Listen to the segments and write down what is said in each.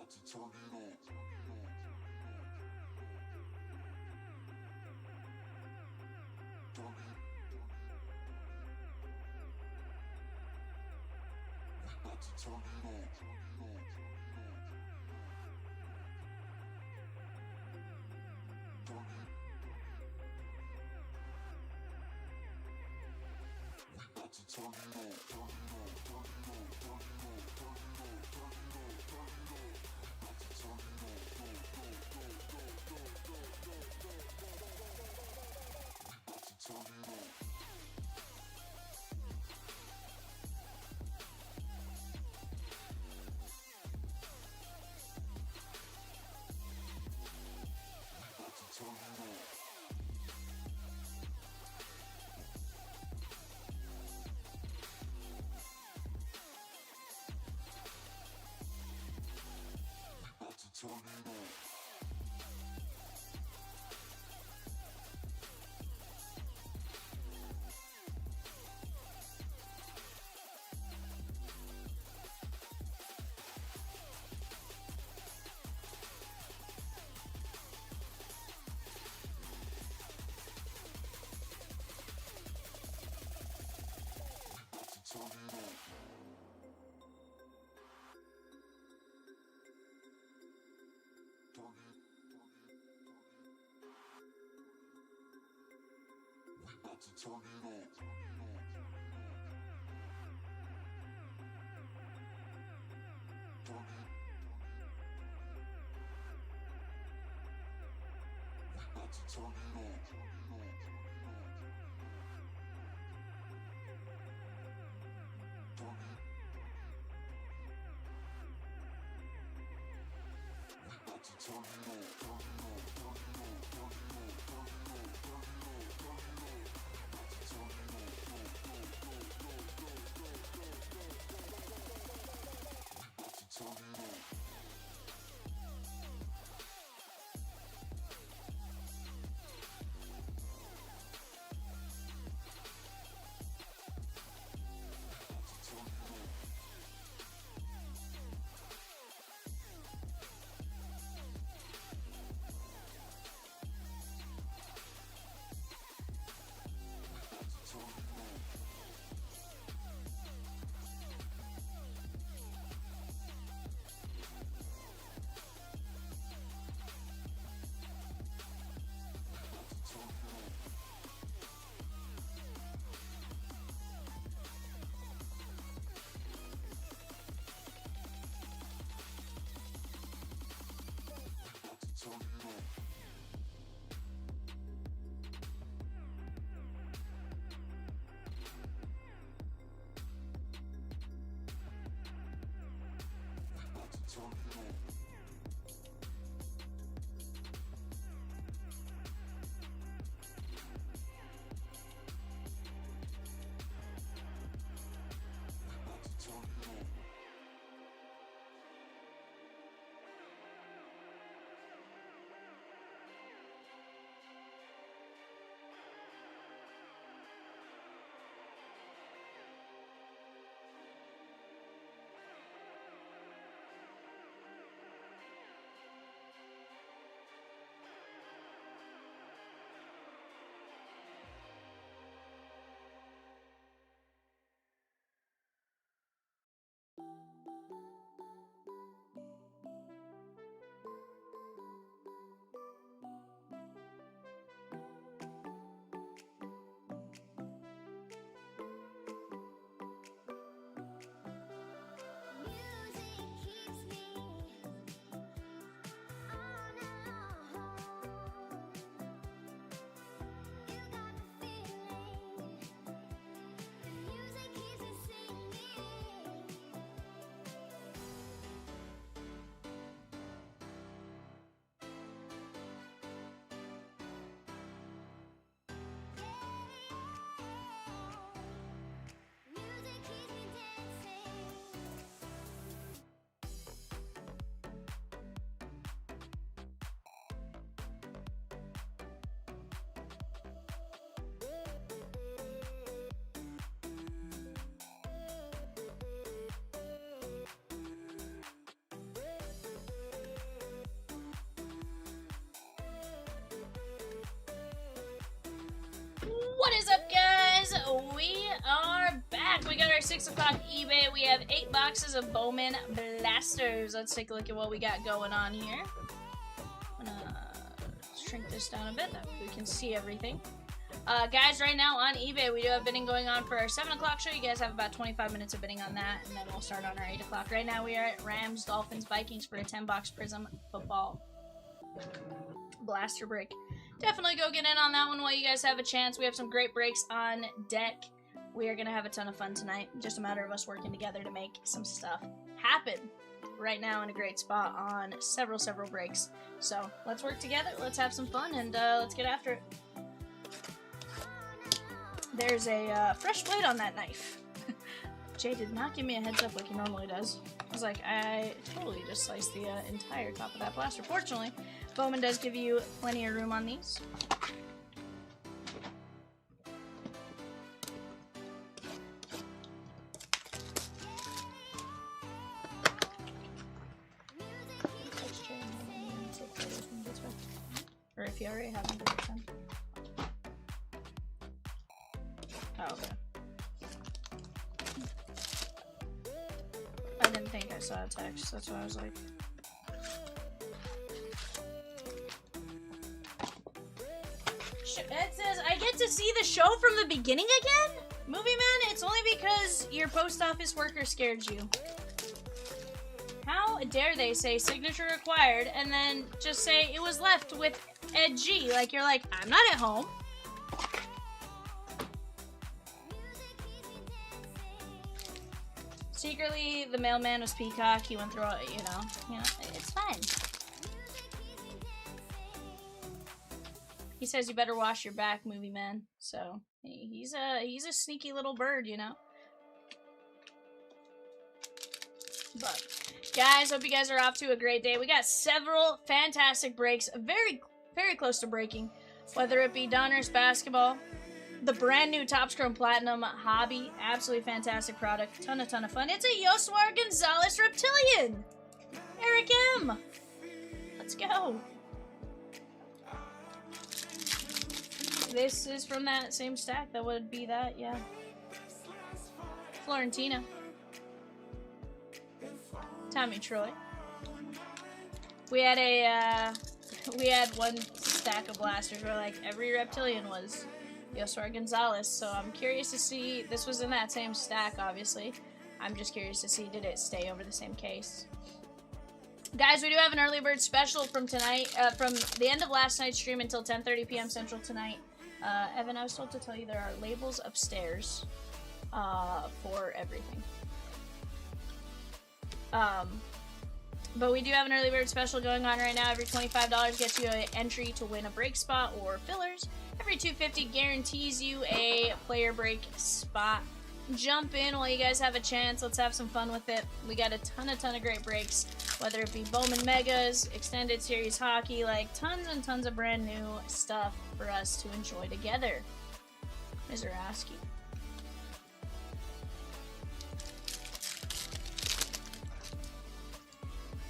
about to turn it on. Turn it. We about to turn it on. Turn it. We about to turn it on. Turn it on. Turn it on. Turn it on. Turn it on. Turn it on. Turn it on. We about to turn it on. Go, go, go, go, go, go, go, go, go, go, go. We about to turn it on. Turn it on. We about to turn it on. Turn it on. Turn it. We about to turn it on. Turn it. We about to turn it on. Turn it on. Turn it on. Turn it on. Turn it on. Turn it on. Turn it on. Turn it on, go, go, go, go, go, go, go, go, go, go, go. We about to turn it on. 6 o'clock eBay. We have 8 boxes of Bowman blasters. Let's take a look at what we got going on here. I'm gonna shrink this down a bit that we can see everything. Guys, right now on eBay, we do have bidding going on for our 7 o'clock show. You guys have about 25 minutes of bidding on that, and then we'll start on our 8 o'clock. Right now, we are at Rams, Dolphins, Vikings for a 10-box Prizm football blaster break. Definitely go get in on that one while you guys have a chance. We have some great breaks on deck. We are going to have a ton of fun tonight. Just a matter of us working together to make some stuff happen. Right now in a great spot on several breaks. So, let's work together, let's have some fun, and let's get after it. There's a fresh blade on that knife. Jay did not give me a heads up like he normally does. I was like, I totally just sliced the entire top of that blaster. Fortunately, Bowman does give you plenty of room on these. Or if you already have them, do it then. Oh, okay. I didn't think I saw a text, that's why I was like... It says, I get to see the show from the beginning again? Movie Man, it's only because your post office worker scared you. How dare they say signature required and then just say it was left with Ed G? Like, you're like, I'm not at home. Secretly, the mailman was Peacock. He went through all, you know, it's fine. He says you better wash your back, Movie Man. So he's a sneaky little bird, you know. But guys, hope you guys are off to a great day. We got several fantastic breaks, very close to breaking. Whether it be Donruss basketball, the brand new Topps Chrome Platinum hobby, absolutely fantastic product, ton of fun. It's a Yoswar Gonzalez Reptilian. Eric M. Let's go. This is from that same stack. That would be that, yeah. Florentina. Tommy Troy. We had one stack of blasters where like every Reptilian was Yoswar Gonzalez, so I'm curious to see, this was in that same stack, obviously. I'm just curious to see, did it stay over the same case? Guys, we do have an early bird special from tonight, from the end of last night's stream until 10:30 p.m. Central tonight. Evan, I was told to tell you there are labels upstairs for everything. But we do have an early bird special going on right now. Every $25 gets you an entry to win a break spot or fillers. Every $2.50 guarantees you a player break spot. Jump in while you guys have a chance. Let's have some fun with it. We got a ton of great breaks, whether it be Bowman Megas, Extended Series Hockey, like tons and tons of brand new stuff for us to enjoy together. Mr. Askew.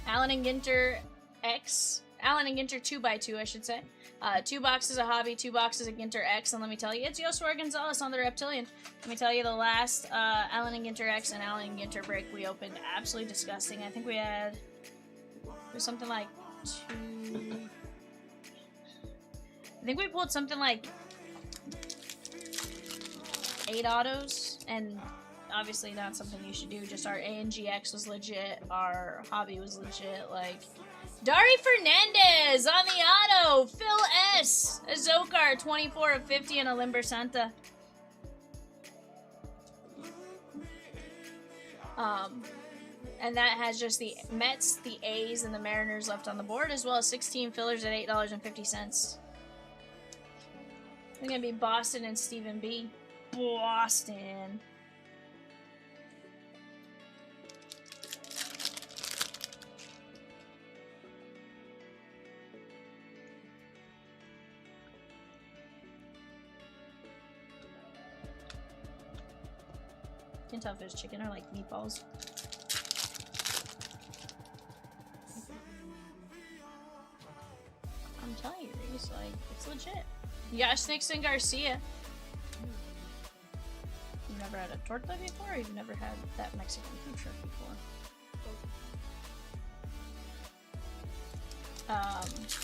Allen and Ginter X. Allen and Ginter 2x2, I should say. 2 boxes of Hobby, 2 boxes of Ginter X, and let me tell you, it's Yoswar Gonzalez on the Reptilian. Let me tell you, the last Allen and Ginter X and Allen and Ginter break we opened, absolutely disgusting. I think we had, it was something like 2... I think we pulled something like 8 autos, and obviously not something you should do. Just our A and GX was legit, our Hobby was legit, like... Dari Fernandez on the auto, Phil S, a Zokar 24 of 50 and a Limber Santa. And that has just the Mets, the A's, and the Mariners left on the board, as well as 16 fillers at $8.50. They're gonna be Boston and Stephen B. Boston. Can't tell if there's chicken or like meatballs. I'm telling you, Reese, like, it's legit. Yash Nixon Garcia. never had a torta before, or you've never had that Mexican food truck before?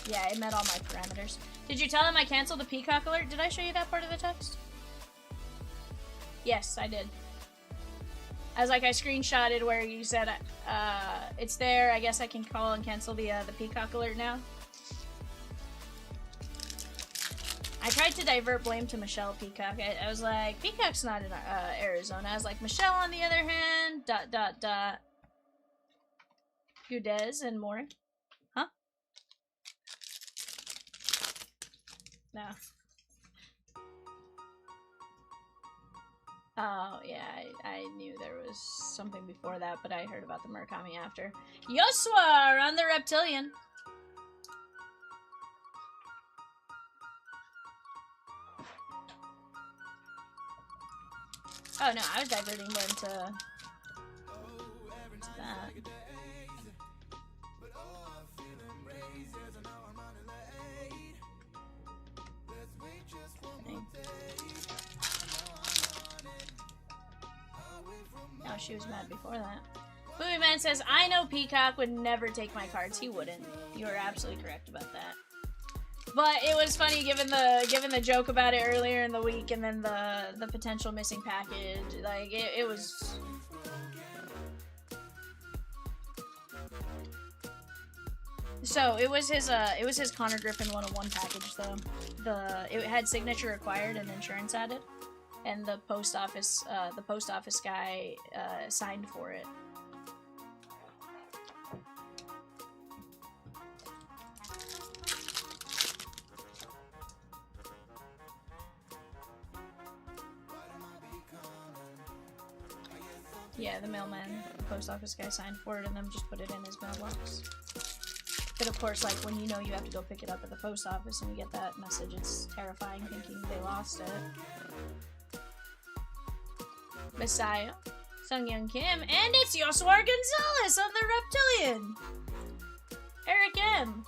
Yeah, it met all my parameters. Did you tell him I canceled the peacock alert? Did I show you that part of the text? Yes, I did. I was like, I screenshotted where you said, it's there, I guess I can call and cancel the peacock alert now. I tried to divert blame to Michelle Peacock. I was like, Peacock's not in Arizona. I was like, Michelle on the other hand, ... Gudez and more. Huh? No. Oh, yeah, I knew there was something before that, but I heard about the Murakami after. Yosua on the Reptilian. Oh no, I was diverting blame to that. Oh, she was mad before that. Booby Man says, I know Peacock would never take my cards. He wouldn't. You are absolutely correct about that. But it was funny given the joke about it earlier in the week, and then the potential missing package. Like it was. So it was his Connor Griffin 101 package though. It had signature required and insurance added, and the post office guy signed for it. Yeah, the mailman, the post office guy signed for it and then just put it in his mailbox. But of course, like, when you know you have to go pick it up at the post office and you get that message, it's terrifying thinking they lost it. Messiah, Sungyoung Kim, and it's Joshua Gonzalez on the Reptilian! Eric M.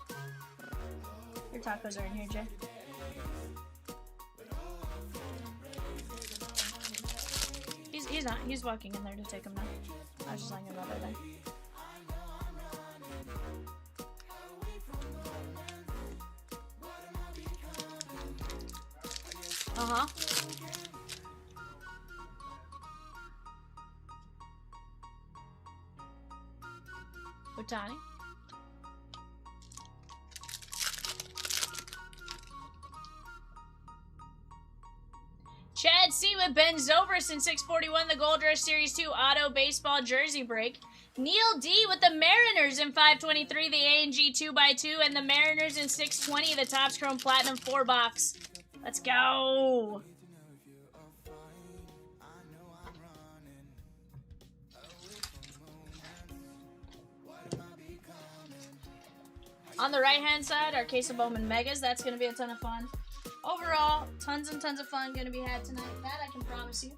Your tacos are in here, Jay. He's not. He's walking in there to take them now. I was just letting him know they're there. Uh-huh. Otani. Chad C with Ben Zobrist in 641, the Gold Rush Series 2 Auto Baseball Jersey Break. Neil D with the Mariners in 523, the A&G 2x2, and the Mariners in 620, the Topps Chrome Platinum 4-box. Let's go! On the right-hand side, our case of Bowman Megas. That's going to be a ton of fun. Overall, tons and tons of fun going to be had tonight. That I can promise you.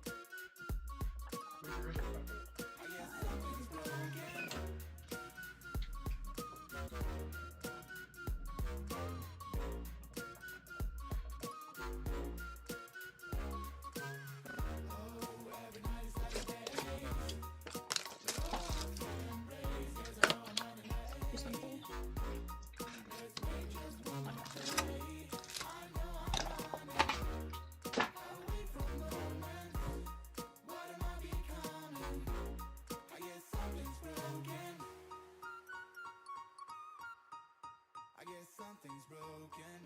Something's broken.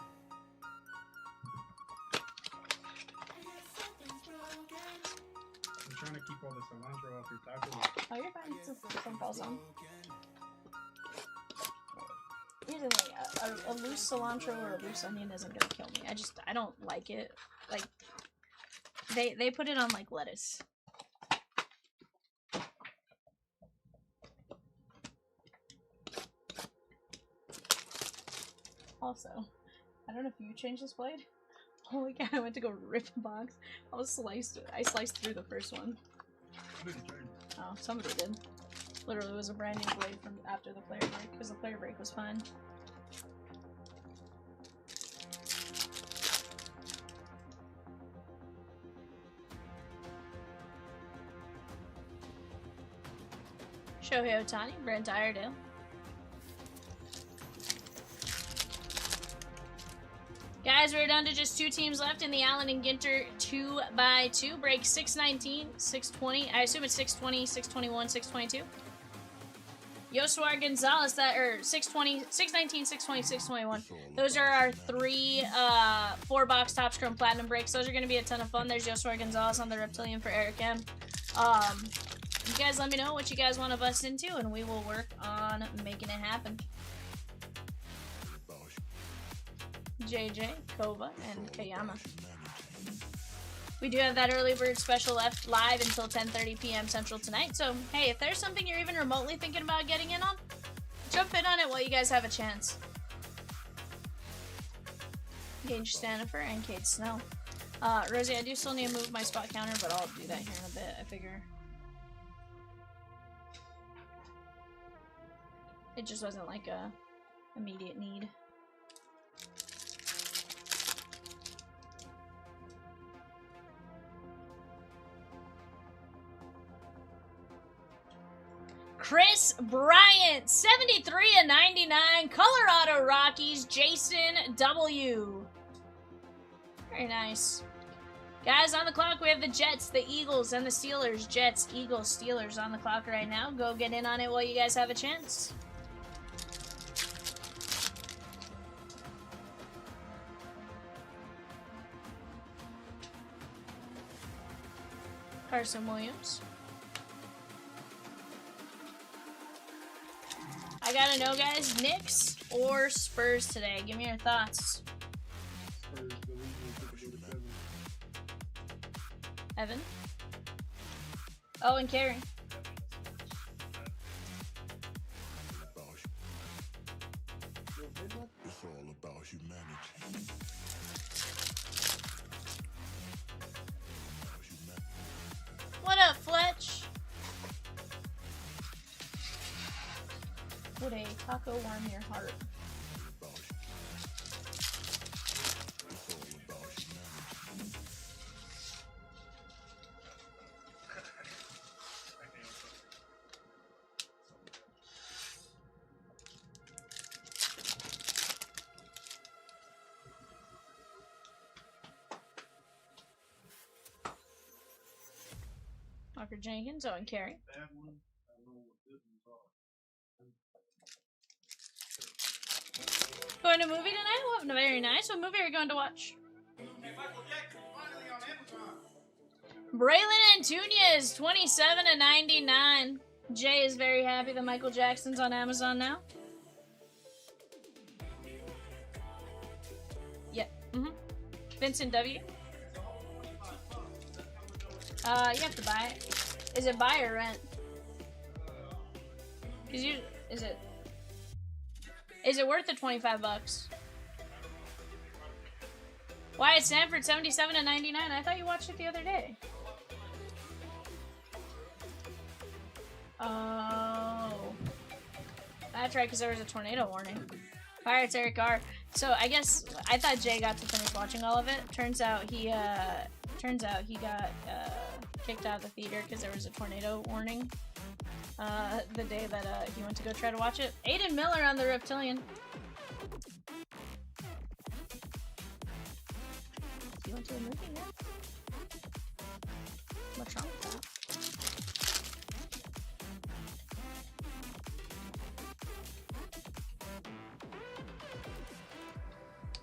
I'm trying to keep all the cilantro off your tacos. Oh, you're fine. Some falls on. Here's the thing. A loose cilantro or a loose onion isn't gonna kill me. I don't like it. Like, they put it on, like, lettuce. Also, I don't know if you changed this blade. Holy cow, I went to go rip a box. I sliced through the first one. Oh, somebody did. Literally, it was a brand new blade from after the player break, because the player break was fine. Shohei Ohtani, Brent Iredale. Guys, we're down to just 2 teams left in the Allen and Ginter 2x2. Break 619, 620. I assume it's 620, 621, 622. Yoswar Gonzalez, that, or 620, 619, 620, 621. Those are our 3 4-box Top Scrum Platinum breaks. Those are going to be a ton of fun. There's Yoswar Gonzalez on the Reptilian for Eric M. You guys let me know what you guys want to bust into, and we will work on making it happen. JJ, Kova, and Kayama. We do have that early bird special left live until 10:30 p.m. Central tonight. So, hey, if there's something you're even remotely thinking about getting in on, jump in on it while you guys have a chance. Gage Stanifer and Kate Snell. Rosie, I do still need to move my spot counter, but I'll do that here in a bit, I figure. It just wasn't like a immediate need. Chris Bryant, 73/99, Colorado Rockies, Jason W. Very nice. Guys, on the clock, we have the Jets, the Eagles, and the Steelers. Jets, Eagles, Steelers on the clock right now. Go get in on it while you guys have a chance. Carson Williams. I gotta know, guys, Knicks or Spurs today? Give me your thoughts. Spurs, the lead is to go to 7. Evan? Oh, and Carrie. It's all about humanity. What up, Fletch? Would a taco warm your heart? Walker Jenkins, Owen Carey. Going to movie tonight? Well, very nice. What movie are you going to watch? Braylon Antunes, 27/99. Jay is very happy that Michael Jackson's on Amazon now. Yeah. Vincent W. You have to buy it. Is it buy or rent? Is it worth the $25? Wyatt Sanford, 77/99. I thought you watched it the other day. Oh, that's right, because there was a tornado warning. Pirates Eric R. So I guess I thought Jay got to finish watching all of it. Turns out he got kicked out of the theater because there was a tornado warning. The day that he went to go try to watch it. Aiden Miller on the Reptilian. You went to a movie, yeah? What's wrong with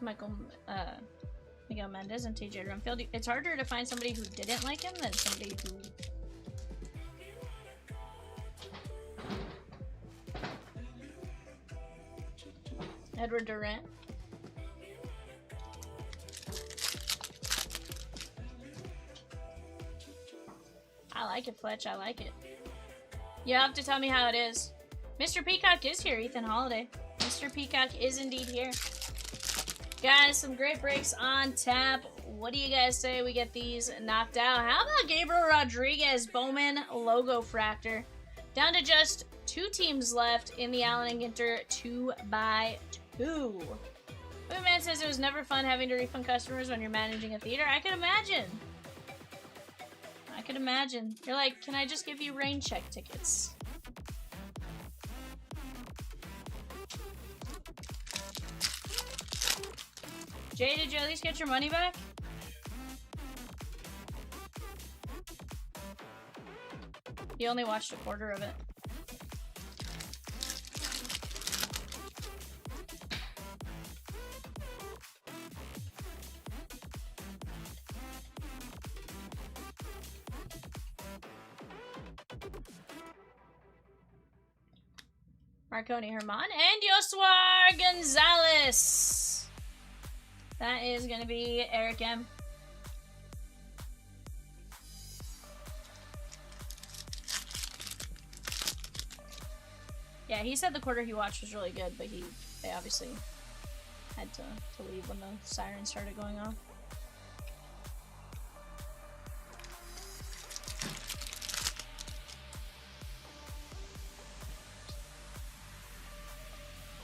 that? Miguel Mendez and TJ Rumfield. It's harder to find somebody who didn't like him than somebody who... Edward Durant. I like it, Fletch. I like it. You have to tell me how it is. Mr. Peacock is here, Ethan Holiday. Mr. Peacock is indeed here. Guys, some great breaks on tap. What do you guys say we get these knocked out? How about Gabriel Rodriguez, Bowman Logo Fractor? Down to just 2 teams left in the Allen and Ginter 2x2. Man says it was never fun having to refund customers when you're managing a theater. I could imagine. I could imagine. You're like, can I just give you rain check tickets? Jay, did you at least get your money back? You only watched a quarter of it. Marconi Herman and Josuar Gonzalez. That is going to be Eric M. Yeah, he said the quarter he watched was really good, but they obviously had to leave when the siren started going off.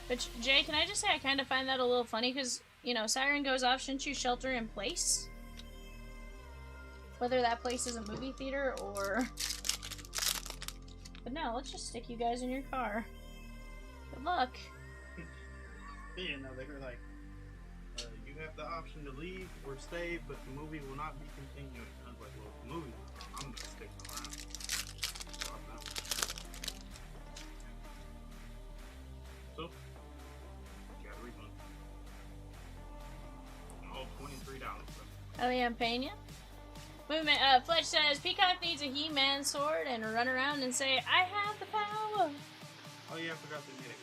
But Jay, can I just say I kind of find that a little funny because, you know, siren goes off, shouldn't you shelter in place? Whether that place is a movie theater or... But no, let's just stick you guys in your car. Good luck. Yeah, no, they were like, you have the option to leave or stay, but the movie will not be continued. I was like, well, the movie, I'm gonna stick around. So I'm out. So, got a refund. Oh, $23. Oh yeah, I'm paying you. Movement. Fletch says Peacock needs a He-Man sword and run around and say, "I have the power." Oh yeah, I forgot to get a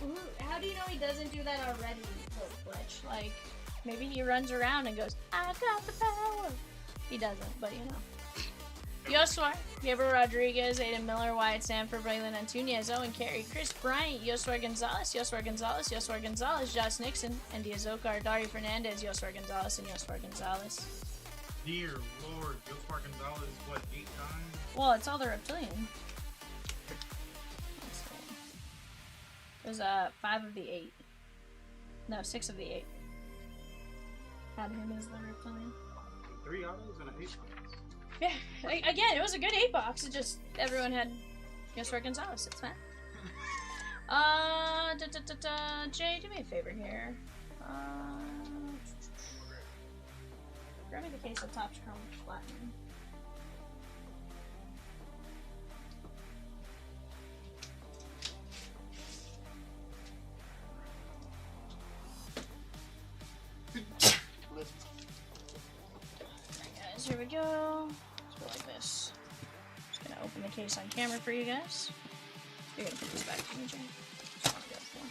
He-Man. Ooh, how do you know he doesn't do that already, Fletch? Like, maybe he runs around and goes, "I've got the power." He doesn't, but you know. Josuar, Gabriel Rodriguez, Aiden Miller, Wyatt Sanford, Braylon Antunez, Owen Carey, Chris Bryant, Josuar Gonzalez, Josuar Gonzalez, Josuar Gonzalez, Josh Nixon, Andy Azokar, Dari Fernandez, Josuar Gonzalez, and Josuar Gonzalez. Dear Lord, Josuar Gonzalez, what, 8 times? Well, it's all the reptilian. Let's see. It was 5 of the 8. No, 6 of the 8. Had him as the reptilian. 3 autos and an 8 box. Yeah, again, it was a good 8 box. It just everyone had Josuar Gonzalez. It's fine. Jay, do me a favor here. Grab me the case of Topps Chrome Platinum. Alright guys, here we go. Let's go like this. Just gonna open the case on camera for you guys. You're gonna put this back to me, Jay. Just wanna go for.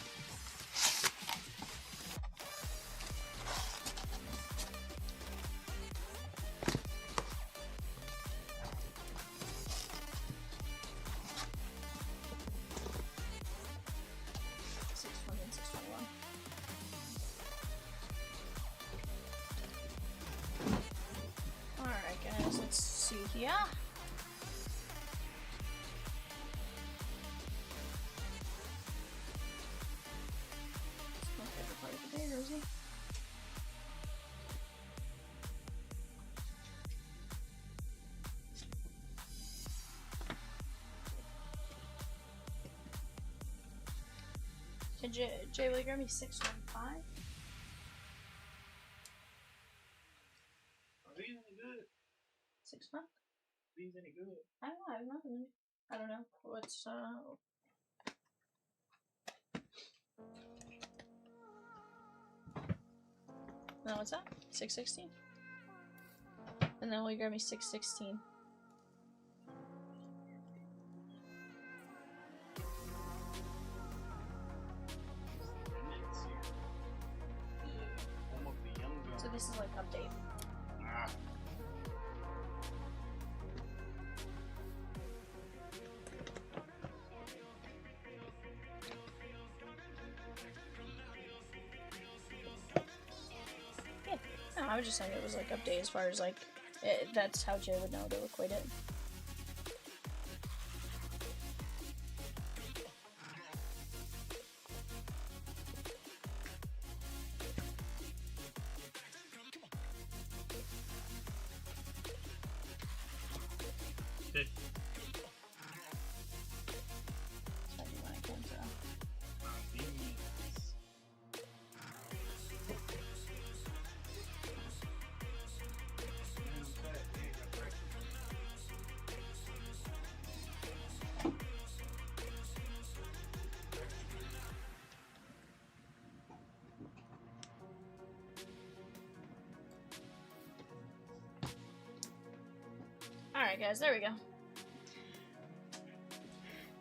Yeah. It's my favorite part of the day, Rosie. Jay, will you grab me 615? Are these any good? 6 months? Are these any good? I don't know. I have nothing. I don't know. What's No, what's that? 616. And then will you grab me 616? So this is like update. Ah. Yeah. No, I was just saying it was like update as far as like that's how Jay would know to equate it. Alright, guys, there we go.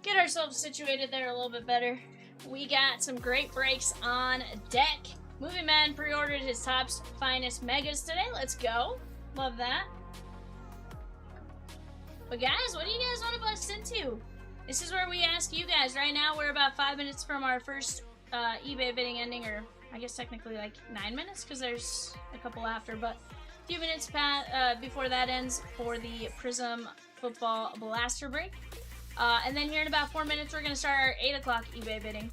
Get ourselves situated there a little bit better. We got some great breaks on deck. Movie Man pre-ordered his Topps Finest Megas today. Let's go. Love that. But guys, what do you guys want to bust into? This is where we ask you guys. Right now, we're about 5 minutes from our first eBay bidding ending, or I guess technically like 9 minutes, because there's a couple after, but a few minutes before that ends for the Prizm Football Blaster break. And then here in about 4 minutes, we're going to start our 8 o'clock eBay bidding.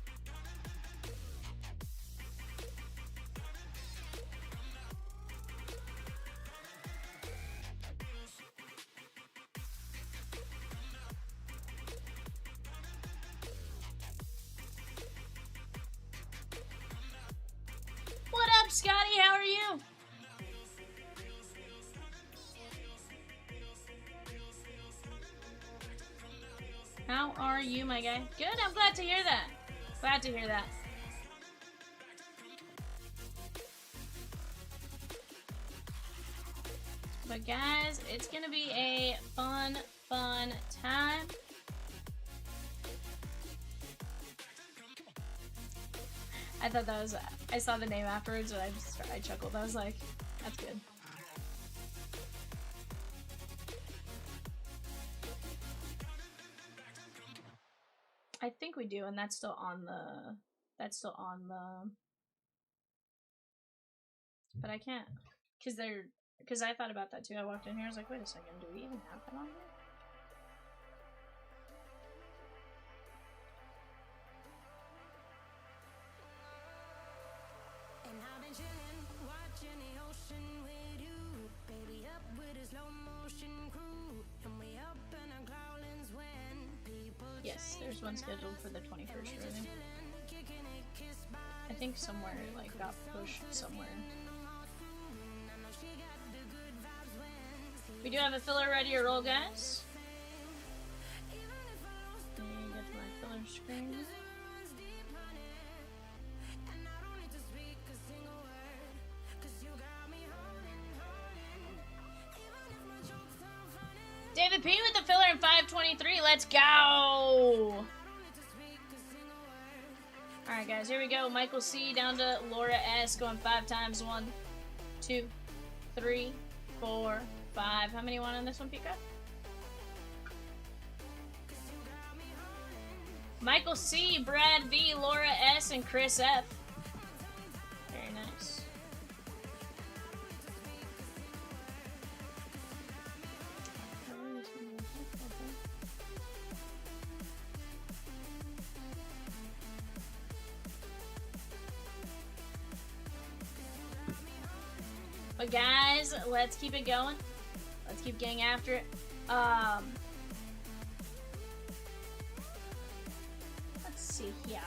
What up, Scotty? How are you? How are you, my guy? Good, I'm glad to hear that. Glad to hear that. But guys, it's gonna be a fun time. I thought that was, I saw the name afterwards and I chuckled. I was like, that's good. I think we do, and that's still on the, but I can't, because I thought about that too. I walked in here, I was like, wait a second, do we even have that on here? And I've been chillin', watching the ocean with you, baby, up with a slow motion crew, and we up in our growlings when people. Yes, there's one scheduled for the 21st, really. I think somewhere it like got pushed somewhere. We do have a filler ready to roll, guys. Let me get to my filler screen. David P with the filler in 523. Let's go! Alright, guys, here we go. Michael C down to Laura S. Going 5 times. 1, 2, 3, 4, 5. How many you want on this one, Pika? Michael C, Brad V, Laura S, and Chris F. Very nice. But guys, let's keep it going. Let's keep getting after it. Let's see here.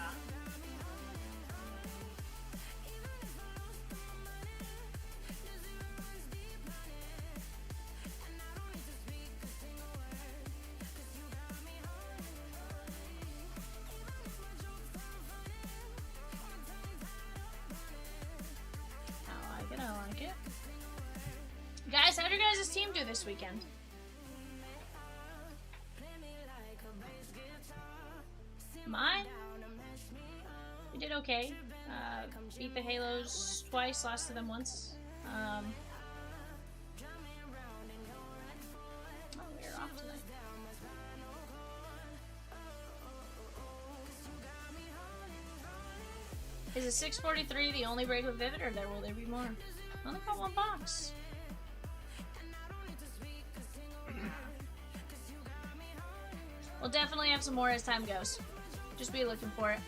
I like it. Guys, how did your guys' team do this weekend? Mine? We did okay. Beat the Halos twice, lost to them once. Oh, we're off tonight. Is it 643 the only break with Vivid, or will there be more? I only got 1 box. We'll definitely have some more as time goes. Just be looking for it.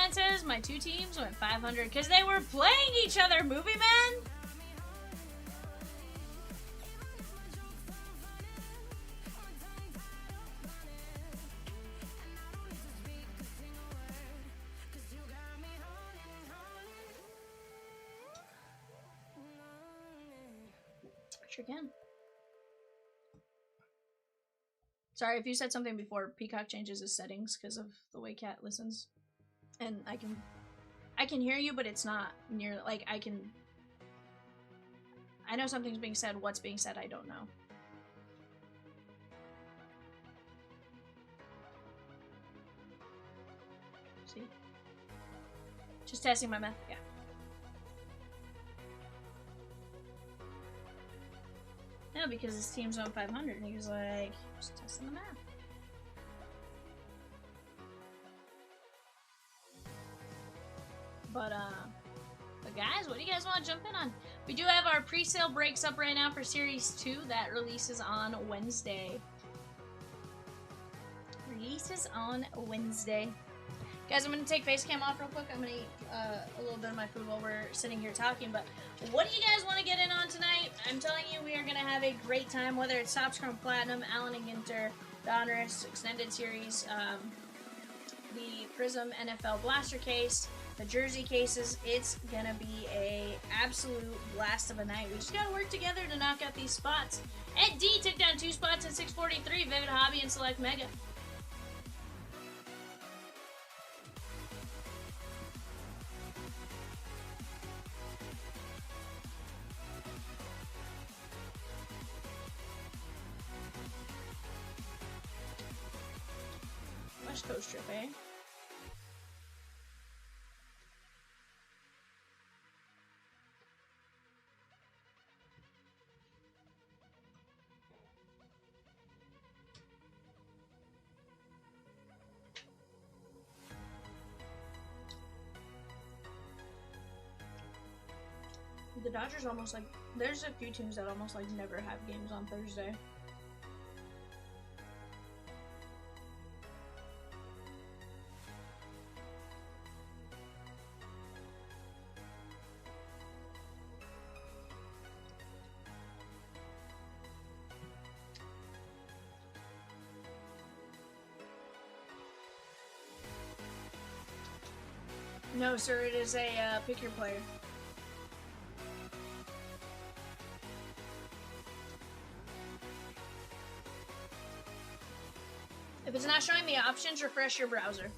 Man says my 2 teams went 500 because they were playing each other, Movie Man. Sure can. Sorry if you said something before. Peacock changes his settings because of the way Cat listens, and I can hear you, but it's not near. Like I know something's being said. What's being said, I don't know. See, just testing my math. Yeah. No, because his team's on 500, and he was like, just testing the math. But guys, what do you guys want to jump in on? We do have our pre-sale breaks up right now for Series 2. That releases on Wednesday. Guys, I'm going to take face cam off real quick. I'm going to eat a little bit of my food while we're sitting here talking. But what do you guys want to get in on tonight? I'm telling you, we are going to have a great time, whether it's Top Scrum Platinum, Allen and Ginter, Donruss, Extended Series, the Prizm NFL Blaster case, the jersey cases. It's going to be a absolute blast of a night. We just got to work together to knock out these spots. Ed D took down 2 spots in 643, Vivid Hobby, and Select Mega. West Coast trip, eh? The Dodgers almost like, there's a few teams that almost like never have games on Thursday. No, sir, it is a pick your player. If it's not showing the options, refresh your browser.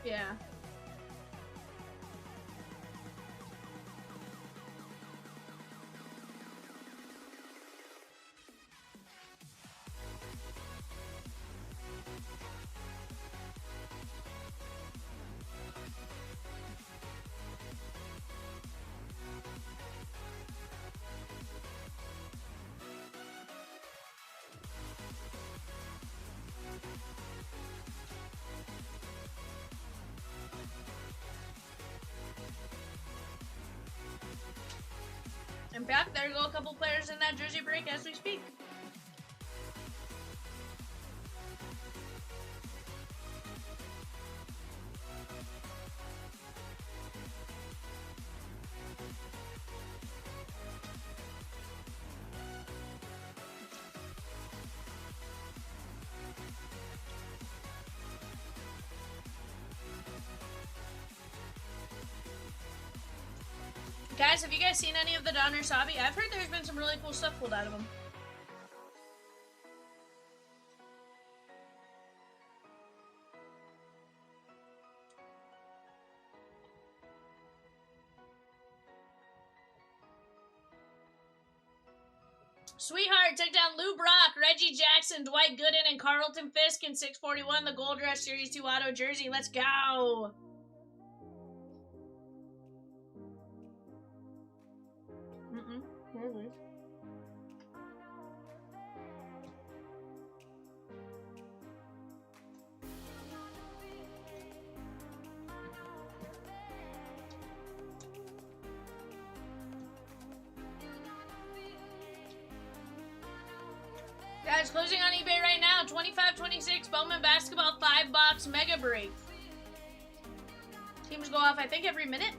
Yeah. In fact, there go a couple players in that jersey break as we speak. Guys, have you guys seen any of the Donruss hobby? I've heard there's been some really cool stuff pulled out of them. Sweetheart took down Lou Brock, Reggie Jackson, Dwight Gooden, and Carlton Fisk in 641, the Gold Rush Series 2 auto jersey. Let's go! Really? Guys, closing on eBay right now. 25-26 Bowman basketball 5-box mega break. Teams go off, I think, every minute.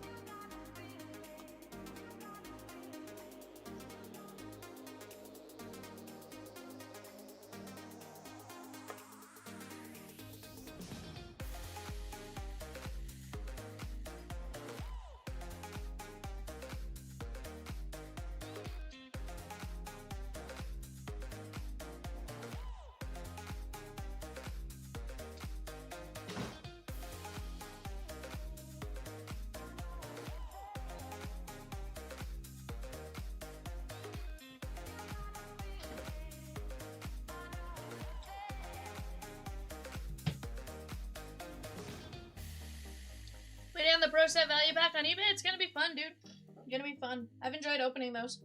Waiting on the Pro Set value pack on eBay. It's gonna be fun, dude. It's gonna be fun. I've enjoyed opening those.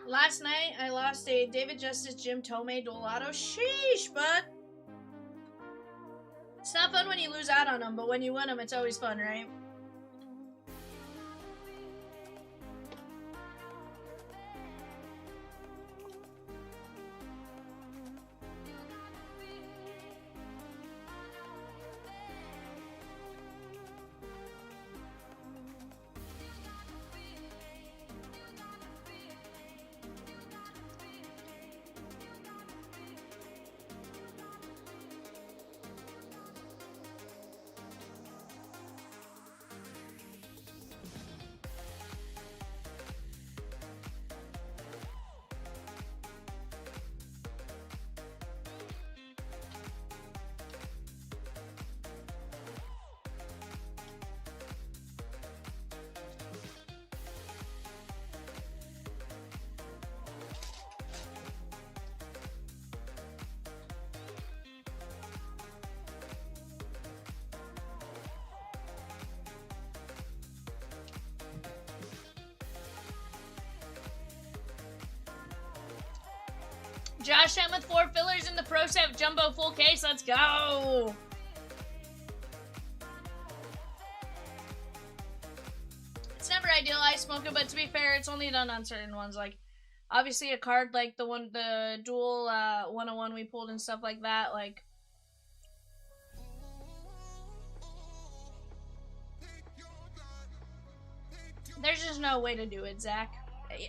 Last night, I lost a David Justice Jim Tomei dual auto. Sheesh, bud. It's not fun when you lose out on them, but when you win them, it's always fun, right? Josh M with 4 fillers in the Pro Set Jumbo full case. Let's go. It's never ideal ice smoker, but to be fair, it's only done on certain ones. Like, obviously a card like the dual 101 we pulled and stuff like that. Like, there's just no way to do it, Zach.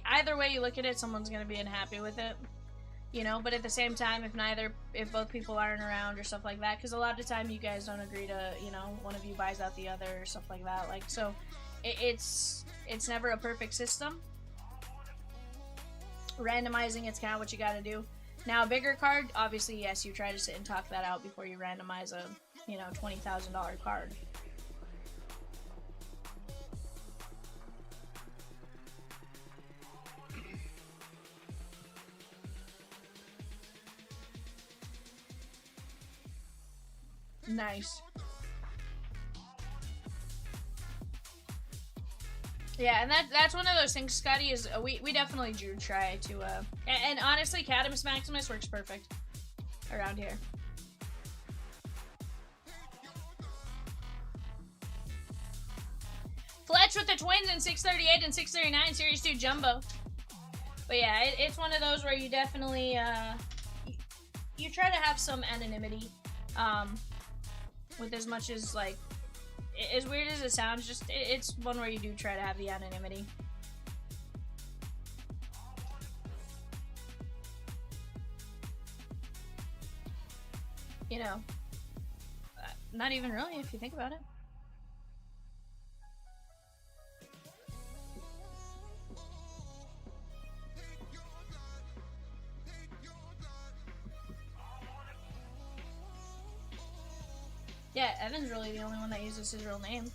Either way you look at it, someone's gonna be unhappy with it. You know, but at the same time, if both people aren't around or stuff like that, because a lot of the time you guys don't agree to, you know, one of you buys out the other or stuff like that. Like, so it's never a perfect system. Randomizing, it's kind of what you got to do. Now, a bigger card, obviously, yes, you try to sit and talk that out before you randomize a, you know, $20,000 card. Nice. Yeah, and that's one of those things, Scotty, is we definitely do try to, and honestly, Cadamus Maximus works perfect around here. Fletch with the Twins in 638 and 639 Series 2 Jumbo. But yeah, it's one of those where you definitely, you try to have some anonymity. With as much as, like, as weird as it sounds, just it's one where you do try to have the anonymity. You know, not even really if you think about it. Yeah, Evan's really the only one that uses his real name.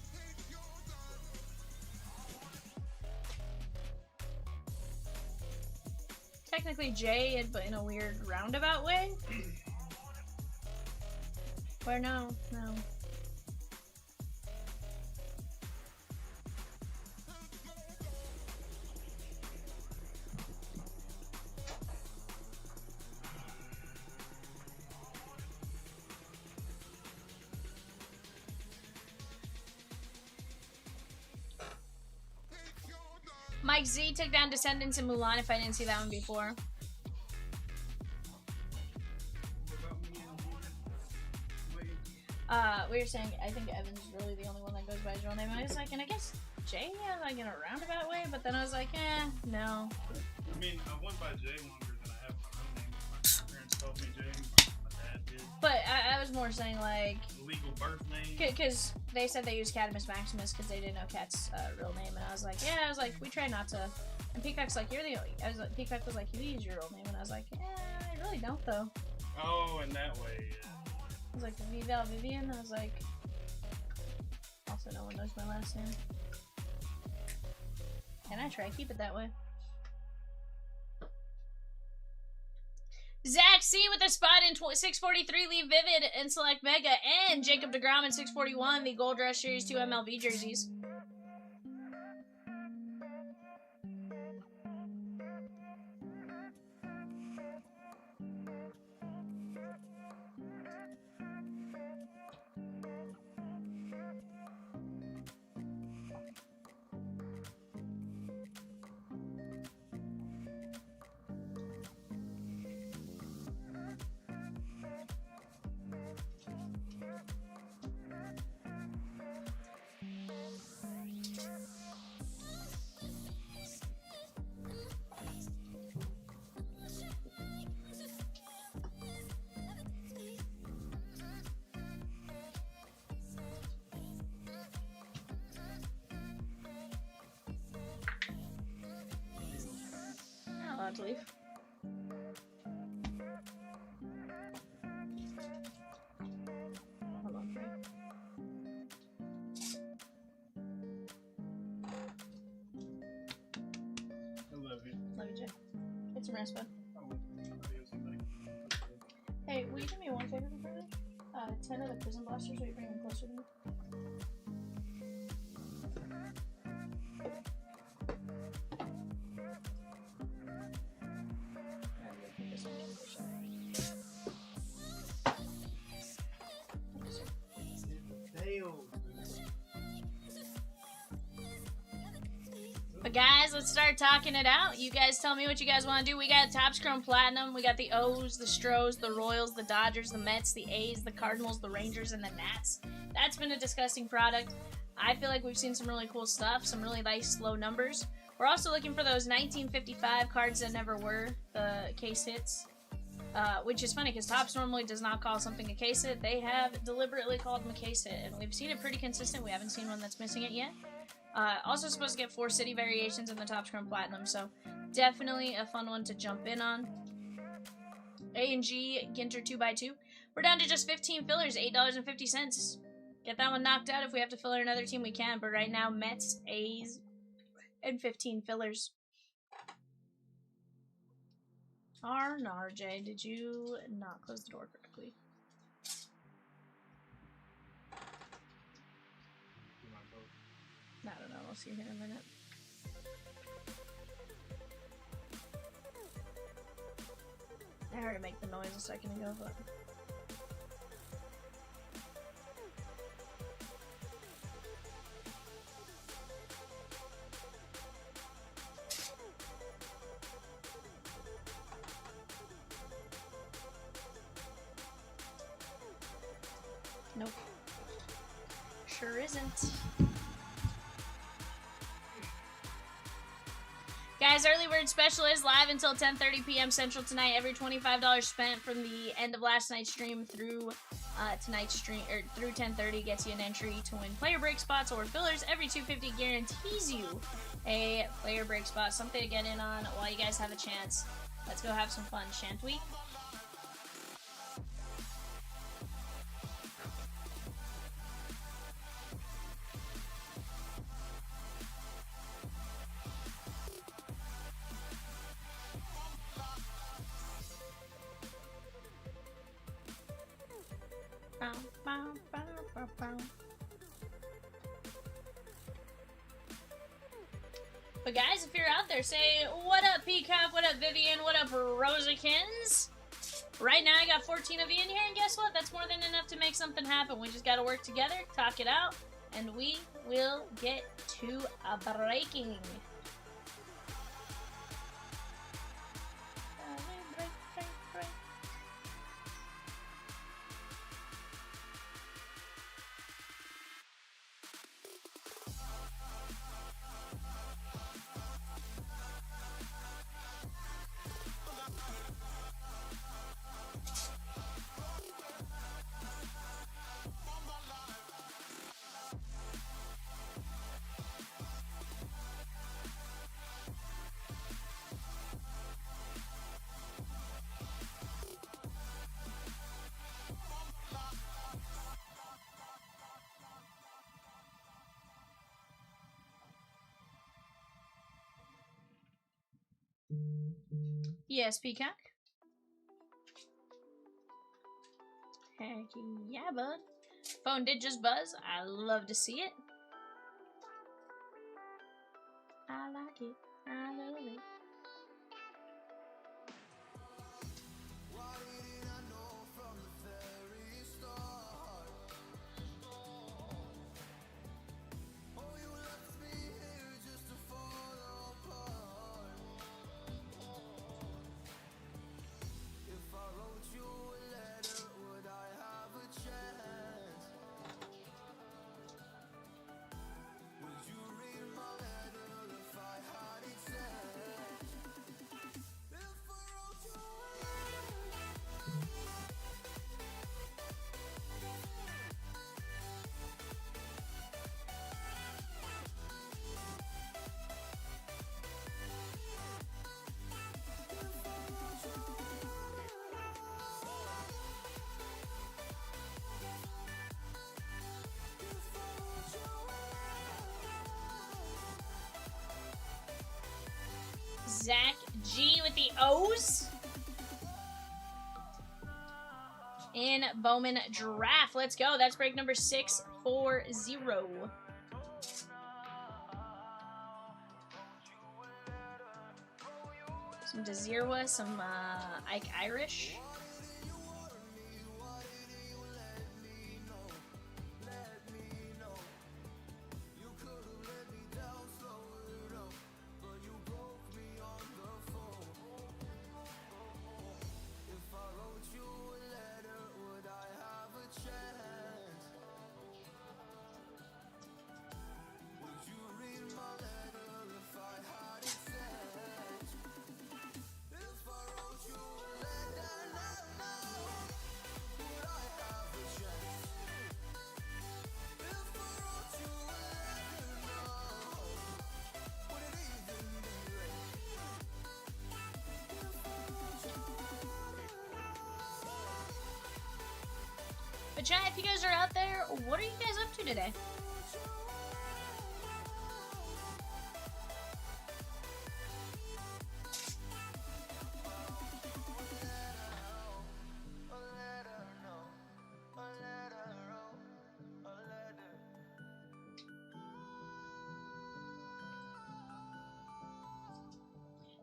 Technically Jay, but in a weird roundabout way. Or no. Mike Z took down Descendants in Mulan if I didn't see that one before. We were saying, I think Evan's really the only one that goes by his real name. I was like, and I guess Jay, like in a roundabout way, but then I was like, no. I mean, I went by Jay longer than I have my own name. My parents told me Jay, my dad did. But I was more saying, like... Legal birth name. Because they said they used Cadmus Maximus because they didn't know Cat's real name, and I was like, we try not to... And Peacock's like, you're the only... Peacock was like, you use your real name, and I was like, I really don't, though. Oh, in that way, yeah. I was like, VAL VIVIAN, I was like... Also, no one knows my last name. And I try to keep it that way. Zach C with a spot in 643, leave Vivid and select Mega, and Jacob DeGrom in 641, the Gold Rush Series 2 MLB jerseys. To leave. Hold on, Frank. I love you. Love you, Jay. Get some rest, bud. Hey, will you do me one favor before that? 10 of the Prizm blasters, will you bring them closer to me? But guys, let's start talking it out. You guys tell me what you guys want to do. We got Topps Chrome Platinum. We got the O's, the Stros, the Royals, the Dodgers, the Mets, the A's, the Cardinals, the Rangers, and the Nats. That's been a disgusting product. I feel like we've seen some really cool stuff, some really nice low numbers. We're also looking for those 1955 cards that never were, the case hits. Which is funny because Topps normally does not call something a case hit. They have deliberately called them a case hit, and we've seen it pretty consistent. We haven't seen one that's missing it yet. Also supposed to get 4 city variations in the Topps Chrome Platinum, so definitely a fun one to jump in on. A and G Ginter 2x2. We're down to just 15 fillers, $8.50. Get that one knocked out. If we have to filler another team, we can. But right now, Mets, A's, and 15 fillers. RJ, did you not close the door correctly? I don't know. We'll see here in a minute. I heard it make the noise a second ago, but... Nope. Sure isn't. Guys, early bird special is live until 10:30 p.m. Central tonight. Every $25 spent from the end of last night's stream through tonight's stream, or through 10:30, gets you an entry to win player break spots or fillers. Every $250 guarantees you a player break spot, something to get in on while you guys have a chance. Let's go have some fun, shan't we? But guys, if you're out there, say, what up, Peacock? What up, Vivian? What up, Rosakins? Right now, I got 14 of you in here, and guess what? That's more than enough to make something happen. We just gotta work together, talk it out, and we will get to a breaking. Yes, Peacock. Heck yeah, bud. Phone did just buzz. I love to see it. I like it. I love it. Zach G with the O's. In Bowman Draft. Let's go. That's break number 640. Some Dezirwa, some Ike Irish. But chat, if you guys are out there, what are you guys up to today?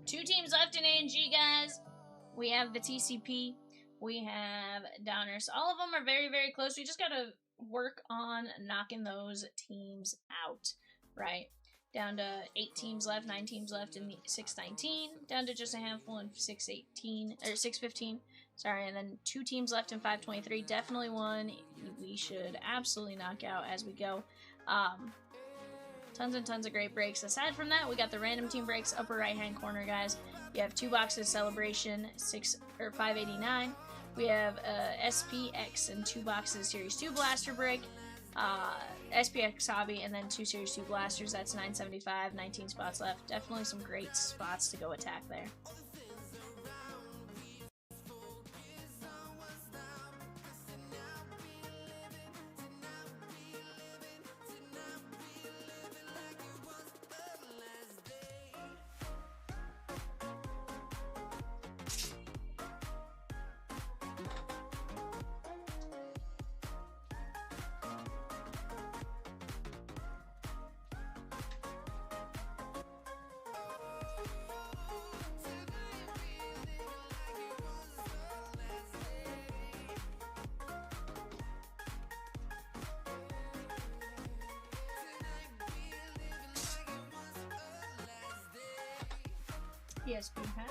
Two teams left in A&G, guys. We have the TCP. We have Donruss. All of them are very, very close. We just got to work on knocking those teams out, right? Down to 8 teams left, 9 teams left in the 619. Down to just a handful in 618 or 615. Sorry, and then 2 teams left in 523. Definitely one we should absolutely knock out as we go. Tons and tons of great breaks. Aside from that, we got the random team breaks, upper right hand corner, guys. You have 2 boxes Celebration 589. We have SPX and 2 boxes Series 2 Blaster break, SPX Hobby, and then 2 Series 2 Blasters. That's 975, 19 spots left. Definitely some great spots to go attack there. Yes, Boom Hat.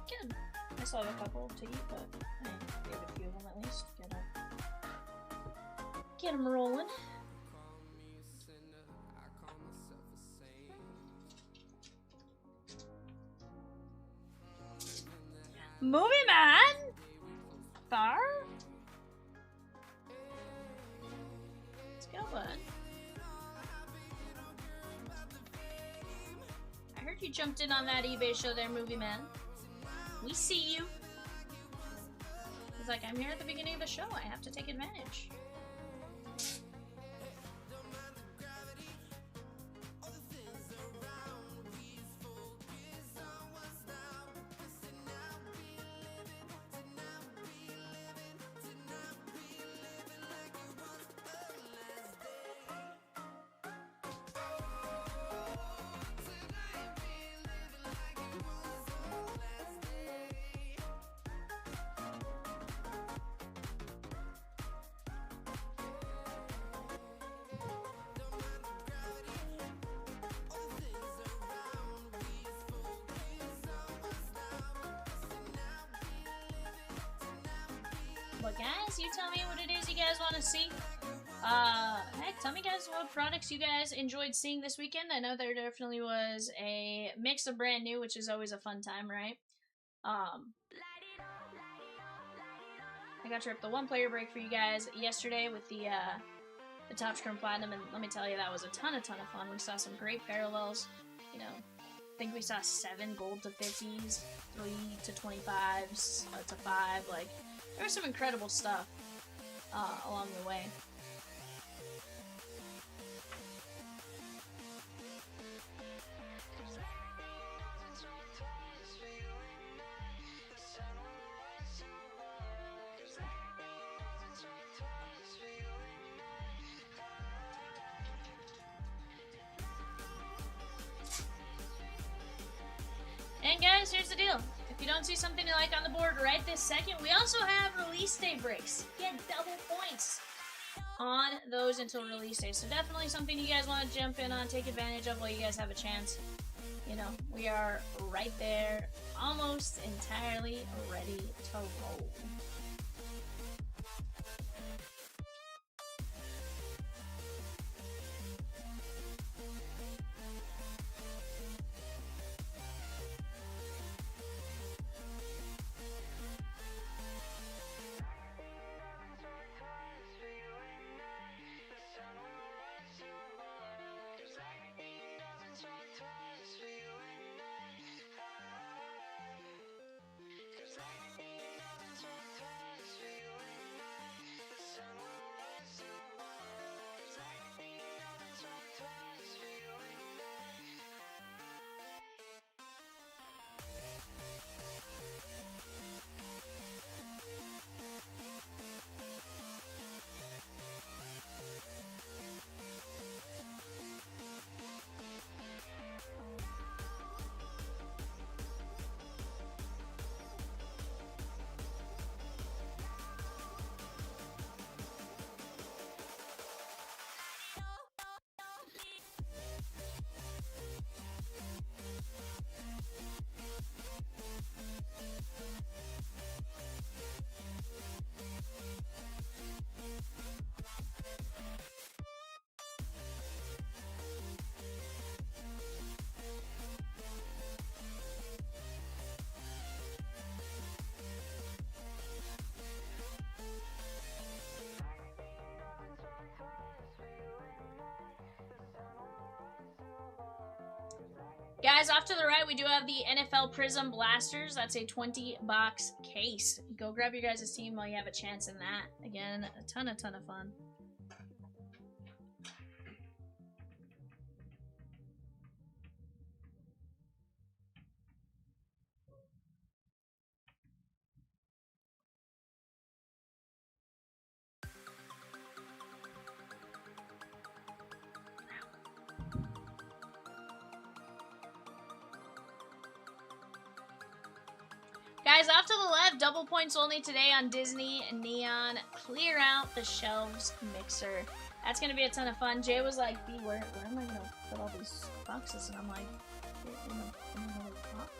Good. I still have a couple to eat, but I gave a few of them at least. Get them rolling. Movie Man! Far? Let's go, bud. I heard you jumped in on that eBay show there, Movie Man. We see you. He's like, I'm here at the beginning of the show. I have to take advantage. guys. You tell me what it is you guys want to see. Heck, tell me guys what products you guys enjoyed seeing this weekend. I know there definitely was a mix of brand new, which is always a fun time, right? I got to rip the one player break for you guys yesterday with the Top Scrum Platinum, and let me tell you, that was a ton of fun. We saw some great parallels. You know, I think we saw 7 gold to 50s, 3 to 25s, to 5. Like, there was some incredible stuff along the way. And guys, here's the deal. If you don't see something you like on the board right this second, we also have release day breaks. Get double points on those until release day. So definitely something you guys want to jump in on, take advantage of while you guys have a chance. You know, we are right there, almost entirely ready to roll. Guys, off to the right, we do have the NFL Prizm Blasters. That's a 20-box case. Go grab your guys' team while you have a chance in that. Again, a ton of fun. Guys, off to the left, double points only today on Disney Neon. Clear out the shelves mixer. That's going to be a ton of fun. Jay was like, B, where am I going to put all these boxes? And I'm like, in another box?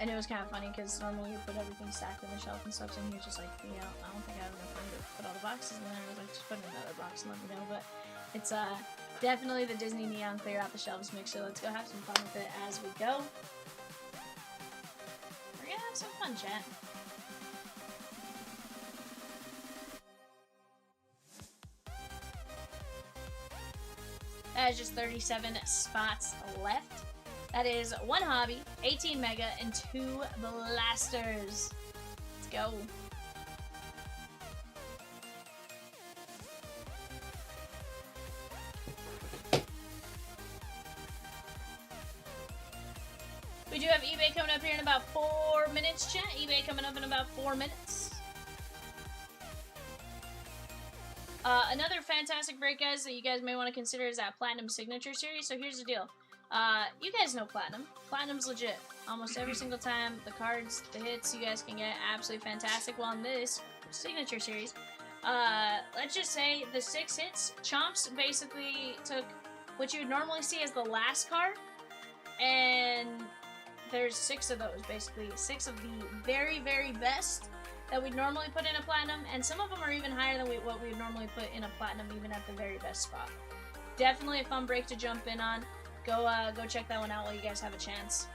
And it was kind of funny because normally you put everything stacked on the shelf and stuff, and he was just like, yeah, I don't think I have enough room to put all the boxes in there. I was like, just put in another box and let me know. But it's definitely the Disney Neon Clear Out the Shelves mixer. Let's go have some fun with it as we go. Have some fun, chat. That is just 37 spots left. That is 1 hobby, 18 mega, and 2 blasters. Let's go. We do have eBay coming up here in about 4 minutes, chat. eBay coming up in about 4 minutes. Another fantastic break, guys, that you guys may want to consider is that Platinum Signature Series. So here's the deal. You guys know Platinum. Platinum's legit. Almost every single time, the cards, the hits you guys can get, absolutely fantastic. Well, in this Signature Series, let's just say the 6 hits, Chomps basically took what you would normally see as the last card, and there's 6 of those, basically. 6 of the very, very best, that we'd normally put in a platinum, and some of them are even higher than what we would normally put in a platinum, even at the very best spot. Definitely a fun break to jump in on. Go check that one out while you guys have a chance.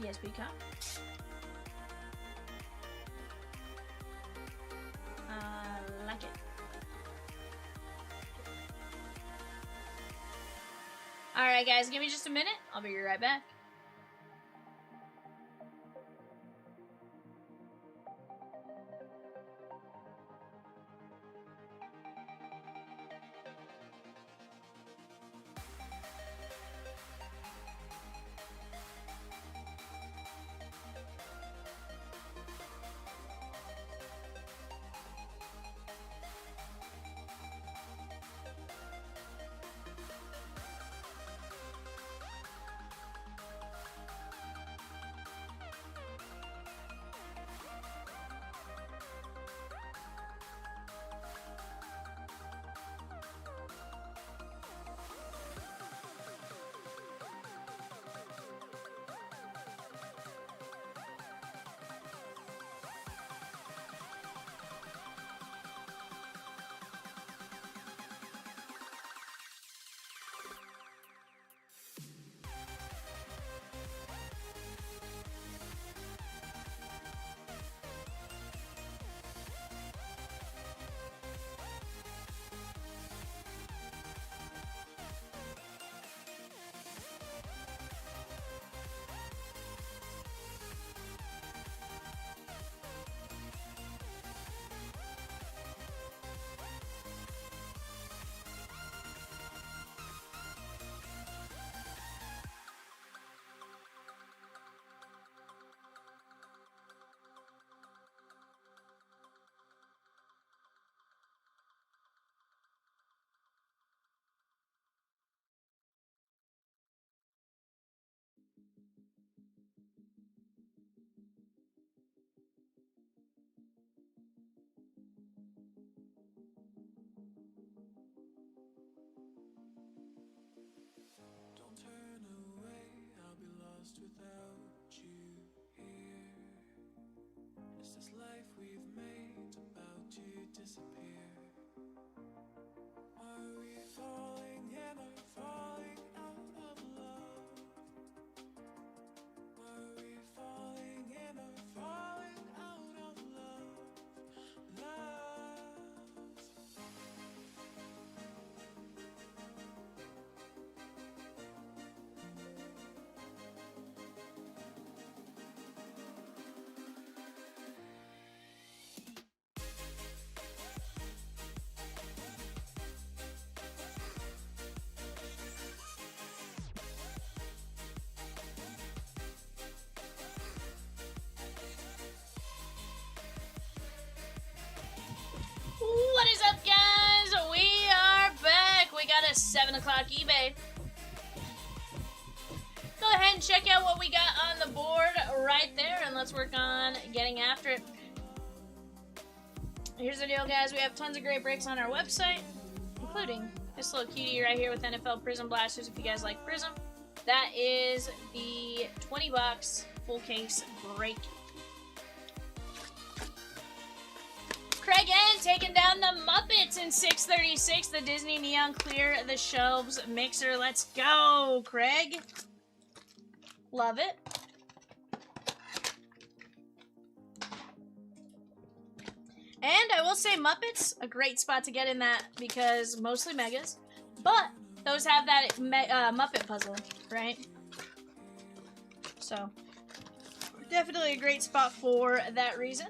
Yes, Peacock. Like it. Alright guys, give me just a minute. I'll be right back. What is up, guys? We are back. We got a 7 o'clock eBay. Go ahead and check out what we got on the board right there, and let's work on getting after it. Here's the deal, guys. We have tons of great breaks on our website, including this little cutie right here with NFL Prizm Blasters, if you guys like Prizm. That is the 20-box full case break. Craig N taking down the Muppets in 636. The Disney Neon Clear the Shelves Mixer. Let's go, Craig. Love it. And I will say Muppets, a great spot to get in that because mostly megas. But those have that Muppet puzzle, right? So, definitely a great spot for that reason.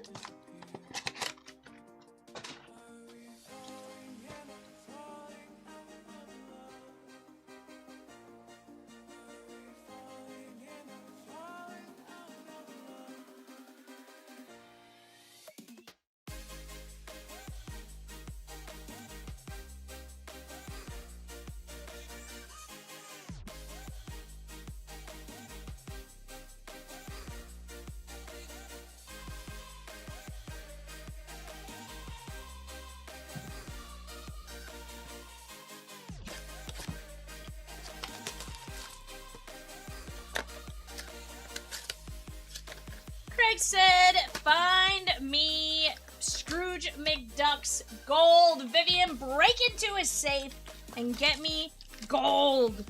said, find me Scrooge McDuck's gold. Vivian, break into his safe and get me gold.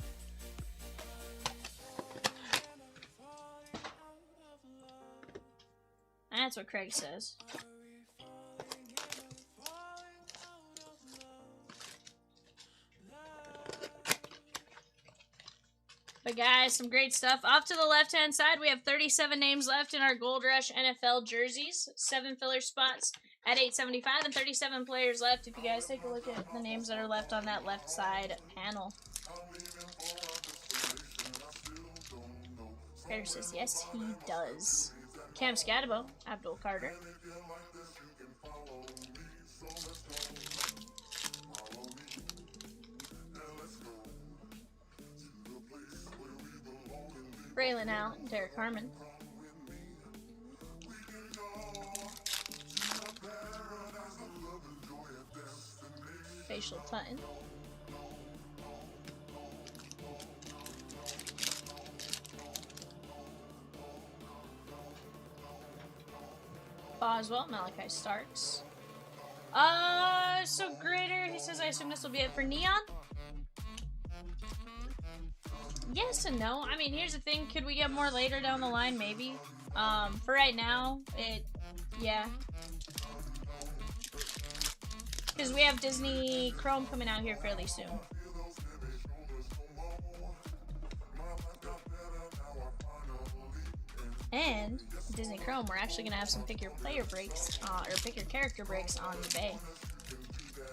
That's what Craig says. But guys, some great stuff. Off to the left-hand side, we have 37 names left in our Gold Rush NFL jerseys. 7 filler spots at $8.75 and 37 players left. If you guys take a look at the names that are left on that left side panel. Carter says, yes, he does. Cam Scadabo, Abdul Carter. Braylon Allen, Derek Harmon. Facial Tutton. Boswell, Malachi Starks. So Grader, he says, I assume this will be it for Neon? Yes and no. I mean, here's the thing. Could we get more later down the line? Maybe. For right now, yeah. Because we have Disney Chrome coming out here fairly soon. And Disney Chrome, we're actually going to have some pick your player breaks, or pick your character breaks on eBay.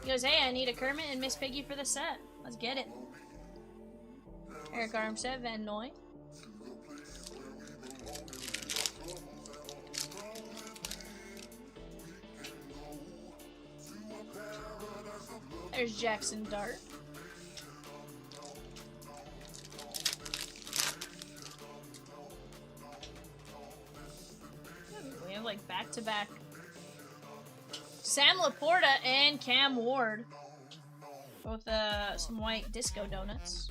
He goes, hey, I need a Kermit and Miss Piggy for the set. Let's get it. Eric Armstead, Van Noy. There's Jackson Dart. We have like back-to-back Sam Laporta and Cam Ward. Both some white disco donuts.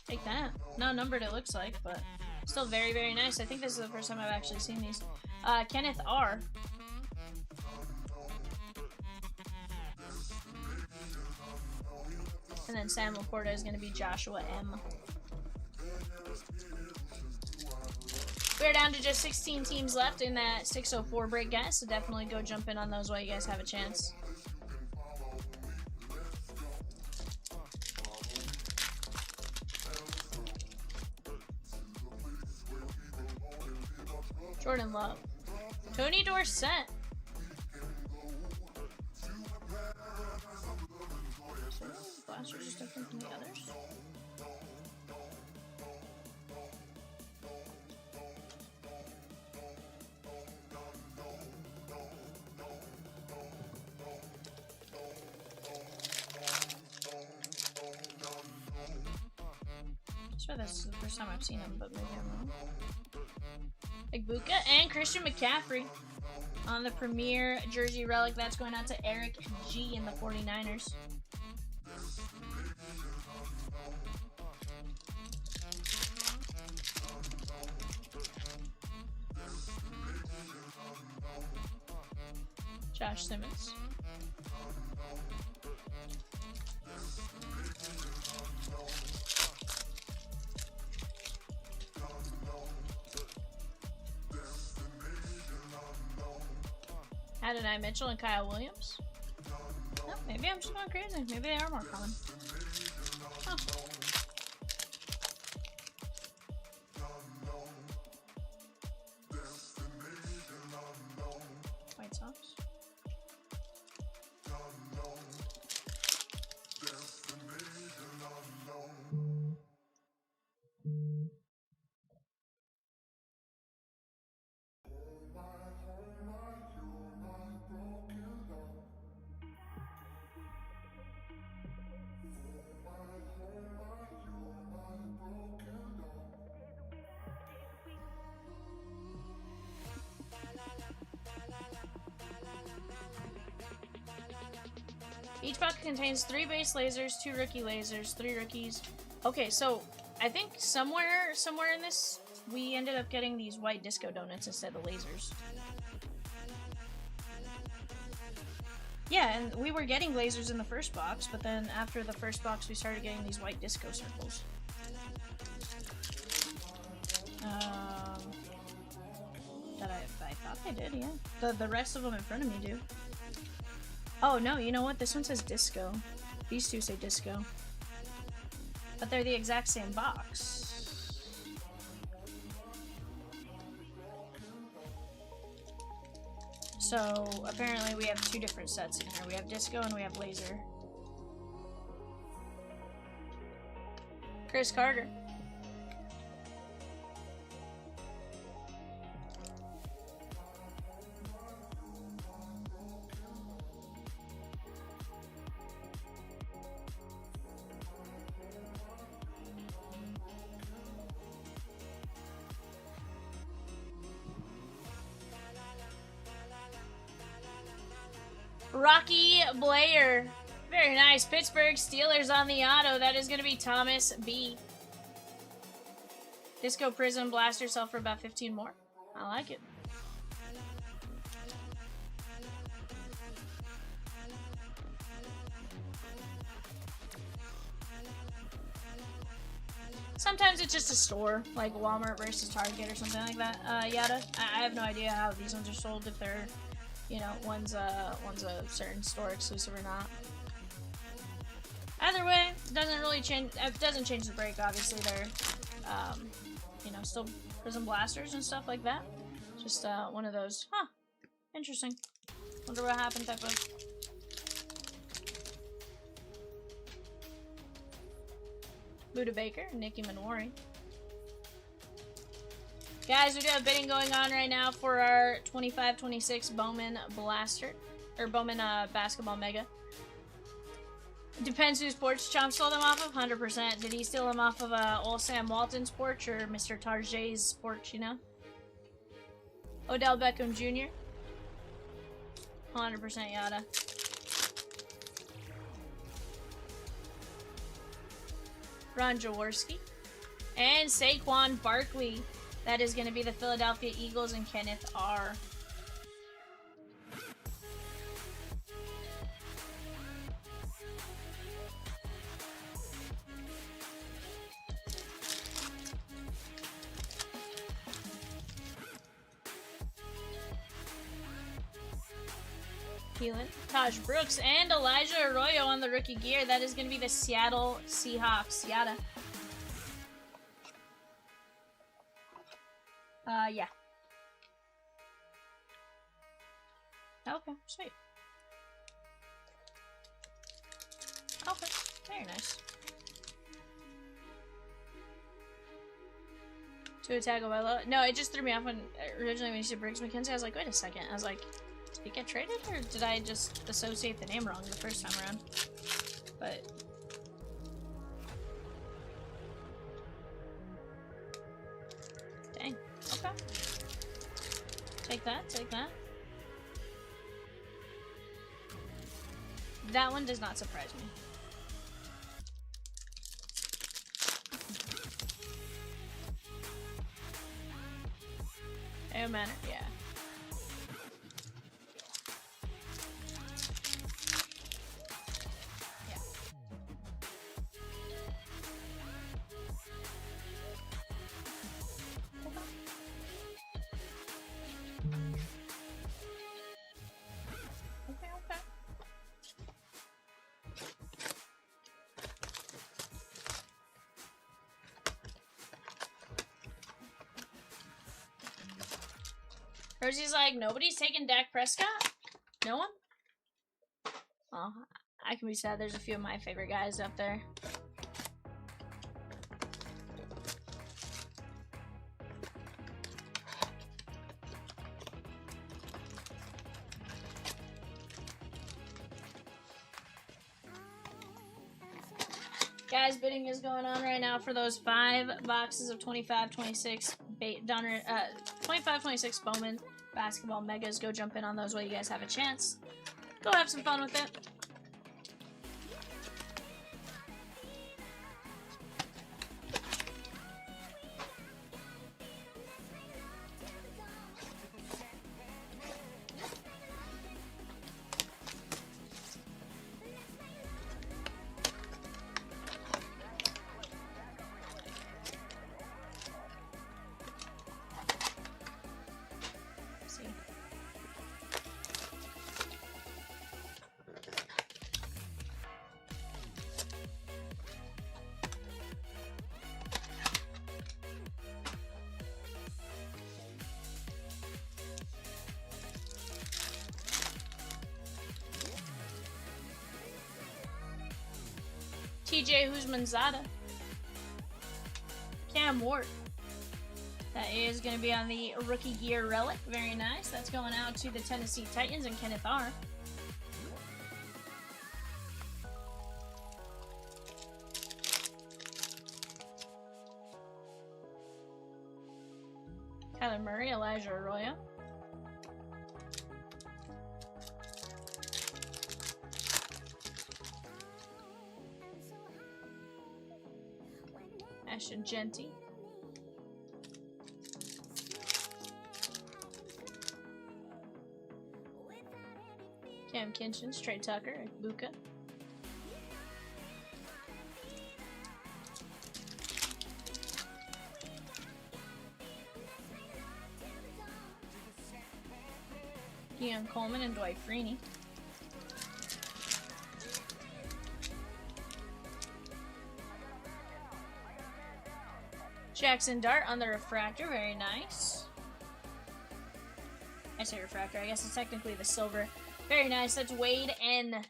Take that. Not numbered, it looks like, but still very, very nice. I think this is the first time I've actually seen these. Kenneth R. And then Sam Laporta is going to be Joshua M. We're down to just 16 teams left in that 604 break, guys, so definitely go jump in on those while you guys have a chance. Jordan Love. Tony Dorsett. Blasters just different from the others. I swear this is the first time I've seen him, but maybe I'm wrong. Igbuka and Christian McCaffrey on the premier jersey relic. That's going out to Eric G in the 49ers. Josh Simmons. Adonai Mitchell and Kyle Williams. Oh, maybe I'm just going crazy. Maybe they are more common. Huh. White Sox. Each bucket contains 3 base lasers, 2 rookie lasers, 3 rookies. Okay, so I think somewhere in this we ended up getting these white disco donuts instead of lasers. Yeah, and we were getting lasers in the first box, but then after the first box, we started getting these white disco circles. I thought I did, yeah. The rest of them in front of me do. Oh no, you know what? This one says disco. These two say disco. But they're the exact same box. So apparently we have two different sets in here. We have disco and we have laser. Chris Carter. Rocky Blair. Very nice. Pittsburgh Steelers on the auto. That is going to be Thomas B. Disco Prizm Blaster sell for about 15 more. I like it. Sometimes it's just a store, like Walmart versus Target or something like that. Yada. I have no idea how these ones are sold, if they're, you know, one's a certain store exclusive or not. Either way, doesn't really change. It doesn't change the break. Obviously, they're, you know, still Prizm blasters and stuff like that. Just one of those. Huh. Interesting. Wonder what happened type of. Buda Baker, Nikki Manwari. Guys, we do have bidding going on right now for our 25-26 Bowman Blaster. Or Bowman Basketball Mega. Depends whose porch Chomp stole them off of, 100%. Did he steal them off of old Sam Walton's porch or Mr. Tarjay's porch, you know? Odell Beckham Jr. 100% Yada. Ron Jaworski. And Saquon Barkley. That is going to be the Philadelphia Eagles and Kenneth R. Keelan, Taj Brooks, and Elijah Arroyo on the rookie gear. That is going to be the Seattle Seahawks. Yada. Yeah. Okay, sweet. Okay, very nice. To attack Ovella. No, it just threw me off when originally when you said Briggs McKenzie. I was like, wait a second. I was like, did he get traded or did I just associate the name wrong the first time around? But dang. Okay. Take that, take that. That one does not surprise me. Oh man, yeah. Yeah. Okay, okay. Rosie's like, nobody's taking Dak Prescott? No one? Oh, I can be sad. There's a few of my favorite guys up there. Guys, bidding is going on right now for those 5 boxes of 25-26 25-26 Bowman Basketball Megas. Go jump in on those while you guys have a chance. Go have some fun with it. TJ Husmanzada. Cam Ward. That is going to be on the rookie gear relic. Very nice. That's going out to the Tennessee Titans and Kenneth R. Kyler Murray, Elijah Arroyo. Ashton Genty. Cam Kinchins, Trey Tucker, Buka. Keon Coleman and Dwight Freeney. Jackson Dart on the refractor, very nice. I say refractor, I guess it's technically the silver. Very nice, that's Wade N.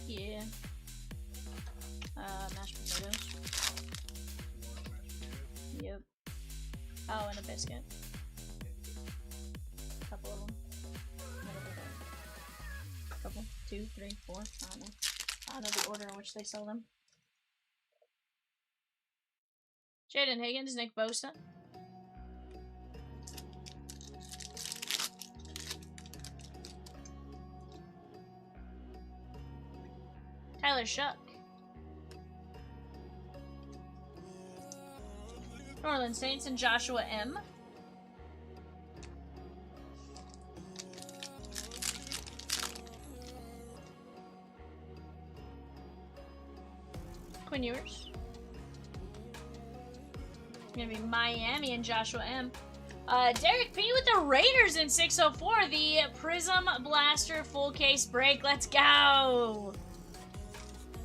Yeah. Mashed potatoes. Yep. Oh, and a biscuit. A couple of them. A couple. 2, 3, 4. I don't know. I don't know the order in which they sell them. Jaden Higgins, Nick Bosa. Tyler Shuck. New Orleans Saints and Joshua M. Quinn Ewers. Gonna be Miami and Joshua M. Derek P with the Raiders in 604. The Prizm Blaster full case break. Let's go.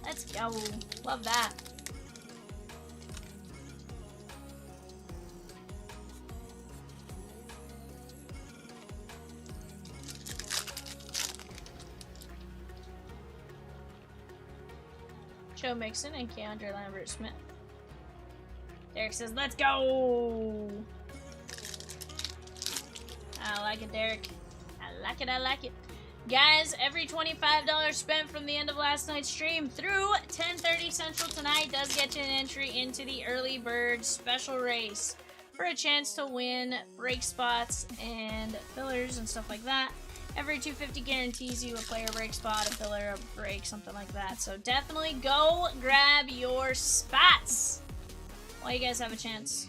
Let's go. Love that. Joe Mixon and Keandre Lambert Smith. Derek says, let's go. I like it, Derek. I like it, I like it. Guys, every $25 spent from the end of last night's stream through 10:30 Central tonight does get you an entry into the early bird special race for a chance to win break spots and fillers and stuff like that. Every $250 guarantees you a player break spot, a filler, a break, something like that. So definitely go grab your spots while you guys have a chance.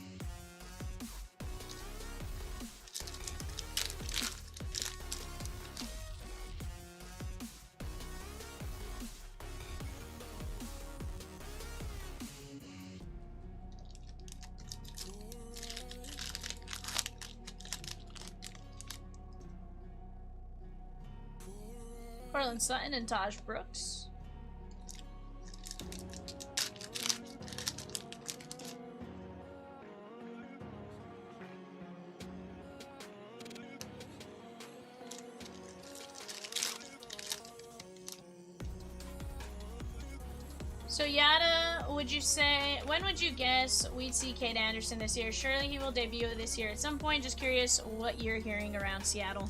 Cortland Sutton and Taj Brooks. So Yada, would you say, when would you guess we'd see Cade Anderson this year? Surely he will debut this year at some point. Just curious what you're hearing around Seattle.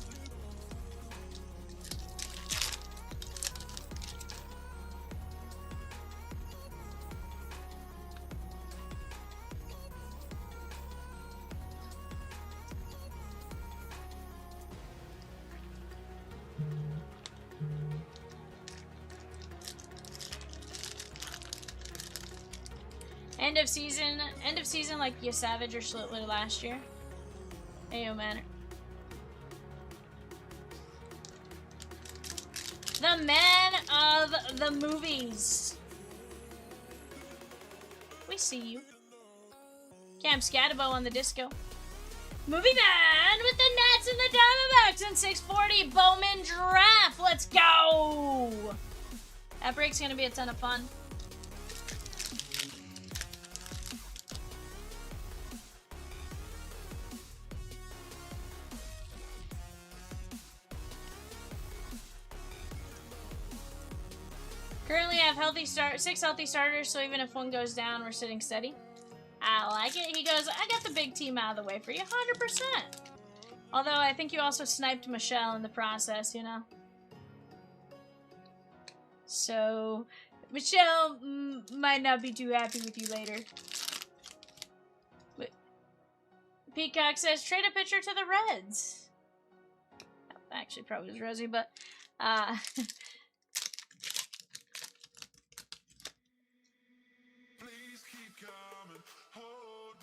End of season like you Savage or Slitler last year. Ayo Manor. The man of the movies. We see you. Cam Scatabo on the disco. Movie Man with the Nats and the Diamondbacks in 640 Bowman draft. Let's go. That break's gonna be a ton of fun. Currently I have 6 healthy starters, so even if one goes down, we're sitting steady. I like it. He goes, I got the big team out of the way for you, 100%. Although I think you also sniped Michelle in the process, you know? So, Michelle might not be too happy with you later. But Peacock says, trade a pitcher to the Reds. Actually, probably was Rosie, but...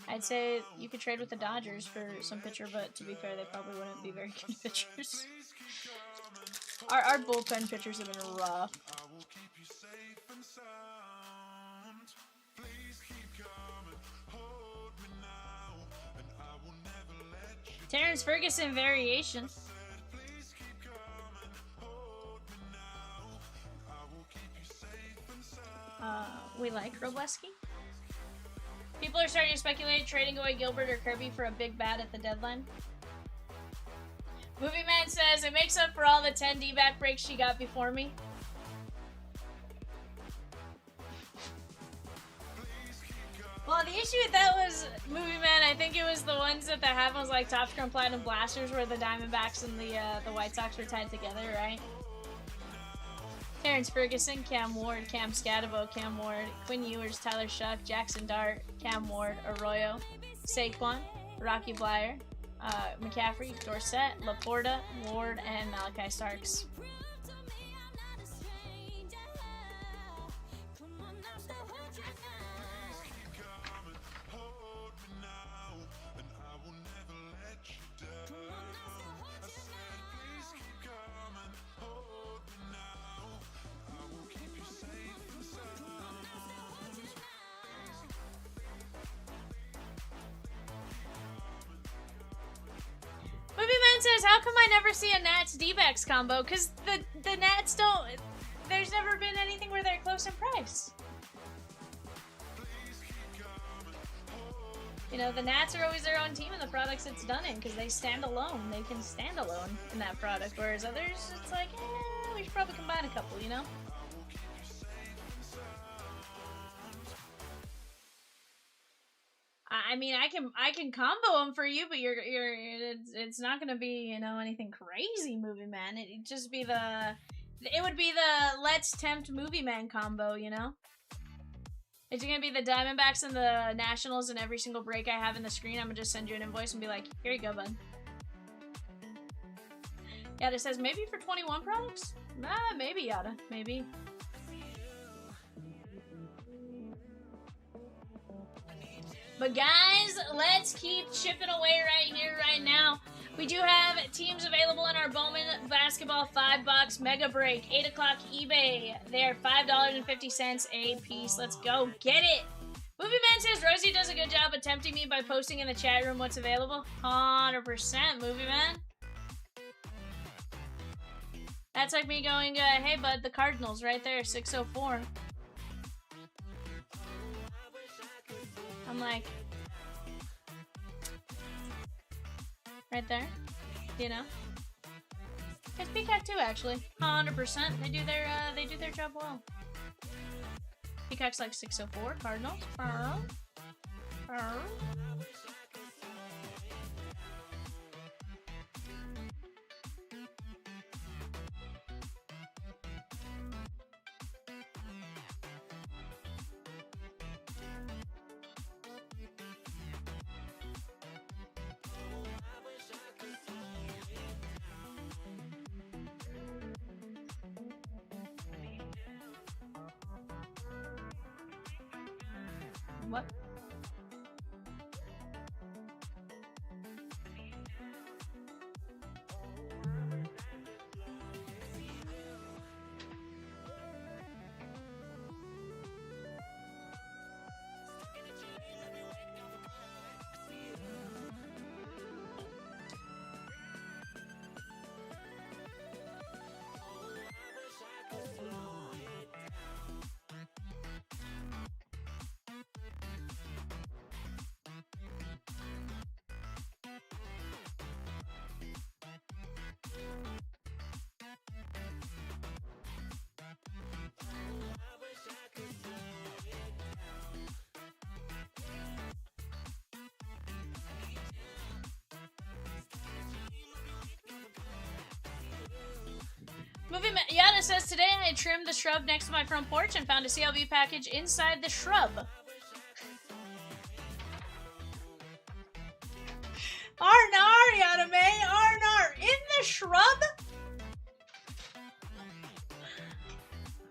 I'd say you could trade with the Dodgers for some pitcher, but to be fair, they probably wouldn't be very good pitchers. Our bullpen pitchers have been rough. Terrence Ferguson variation. We like Robleski. People are starting to speculate trading away Gilbert or Kirby for a big bat at the deadline. Movie Man says, it makes up for all the 10 D-back breaks she got before me. Well, the issue with that was, Movie Man, I think it was the ones that happened was like Top Scrum Platinum Blasters where the Diamondbacks and the White Sox were tied together, right? Terrence Ferguson, Cam Ward, Cam Scatabo, Cam Ward, Quinn Ewers, Tyler Shuck, Jackson Dart, Cam Ward, Arroyo, Saquon, Rocky Blyer, McCaffrey, Dorsett, Laporta, Ward, and Malachi Starks. Movie Man says, how come I never see a Nats D-backs combo? Because the Nats don't... There's never been anything where they're close in price. You know, the Nats are always their own team in the products it's done in because they stand alone. They can stand alone in that product. Whereas others, it's like, we should probably combine a couple, you know? I mean, I can combo them for you, but it's not gonna be, you know, anything crazy, Movie Man. It'd just be it would be the Let's Tempt Movie Man combo, you know? It's gonna be the Diamondbacks and the Nationals and every single break I have in the screen. I'm gonna just send you an invoice and be like, here you go, bud. Yada says, maybe for 21 products? Maybe, Yada. Maybe. But guys, let's keep chipping away right here, right now. We do have teams available in our Bowman Basketball 5-box Mega Break. 8 o'clock eBay. They're $5.50 a piece. Let's go get it. Movie Man says, Rosie does a good job of tempting me by posting in the chat room what's available. 100%, Movie Man. That's like me going, hey, bud, the Cardinals right there, 604. I'm like, right there, you know. It's Peacock too, actually. 100%. They do their job well. Peacock's like 604. Cardinals. What? Movie Yada says, today I trimmed the shrub next to my front porch and found a CLV package inside the shrub. Arnar, Yadame! Arnar! In the shrub?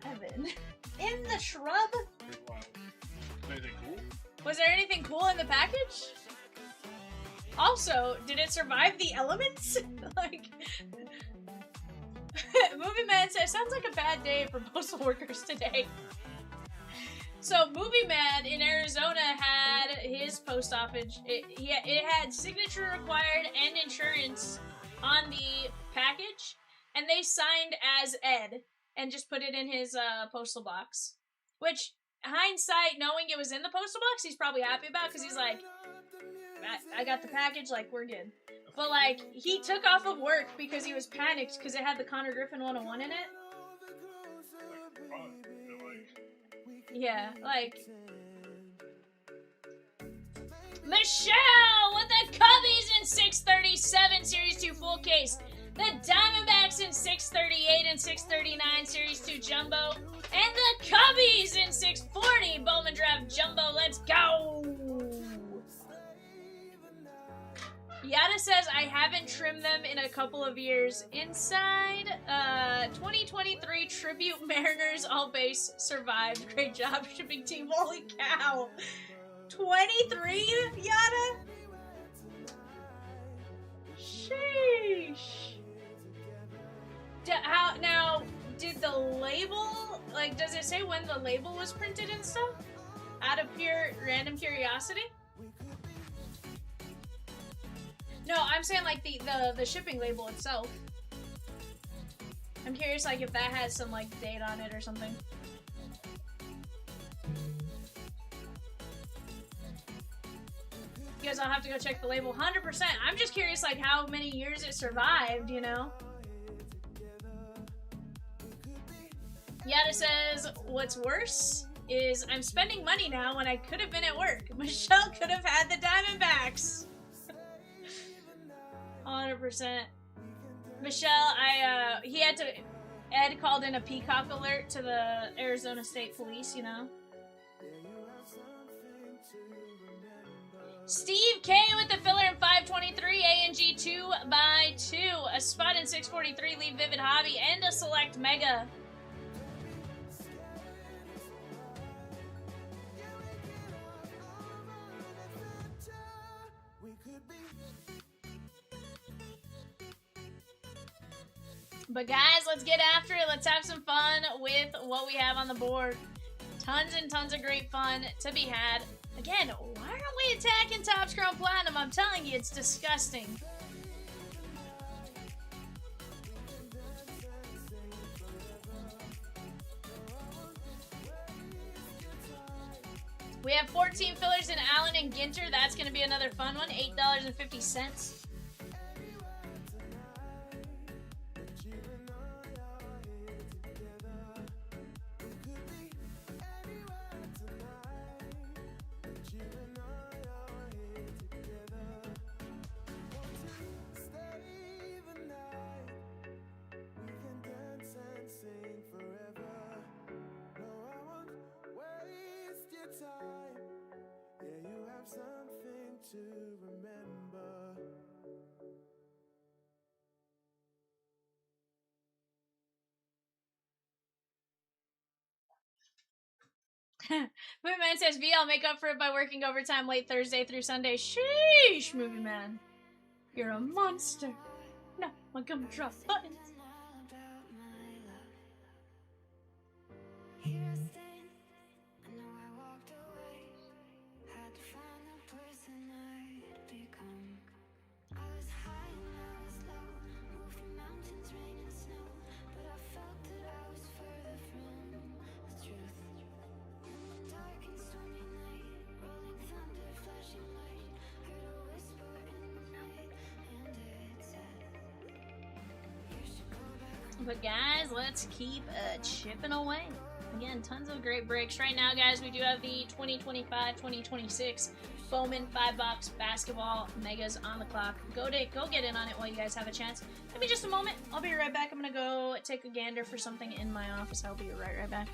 Evan. In the shrub? Pretty wild. Anything cool? Was there anything cool in the package? Also, did it survive the elements? Like... Movie Man says, sounds like a bad day for postal workers today. So, Movie Man in Arizona had his post office. It had signature required and insurance on the package, and they signed as Ed and just put it in his postal box. Which, hindsight, knowing it was in the postal box, he's probably happy about because he's like, I got the package, like, we're good. But, like, he took off of work because he was panicked because it had the Connor Griffin 101 in it. Yeah, like... Michelle with the Cubbies in 637 Series 2 full case. The Diamondbacks in 638 and 639 Series 2 jumbo. And the Cubbies in 640 Bowman draft jumbo. Let's go! Yada says, I haven't trimmed them in a couple of years. Inside, 2023 Tribute Mariners all base survived. Great job, shipping team. Holy cow. 23, Yada? Sheesh. Now, did the label, like, does it say when the label was printed and stuff? Out of pure random curiosity? No, I'm saying like the shipping label itself. I'm curious like if that has some like date on it or something. You guys all have to go check the label 100%. I'm just curious like how many years it survived, you know? Yada says, what's worse is I'm spending money now when I could have been at work. Michelle could have had the Diamondbacks. 100%. Michelle, Ed called in a peacock alert to the Arizona State Police, you know? Steve K with the filler in 523, ANG 2x2, a spot in 643, leave Vivid Hobby, and a select mega. But guys, let's get after it. Let's have some fun with what we have on the board. Tons and tons of great fun to be had. Again, why aren't we attacking Topps Chrome Platinum? I'm telling you, it's disgusting. We have 14 fillers in Allen and Ginter. That's going to be another fun one. $8.50. Movie Man says, V, I'll make up for it by working overtime late Thursday through Sunday. Sheesh, Movie Man. You're a monster. No, I'm gonna drop buttons. But guys, let's keep chipping away. Again, tons of great breaks. Right now, guys, we do have the 2025-2026 Bowman, $5, basketball, megas on the clock. Go get in on it while you guys have a chance. Give me just a moment. I'll be right back. I'm gonna go take a gander for something in my office. I'll be right back.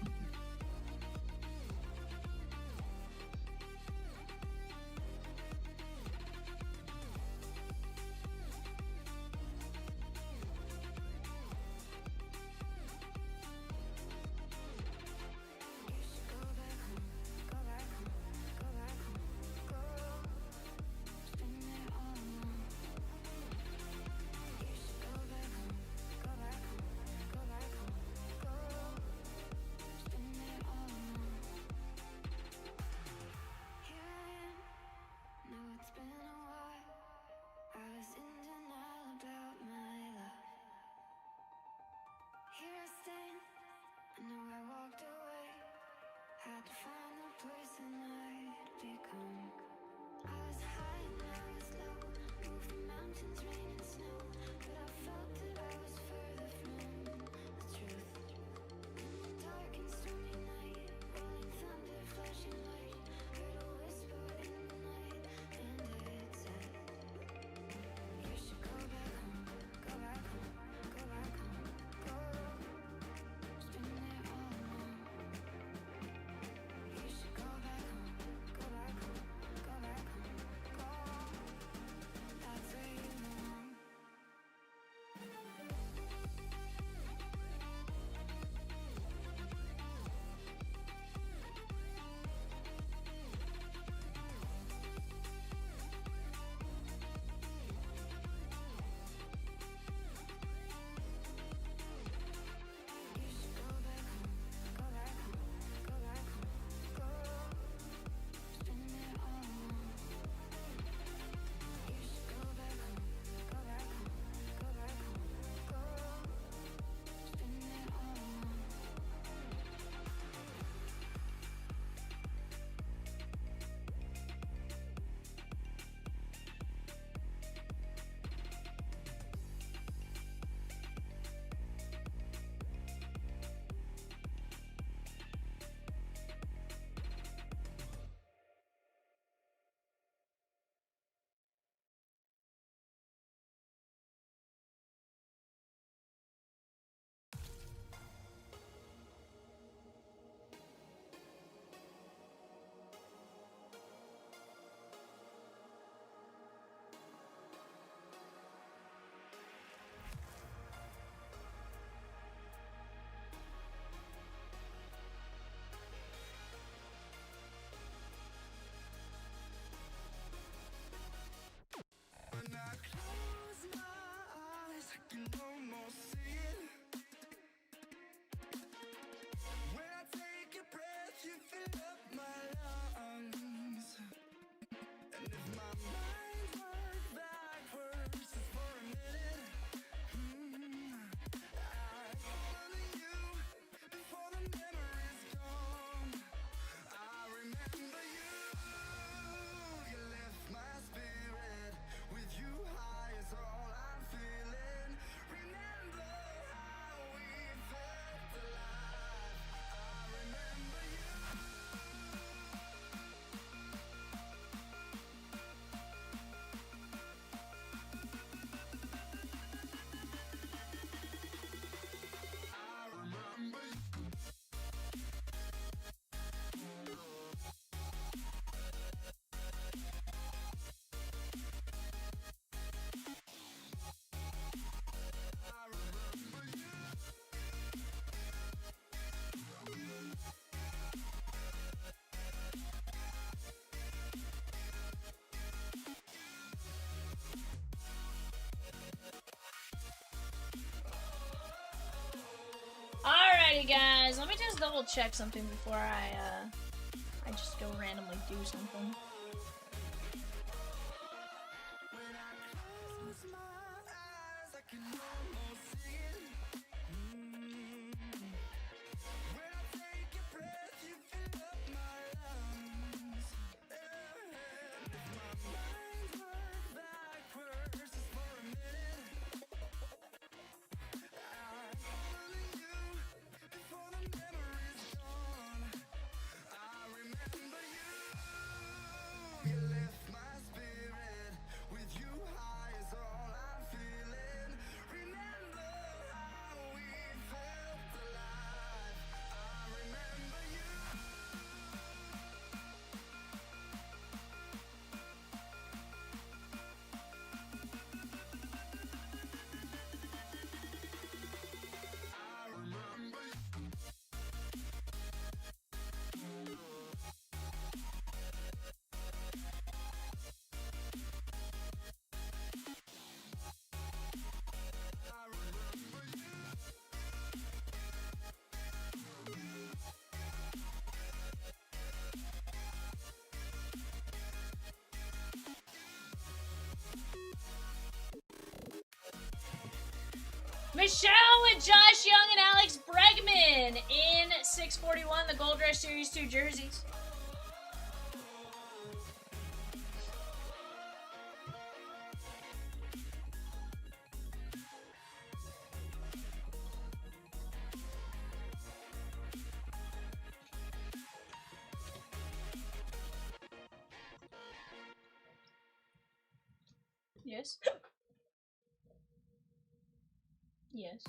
Had to find the place and I'd become. I was high and I was low, moved the mountains, rain and snow, but I felt that I was further from the truth. In the dark and stormy night, rolling thunder, flashing light, heard a whisper in the night, and it said, you should go back home, go back home, go back home, go. It's been there all along. You should go back home, go back home, go back home, go. That's where you belong. You should go back home, go back home, go back home, go. It's been there all along. You should go back home, go back home, go back home, go. It's been there all along. When I close my eyes, I can almost see it. When I take a breath, you fill up my lungs. And if my mind worked backwards just for a minute, I'd follow you before the memory's gone. I remember you. You lift my spirit. With you high is all I'm feeling. Remember how we felt alive. I remember you. I remember you. I remember you. Alrighty, guys. Let me just double check something before I just go randomly do something. When I close my eyes, I can almost see it. When I take a breath, you fill up my lungs. And if my mind worked backwards just for a minute, I'd follow you before the memory's gone. I remember you. Michelle with Josh Young and Alex Bregman in 641, the Gold Rush Series 2 jerseys. Yes. Yes.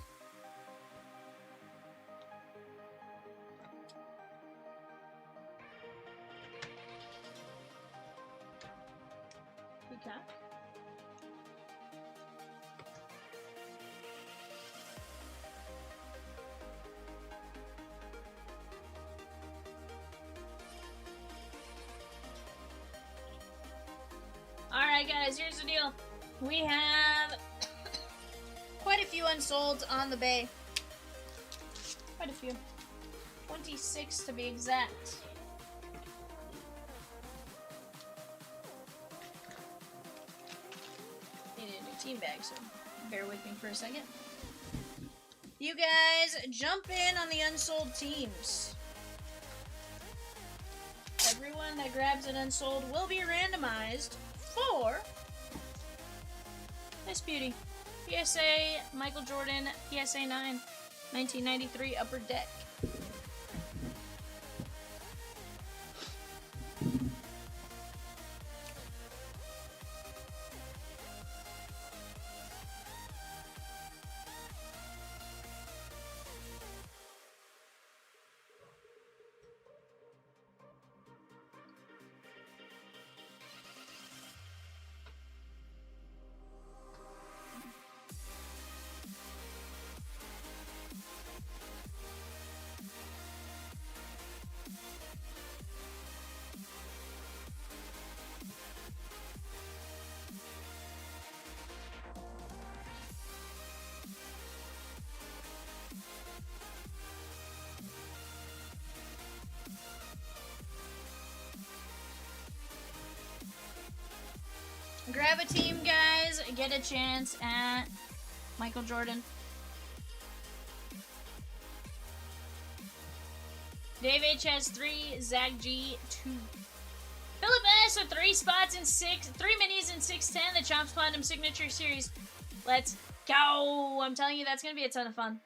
Peacock. Alright guys, here's the deal. We have quite a few unsold on the bay. Quite a few. 26 to be exact. Needed a new team bag, so bear with me for a second. You guys jump in on the unsold teams. Everyone that grabs an unsold will be randomized for this beauty. PSA Michael Jordan, PSA 9, 1993 Upper Deck. Grab a team, guys. Get a chance at Michael Jordan. Dave H has 3, Zach G 2. Philip S with 3 spots in 3 minis in 610, the Chomps Platinum Signature Series. Let's go! I'm telling you, that's gonna be a ton of fun.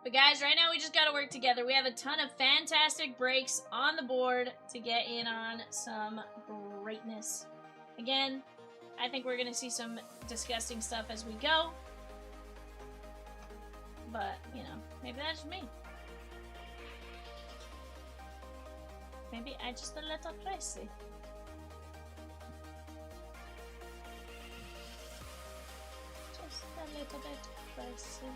But guys, right now we just gotta work together. We have a ton of fantastic breaks on the board to get in on some greatness. Again, I think we're gonna see some disgusting stuff as we go. But, you know, maybe that's just me. Maybe I'm just a little crazy. Just a little bit crazy.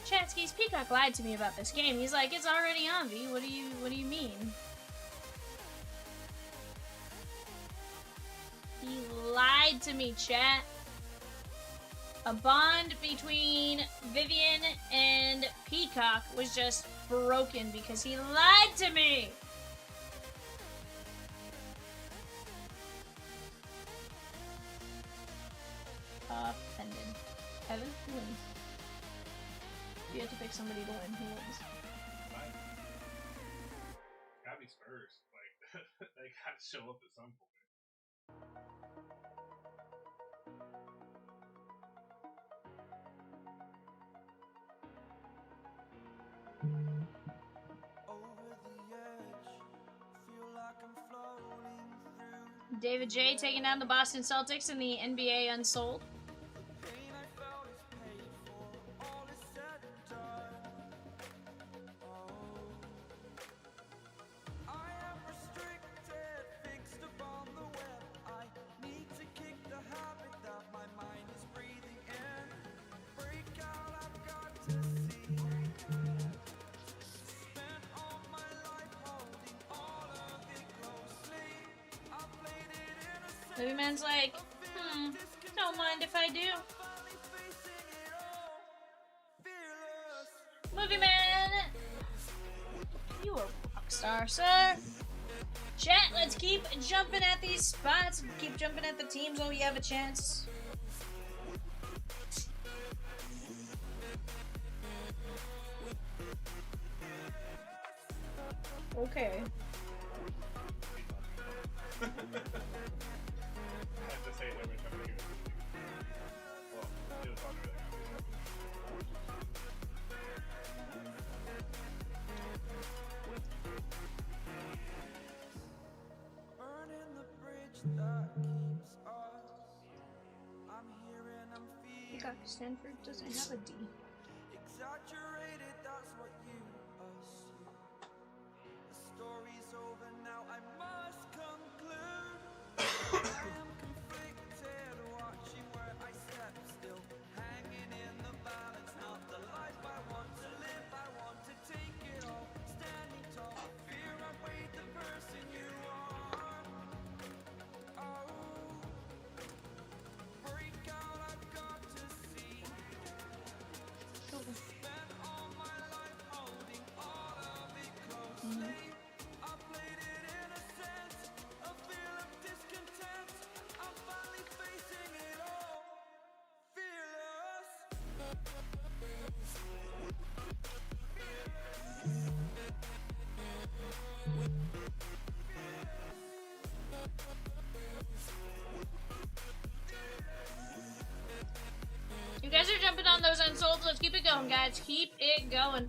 Chatsky's Peacock lied to me about this game. He's like, it's already on, V. What do you mean? He lied to me, chat. A bond between Vivian and Peacock was just broken because he lied to me. Offended. Evan, who wins? You have to pick somebody to win. Who wins? Gotta be Spurs. Like, they gotta show up at some point. David J taking down the Boston Celtics in the NBA Unsold. Movie Man's like, don't mind if I do. Movie Man! You a rock star, sir. Chat, let's keep jumping at these spots. Keep jumping at the teams while we have a chance. Okay. I have to say it every time I hear it. Well, it was on everything. Burning the bridge that keeps us. I'm here and I'm feeling God, Stanford doesn't have a D. exaggerated, that's what you assume. The story's over now, I must conclude. I am conflicted, watching where I step still. Hanging in the balance, not the life I want to live. I want to take it all, standing tall. Fear I weighed the person you are. Oh, break out, I've got to see. Spent all my life holding all of it closely. I played it innocent, a feel of discontent. I'm finally facing it all, fearless. You guys are jumping on those unsold. Let's keep it going, guys. Keep it going.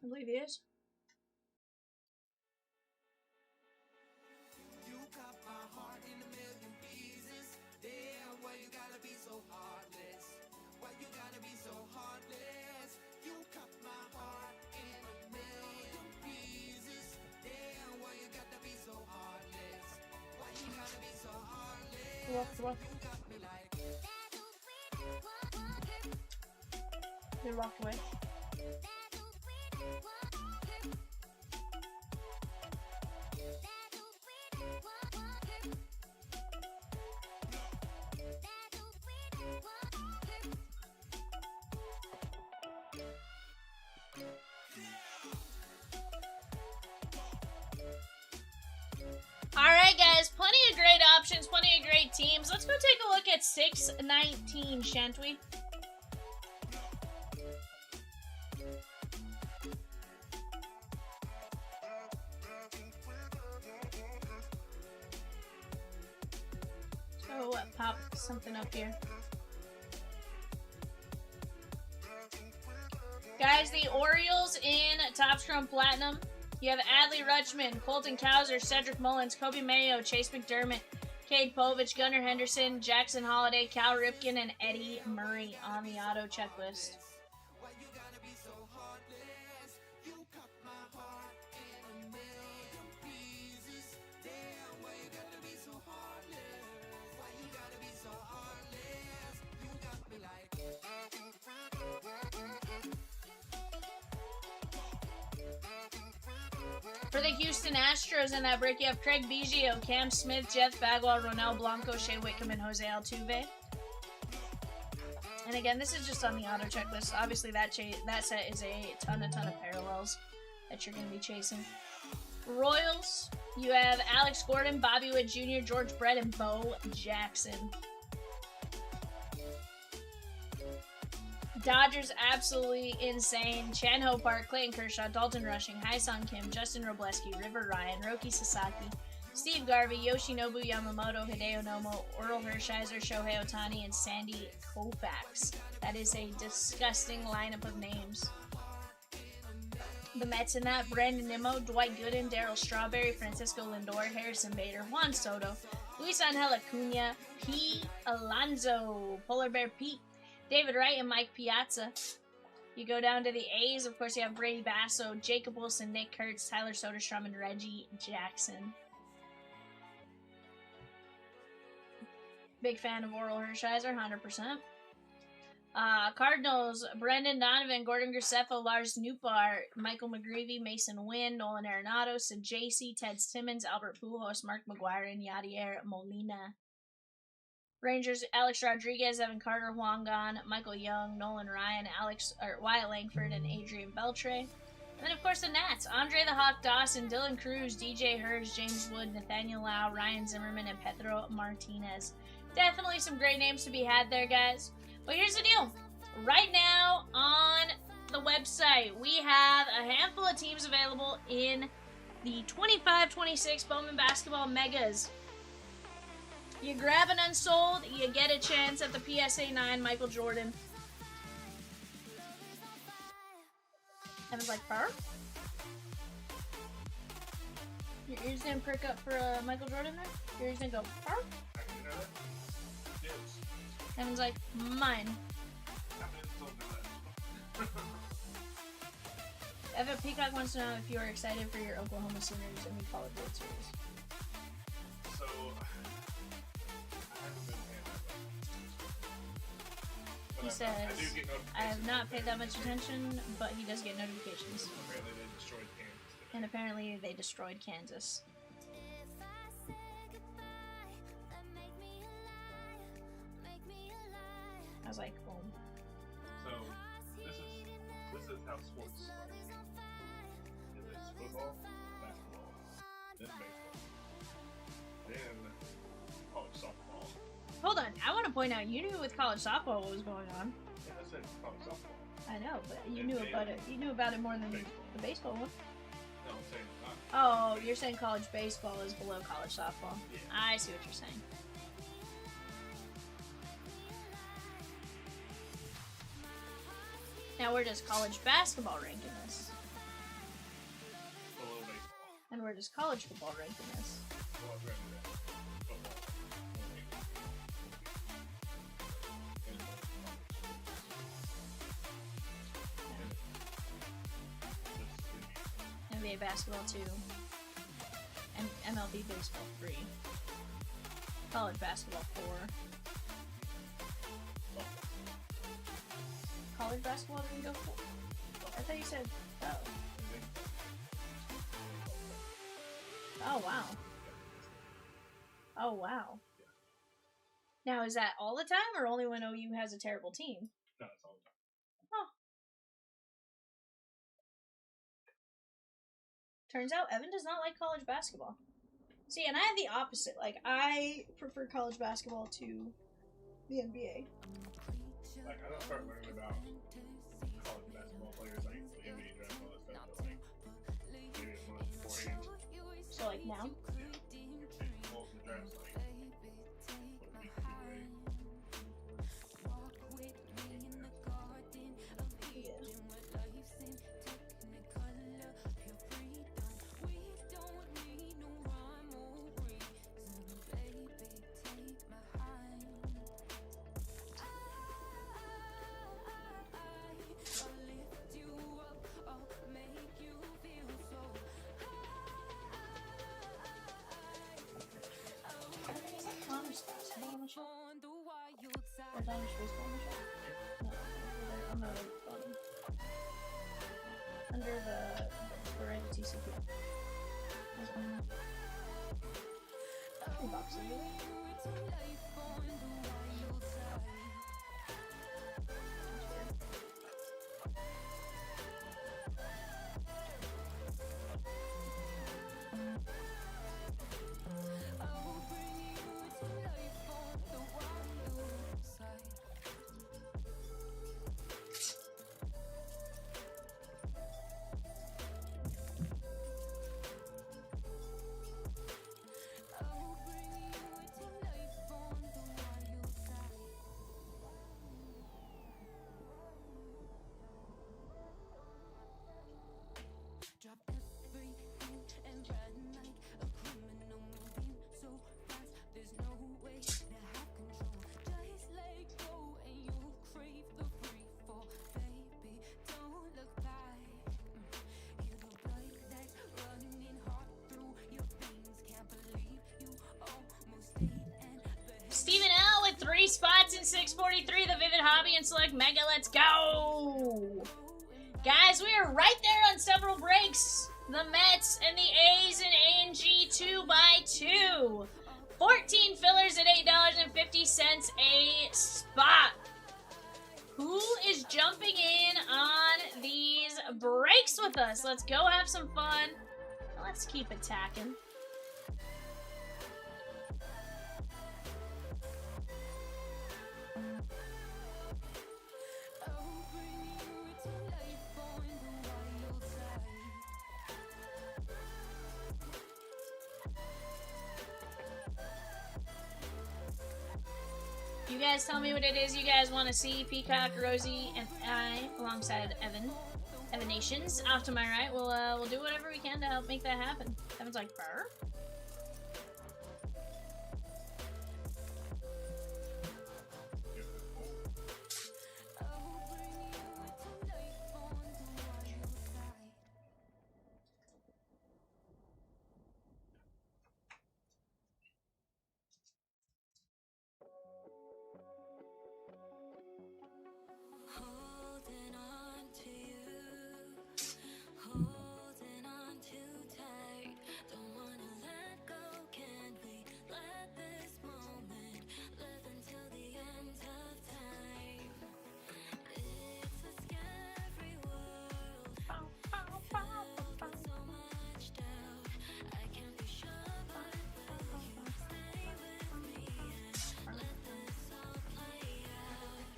I believe he is. You cut my heart in a million pieces. Damn, why you gotta be so heartless? Why you gotta be so heartless? You cut my heart in a million pieces. Damn, why you gotta be so heartless? Why you gotta be so heartless? What? You got me like They walked away. Alright guys, plenty of great options, plenty of great teams. Let's go take a look at 619, shan't we? So pop something up here. Guys, the Orioles in Top Scrum Platinum. You have Adley Rutschman, Colton Cowser, Cedric Mullins, Kobe Mayo, Chase McDermott, Cade Povich, Gunnar Henderson, Jackson Holiday, Cal Ripken, and Eddie Murray on the auto checklist. why you gotta be so heartless? You cut my heart in a million pieces. Damn, why you gotta be so heartless? Why you gotta be so heartless? You got me like For the Houston Astros in that break, you have Craig Biggio, Cam Smith, Jeff Bagwell, Ronel Blanco, Shea Whitcomb, and Jose Altuve. And again, this is just on the auto checklist. Obviously, that set is a ton of parallels that you're going to be chasing. Royals, you have Alex Gordon, Bobby Witt Jr., George Brett, and Bo Jackson. Dodgers, absolutely insane. Chan Ho Park, Clayton Kershaw, Dalton Rushing, Hai-Sung Kim, Justin Robleski, River Ryan, Roki Sasaki, Steve Garvey, Yoshinobu Yamamoto, Hideo Nomo, Earl Hershiser, Shohei Ohtani, and Sandy Koufax. That is a disgusting lineup of names. The Mets in that: Brandon Nimmo, Dwight Gooden, Darryl Strawberry, Francisco Lindor, Harrison Bader, Juan Soto, Luis Angel Acuna, P. Alonso, Polar Bear Pete, David Wright, and Mike Piazza. You go down to the A's, of course you have Brady Basso, Jacob Wilson, Nick Kurtz, Tyler Soderstrom, and Reggie Jackson. Big fan of Oral Hershiser, 100%. Cardinals: Brendan Donovan, Gordon Graceffo, Lars Nootbaar, Michael McGreevy, Mason Wynn, Nolan Arenado, Sid J.C., Ted Simmons, Albert Pujols, Mark McGuire, and Yadier Molina. Rangers: Alex Rodriguez, Evan Carter, Juan Gan, Michael Young, Nolan Ryan, Wyatt Langford, and Adrian Beltre. And then, of course, the Nats: Andre the Hawk Dawson, Dylan Cruz, DJ Hurst, James Wood, Nathaniel Lau, Ryan Zimmerman, and Pedro Martinez. Definitely some great names to be had there, guys. But here's the deal. Right now on the website, we have a handful of teams available in the 25-26 Bowman Basketball Megas. You grab an unsold, you get a chance at the PSA 9 Michael Jordan. Evan's like, "Purr?" Your ears didn't perk up for Michael Jordan there? Your ears didn't go, "Purr?" Yes. Evan's like, "Mine." Evan Peacock wants to know if you are excited for your Oklahoma Sooners in the College World Series. So, I haven't been paying that much. He But says, I do get notifications. I have not paid that much attention, but he does get notifications. Apparently they destroyed Kansas today. And apparently they destroyed Kansas. I was like, boom. So, this is how sports are. It's football, basketball, then baseball, then college softball. Hold on, I want to point out, you knew with college softball what was going on. Yeah, I said college softball. I know, but you And knew then about it. You knew about it more than baseball. the baseball one. No, I'm saying not. Oh, you're saying college baseball is below college softball. Yeah. I see what you're saying. Now, where does college basketball rank in this? Below baseball. And where does college football rank in this? Well, I'd rather that. Football. NBA basketball 2. And MLB baseball 3. College basketball 4. College basketball didn't go 4? I thought you said, oh. Oh, wow. Oh, wow. Now, is that all the time, or only when OU has a terrible team? No, it's all the time. Huh. Turns out Evan does not like college basketball. See, and I have the opposite. Like, I prefer college basketball to the NBA. Like, I don't start learning about college basketball players, like the NBA draft, all that stuff, but like maybe a month beforehand. So, like, now? Well, the draft's like, what, a week, 2 days? Or Donruss baseball on the show? No, I'm not under the Verizon TCP. There's one. Two boxes. 43, the Vivid Hobby and Select Mega. Let's go! Guys, we are right there on several breaks. The Mets and the A's and A&G 2x2. 14 fillers at $8.50 a spot. Who is jumping in on these breaks with us? Let's go have some fun. Let's keep attacking. You guys tell me what it is you guys want to see. Peacock, Rosie, and I, alongside Evan Nations. Off to my right, we'll do whatever we can to help make that happen. Evan's like, burr. Holding on to you, holding on too tight. Don't wanna let go. Can we let this moment live until the end of time? It's a scary world, filled with so much doubt. I can't be sure, but will you stay with me and let this all play out?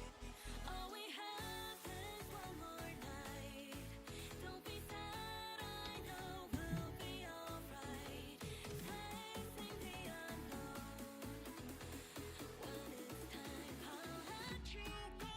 All we have is one more night. Don't be sad, I know we'll be alright. Facing the unknown. When it's time, I'll let you go.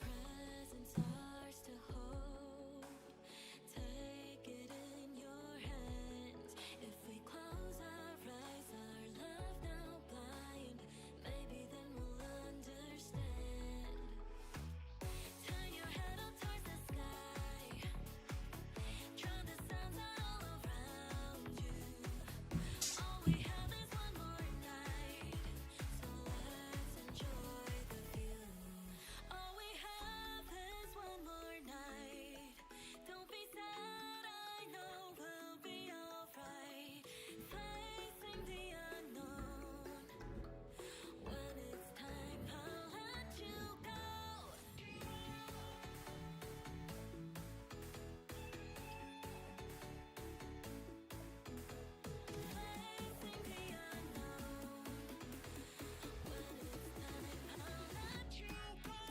Presents ours to hold. Take it in your hands. If we close our eyes, our love now blind. Maybe then we'll understand. Turn your head up towards the sky. Drown the sounds all around you. All we have is one more night, so let's enjoy the view. All we have is one more night. Don't be sad, I know we'll be alright. Facing the unknown. When it's time, I'll let you go. Facing the unknown. When it's time, I'll let you go.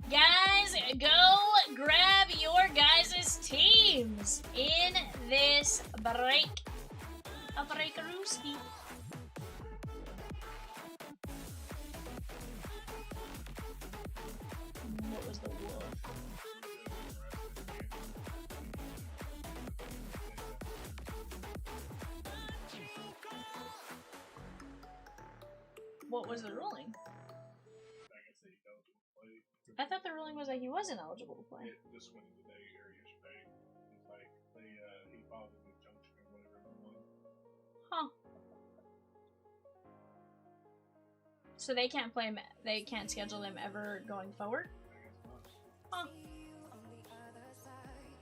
Guys, go grab your guys' teams in this break. A breakarooski. What was the wolf? What was the ruling? I guess they don't play. I thought the ruling was that he wasn't eligible to play. It just went today or yesterday. It's like he filed an injunction or whatever he won. Huh. So they can't play him, they can't schedule them ever going forward? I guess not. Huh. On the other side,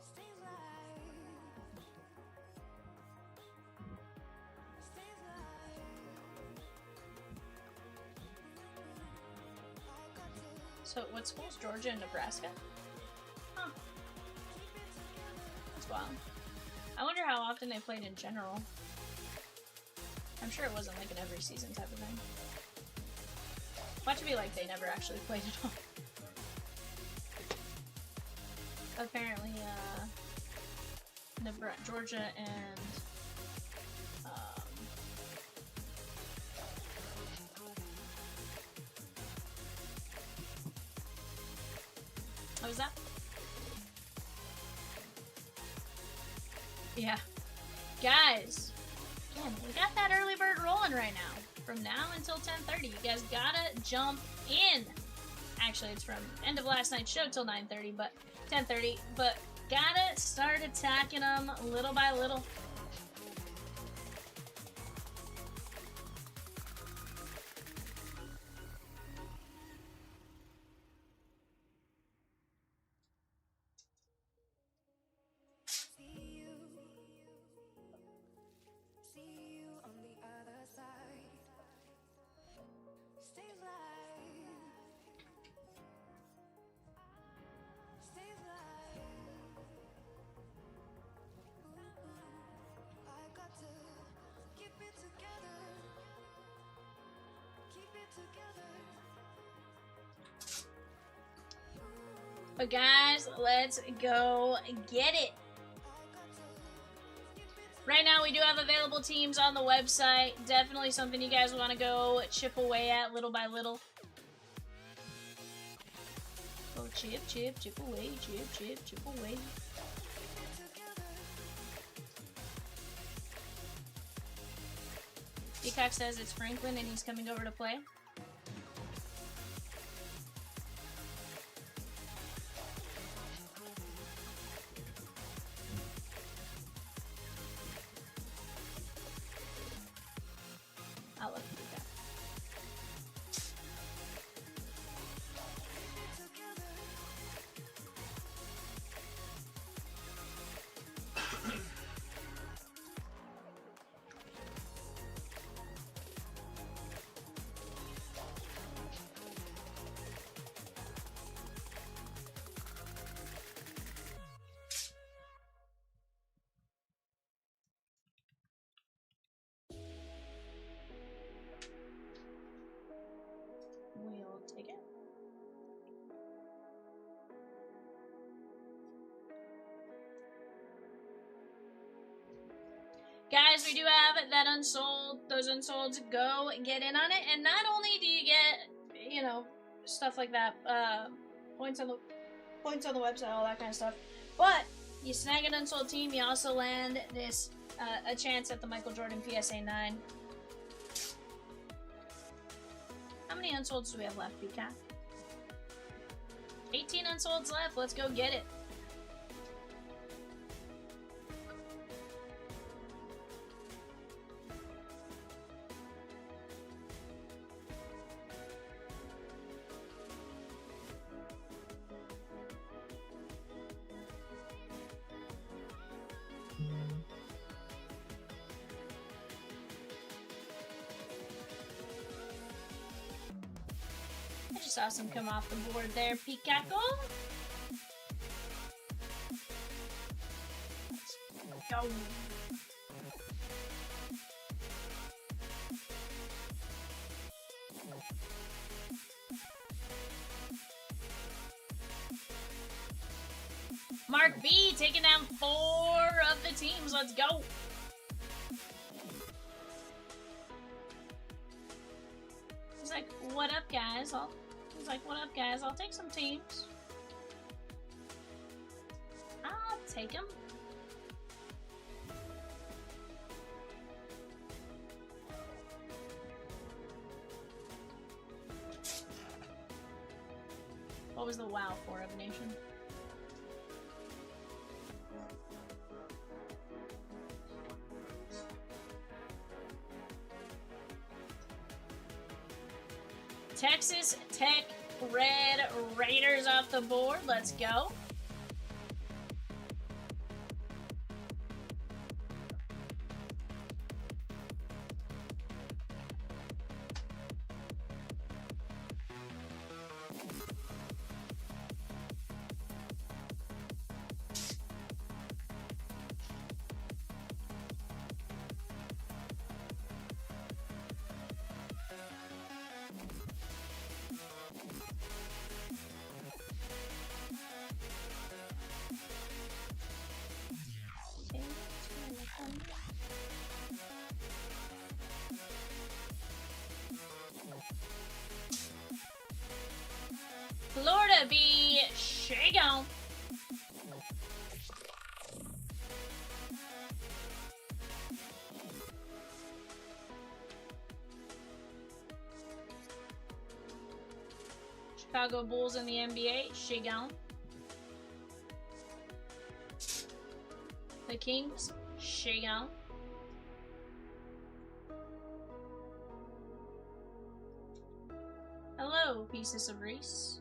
stays light, stays light. So what schools? Georgia and Nebraska? Huh. That's wild. I wonder how often they played in general. I'm sure it wasn't like an every season type of thing. Watch it be like they never actually played at all. Apparently, Georgia and what was that? Yeah. Guys, again, we got that early bird rolling right now. From now until 10:30. You guys gotta jump in. Actually, it's from end of last night's show till 9:30, but 10:30. But gotta start attacking them little by little. But guys, let's go get it. Right now, we do have available teams on the website. Definitely something you guys want to go chip away at little by little. Go chip, chip, chip away, chip, chip, chip away. Peacock says it's Franklin and he's coming over to play. I'll look at that. We'll take it. Guys, we do have that unsold. Those unsolds, go get in on it. And not only do you get, you know, stuff like that, points on the website, all that kind of stuff, but you snag an unsold team, you also land this a chance at the Michael Jordan PSA 9. How many unsolds do we have left, Peacock? 18 unsolds left. Let's go get it. I just saw some come off the board there, Peacock. Let's go. Mark B taking down 4 of the teams. Let's go. He's like, what up, guys? He's like, what up, guys? I'll take some teams. I'll take them. What was the WoW for, of Nation? Texas Tech Red Raiders off the board. Let's go. Chicago Bulls in the NBA, Shigan. The Kings, Shigan. Hello, pieces of Reese.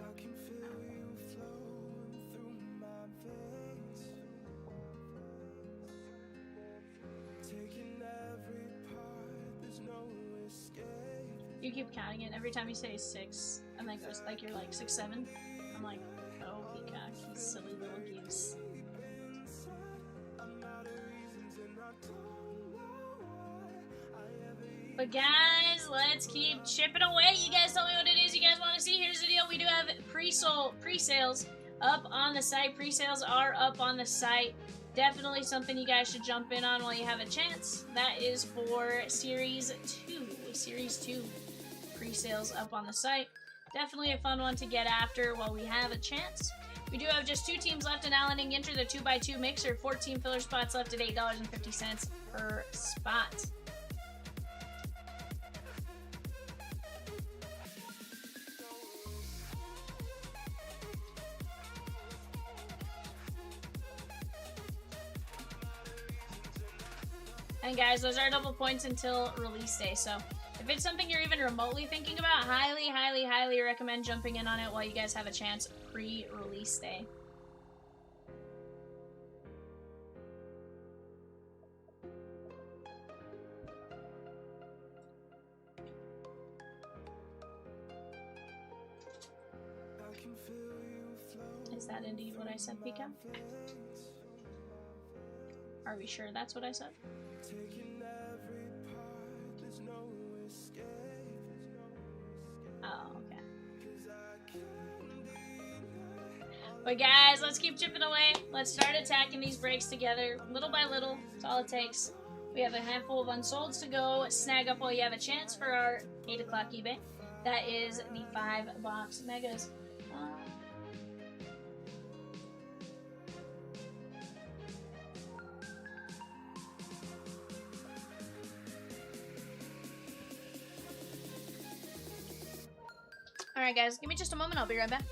I can feel you flowing through my veins, taking every part, there's no escape. You keep counting it every time you say 6, and then it goes like you're like 6, 7. I'm like, oh, peacock, you silly little goose. But guys, let's keep chipping away. You guys tell me what it is you guys want to see. Here's the deal. We do have pre-sales up on the site. Pre-sales are up on the site. Definitely something you guys should jump in on while you have a chance. That is for Series 2. Series 2 pre-sales up on the site. Definitely a fun one to get after while we have a chance. We do have just 2 teams left in Allen and Ginter, the 2x2 mixer. 14 filler spots left at $8.50 per spot. And guys, those are double points until release day. So if it's something you're even remotely thinking about, highly, highly, highly recommend jumping in on it while you guys have a chance pre-release day. Is that indeed what I said, Pika? Are we sure that's what I said? Oh, okay. But guys, let's keep chipping away. Let's start attacking these breaks together, little by little. That's all it takes. We have a handful of unsolds to go snag up while you have a chance for our 8 o'clock eBay. That is the 5-box megas. Alright guys, give me just a moment, I'll be right back.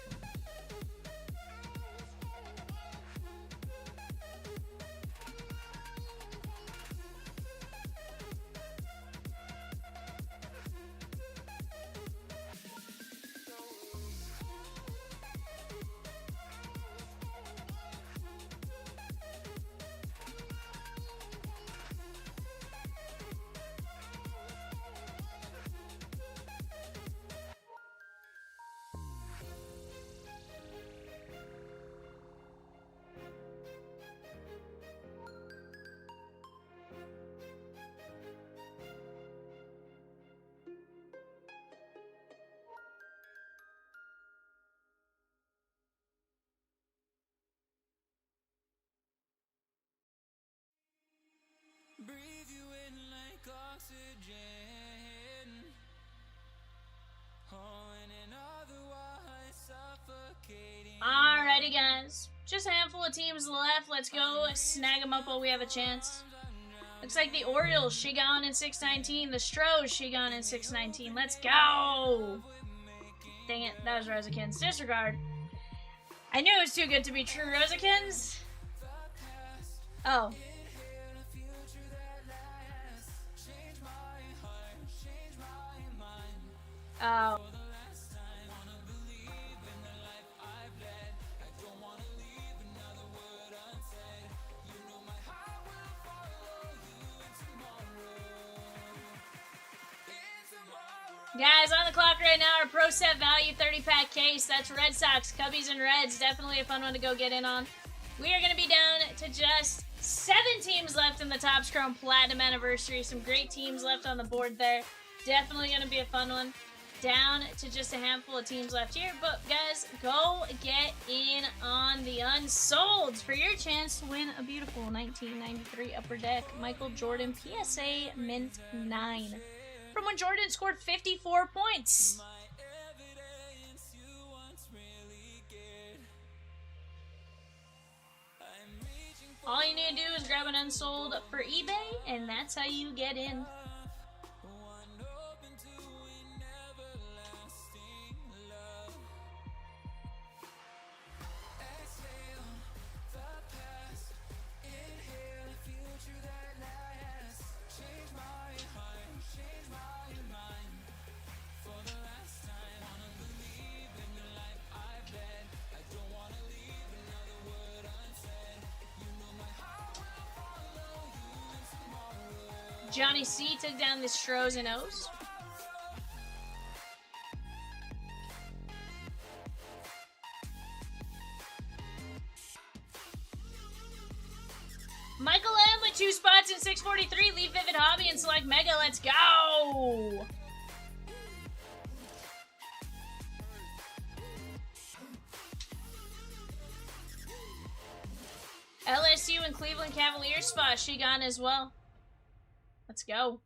Breathe you in like oxygen. Oh, and otherwise suffocating. Alrighty guys, just a handful of teams left. Let's go snag them up while we have a chance. Looks like the Orioles, Shigan in 619. The Stros, Shigan in 619. Let's go! Dang it, that was Rosakins. Disregard. I knew it was too good to be true, Rosakins. Oh. Oh. Guys, on the clock right now, our Pro Set Value 30-pack case. That's Red Sox, Cubbies, and Reds. Definitely a fun one to go get in on. We are going to be down to just 7 teams left in the Topps Chrome Platinum Anniversary. Some great teams left on the board there. Definitely going to be a fun one. down to just a handful of teams left here. But guys, go get in on the unsolds for your chance to win a beautiful 1993 Upper Deck Michael Jordan PSA Mint 9 from when Jordan scored 54 points. All you need to do is grab an unsold for eBay, and that's how you get in. Johnny C took down the Stros and O's. Michael M with 2 spots in 643. Leave Vivid Hobby and select Mega. Let's go! LSU and Cleveland Cavaliers spot. She gone as well. Let's go.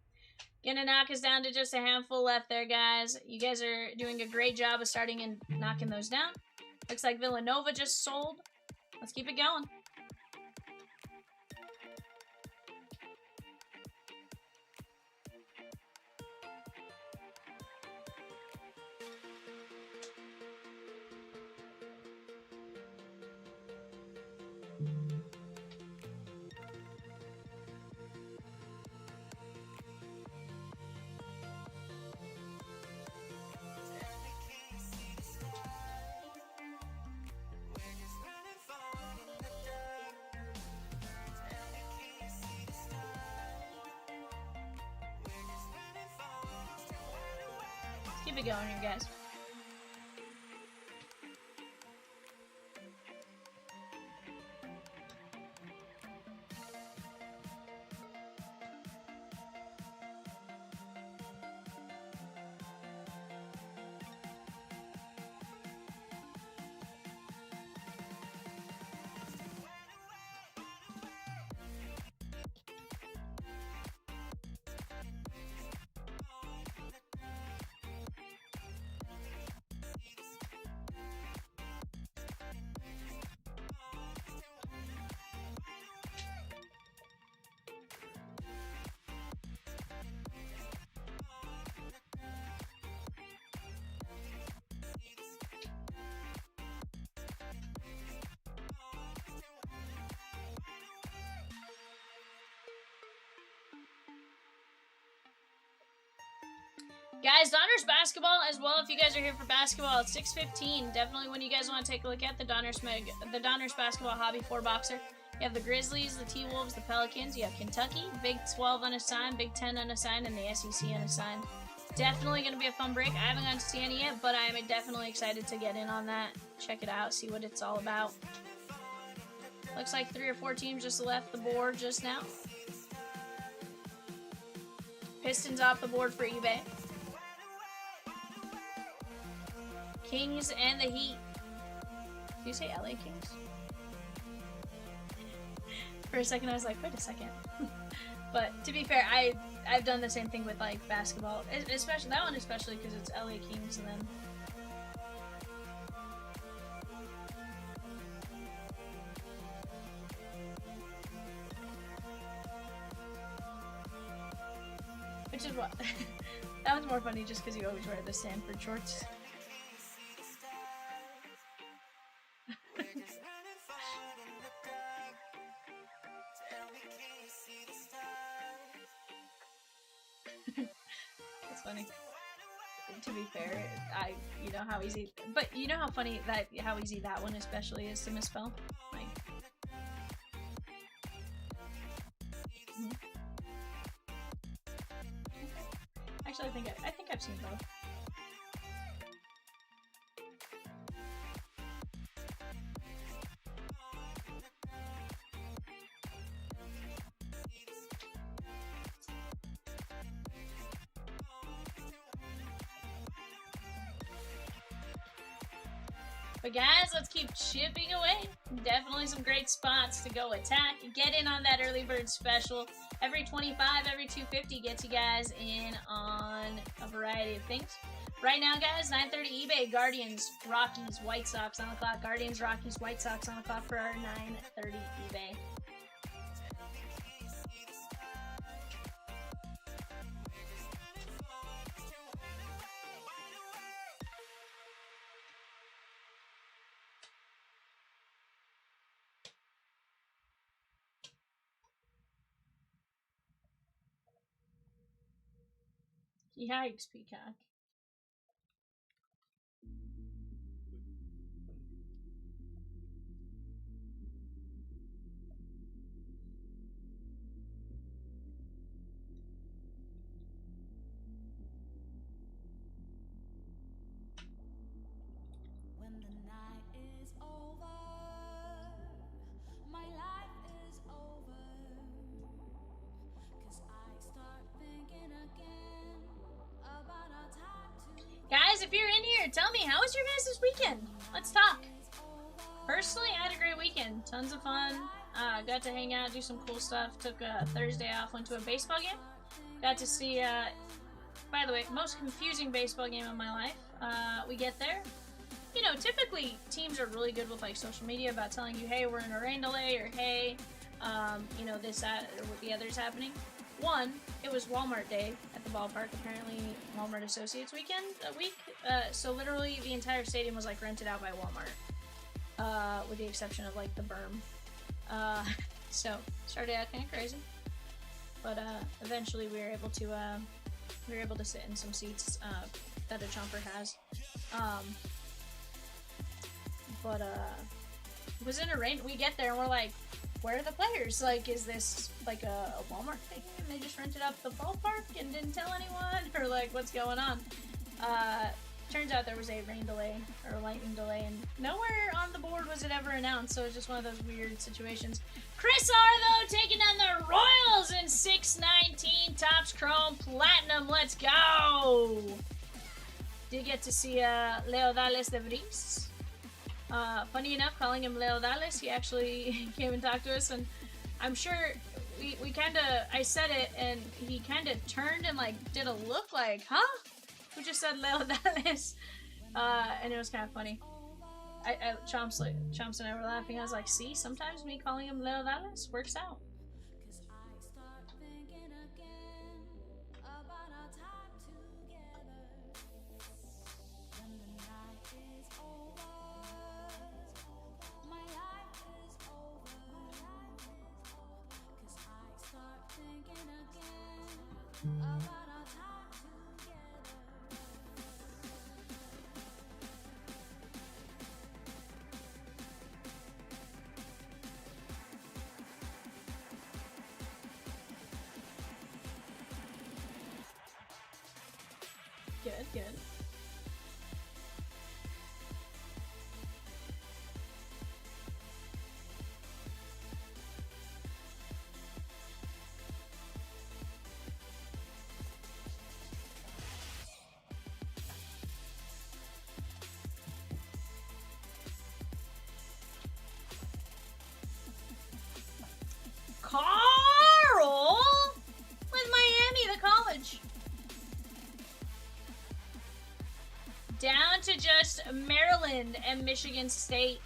Gonna knock us down to just a handful left there, guys. You guys are doing a great job of starting and knocking those down. Looks like Villanova just sold. Let's keep it going. Keep it going here, guys. Guys, Donruss basketball as well. If you guys are here for basketball, it's 6:15. Definitely when you guys want to take a look at the Donruss basketball hobby 4-boxer. You have the Grizzlies, the T-Wolves, the Pelicans. You have Kentucky, Big 12 unassigned, Big 10 unassigned, and the SEC unassigned. Definitely going to be a fun break. I haven't gotten to see any yet, but I am definitely excited to get in on that. Check it out, see what it's all about. Looks like 3 or 4 teams just left the board just now. Pistons off the board for eBay. Kings and the Heat. Did you say LA Kings? For a second I was like, wait a second. But to be fair, I've done the same thing with like basketball. Especially that one especially because it's LA Kings and then which is what that one's more funny just because you always wear the Stanford shorts. That's funny. To be fair, you know how easy, but you know how funny how easy that one especially is to misspell. Like, actually, I think I've seen both. But guys, let's keep chipping away. Definitely some great spots to go attack. Get in on that early bird special. Every 25, every 250 gets you guys in on a variety of things. Right now, guys, 9:30 eBay, Guardians, Rockies, White Sox on the clock. Guardians, Rockies, White Sox on the clock for our 9:30 eBay. Yikes, Peacock. When the night is over, my life is over. 'Cause I start thinking again about our time together. Guys, if you're in here, tell me, how was your guys' weekend? Let's talk. Personally, I had a great weekend. Tons of fun. Got to hang out, do some cool stuff. Took a Thursday off, went to a baseball game. Got to see, by the way, most confusing baseball game of my life. We get there. You know, typically teams are really good with like social media about telling you, hey, we're in a rain delay, or hey, you know, this, that, or what the other's happening. One, it was Walmart day at the ballpark, apparently Walmart Associates week. So literally the entire stadium was like rented out by Walmart, with the exception of like the berm. So started out kind of crazy, but eventually we were able to sit in some seats that a chomper has. But it was in a rain. We get there and we're like, where are the players? Like, is this like a Walmart thing and they just rented up the ballpark and didn't tell anyone? Or like, what's going on? Turns out there was a rain delay or a lightning delay, and nowhere on the board was it ever announced, so it was just one of those weird situations. Chris R, though, taking down the Royals in 619 Topps Chrome Platinum. Let's go! Did get to see Leo Dales de Vries. Funny enough, calling him Leo Dales, he actually came and talked to us, and I'm sure we kind of, I said it, and he kind of turned and like did a look like, huh? Who just said Leo Dales? And it was kind of funny. Chomps and I were laughing. I was like, see, sometimes me calling him Leo Dales works out. 'Cause I start thinking again about our time together. When the night is over, my life is over. 'Cause I start thinking again about our time together. Good, good. Carl with Miami, the college. Down to just Maryland and Michigan State.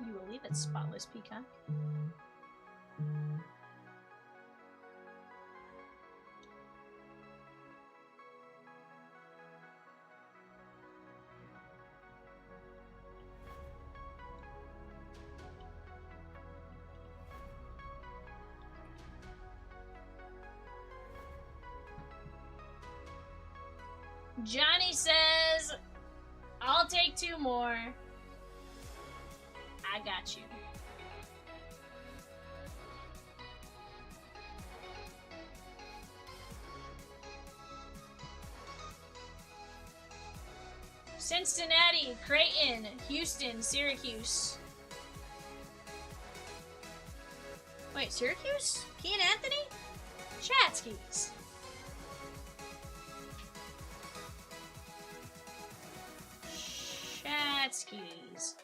You will leave it spotless, Peacock. Johnny says, I'll take 2 more. I got you. Cincinnati, Creighton, Houston, Syracuse. Wait, Syracuse? Kean Anthony? Chatskis. Chatskis.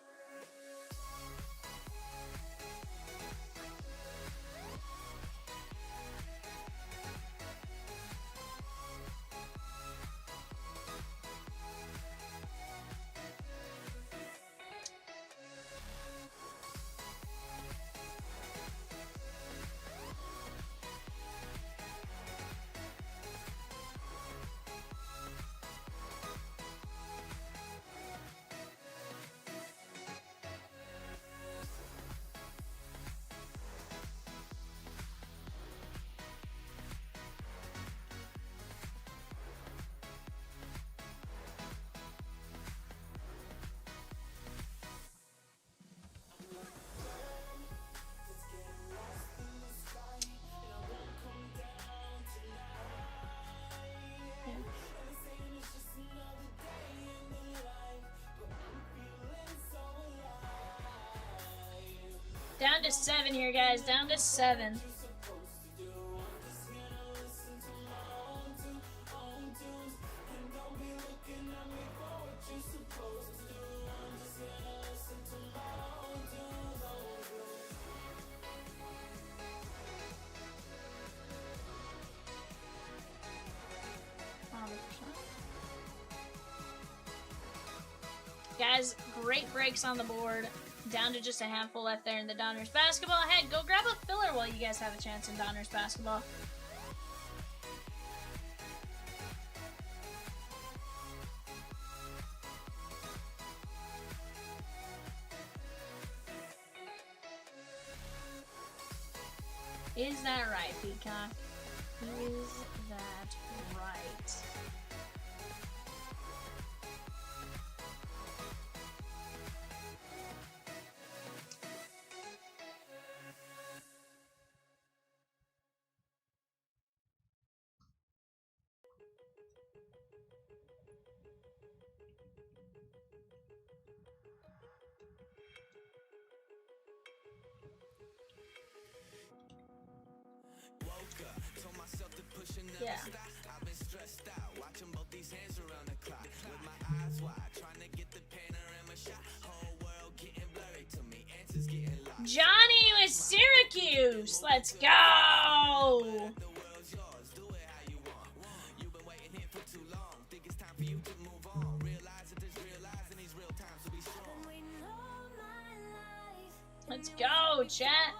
Down to 7 here, guys. Down to 7. Guys, great breaks on the board. Down to just a handful left there in the Donruss basketball. Ahead, go grab a filler while you guys have a chance in Donruss basketball. Is that right, Peacock? Is that right? Yeah. Johnny with Syracuse. Let's go. Let's go, chat.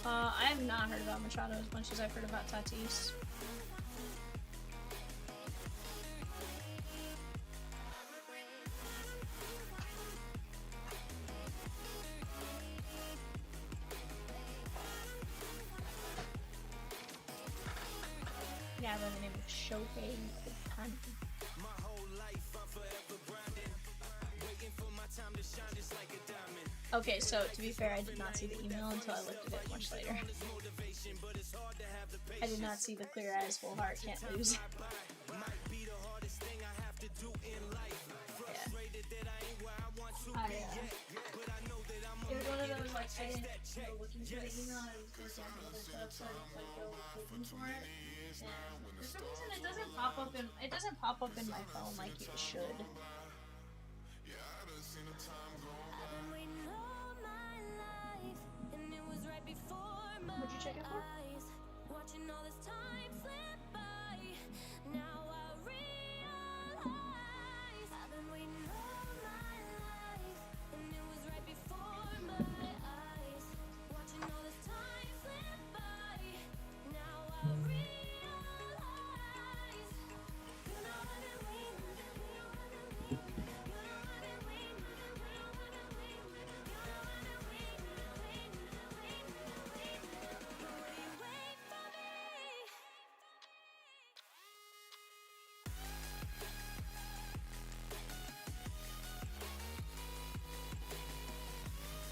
I have not heard about Machado as much as I've heard about Tatis. Yeah, by the name of Shohei Ohtani. Okay, so to be fair, I did not see the email until I looked at it much later. I did not see the clear eyes, full heart, can't lose. It was one of those, like, I didn't go looking for the email, I was busy on other stuff, so I didn't like, go looking for it. And for some reason, it doesn't pop up in my phone like it should. What'd you check it for?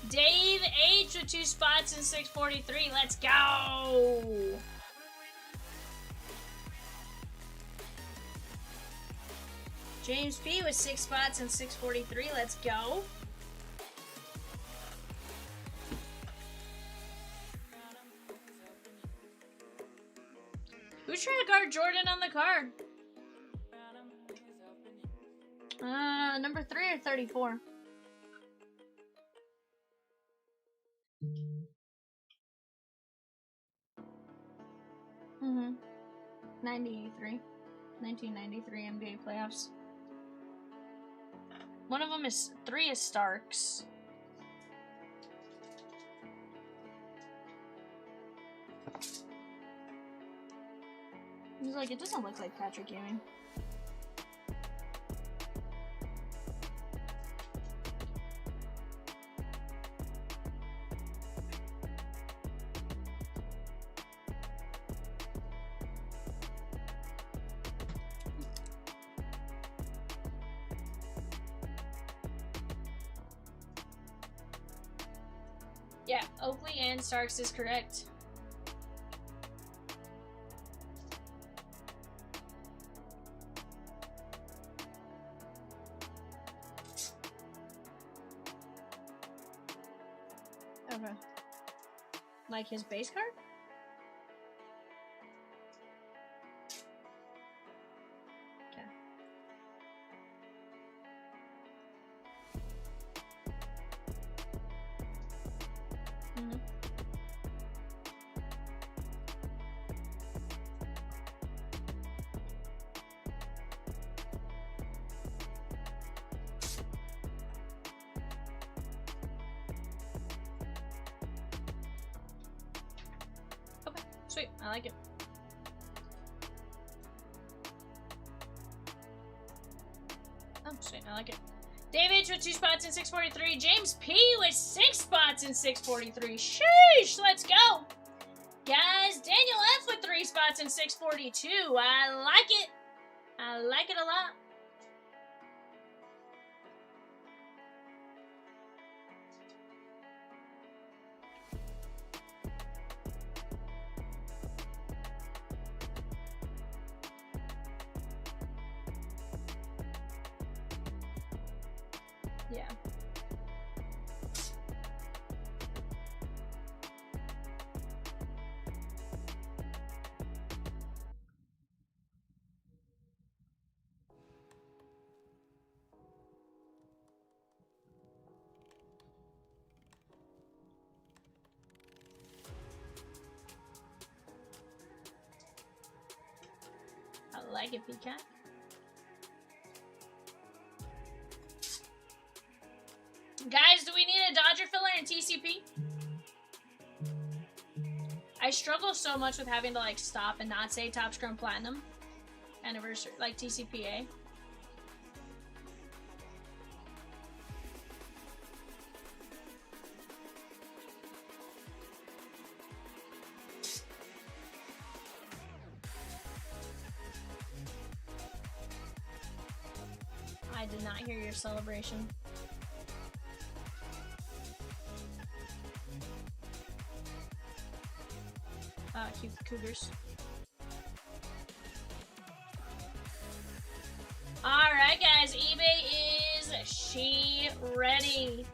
Dave H with 2 spots in 643. Let's go. James P with 6 spots in 643. Let's go. Who's trying to guard Jordan on the card? Number 3 or 34? Mm-hmm. 1993 NBA playoffs. One of them is 3 is Starks. He's like, it doesn't look like Patrick Ewing. Yeah, Oakley and Starks is correct. Okay. Like his base card? Okay. Mm-hmm. Okay, sweet. I like it. Oh, sweet. I like it. David with 2 spots in 643. James P with 6 spots in 643. Sheesh, let's go. Guys, Daniel F with 3 spots in 642. I like it. I like it a lot. Yeah. I like it, Peacock. Guys, do we need a Dodger filler in TCP? I struggle so much with having to like stop and not say Top Scrum Platinum anniversary, like TCPA. I did not hear your celebration. Keep the Cougars. Alright guys, eBay is she ready.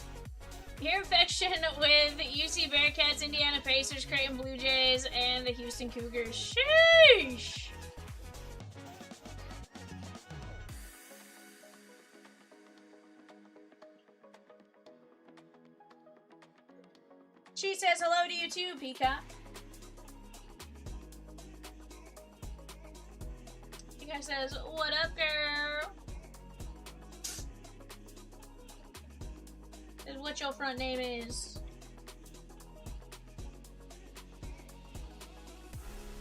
Hair infection with UC Bearcats, Indiana Pacers, Creighton Blue Jays, and the Houston Cougars. Sheesh! She says hello to you too, Peacock. Peacock says, what up, girl? Is what your front name is.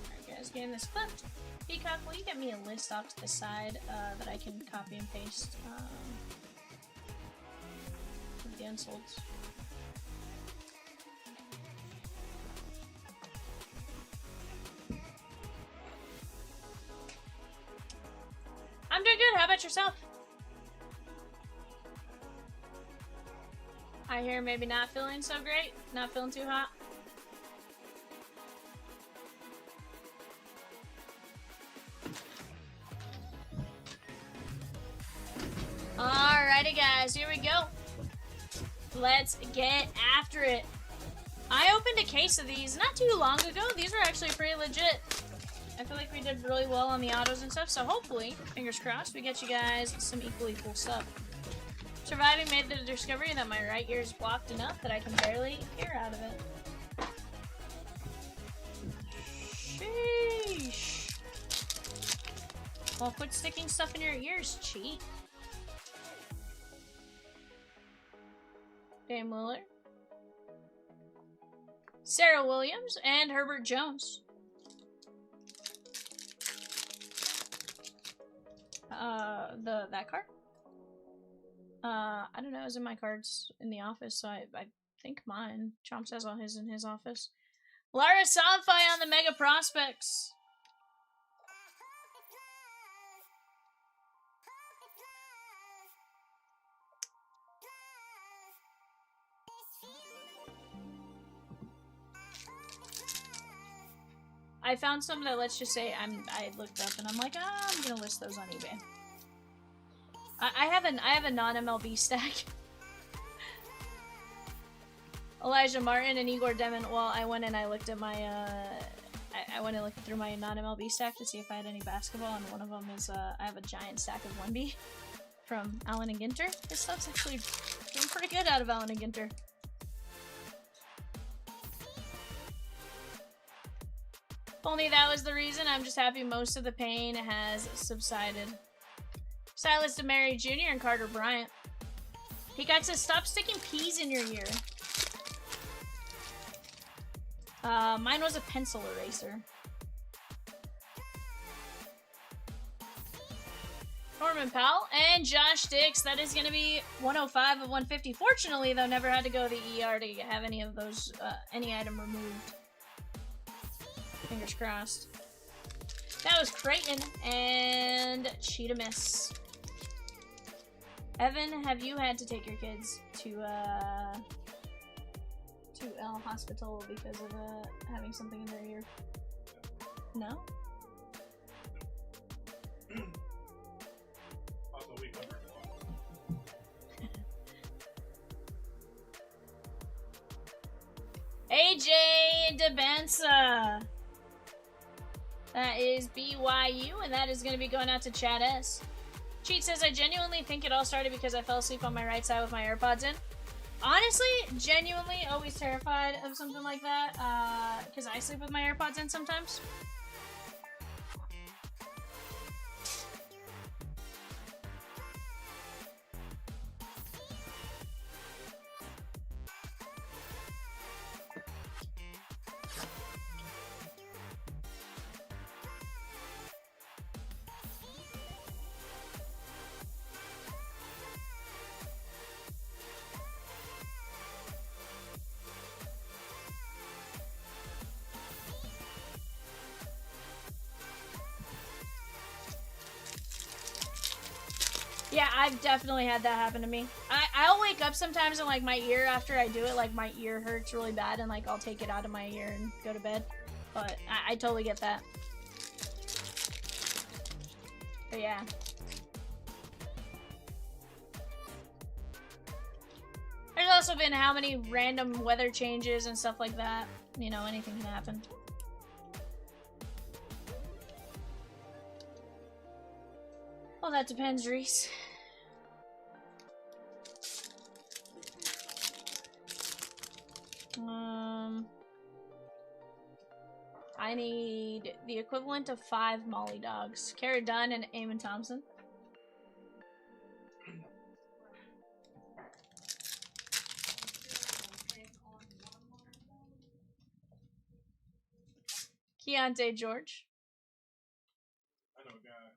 Alright guys, getting this flipped. Peacock, will you get me a list off to the side that I can copy and paste with the unsolds? I'm doing good. How about yourself? I here maybe not feeling so great, not feeling too hot. Alrighty guys, here we go. Let's get after it. I opened a case of these not too long ago. These were actually pretty legit. I feel like we did really well on the autos and stuff, so hopefully, fingers crossed, we get you guys some equally cool stuff. Surviving made the discovery that my right ear is blocked enough that I can barely hear out of it. Sheesh. Well, quit sticking stuff in your ears, cheat. Dame Lillard. Sarah Williams and Herbert Jones. That card? I don't know, it was in my cards in the office, so I think mine. Chomps has all his in his office. Lara Sanfai on the Mega Prospects. I found some that, let's just say, I looked up and I'm like, I'm gonna list those on eBay. I have a non-MLB stack. Elijah Martin and Igor Demon. Well, I went and I looked at my I went and looked through my non-MLB stack to see if I had any basketball, and one of them is I have a giant stack of 1B from Allen and Ginter. This stuff's actually doing pretty good out of Allen and Ginter. If only that was the reason. I'm just happy most of the pain has subsided. Silas DeMary Jr. and Carter Bryant. He got to stop sticking peas in your ear. Mine was a pencil eraser. Norman Powell and Josh Dix. That is going to be 105 of 150. Fortunately, though, never had to go to the ER to have any of those, any item removed. Fingers crossed. That was Creighton and Cheetah Miss. Evan, have you had to take your kids to hospital because of having something in their ear? No? Also, we covered a lot. AJ DeBensa. That is BYU, and that is going to be going out to Chad S. Cheat says, I genuinely think it all started because I fell asleep on my right side with my AirPods in. Honestly, genuinely always terrified of something like that, because I sleep with my AirPods in sometimes. Yeah, I've definitely had that happen to me. I'll wake up sometimes and like my ear, after I do it, like my ear hurts really bad, and like I'll take it out of my ear and go to bed. But I totally get that. But yeah. There's also been how many random weather changes and stuff like that. You know, anything can happen. Well, that depends, Reese. I need the equivalent of 5 Molly dogs. Kara Dunn and Eamon Thompson. Keontae George. I know a guy.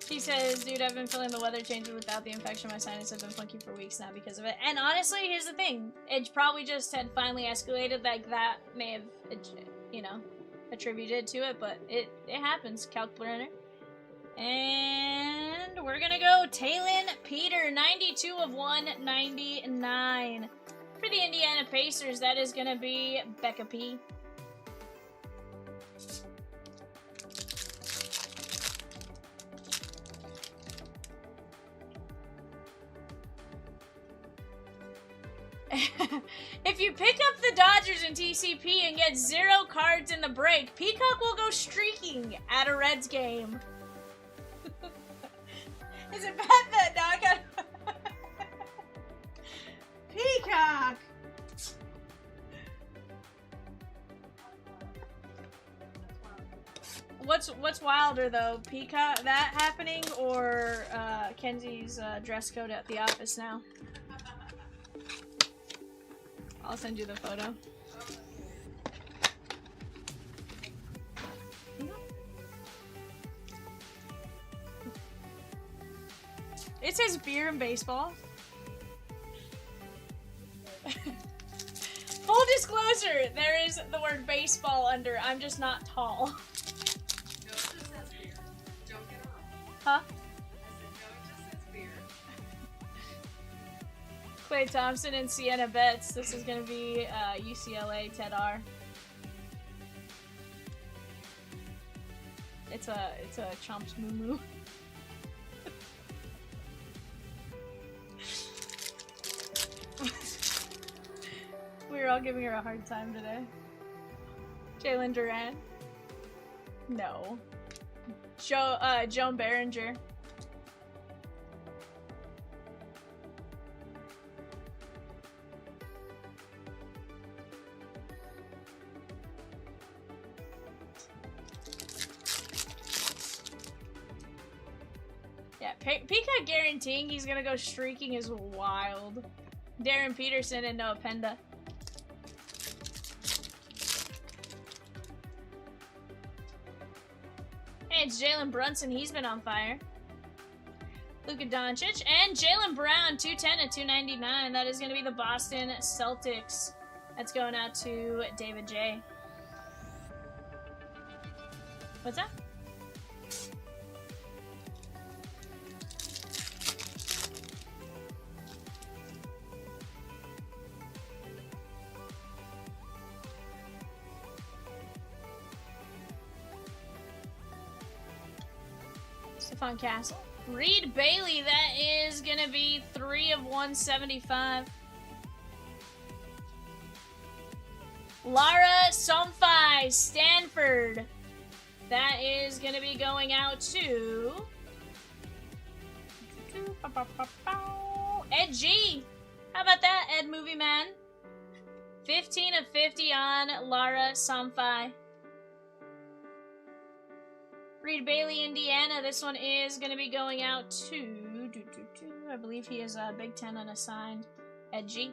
He says, dude, I've been feeling the weather changes without the infection. My sinus have been funky for weeks now because of it. And honestly, here's the thing. It probably just had finally escalated. Like, that may have, you know, attributed to it. But it happens. Calc Brenner. And we're gonna go Talon Peter, 92 of 199. For the Indiana Pacers, that is gonna be Becca P. If you pick up the Dodgers in TCP and get 0 cards in the break, Peacock will go streaking at a Reds game. Is it bad that now I got Peacock? What's wilder though, Peacock that happening or Kenzie's dress code at the office now? I'll send you the photo. It says beer and baseball. Full disclosure, there is the word baseball under. I'm just not tall. No, it just says beer. Don't get it wrong. Huh? I said, no, it just says beer. Clay Thompson and Sienna Betts. This is gonna be UCLA Ted R. It's a Chomps Moo Moo. We were all giving her a hard time today. Jalen Duran. No. Joan Behringer. Yeah, Peacock guaranteeing he's gonna go streaking is wild. Darren Peterson and Noah Penda. Hey, it's Jalen Brunson. He's been on fire. Luka Doncic and Jalen Brown, 210 and 299. That is going to be the Boston Celtics. That's going out to David J. What's that? Stephon Castle. Reed Bailey, that is going to be 3 of 175. Lara Somfai, Stanford. That is going to be going out to Ed G. How about that, Ed Movie Man? 15 of 50 on Lara Somfai. Reed Bailey, Indiana. This one is going to be going out to, I believe he is a Big Ten unassigned. Ed G.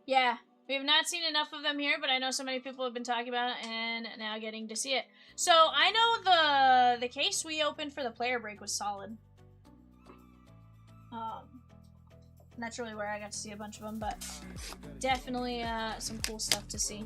Yeah, we have not seen enough of them here, but I know so many people have been talking about it and now getting to see it. So I know the case we opened for the player break was solid. That's really where I got to see a bunch of them, but definitely some cool stuff to see.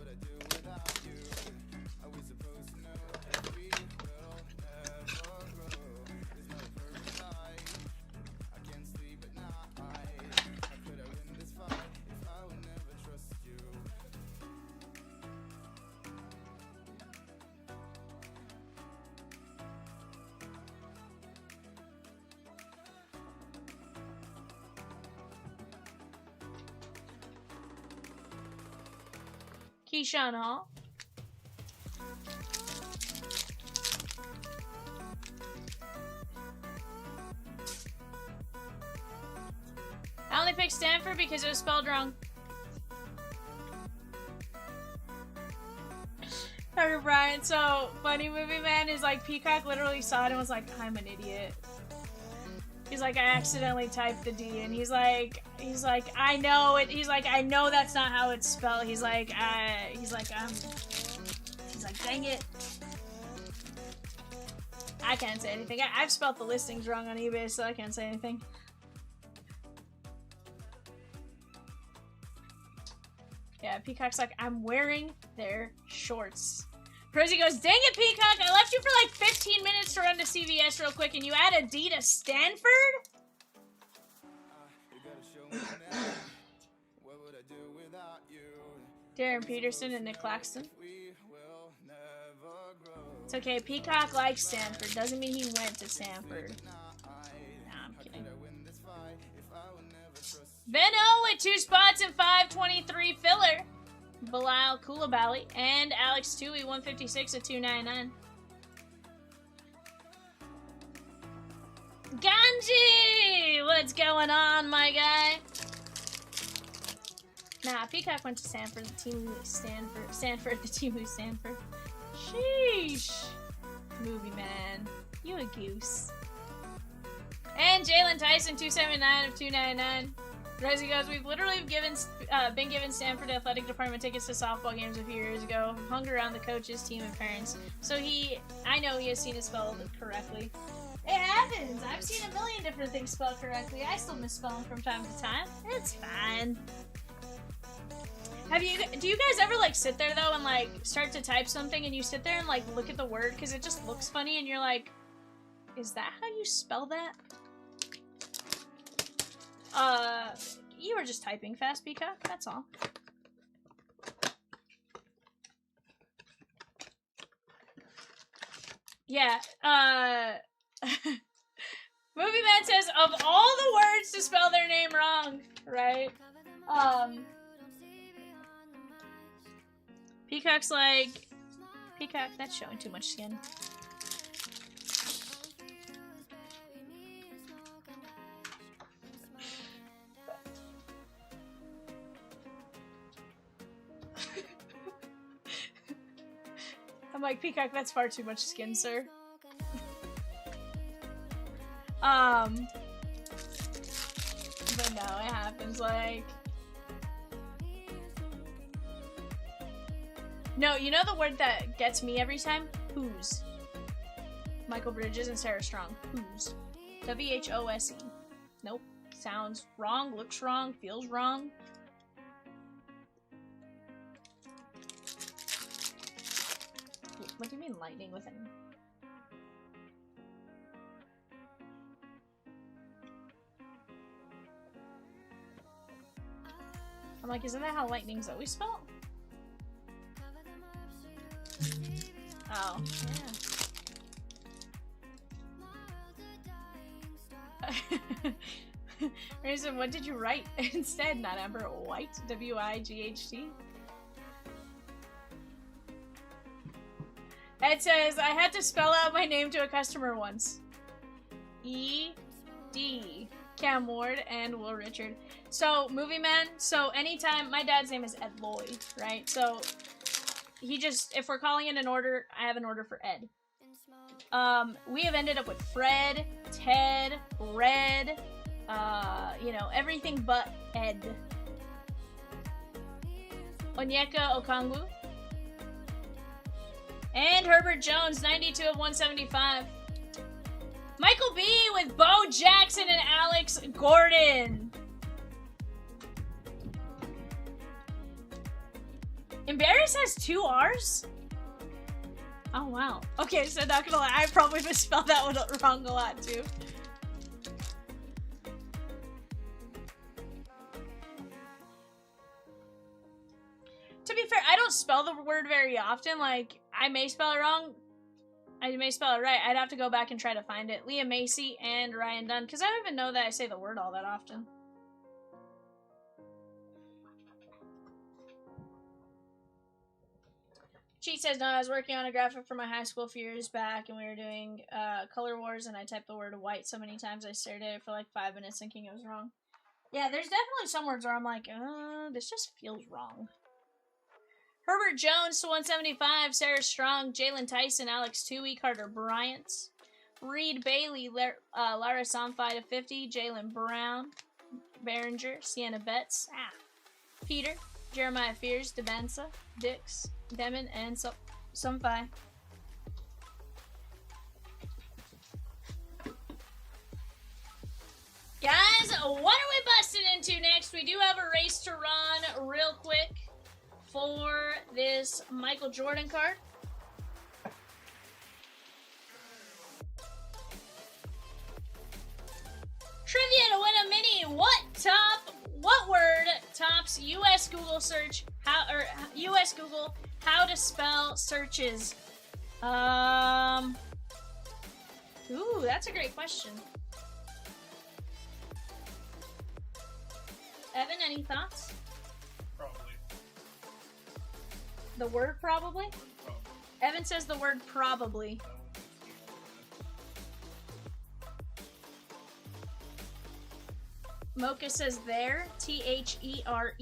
Keyshawn Hall. I only picked Stanford because it was spelled wrong. Carter Bryant, so Funny Movie Man is like, Peacock literally saw it and was like, I'm an idiot. He's like, I accidentally typed the D, and he's like, I know it. He's like, I know that's not how it's spelled. He's like, dang it. I can't say anything. I've spelled the listings wrong on eBay, so I can't say anything. Yeah, Peacock's like, I'm wearing their shorts. Prezi goes, dang it, Peacock, I left you for like 15 minutes to run to CVS real quick and you add D to Stanford? Darren Peterson and Nick Claxton. It's okay, Peacock likes Stanford. Doesn't mean he went to Stanford. Nah, I'm kidding. Benno with 2 spots and 523 filler. Bilal Koulibaly and Alex Tui 156 at 299. Ganji! What's going on, my guy? Nah, Peacock went to Stanford, the team who Stanford. Stanford, the team who Stanford. Sheesh. Movie man. You a goose. And Jalen Tyson 279 of 299. Resi goes, we've literally been given Stanford Athletic Department tickets to softball games a few years ago. Hung around the coaches, team, and parents. So I know he has seen it spelled correctly. It happens. I've seen a million different things spelled correctly. I still misspell them from time to time. It's fine. Do you guys ever like sit there though and like start to type something and you sit there and like look at the word because it just looks funny and you're like, is that how you spell that? You were just typing fast, Peacock. That's all. Yeah, Movie Man says, of all the words to spell their name wrong, right? Peacock's like, Peacock, that's showing too much skin. I'm like, Peacock, that's far too much skin, sir. But no, it happens, like... No, you know the word that gets me every time? Whose. Michael Bridges and Sarah Strong. Whose. W-H-O-S-E. Nope. Sounds wrong, looks wrong, feels wrong. What do you mean lightning with an... I'm like, isn't that how lightning's always spelled? Oh, yeah. Reason, what did you write instead? Not Amber White? W-I-G-H-T? It says, I had to spell out my name to a customer once. E-D. Cam Ward and Will Richard. So, Movie Man, so anytime, my dad's name is Ed Lloyd, right? So, he just, if we're calling it an order, I have an order for Ed. We have ended up with Fred, Ted, Red, you know, everything but Ed. Onyeka Okongwu. And Herbert Jones, 92 of 175. Michael B. with Bo Jackson and Alex Gordon. Embarrass has 2 R's? Oh, wow. Okay, so not gonna lie, I probably misspelled that one wrong a lot, too. To be fair, I don't spell the word very often. Like, I may spell it wrong. I may spell it right. I'd have to go back and try to find it. Leah Macy and Ryan Dunn, because I don't even know that I say the word all that often. Cheat says, no, I was working on a graphic for my high school a few years back, and we were doing color wars, and I typed the word white so many times I stared at it for like 5 minutes thinking it was wrong. Yeah, there's definitely some words where I'm like, this just feels wrong. Herbert Jones to 175, Sarah Strong, Jalen Tyson, Alex Tui, Carter Bryant, Reed Bailey, Lara Samfi to 50, Jalen Brown, Behringer, Sienna Betts, Peter, Jeremiah Fears, Debensa, Dix, Demon, and Samfi. Guys, what are we busting into next? We do have a race to run real quick for this Michael Jordan card. Trivia to win a mini. What word tops US Google search US Google how to spell searches? Ooh, that's a great question. Evan, any thoughts? Probably. The word probably? Probably. Evan says the word probably. That one seems to be more Mocha says there. THERE.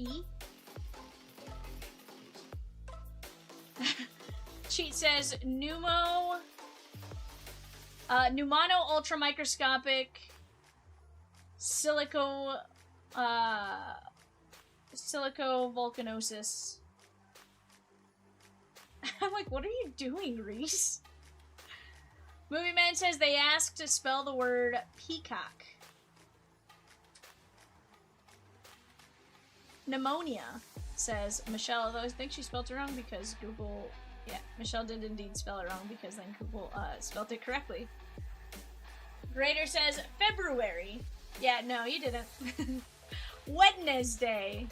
Cheat says Numano ultramicroscopic silicovolcanosis. I'm like, what are you doing, Reese? Movie Man says they asked to spell the word peacock. Pneumonia says Michelle, though I think she spelled it wrong because Google. Yeah, Michelle did indeed spell it wrong because then Google spelled it correctly. Grader says February. Yeah, no, you didn't. Wednesday.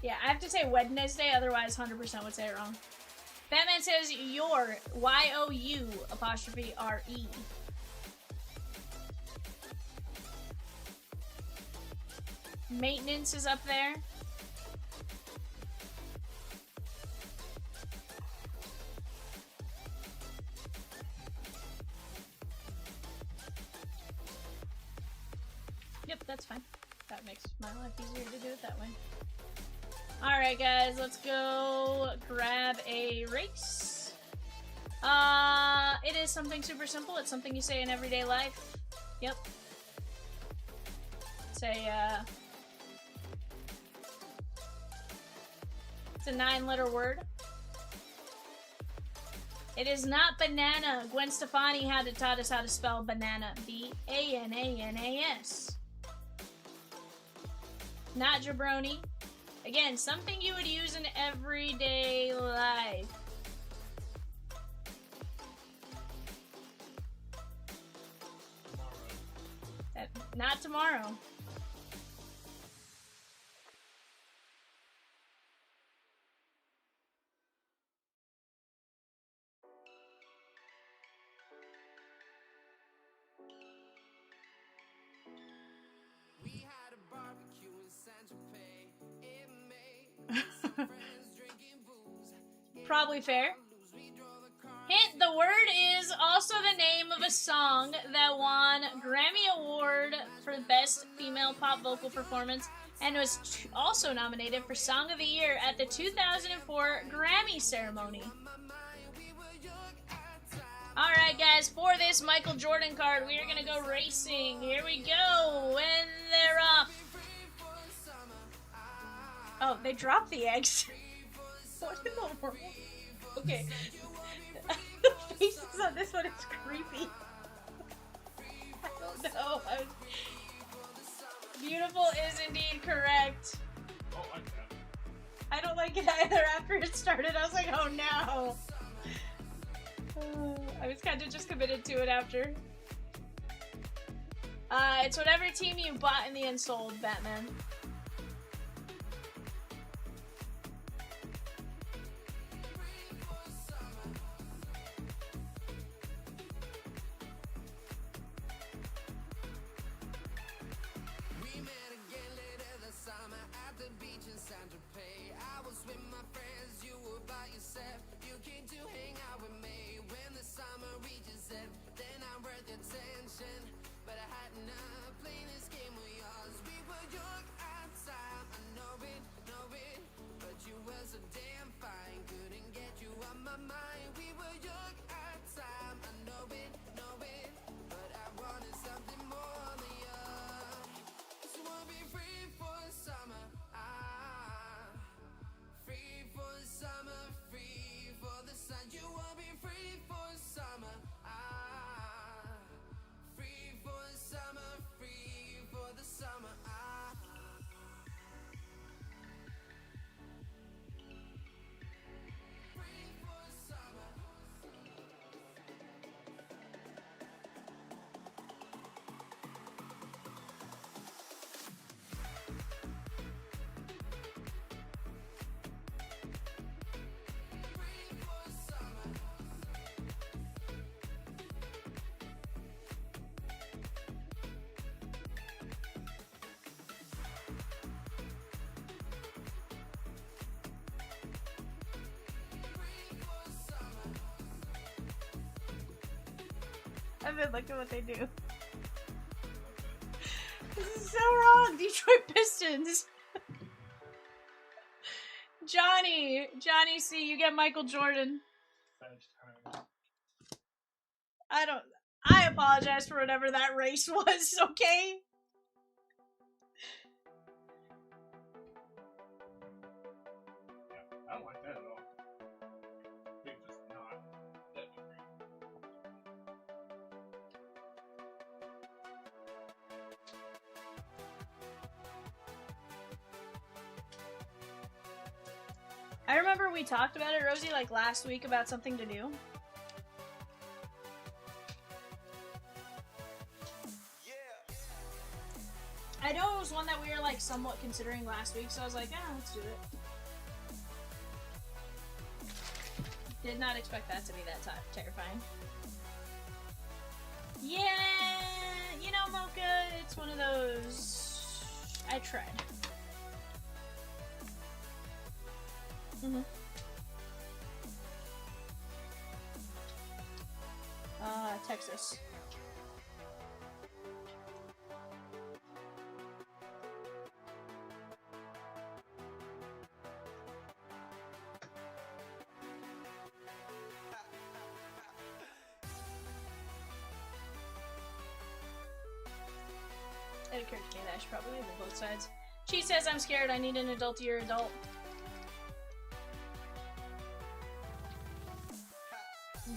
Yeah, I have to say Wednesday, otherwise 100% would say it wrong. Batman says your, Y-O-U apostrophe R-E. Maintenance is up there. Yep, that's fine. That makes my life easier to do it that way. Alright guys, let's go grab a race. It is something super simple. It's something you say in everyday life. Yep. Say, it's a 9-letter word. It is not banana. Gwen Stefani taught us how to spell banana. B-A-N-A-N-A-S. Not jabroni. Again, something you would use in everyday life. Not tomorrow. We had a barbecue in Saint-Tropez. It made some friends drinking booze. Probably fair. Hint, the word is also the name of a song that won Grammy Award for Best Female Pop Vocal Performance and was also nominated for Song of the Year at the 2004 Grammy ceremony. Alright guys, for this Michael Jordan card, we are going to go racing. Here we go, and they're off. Oh, they dropped the eggs. What in the world? Okay. The faces on this one is creepy. I don't know. Beautiful is indeed correct. Oh, I like that. I don't like it either. After it started, I was like, oh no. I was kind of just committed to it after. It's whatever team you bought in the end sold, Batman. We met again later this summer at the beach in Saint-Tropez. I was with my friends, you were by yourself. You came to hang out with me when the summer reaches end. Then I'm worth your attention, but I had enough playing this game with yours. We were young Evan, look at what they do. This is so wrong. Detroit Pistons. Johnny C, you get Michael Jordan. I apologize for whatever that race was, okay? I don't like that at all. It's just not that degree. I remember we talked about it, Rosie, like last week about something to do. I know it was one that we were like somewhat considering last week, so I was like, let's do it. Did not expect that to be that terrifying. Yeah, you know, Mocha, it's one of those. I tried. Texas. It occurred to me that I should probably label both sides. She says I'm scared, I need an adultier adult.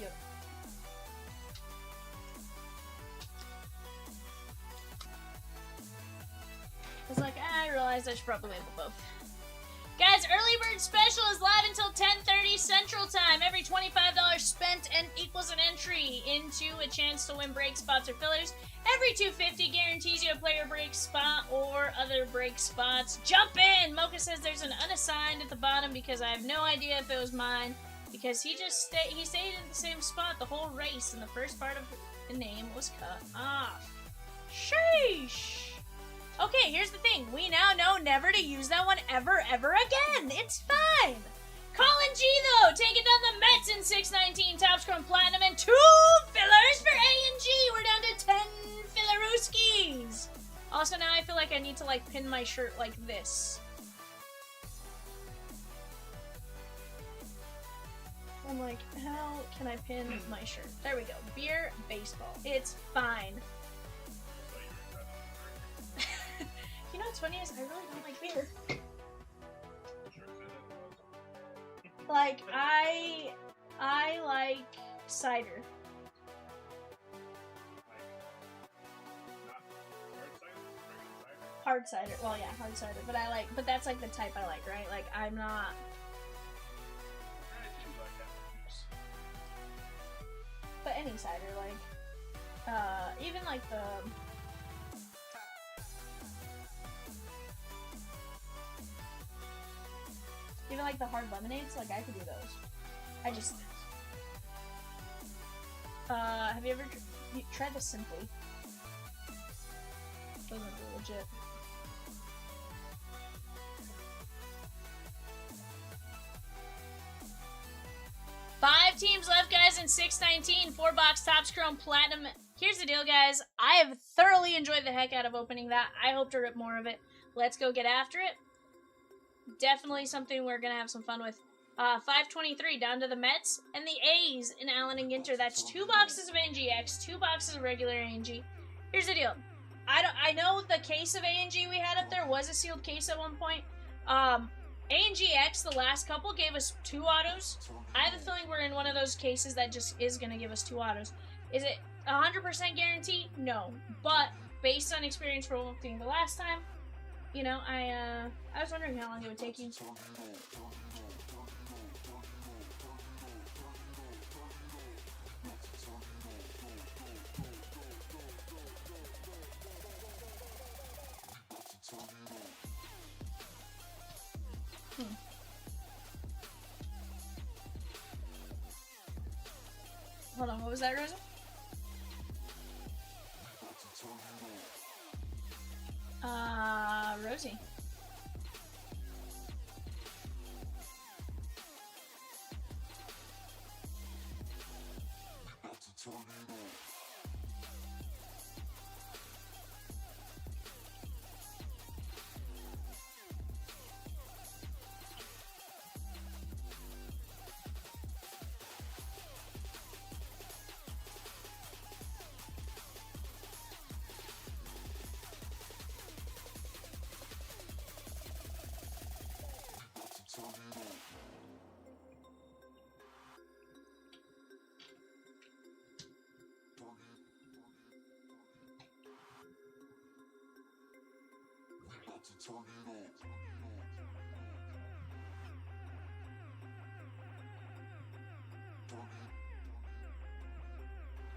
Yep. I was like, I realized I should probably label both. Guys, early bird special is live until 10:30 Central Time. Every $25 spent and equals an entry into a chance to win break spots or fillers. Every $2.50 guarantees you a player break spot or other break spots. Jump in! Mocha says there's an unassigned at the bottom because I have no idea if it was mine. Because he stayed in the same spot the whole race and the first part of the name was cut off. Sheesh! Okay, here's the thing. We now know never to use that one ever again. It's fine. Colin G, though, taking down the Mets in 619, Topps Chrome Platinum, and 2 fillers for A&G. We're down to 10 fillerooskies. Also, now I feel like I need to, like, pin my shirt like this. I'm like, how can I pin my shirt? There we go. Beer baseball. It's fine. You know what's funny is I really don't like beer. Like, I like cider. Hard cider. Well, yeah, hard cider. But that's like the type I like, right? Like, I'm not. But any cider, like, even like the. Even like the hard lemonades, like I could do those. I just. Have you ever tried the Simply? Those are legit. Five teams left, guys, in 619. 4-box Topps Chrome Platinum. Here's the deal, guys. I have thoroughly enjoyed the heck out of opening that. I hope to rip more of it. Let's go get after it. Definitely something we're going to have some fun with. 523 down to the Mets and the A's in Allen and Ginter. That's 2 boxes of NGX, 2 boxes of regular ANG. Here's the deal. I know the case of ANG we had up there was a sealed case at one point. ANGX, the last couple, gave us 2 autos. I have a feeling we're in one of those cases that just is going to give us 2 autos. Is it 100% guarantee? No. But based on experience from opening the last time, you know, I was wondering how long it would take you. Hold on, what was that, Rosa? Rosie.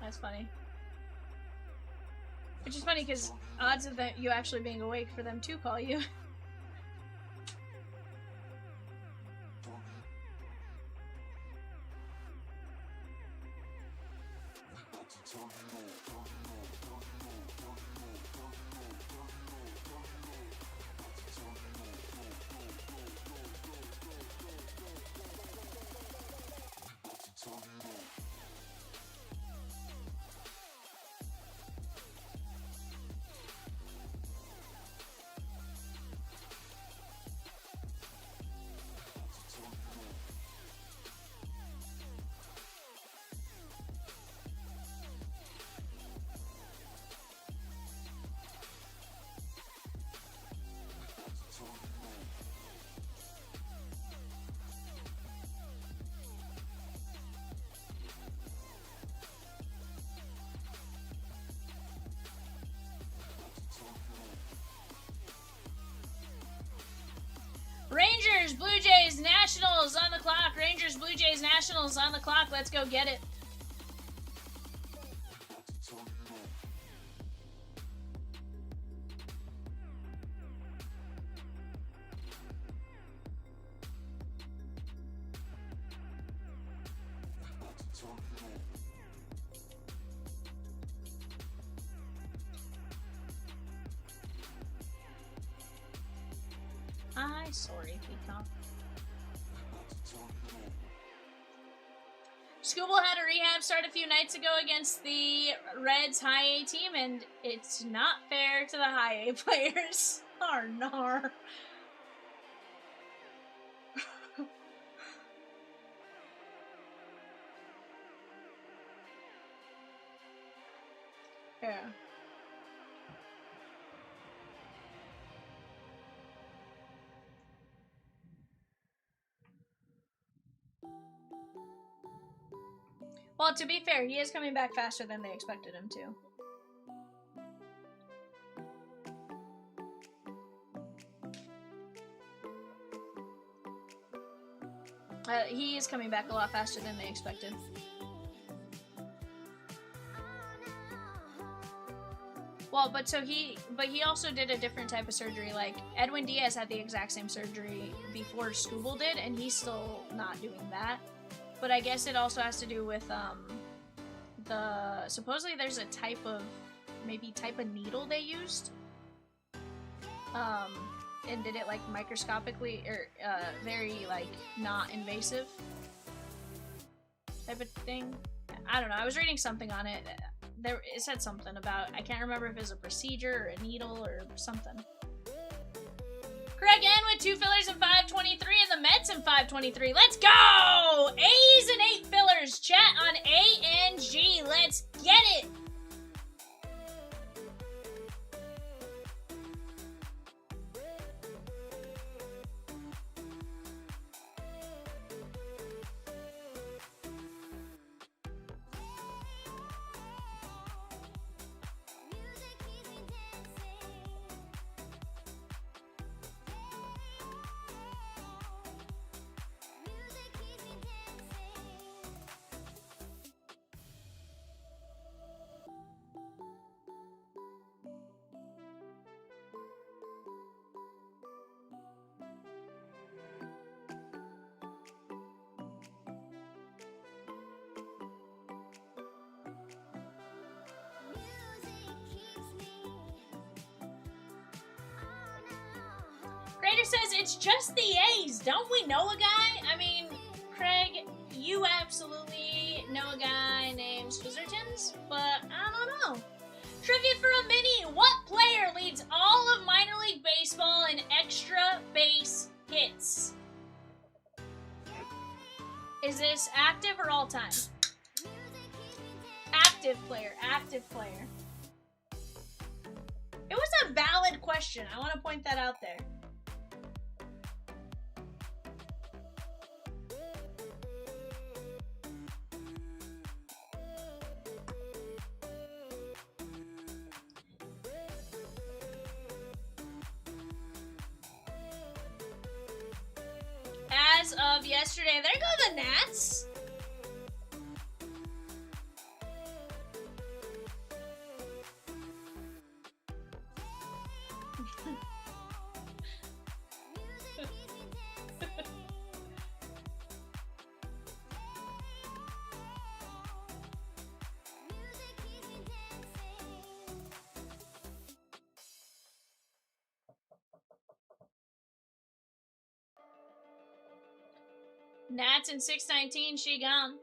That's funny. Which is funny because odds of that you actually being awake for them to call you. Rangers, Blue Jays, Nationals on the clock. Rangers, Blue Jays, Nationals on the clock. Let's go get it. Hi, sorry, Peacock. Scooble had a rehab start a few nights ago against the Reds high A team, and it's not fair to the high A players. Nar. Yeah. Well, to be fair, he is coming back faster than they expected him to. He is coming back a lot faster than they expected. Well, but he also did a different type of surgery. Like, Edwin Diaz had the exact same surgery before Scooble did, and he's still not doing that. But I guess it also has to do with, supposedly there's a type of needle they used. And did it, like, microscopically, or, very, like, not invasive type of thing. I don't know, I was reading something on it. It said something about, I can't remember if it was a procedure or a needle or something. Craig N with 2 fillers and 523, and the Mets in 523. Let's go! A's and 8 fillers. Chat on A and G. Let's get it! Crater says, it's just the A's. Don't we know a guy? I mean, Craig, you absolutely know a guy named Swizzertons, but I don't know. Trivia for a mini. What player leads all of minor league baseball in extra base hits? Is this active or all time? Active player. Active player. It was a valid question. I want to point that out there. of yesterday. There go the Nats. Nats in 619, she gone.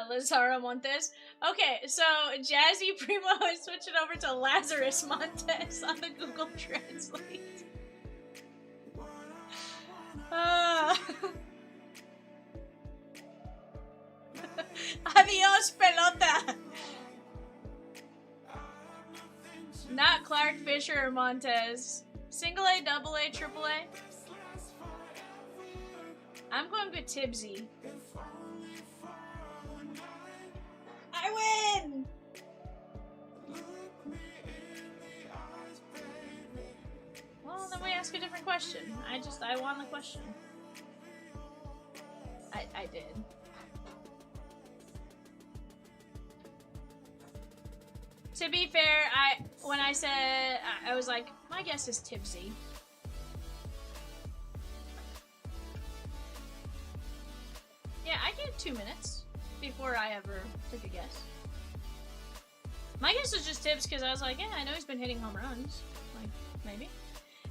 Lazaro Montes. Okay, so Jazzy Primo is switching over to Lazarus Montes on the Google Translate. Adios, pelota. Not Clark, Fisher, or Montez. Single A, double A, triple A. I'm going with Tibbsy. I win! Well, then we ask a different question. I won the question. I did. To be fair, when I said, I was like, my guess is Tibbsy. Yeah, I gave 2 minutes before I ever took a guess. My guess was just Tibbs because I was like, yeah, I know he's been hitting home runs. Like, maybe.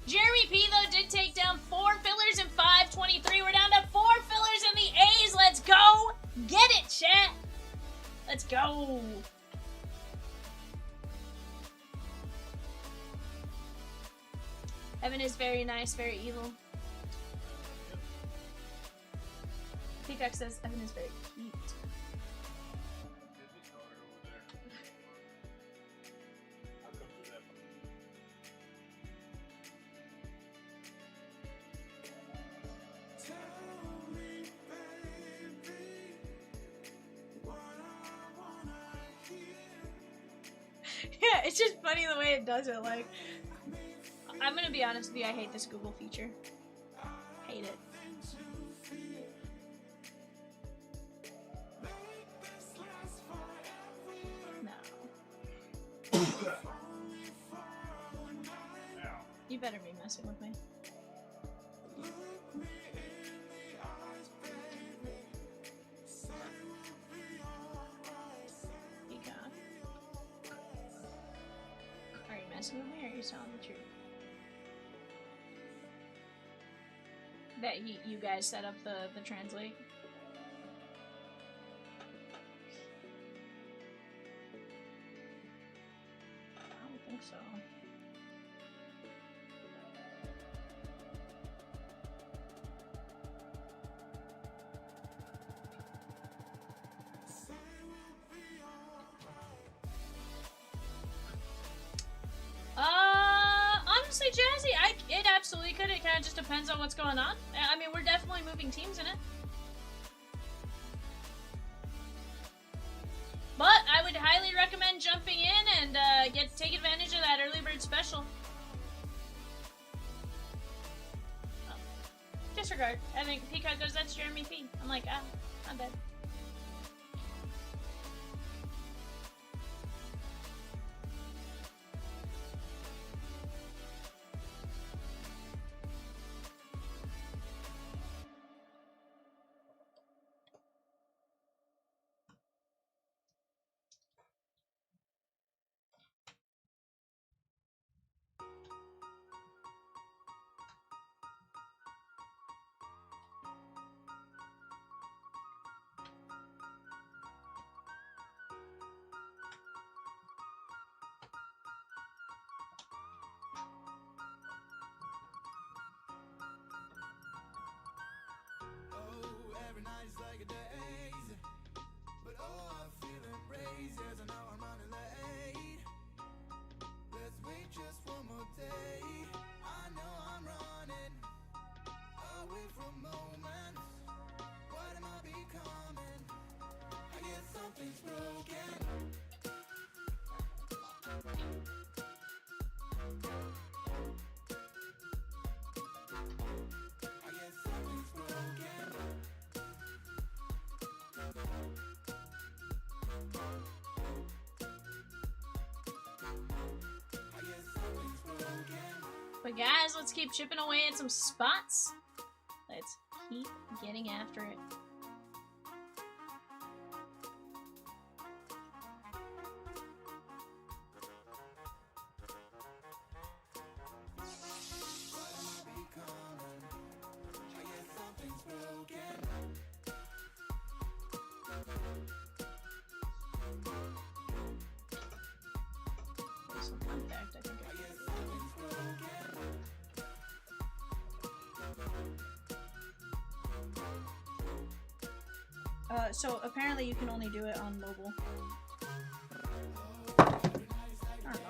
Jeremy P, though, did take down 4 fillers in 523. We're down to 4 fillers in the A's. Let's go! Get it, chat! Let's go! Evan is very nice, very evil. Peacock says Evan is very cute. Yeah, it's just funny the way it does it. Like, I'm gonna be honest with you, I hate this Google feature. Hate it. No. You better be messing with me. Peacock. Are you messing with me or are you telling the truth? That you guys set up the translate? I don't think so. Honestly, Jazzy, it absolutely could. It kind of just depends on what's going on. I mean, we're definitely moving teams in it. But I would highly recommend jumping in and take advantage of that early bird special. Oh. Disregard. I think Peacock goes, that's Jeremy P. I'm like, ah, not bad. But guys, let's keep chipping away at some spots. Let's keep getting after it. So fun fact, I think so apparently you can only do it on mobile. I don't know.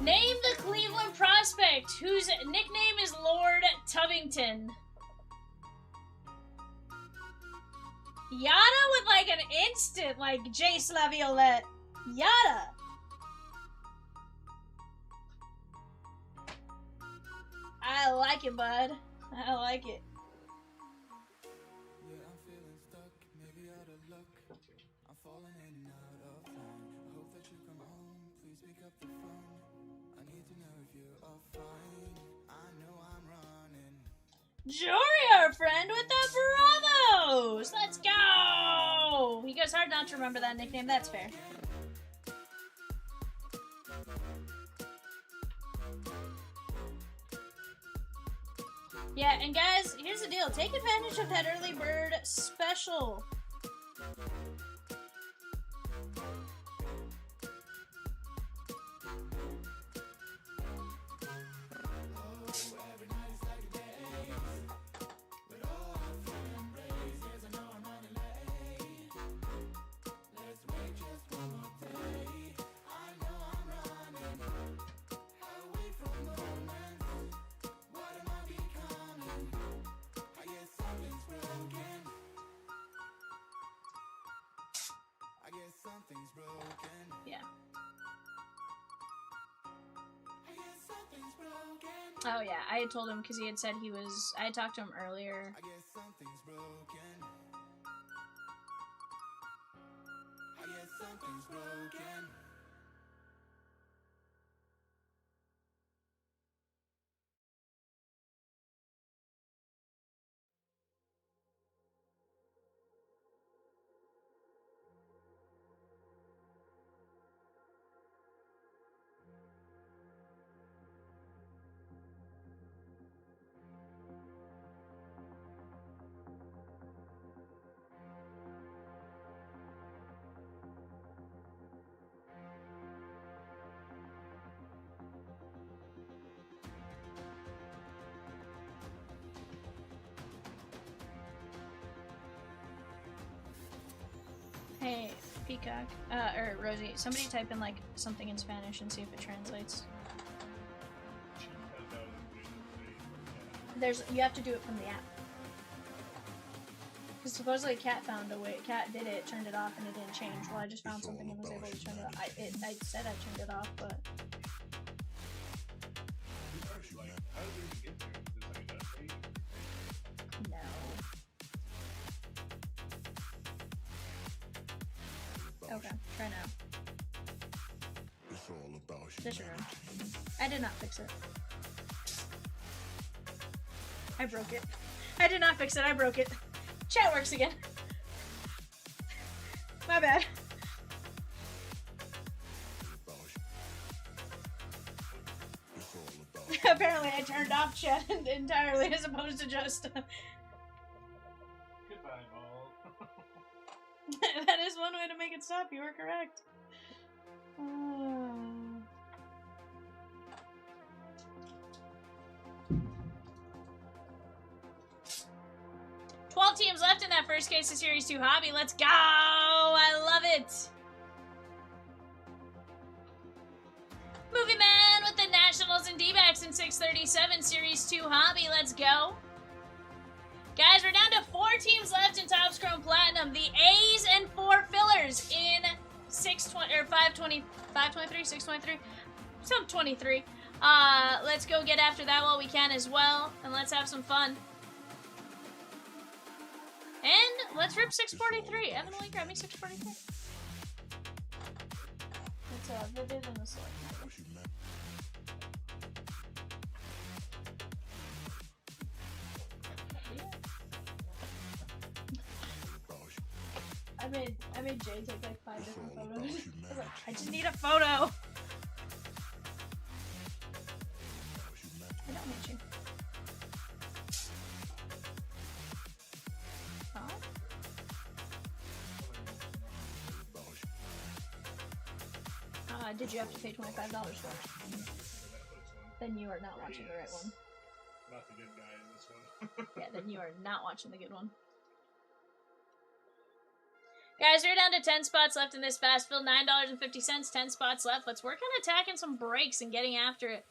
Name the Cleveland prospect whose nickname is Lord Tubbington. Yada with like an instant, like Jace LaViolette. Yada. I like it, bud. I like it. Yeah, I'm feeling stuck, maybe out of luck. I'm falling in and out of line. I hope that you come home, please pick up the phone. I need to know if you are fine. I know I'm running. Jory, our friend with the Bravos! Let's go! You guys hard not to remember that nickname, that's fair. Yeah, and guys, here's the deal. Take advantage of that early bird special. Something's broken. Yeah. I guess something's broken. Oh yeah, I had told him because he had said he was. I had talked to him earlier. I guess something's broken. I guess something's broken. Hey, Peacock, or Rosie, somebody type in like something in Spanish and see if it translates. You have to do it from the app. Because supposedly Cat found a way. Cat did it, turned it off, and it didn't change. Well, I just found something and was able to turn it off. I said I turned it off, but. No. Okay, try now. This room. I did not fix it. I broke it. I did not fix it, I broke it. Chat works again. My bad. Apparently I turned off chat entirely as opposed to just... Goodbye, all. That is one way to make it stop, you are correct. 12 teams left in that first case of Series 2 hobby. Let's go! I love it! Movie Man with the Nationals and D-backs in 637 Series 2 hobby. Let's go. Guys, we're down to 4 teams left in Topps Chrome Platinum. The A's and 4 fillers in 620 or 520, 523, 623, some 23. Let's go get after that while we can as well, and let's have some fun. And let's rip 643. Evan, will you grab me 643? It's Vivid and the Select. I made Jay take like 5 different photos. I was like, I just need a photo. I don't need you. Did you have to pay $25 for it? Then you are not watching the right one. Not the good guy in this one. Yeah, then you are not watching the good one. Guys, we're down to 10 spots left in this fast fill. $9.50, 10 spots left. Let's work on attacking some breaks and getting after it.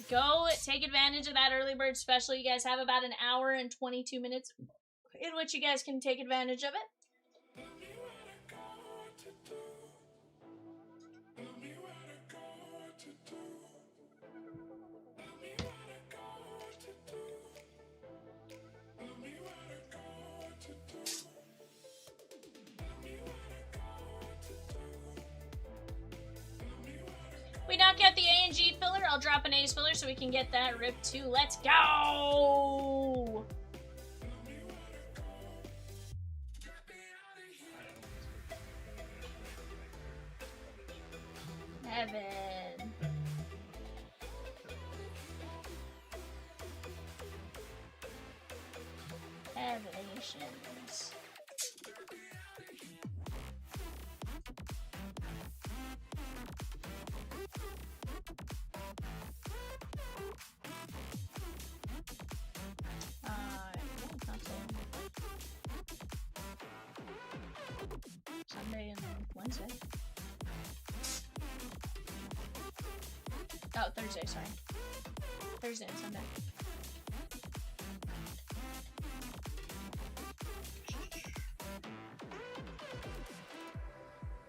Go take advantage of that early bird special. You guys have about an hour and 22 minutes in which you guys can take advantage of it. We knock out the A and G filler. I'll drop an A's filler so we can get that rip too. Let's go! Evan. Evanations. Sunday and Wednesday. Oh, Thursday, sorry. Thursday and Sunday.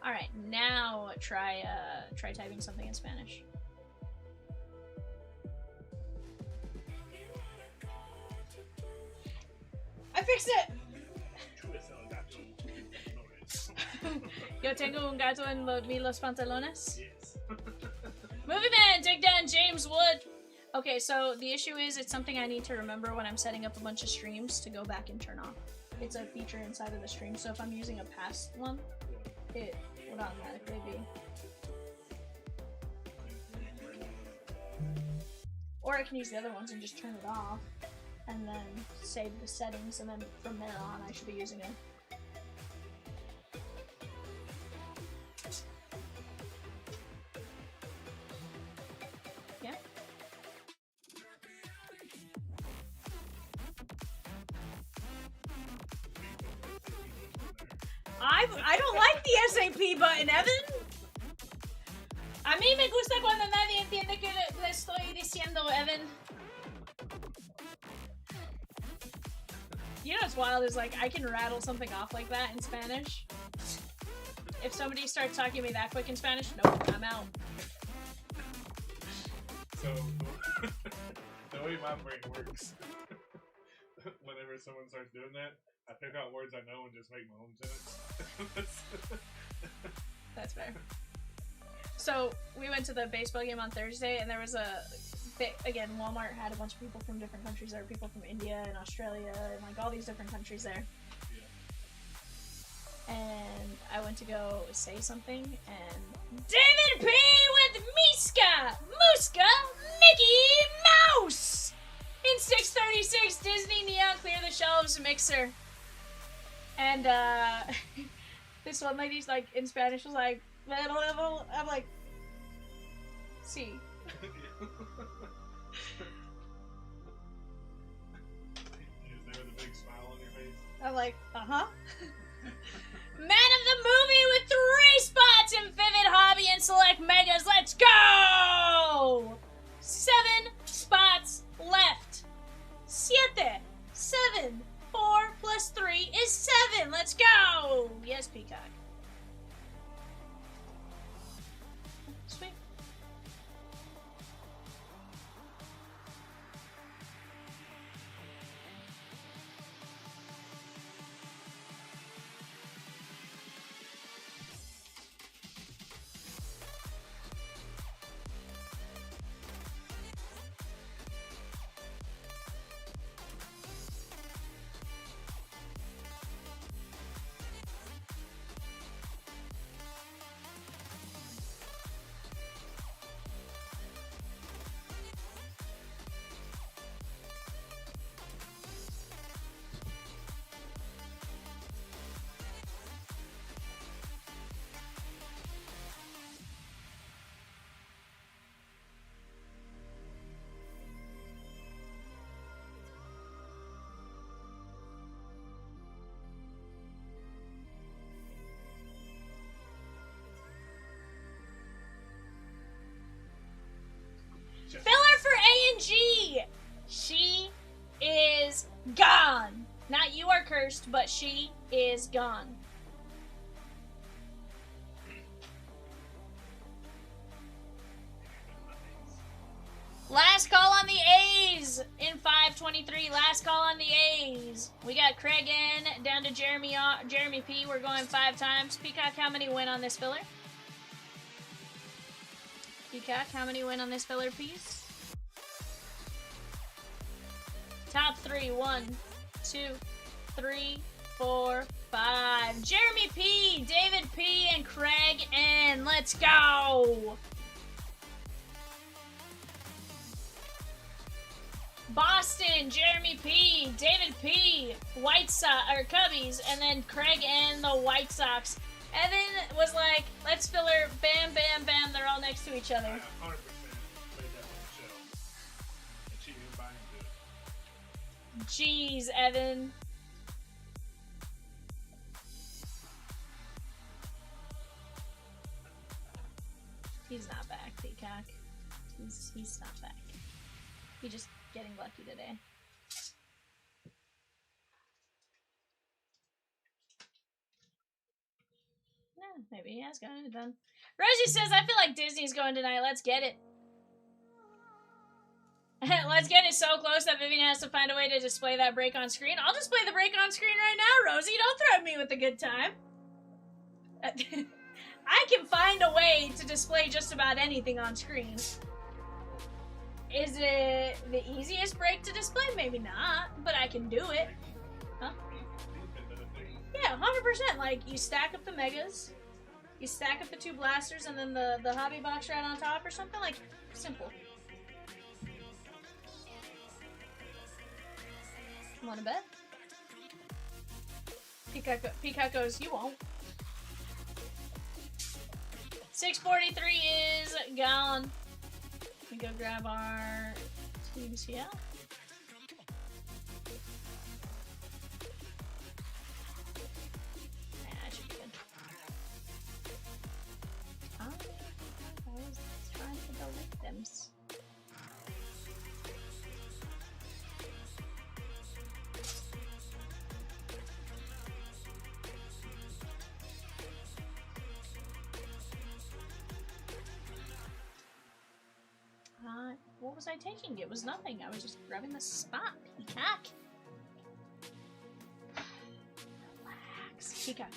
Alright, now try typing something in Spanish. I fixed it! Yo tengo un gato en los pantalones. Yes. Movie Man, take down James Wood. Okay, so the issue is it's something I need to remember when I'm setting up a bunch of streams to go back and turn off. It's a feature inside of the stream, so if I'm using a past one, it would automatically be. Or I can use the other ones and just turn it off, and then save the settings, and then from there on I should be using it. I don't like the SAP button, Evan. A mí me gusta cuando nadie entiende que le estoy diciendo, Evan. You know what's wild is like I can rattle something off like that in Spanish. If somebody starts talking to me that quick in Spanish, nope, I'm out. So the way my brain works, whenever someone starts doing that, I pick out words I know and just make my own sentence. That's fair. So we went to the baseball game on Thursday, and there was again, Walmart had a bunch of people from different countries. There were people from India and Australia and like all these different countries there. Yeah. And I went to go say something, and David P with Muska, Mickey Mouse in 636 Disney Neon Clear the Shelves mixer. And this one lady's like in Spanish was like, I'm like, see. You just there with a big smile on your face. I'm like, uh-huh. Man of the movie with 3 spots in Vivid Hobby and Select Megas. Let's go! 7 spots left. 7. 4 plus 3 is 7. Let's go! Yes, Peacock. Sweet. Gone! Not you are cursed, but she is gone. Last call on the A's in 5:23. Last call on the A's. We got Craig N down to Jeremy P. We're going 5 times. Peacock, how many win on this filler? Peacock, how many win on this filler piece? Top 3. 1, 2, 3, 4, 5. Jeremy P, David P, and Craig N. Let's go! Boston, Jeremy P, David P, White Sox, or Cubbies, and then Craig and the White Sox. Evan was like, let's filler, bam, bam, bam, they're all next to each other. 100% made that one show. And she didn't buy into it. Jeez, Evan. He's not back, Peacock. He's not back. He just getting lucky today. Yeah, maybe he has gotten it done. Rosie says, I feel like Disney's going tonight. Let's get it. Let's get it so close that Vivian has to find a way to display that break on screen. I'll display the break on screen right now, Rosie. Don't threaten me with a good time. I can find a way to display just about anything on screen. Is it the easiest break to display? Maybe not, but I can do it. Huh? Yeah, 100%. Like, you stack up the megas, you stack up the 2 blasters, and then the hobby box right on top or something. Like, simple. Wanna bet? Peacock goes, you won't. 643 is gone. We go grab our teams here. I should be good. Oh, I was trying to delete them. What was I taking? It was nothing. I was just grabbing the spot. Peacock. Relax. Peacock.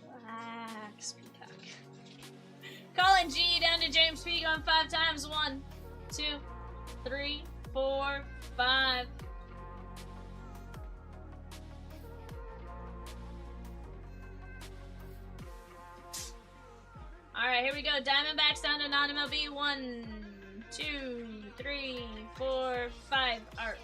Relax, Peacock. Colin G down to James P going 5 times. 1, 2, 3, 4, 5. Alright, here we go. Diamondbacks down to non-MLB. 1, 2, 3, 4, 5. Art.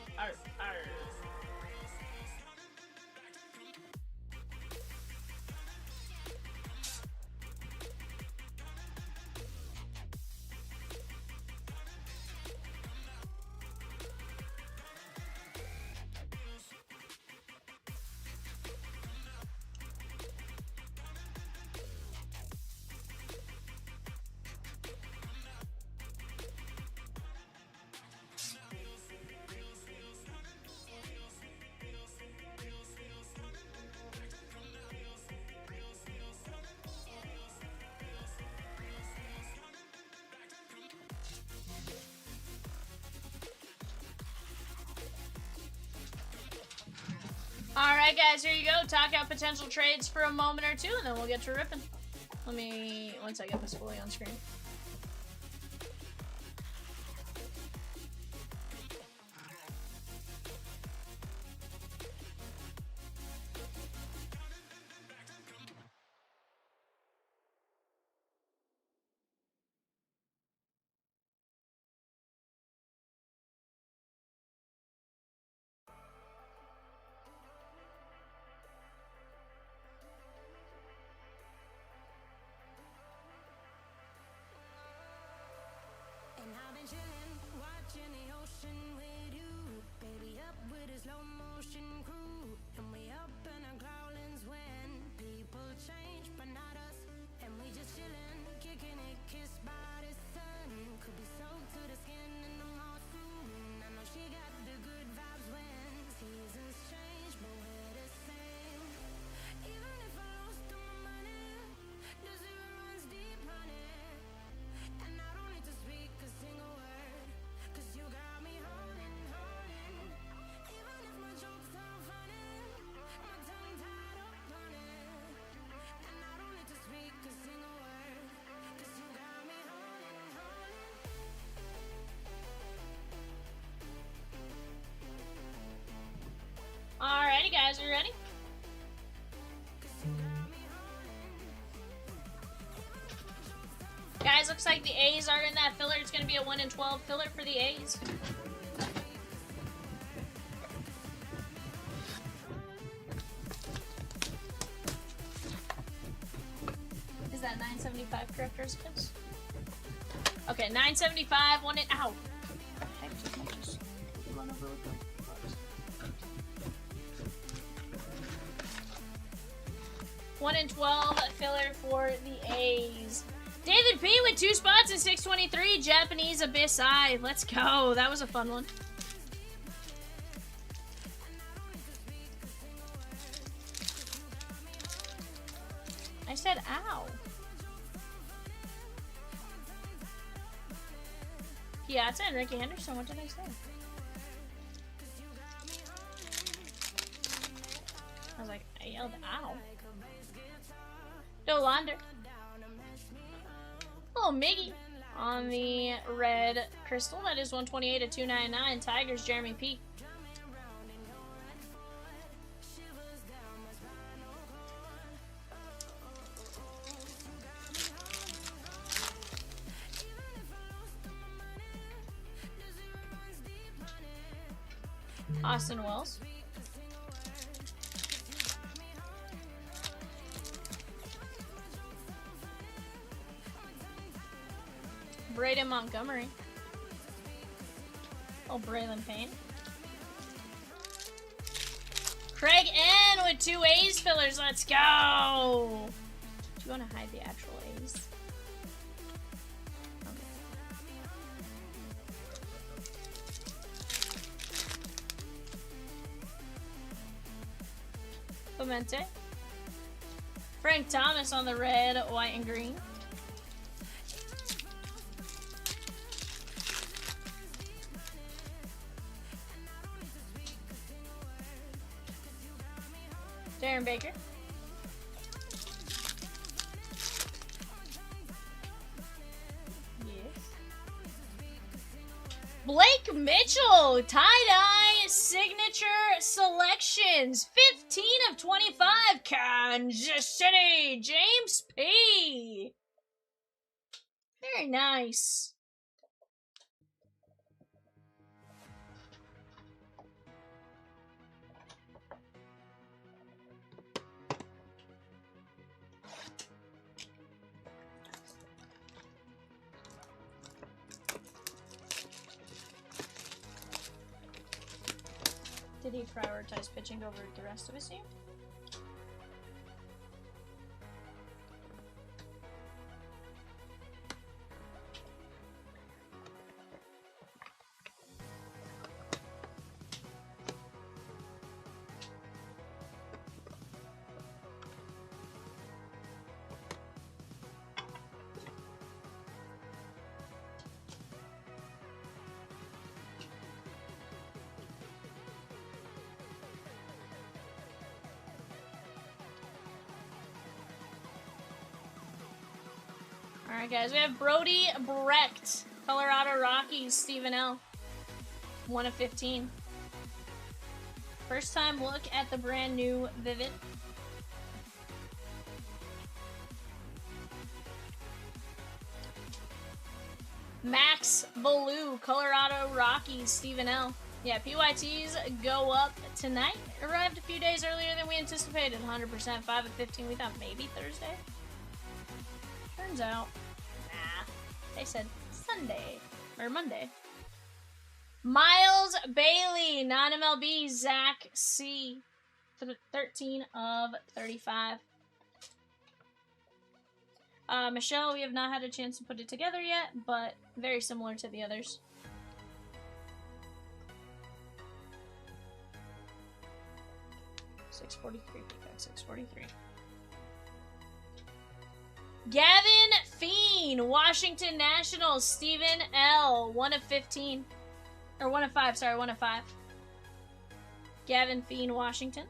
Alright guys, here you go. Talk out potential trades for a moment or two, and then we'll get to ripping. Once I get this fully on screen. guys. Looks like the A's are in that filler. It's going to be a 1 in 12 filler for the A's. Is that 975 correct, Erskins? Okay, 975, 1 in. Ow! What the heck did I just run over with them? 1 in 12 filler for the A's. David P with 2 spots and 623. Japanese Abyss Eye. Let's go. That was a fun one. I said ow. Piazza and Ricky Henderson. What did I say? I was like, I yelled ow. Dolander. Oh, Miggy on the red crystal. That is 128 to 299. Tigers, Jeremy P. Austin Wells. Braden Montgomery. Oh, Braylon Payne. Craig N with 2 A's fillers. Let's go. Do you want to hide the actual A's? Okay. Clemente. Frank Thomas on the red, white, and green. Darren Baker. Yes. Blake Mitchell, tie-dye signature selections, 15 of 25, Kansas City, James P. Very nice. Did he prioritize pitching over the rest of his team? Alright guys, we have Brody Brecht, Colorado Rockies, Stephen L. 1 of 15. First time look at the brand new Vivid. Max Baloo, Colorado Rockies, Stephen L. Yeah, PYTs go up tonight. Arrived a few days earlier than we anticipated. 100%, 5 of 15. We thought maybe Thursday. Turns out, nah. They said Sunday. Or Monday. Miles Bailey, non-MLB, Zach C. 13 of 35. Michelle, we have not had a chance to put it together yet, but very similar to the others. $643, Peacock, $643. Gavin Fiend, Washington Nationals, Stephen L. 1 of 15. Or 1 of 5, sorry, 1 of 5. Gavin Fiend, Washington.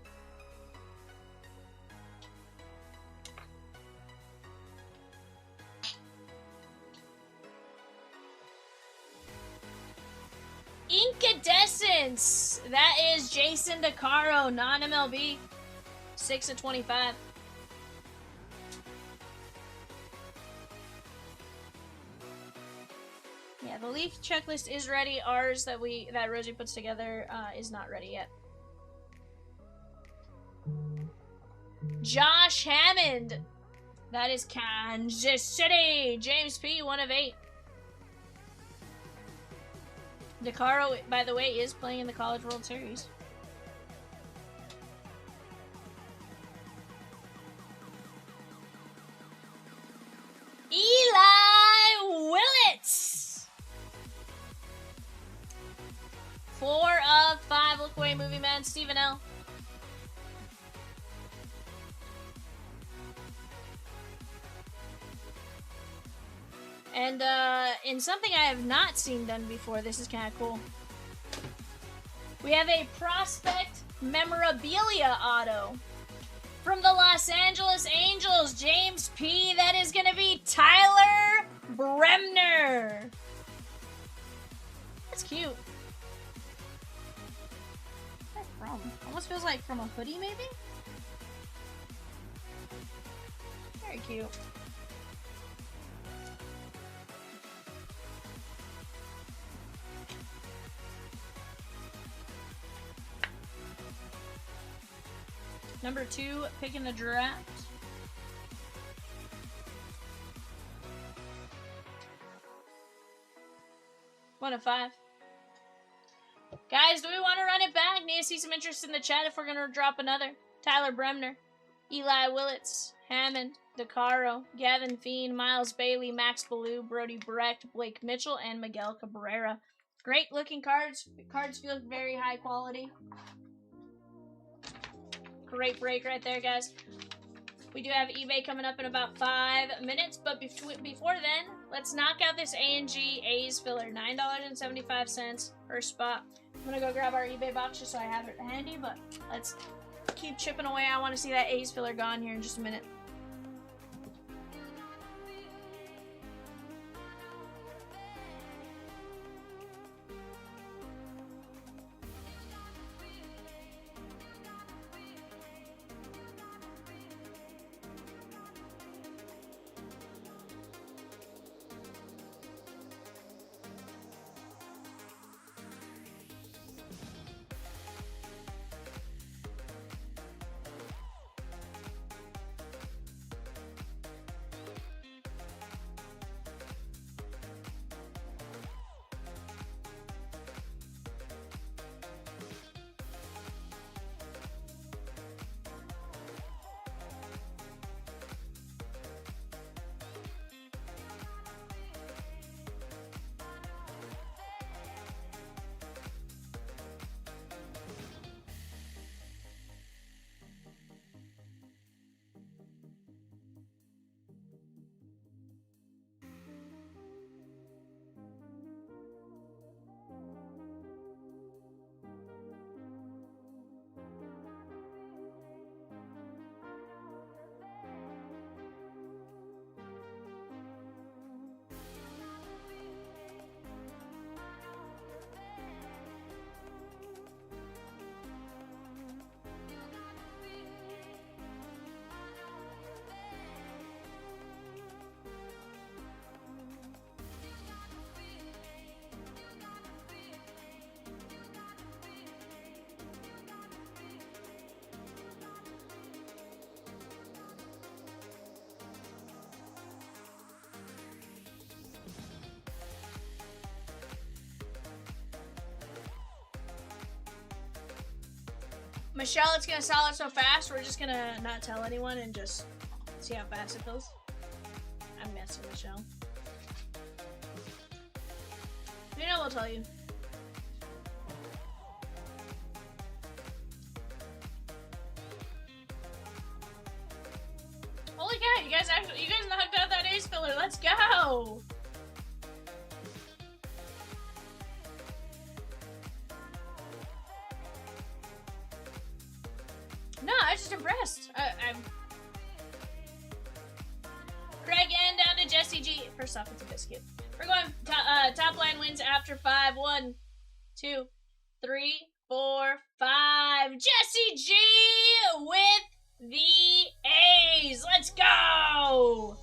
Incandescence! That is Jason DeCaro, non-MLB. 6 of 25. Yeah, the league checklist is ready. Ours that Rosie puts together is not ready yet. Josh Hammond. That is Kansas City. James P. 1 of 8. DeCaro, by the way, is playing in the College World Series. Eli Willits. 4 of 5. Look away, movie man. Stephen L. And in something I have not seen done before, this is kind of cool. We have a prospect memorabilia auto from the Los Angeles Angels, James P. That is going to be Tyler Bremner. That's cute. Where's that from? Almost feels like from a hoodie, maybe? Very cute. Number 2, pick in the draft. One of 5. Guys, do we want to run it back? Need to see some interest in the chat if we're going to drop another. Tyler Bremner, Eli Willits, Hammond, DeCaro, Gavin Fiend, Miles Bailey, Max Ballou, Brody Brecht, Blake Mitchell, and Miguel Cabrera. Great looking cards. The cards feel very high quality. Great break right there, guys. We do have eBay coming up in about 5 minutes, but before then, let's knock out this A&G A's filler. $9.75 per spot. I'm gonna go grab our eBay box just so I have it handy, but let's keep chipping away. I want to see that A's filler gone here in just a minute. Michelle, it's gonna sell it so fast, we're just gonna not tell anyone and just see how fast it goes. I'm messing, Michelle. You know, we'll tell you. Holy cow, you guys knocked out that ace filler. Let's go! No, I'm just impressed. I'm Craig N down to Jesse G. First off, it's a biscuit. We're going top line wins after 5. 1, 2, 3, 4, 5. Jesse G with the A's. Let's go!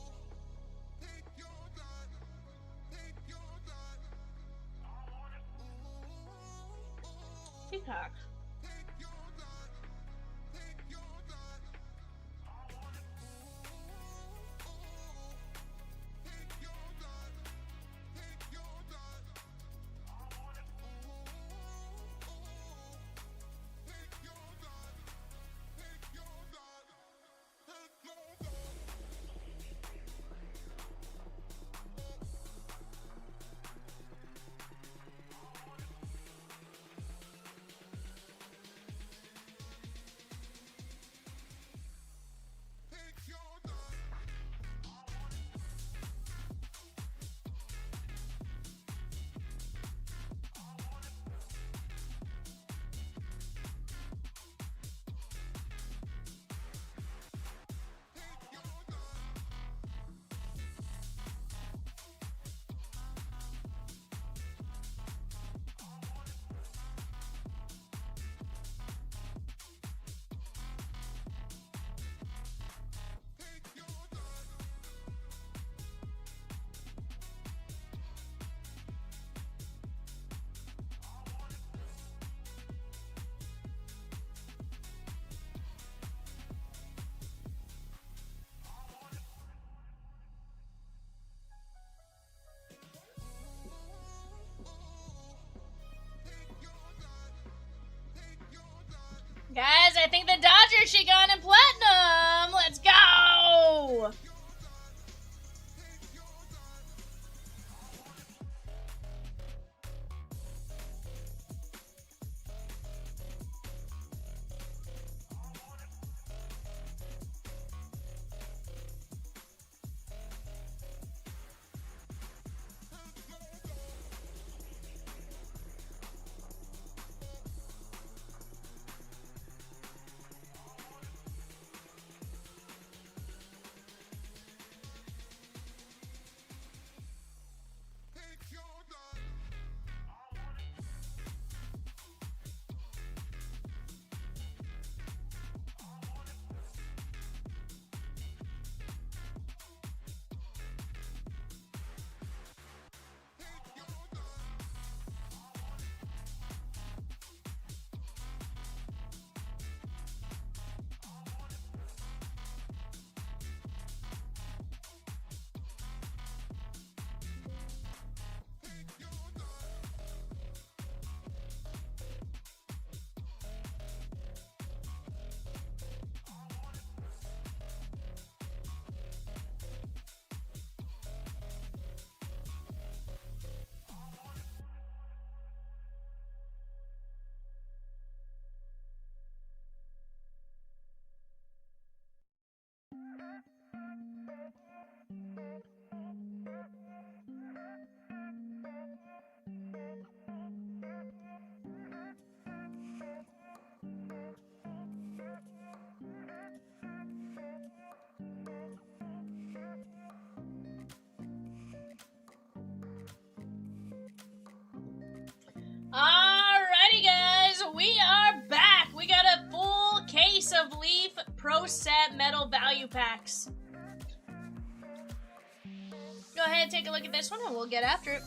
Guys, I think the Dodgers should go in platinum. Let's go. Alrighty, guys, we are back. We got a full case of Leaf Pro Set Metal Value Packs. Go ahead and take a look at this one and we'll get after it.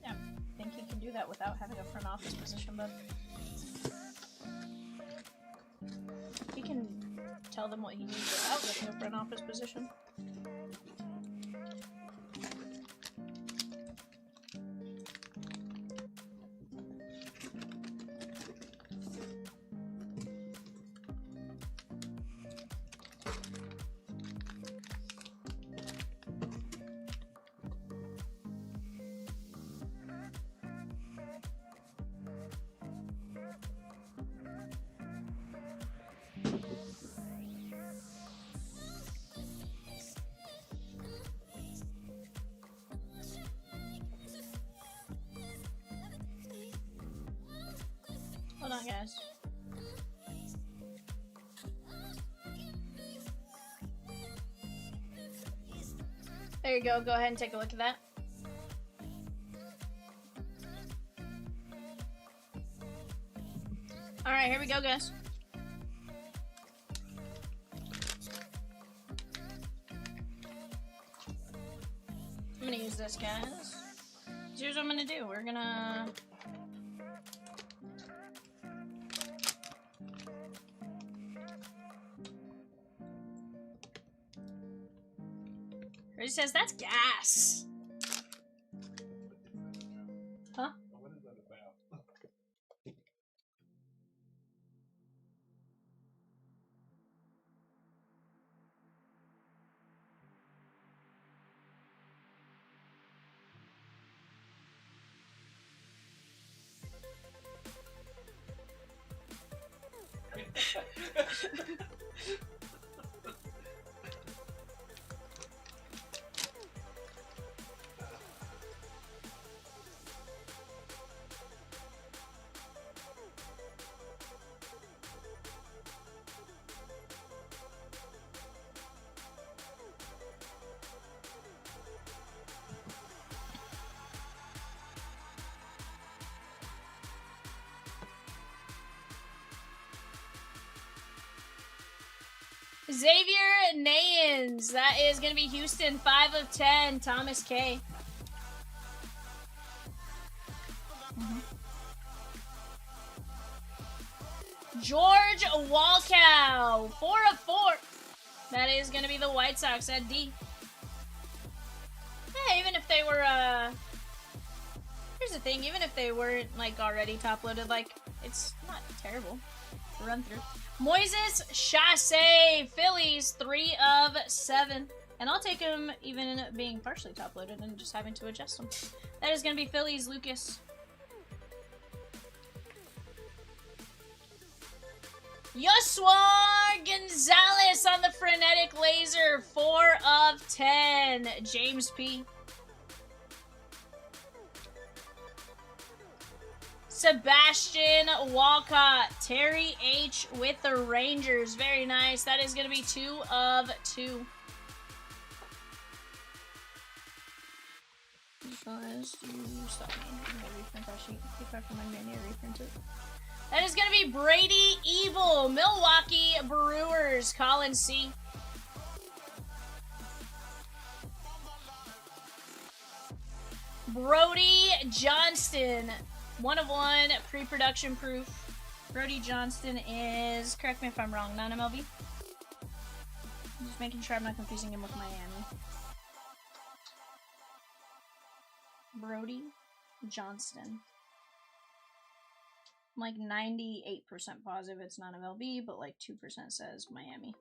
Yeah, I think he can do that without having a front office position, but he can tell them what he needs without getting a front office position. Hold on, guys. There you go. Go ahead and take a look at that. Alright, here we go, guys. I'm gonna use this, guys. Here's what I'm gonna do. We're gonna... He says that's gas. Huh? What is that about? Xavier Nayans. That is going to be Houston, 5 of 10. Thomas K. George Walkow, 4 of 4. That is going to be the White Sox at D. Yeah, even if they were, here's the thing, even if they weren't, like, already top-loaded, like, it's not terrible to run through. Moises Chassé, Phillies, 3 of 7. And I'll take him even being partially top-loaded and just having to adjust them. That is going to be Phillies, Lucas. Yoswar Gonzalez on the Frenetic Laser, 4 of 10. James P. Sebastian Walcott, Terry H. with the Rangers. Very nice. That is going to be 2 of 2. Stop me. I'm going to reprint that sheet. Keep that from my menu, reprint it. That is going to be Brady Evil, Milwaukee Brewers, Colin C. Brody Johnston, 1 of 1, pre-production proof. Brody Johnston is, correct me if I'm wrong, non-MLB? I'm just making sure I'm not confusing him with Miami. Brody Johnston. I'm like 98% positive it's not MLB, but like 2% says Miami.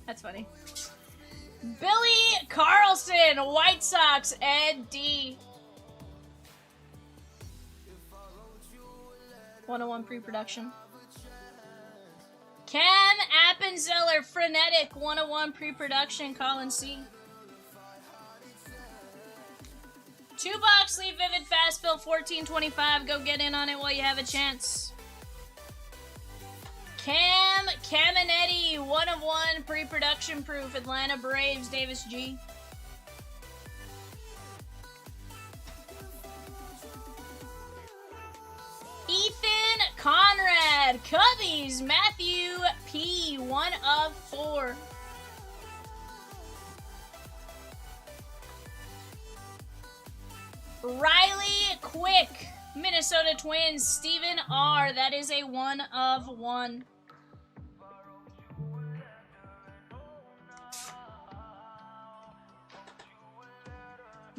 That's funny. Billy Carlson, White Sox, Ed D. 101 pre-production. Cam Appenzeller, Frenetic, 101 pre-production, Colin C. 2-box Sleep Vivid Fast Fill, $14.25. Go get in on it while you have a chance. Cam Caminetti, 1 of 1, pre-production proof, Atlanta Braves, Davis G. Ethan Conrad, Cubbies, Matthew P, 1 of 4. Riley Quick, Minnesota Twins, Stephen R. That is a 1 of 1.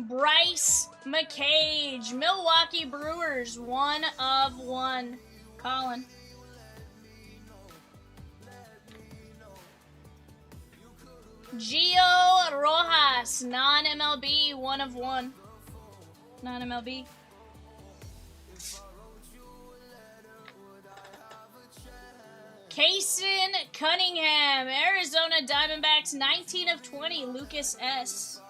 Bryce McCage, Milwaukee Brewers, 1 of 1. Colin. Gio Rojas, non-MLB, 1 of 1. Non-MLB. Kaysen Cunningham, Arizona Diamondbacks, 19 of 20, Lucas S.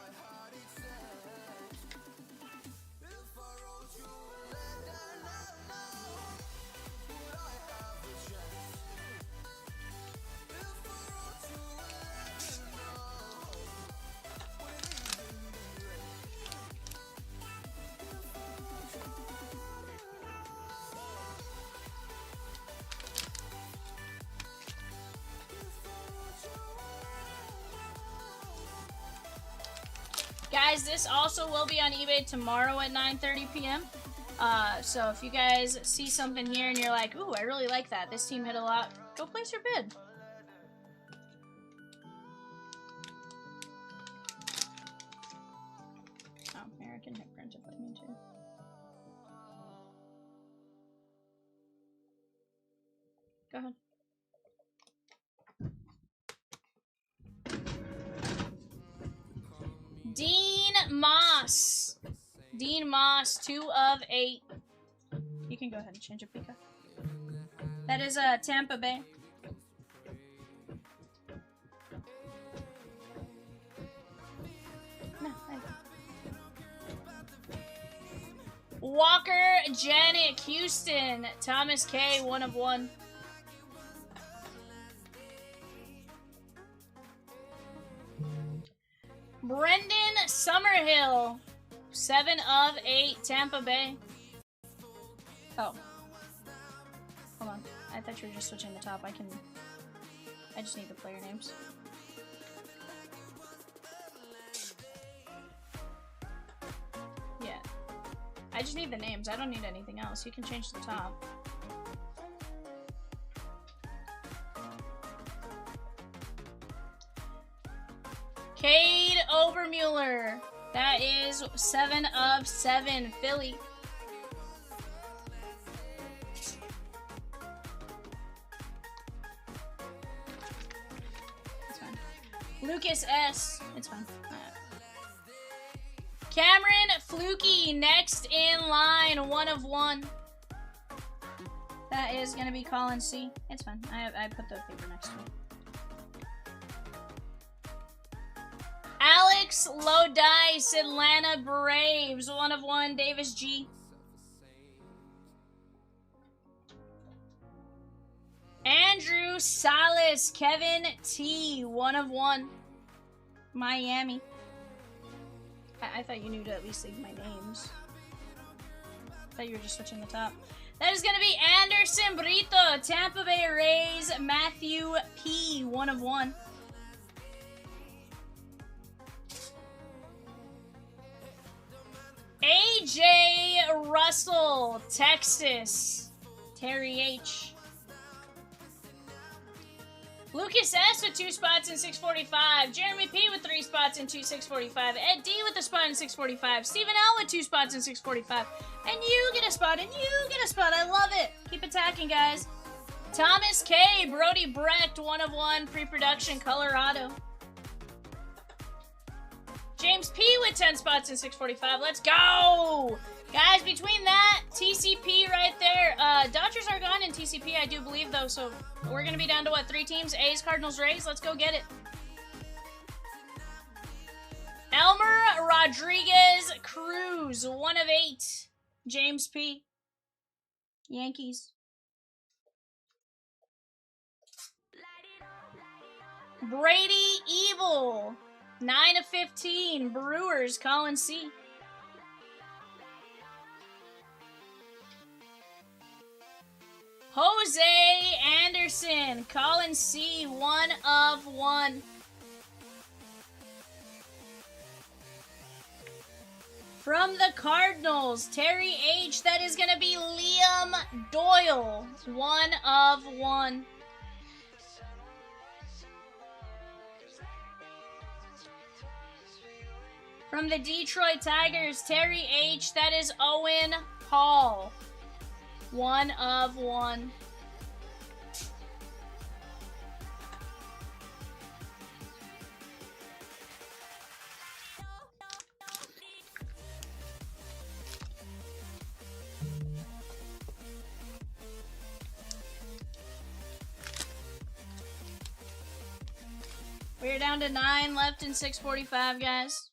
Guys, this also will be on eBay tomorrow at 9:30 p.m. So if you guys see something here and you're like, ooh, I really like that, this team hit a lot, go place your bid. Oh, American hit print if I need to. Go ahead. Dean Moss. Dean Moss, 2 of 8. You can go ahead and change your Pika. That is Tampa Bay. No, Walker Janik, Houston. Thomas K, 1 of 1. Brendan Summerhill, 7 of 8, Tampa Bay. Oh. Hold on. I thought you were just switching the top. I just need the player names. Yeah. I just need the names. I don't need anything else. You can change the top. Cade Overmuller. That is 7 of 7, Philly. It's fine. Lucas S. It's fine. Cameron Fluky next in line, 1 of 1. That is gonna be Colin C. It's fine. I put the paper next to it. Alex Low Dice, Atlanta Braves, 1 of 1, Davis G. Andrew Salas, Kevin T, 1 of 1, Miami. I thought you knew to at least leave my names. I thought you were just switching the top. That is going to be Anderson Brito, Tampa Bay Rays, Matthew P, 1 of 1. AJ Russell, Texas, Terry H. Lucas S with 2 spots in 645. Jeremy P with 3 spots in 645. Ed D with a spot in 645. Stephen L with 2 spots in 645. And you get a spot, and you get a spot. I love it. Keep attacking, guys. Thomas K, Brody Brecht, 1 of 1, pre-production, Colorado. James P with 10 spots in 645. Let's go! Guys, between that, TCP right there. Dodgers are gone in TCP, I do believe, though, so we're going to be down to, what, 3 teams? A's, Cardinals, Rays. Let's go get it. Elmer Rodriguez Cruz, 1 of 8. James P. Yankees. Brady Evil, 9 of 15. Brewers, Colin C. Jose Anderson, Colin C, 1 of 1. From the Cardinals, Terry H, that is going to be Liam Doyle, 1 of 1. From the Detroit Tigers, Terry H, that is Owen Hall, 1 of 1. We're down to 9 left in 645, guys.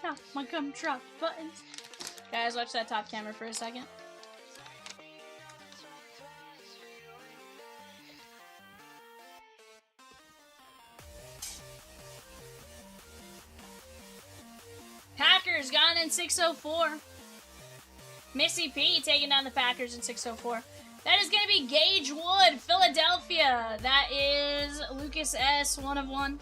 Oh, my gumdrop buttons. Guys, watch that top camera for a second. Packers gone in 604. Missy P taking down the Packers in 604. That is going to be Gage Wood, Philadelphia. That is Lucas S, 1 of 1.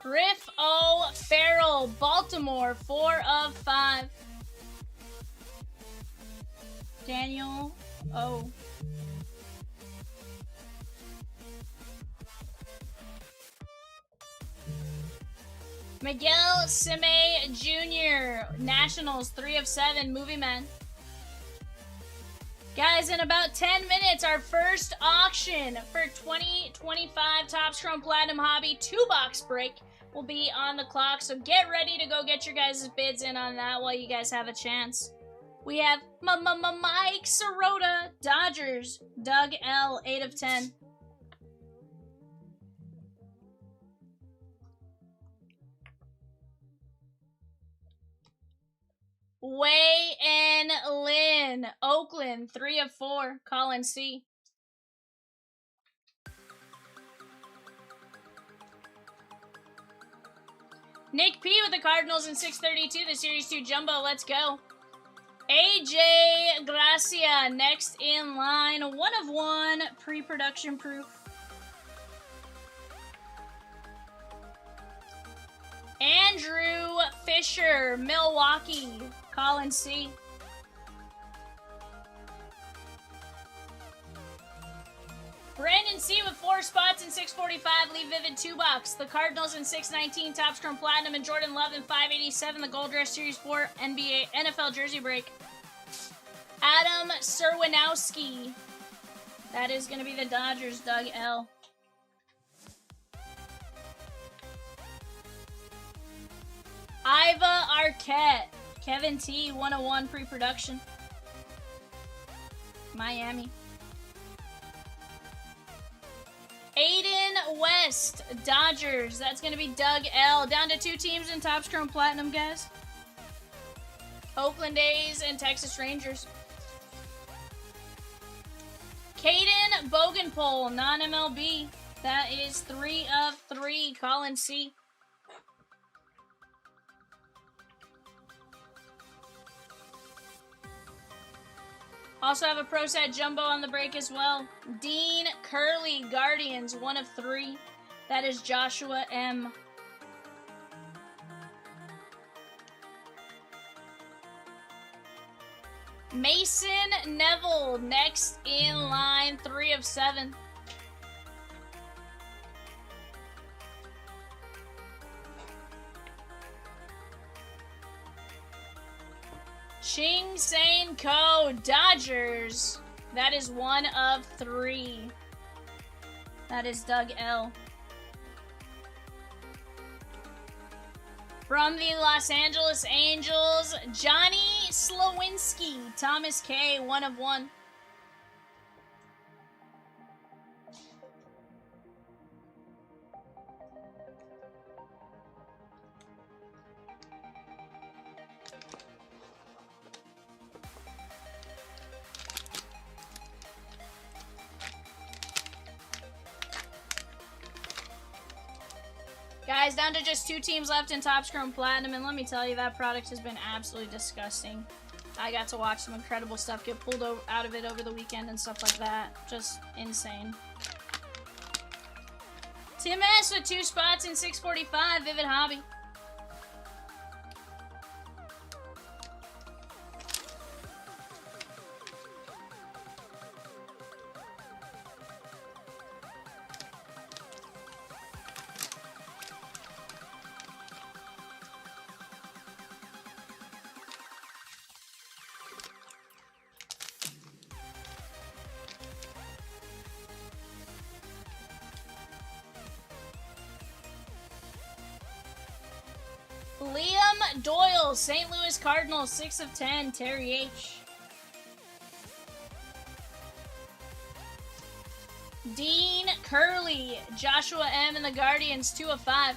Griff O. Farrell, Baltimore, 4 of 5. Daniel O. Miguel Sime Jr., Nationals, 3 of 7, Movie Man. Guys, in about 10 minutes, our first auction for 2025 Topps Chrome Platinum Hobby 2-box break will be on the clock. So get ready to go get your guys' bids in on that while you guys have a chance. We have Mike Sirota, Dodgers, Doug L, 8 of 10. Wei and Lin, Oakland, 3 of 4. Colin C. Nick P with the Cardinals in 632, the Series 2 Jumbo. Let's go. AJ Gracia, next in line. 1 of 1, pre-production proof. Andrew Fisher, Milwaukee, Colin C. Brandon C with 4 spots in 645, Leave Vivid 2-box. The Cardinals in 619, Topps Chrome Platinum, and Jordan Love in 587, the Gold Rush Series 4 NFL jersey break. Adam Serwinowski. That is going to be the Dodgers, Doug L. Iva Arquette, Kevin T, 101 pre-production. Miami. Aiden West, Dodgers. That's going to be Doug L. Down to 2 teams in Topps Chrome Platinum, guys. Oakland A's and Texas Rangers. Caden Bogenpole, non-MLB. That is 3 of 3. Colin C. Also have a Pro Set Jumbo on the break as well. Dean Curley, Guardians, 1 of 3. That is Joshua M. Mason Neville, next in line, 3 of 7. Ching Sain Ko, Dodgers. That is 1 of 3. That is Doug L. From the Los Angeles Angels, Johnny Slowinski, Thomas K, 1 of 1. Guys, down to just 2 teams left in Topps Chrome Platinum, and let me tell you, that product has been absolutely disgusting. I got to watch some incredible stuff get pulled out of it over the weekend and stuff like that. Just insane. Tim S with 2 spots in 645, Vivid Hobby. Liam Doyle, St. Louis Cardinals, 6 of 10, Terry H. Dean Curley, Joshua M. and the Guardians, 2 of 5.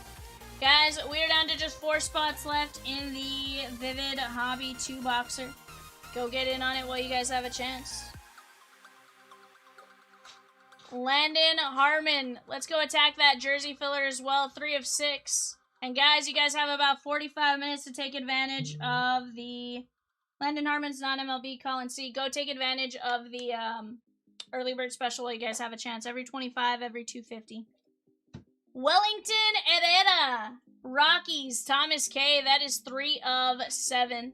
Guys, we're down to just 4 spots left in the Vivid Hobby 2-boxer. Go get in on it while you guys have a chance. Landon Harmon, let's go attack that jersey filler as well, 3 of 6. And guys, you guys have about 45 minutes to take advantage of the Landon Harmon's non-MLB, Colin C. Go take advantage of the early bird special while you guys have a chance. Every 25, every 250. Wellington Herrera, Rockies, Thomas K. That is 3 of 7.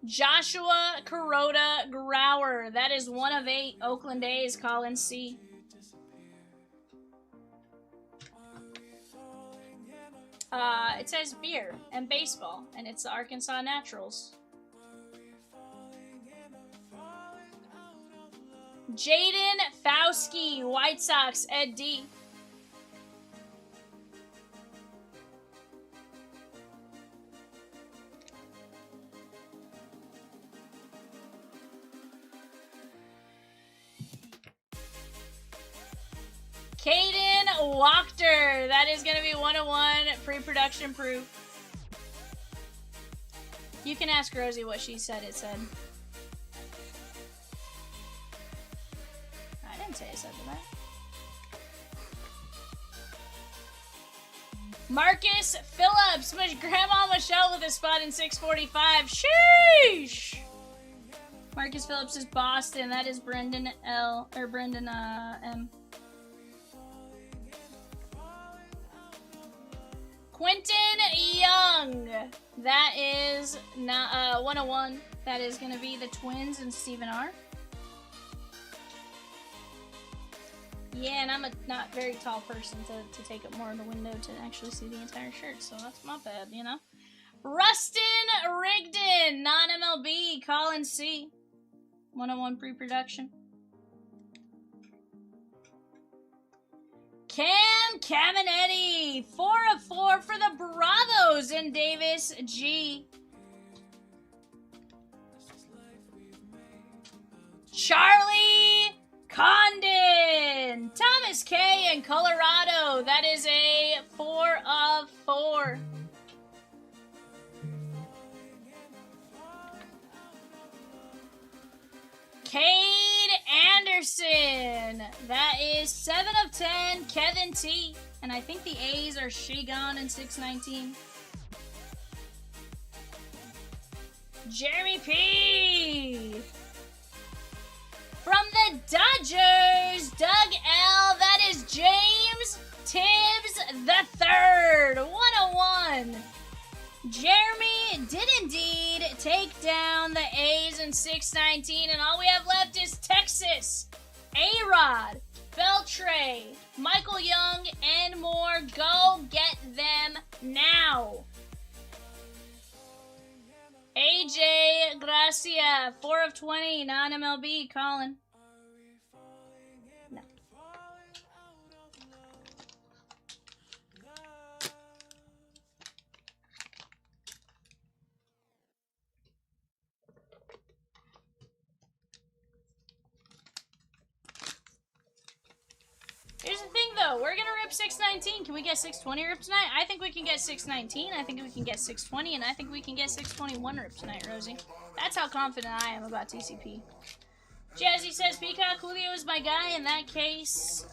Joshua Kuroda Grauer. That is 1 of 8. Oakland A's, Colin C. It says beer and baseball, and it's the Arkansas Naturals. Jaden Fauski, White Sox, Ed D. Caden Wachter. That is going to be 101 pre-production proof. You can ask Rosie what she said it said. I didn't say it said that. Marcus Phillips. Grandma Michelle with a spot in 645. Sheesh! Marcus Phillips is Boston. That is Brendan L. Or Brendan M. Quentin Young. That is not 101. That is going to be the Twins and Stephen R. Yeah, and I'm a not very tall person to take up more of the window to actually see the entire shirt, so that's my bad, you know? Rustin Rigdon, non-MLB, Colin C. 101 pre-production. Cam Caminetti, 4 of 4 for the Bravos in Davis G. Charlie Condon, Thomas K in Colorado. That is a 4 of 4. Cade Anderson. That is 7 of 10. Kevin T. And I think the A's are Shigon in 619. Jeremy P. From the Dodgers, Doug L. That is James Tibbs III. 101. Jeremy did indeed take down the A's in 619, and all we have left is Texas, A-Rod, Beltre, Michael Young, and more. Go get them now. AJ Gracia, 4 of 20, non-MLB, Colin. No. Here's the thing, though. We're gonna rip 619. Can we get 620 rip tonight? I think we can get 619. I think we can get 620, and I think we can get 621 rip tonight, Rosie. That's how confident I am about TCP. Jazzy says, Peacock Julio is my guy. In that case,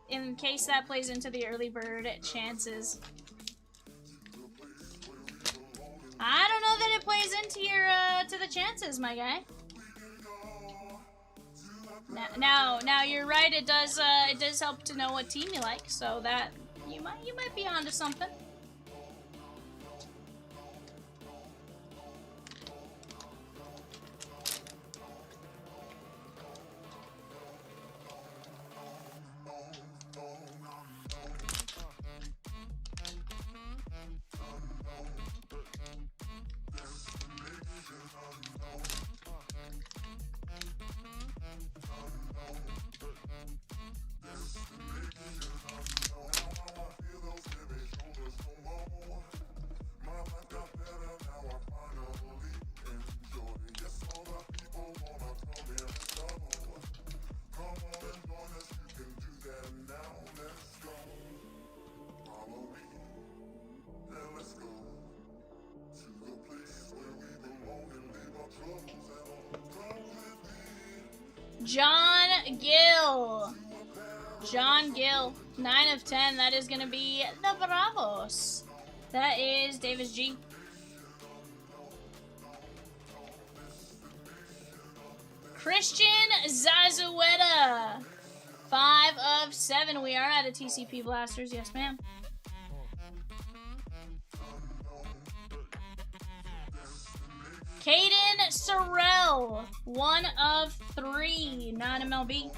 in case that plays into the early bird chances. I don't know that it plays into your, to the chances, my guy. Now you're right. It does help to know what team you like, so that you might be onto something. John Gill, 9 of 10. That is going to be the Bravos. That is Davis G. Christian Zazueta, 5 of 7. We are out of TCP blasters. Yes, ma'am. Caden Sorrell, 1 of 3. Non-MLB.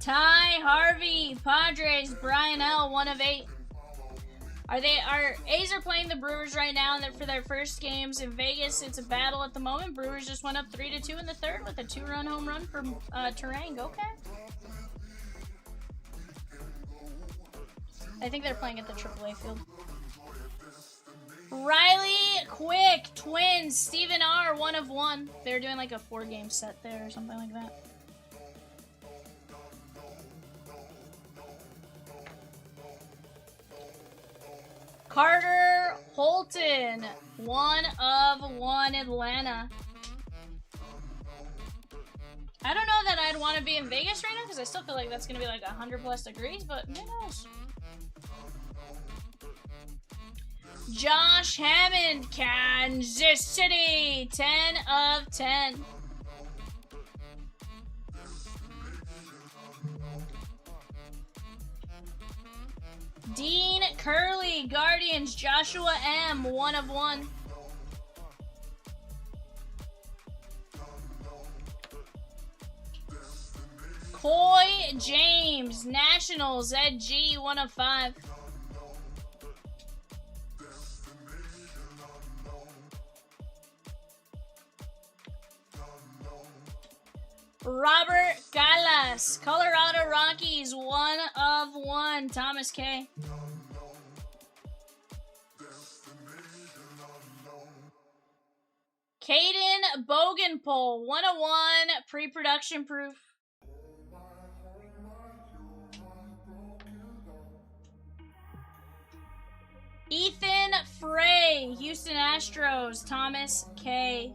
Ty Harvey, Padres, Brian L, 1 of 8. A's are playing the Brewers right now for their first games in Vegas. It's a battle at the moment. Brewers just went up 3-2 in the third with a 2-run home run from Terang. Okay. I think they're playing at the AAA field. Riley Quick, Twins, Stephen R, 1 of 1. They're doing like a 4-game set there or something like that. Carter Holton, 1 of 1 Atlanta. I don't know that I'd want to be in Vegas right now because I still feel like that's going to be like 100+ degrees, but who knows? Josh Hammond, Kansas City, 10 of 10. Dean Curley, Guardians, Joshua M, 1 of 1. Coy James, Nationals, Ed G, 1 of 5. Robert Galas, Colorado Rockies, 1 of 1, Thomas K. Caden Bogenpole, 1 of 1, pre-production proof. Ethan Frey, Houston Astros, Thomas K.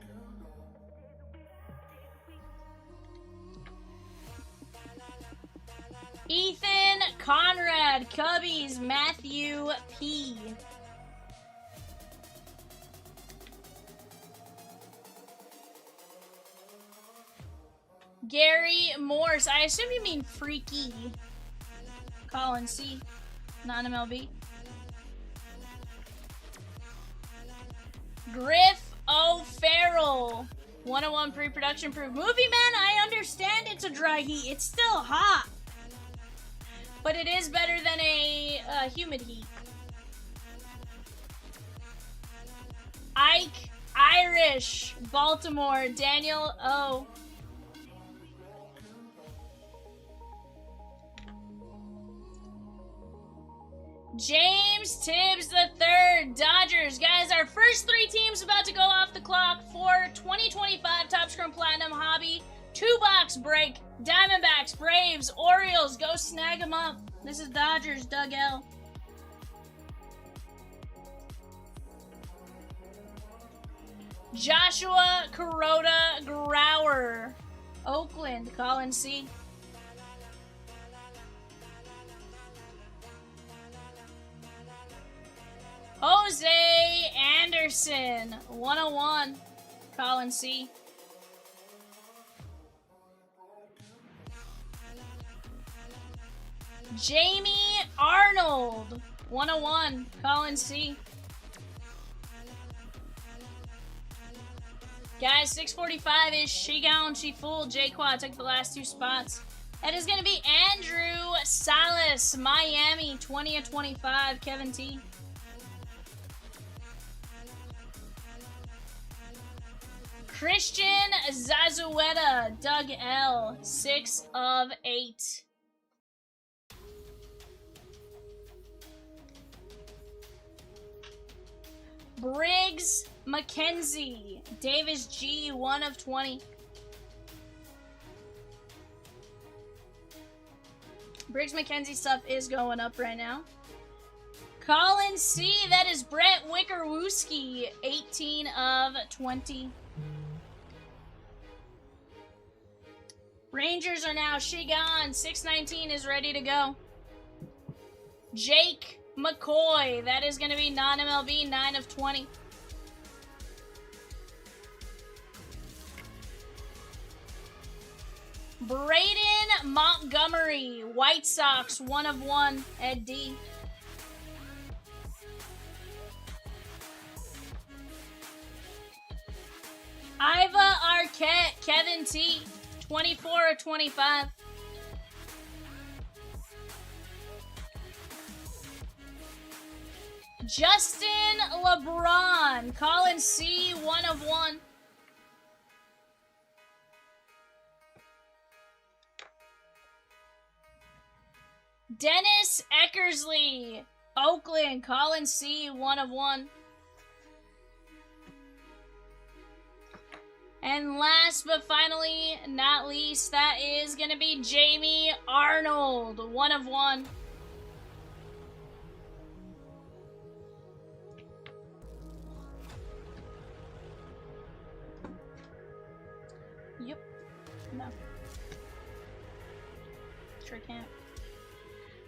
Ethan Conrad, Cubbies, Matthew P. Gary Morse, I assume you mean Freaky. Colin C, non-MLB. Griff O'Farrell, 1 of 1 pre-production proof. Movie Man, I understand it's a dry heat. It's still hot. But it is better than a humid heat. Ike Irish, Baltimore, Daniel O. James Tibbs III, Dodgers. Guys, our first 3 teams about to go off the clock for 2025 Topps Chrome Platinum Hobby 2-box break. Diamondbacks, Braves, Orioles. Go snag them up. This is Dodgers, Doug L. Joshua Kuroda Grauer, Oakland, Colin C. Jose Anderson, 101, Colin C. Jamie Arnold, 101, Colin C. Guys, 645 is Shigaon Shiful. J-Quad took the last 2 spots. That is going to be Andrew Salas, Miami, 20 of 25, Kevin T. Christian Zazueta, Doug L, 6 of 8. Briggs McKenzie, Davis G, 1 of 20. Briggs McKenzie stuff is going up right now. Colin C, that is Brett Wickerwooski, 18 of 20. Rangers are now Shigan, 619 is ready to go. Jake McCoy, that is going to be non-MLB, 9 of 20. Braden Montgomery, White Sox, 1 of 1, Ed D. Iva Arquette, Kevin T, 24 of 25. Justin LeBron. Colin C, 1 of 1. Dennis Eckersley. Oakland. Colin C, 1 of 1. And last but finally, not least, that is going to be Jamie Arnold. 1 of 1. Yep. No. Sure can't.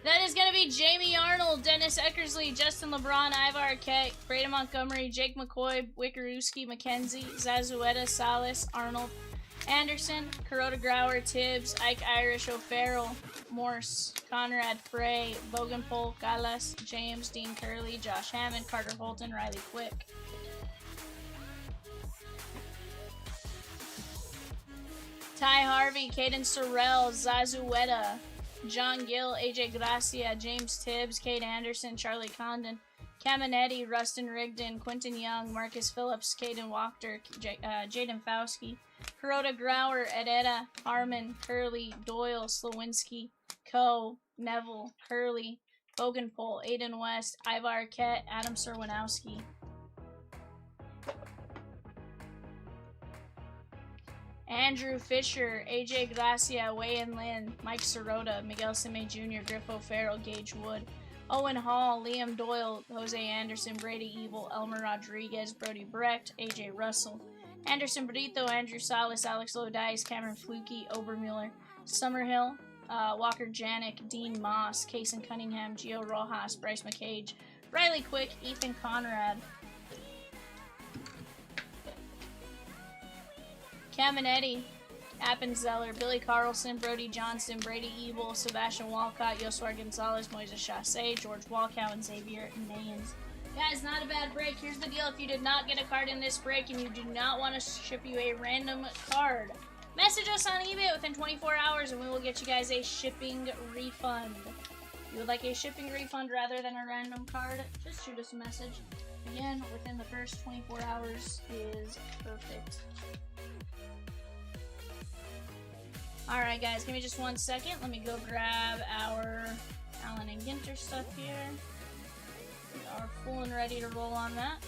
That is going to be Jamie Arnold, Dennis Eckersley, Justin LeBron, Ivar Arquette, Braden Montgomery, Jake McCoy, Wickerewski, McKenzie, Zazueta, Salas, Arnold, Anderson, Kuroda Grauer, Tibbs, Ike Irish, O'Farrell, Morse, Conrad Frey, Bogenpol, Galas, James, Dean Curley, Josh Hammond, Carter Holton, Riley Quick. Ty Harvey, Caden Sorrell, Zazueta, John Gill, AJ Gracia, James Tibbs, Kate Anderson, Charlie Condon, Caminetti, Rustin Rigdon, Quentin Young, Marcus Phillips, Caden Wachter, Jaden Fauski, Kuroda Grauer, Edetta, Harmon, Curley, Doyle, Slowinski, Coe, Neville, Curley, Bogenpol, Aiden West, Ivar Arquette, Adam Serwinowski. Andrew Fisher, AJ Gracia, Wayan Lin, Mike Sirota, Miguel Sime Jr., Griff O'Farrell, Gage Wood, Owen Hall, Liam Doyle, Jose Anderson, Brady Evil, Elmer Rodriguez, Brody Brecht, AJ Russell, Anderson Brito, Andrew Salas, Alex Lodice, Cameron Flukie, Obermuller, Summerhill, Walker Janik, Dean Moss, Kason Cunningham, Gio Rojas, Bryce McCage, Riley Quick, Ethan Conrad, Caminetti, Appenzeller, Billy Carlson, Brody Johnson, Brady Evil, Sebastian Walcott, Yoswar Gonzalez, Moises Chassé, George Walkow, and Xavier Nayens. Guys, not a bad break. Here's the deal. If you did not get a card in this break and you do not want us to ship you a random card, message us on eBay within 24 hours and we will get you guys a shipping refund. If you would like a shipping refund rather than a random card, just shoot us a message. Again, within the first 24 hours is perfect. Alright guys, give me just 1 second. Let me go grab our Allen and Ginter stuff here. We are full and ready to roll on that.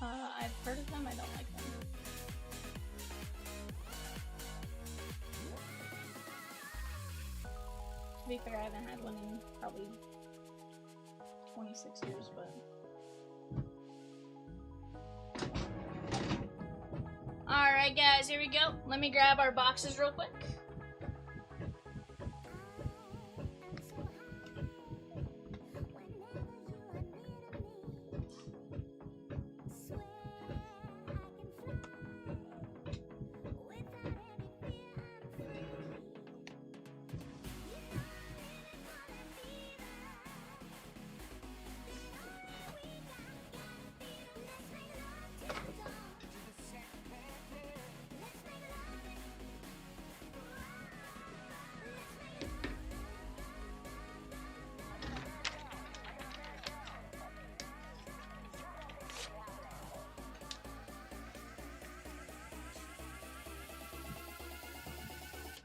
I've heard of them, I don't like them. To be fair, I haven't had one in probably 26 years, but... Alright guys, here we go. Let me grab our boxes real quick.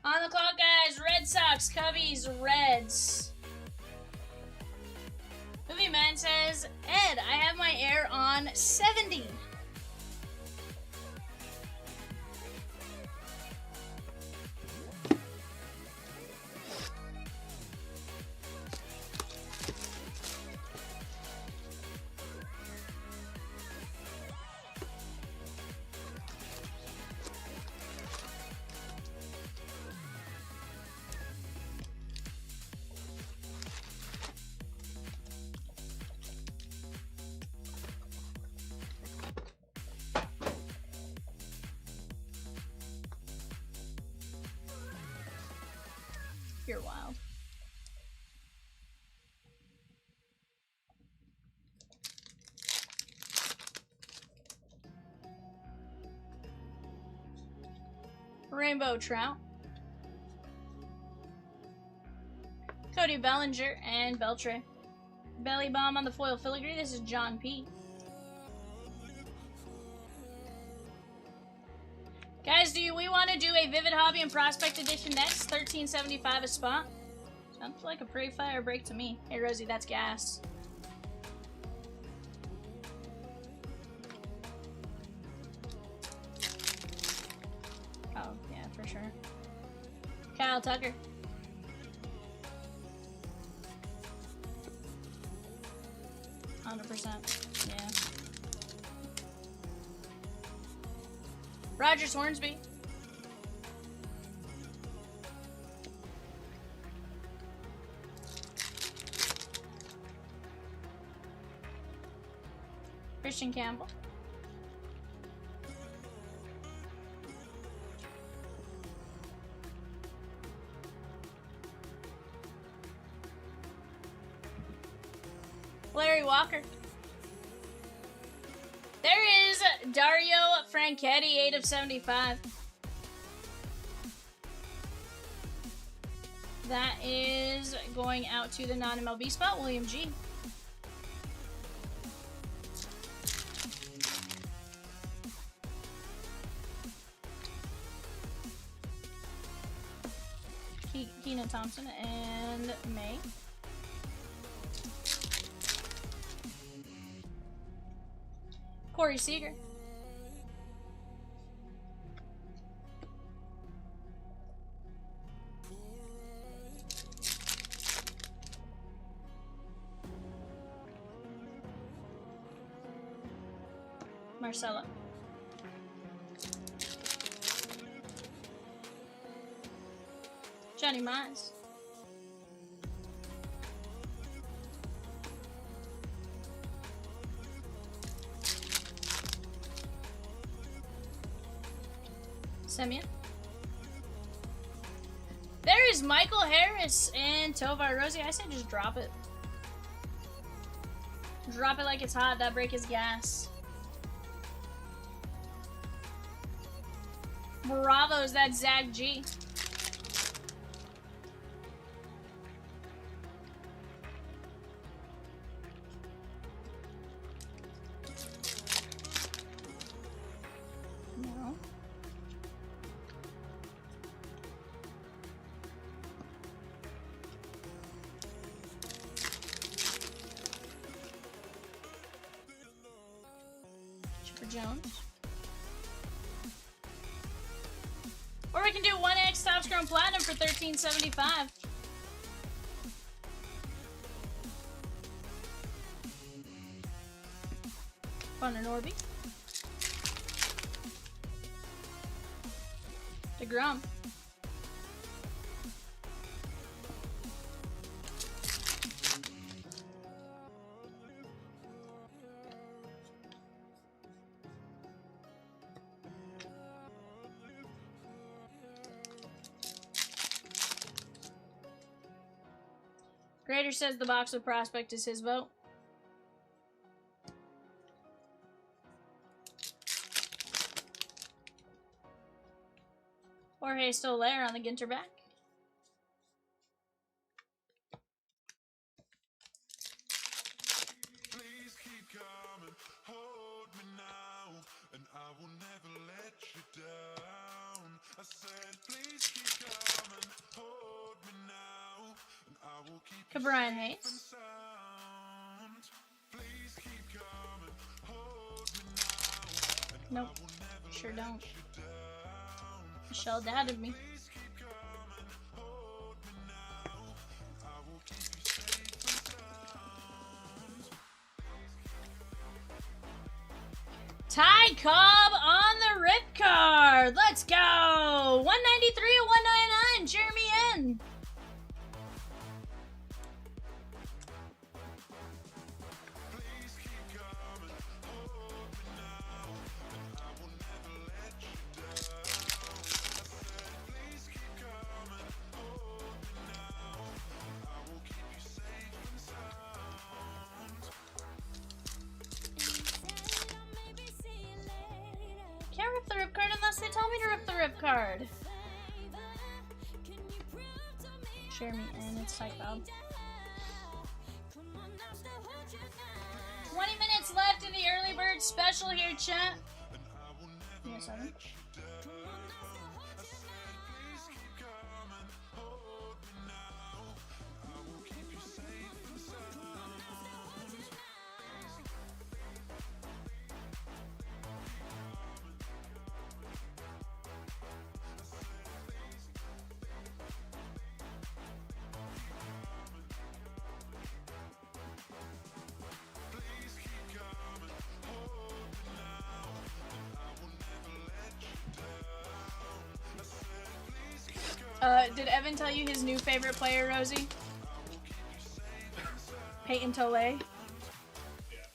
On the clock, guys. Red Sox, Cubbies, Reds. Movie Man says, Ed, I have my air on 70. You're wild. Rainbow Trout. Cody Bellinger and Beltre. Belly Bomb on the foil filigree. This is John P. Guys, we want to do a Vivid Hobby and Prospect Edition next? $13.75 a spot. Sounds like a pretty fire break to me. Hey, Rosie, that's gas. Oh, yeah, for sure. Kyle Tucker. %. Yeah. Rogers Hornsby. Christian Campbell. Larry Walker. There is Dario Franchetti, 8 of 75. That is going out to the non-MLB spot, William G. Keenan Thompson and May. Corey Seager. Marcella. Johnny Mize. Semyon. There is Michael Harris and Tovar Rosie. I say just drop it. Drop it like it's hot. That break is gas. Bravos, that's Zach G. No. Chipper Jones. Or we can do 1X Topps Chrome Platinum for $13.75. Connor Norby. DeGrom. Grader says the box with Prospect is his vote. Jorge Soler on the Ginter back. Please keep coming, hold me now, and I will never let you down. I said, please keep coming, hold me now, and I will keep you Cabrian safe Hayes. and sound. Please keep coming, hold me now, and Nope. I will never Sure let don't. you down. Michelle doubted me. Please keep coming, hold me now, and I will keep you safe and sound. Ty Cobb on the rip card. Let's go. 193 of 199. Jeremy N. Please keep coming, hold me now, and I will never let you down. I said, please keep coming, hold me now, and I will keep you safe and sound. Can't rip the rip card unless they tell me to rip the rip card. Share me, and it's Psych Bob. 20 minutes left in the early bird special here, chat. Yeah, 7. Did Evan tell you his new favorite player, Rosie? Peyton Tole. Yeah,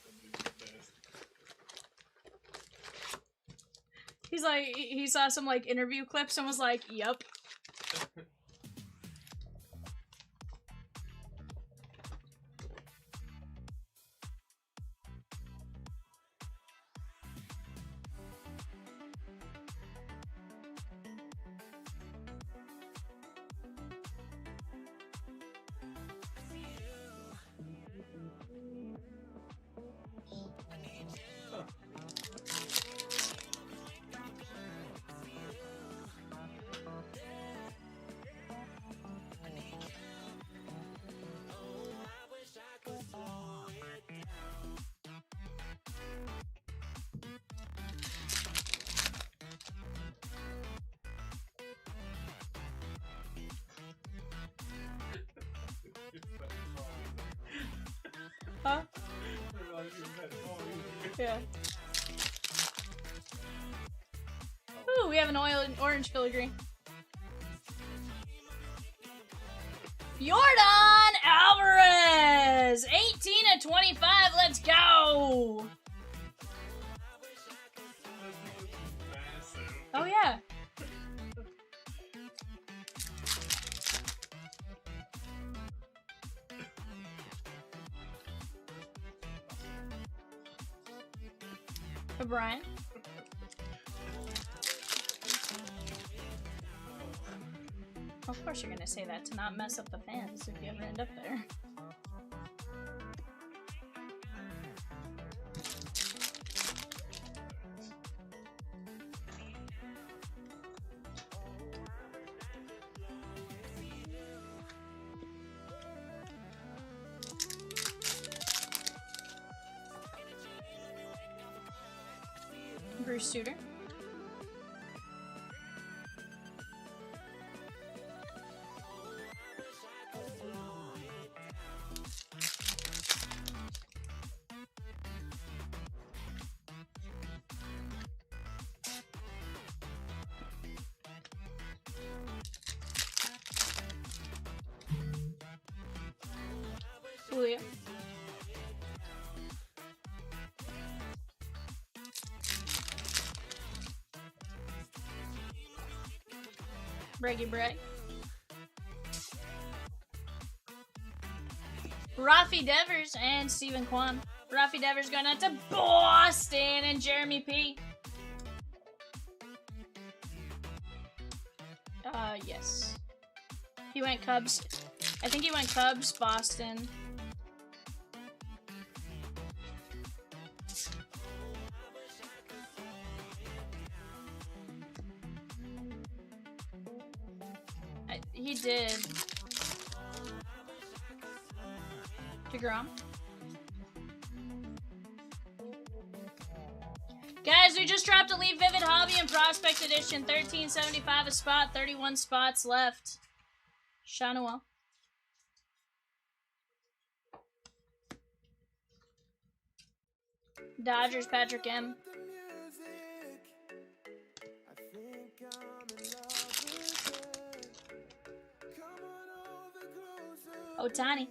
that dude's the best. He's like, he saw some like interview clips and was like, "Yup." Huh? Yeah. Ooh, we have an orange filigree. Jordan Alvarez! 18/25, let's go! Oh yeah. For Brian. Of course you're gonna say that to not mess up the fans if you ever end up there. Bruce Suter. Julio. Breggy Breg. Rafi Devers and Stephen Kwan. Rafi Devers going out to Boston and Jeremy P. Yes. He went Cubs. I think he went Cubs, Boston. He did. DeGrom. Guys, we just dropped Elite Vivid Hobby and Prospect Edition. $13.75 a spot, 31 spots left. Shanoel. Dodgers, Patrick M. Otani.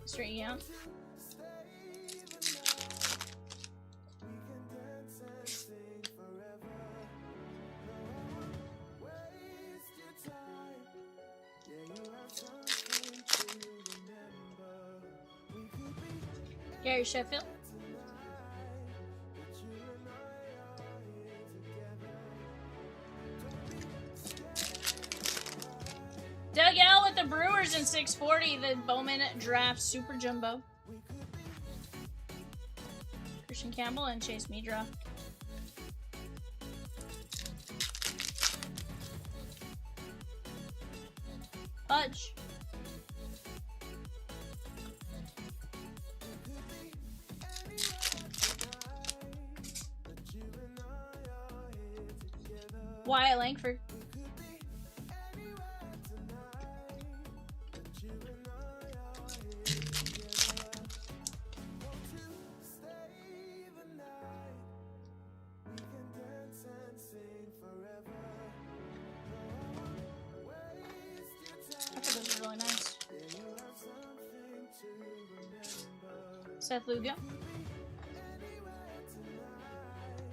Straight Young. Gary Sheffield. Doug L with the Brewers in 640. The Bowman Draft Super Jumbo. Christian Campbell and Chase Medra. Pudge. Wyatt Langford. I thought those were really nice. Seth Lugo.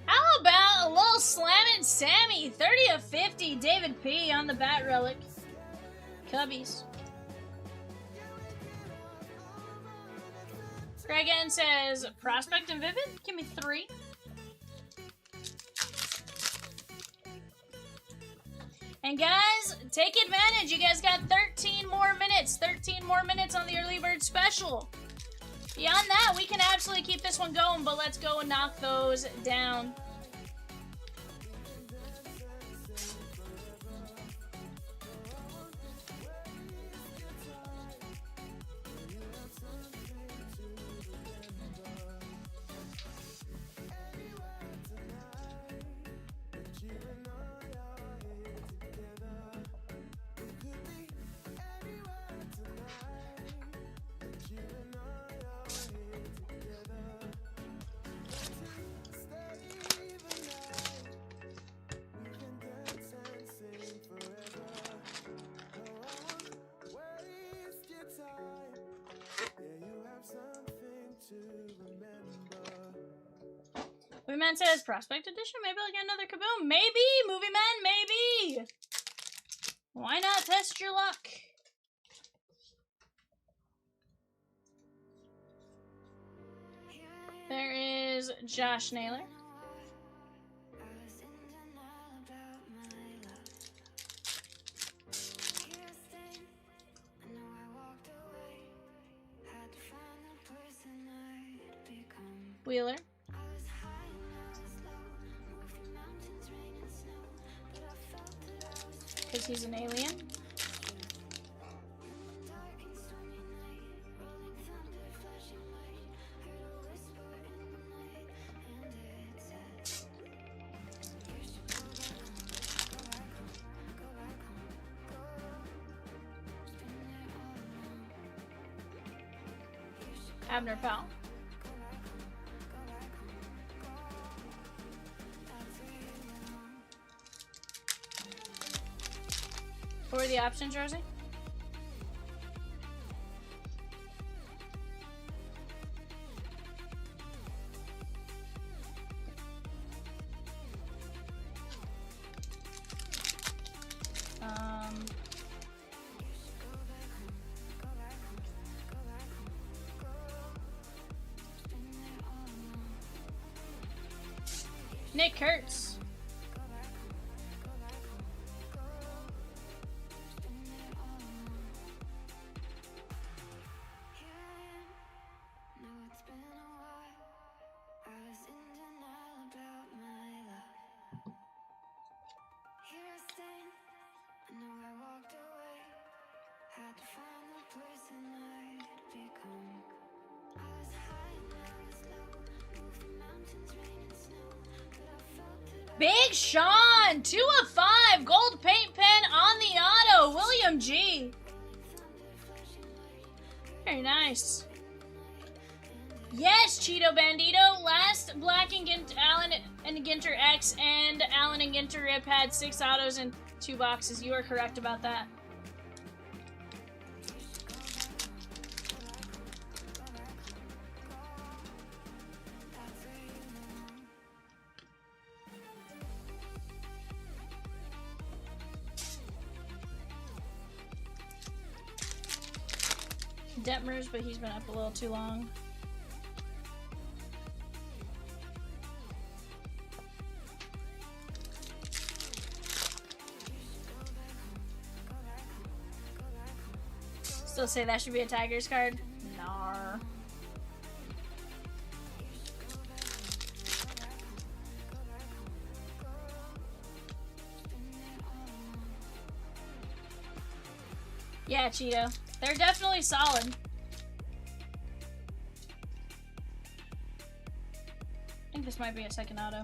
How about a little slamming Sammy? 30 of 50. David P on the bat relic. Cubbies. Greg N says, Prospect and Vivid? Give me 3. And guys, take advantage. You guys got 13 more minutes. 13 more minutes on the early bird special. Beyond that, we can absolutely keep this one going, but let's go and knock those down. Movie Man says Prospect Edition. Maybe I'll get another Kaboom. Maybe, Movie Man, maybe. Why not test your luck? There is Josh Naylor. Wheeler. Because he's an alien. Abner Powell. What were the options, Rosie? Nick Kurtz. Big Sean, 2 of 5, gold paint pen on the auto, William G. Very nice. Yes, Cheeto Bandito, last Black and Allen and Ginter X and Allen and Ginter Rip had 6 autos and 2 boxes. You are correct about that. Detmers, but he's been up a little too long. Still say that should be a Tigers card? Nar. Yeah, Cheeto. They're definitely solid. I think this might be a second auto.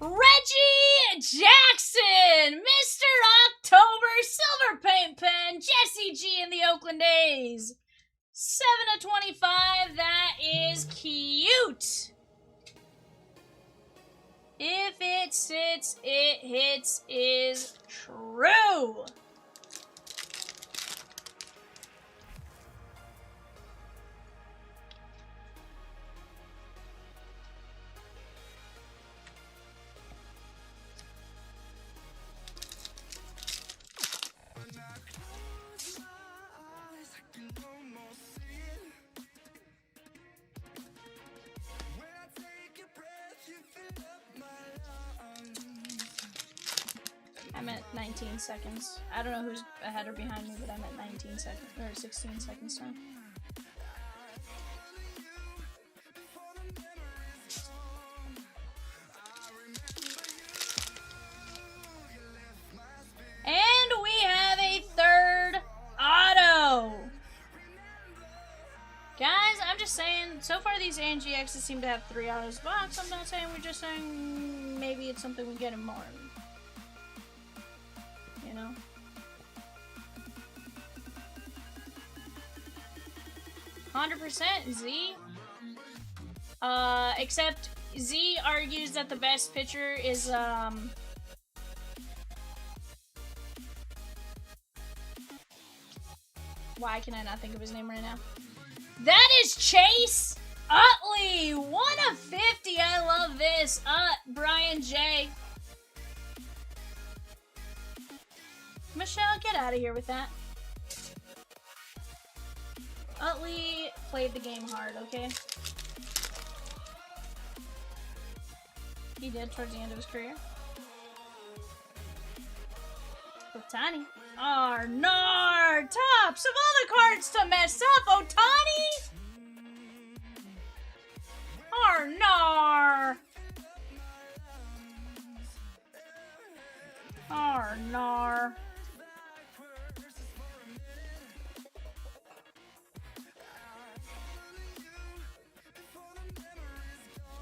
Reggie Jackson! Mr. October Silver Paint Pen! Jesse G in the Oakland A's! 7/25. That is cute! If it sits, it hits is true! I'm at 19 seconds. I don't know who's ahead or behind me, but I'm at 19 seconds, or 16 seconds now. And we have a third auto! Guys, I'm just saying, so far these ANGXs seem to have 3 autos box. I'm not saying, we're just saying maybe it's something we get in more. You know? %, Z. Except Z argues that the best pitcher is, why can I not think of his name right now? That is Chase Utley! 1/50! I love this. Brian J. Michelle, get out of here with that. Utley played the game hard, okay? He did towards the end of his career. Otani. Arnar! Tops of all the cards to mess up! Otani! Arnar! Arnar.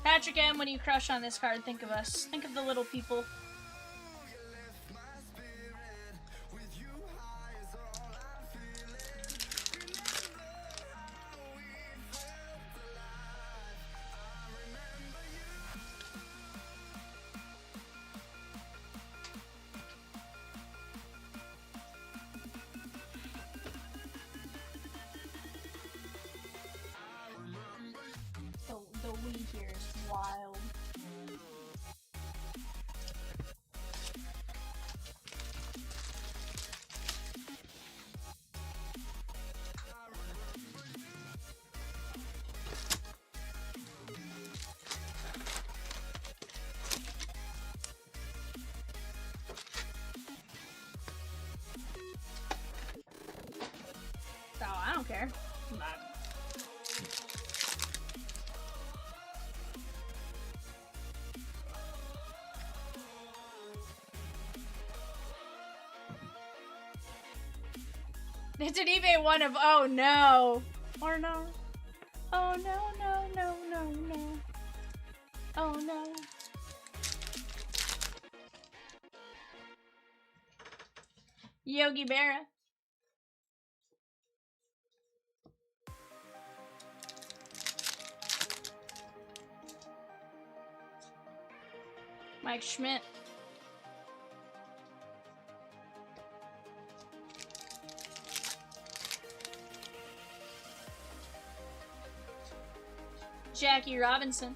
Patrick M., when you crush on this card, think of us. Think of the little people. The weed here is wild. Oh, I don't care. It's an eBay one of oh no. Or no. Oh no, no, no, no, no. Oh no. Yogi Berra. Mike Schmidt. Jackie Robinson.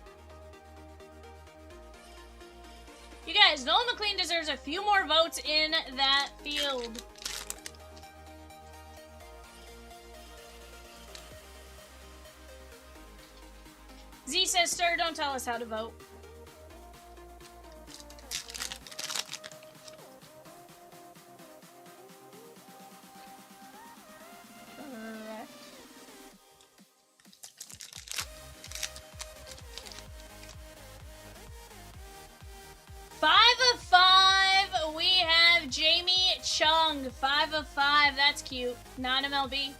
You guys, Nolan McLean deserves a few more votes in that field. Z says, sir, don't tell us how to vote. Young, 5 of 5. That's cute. Not MLB.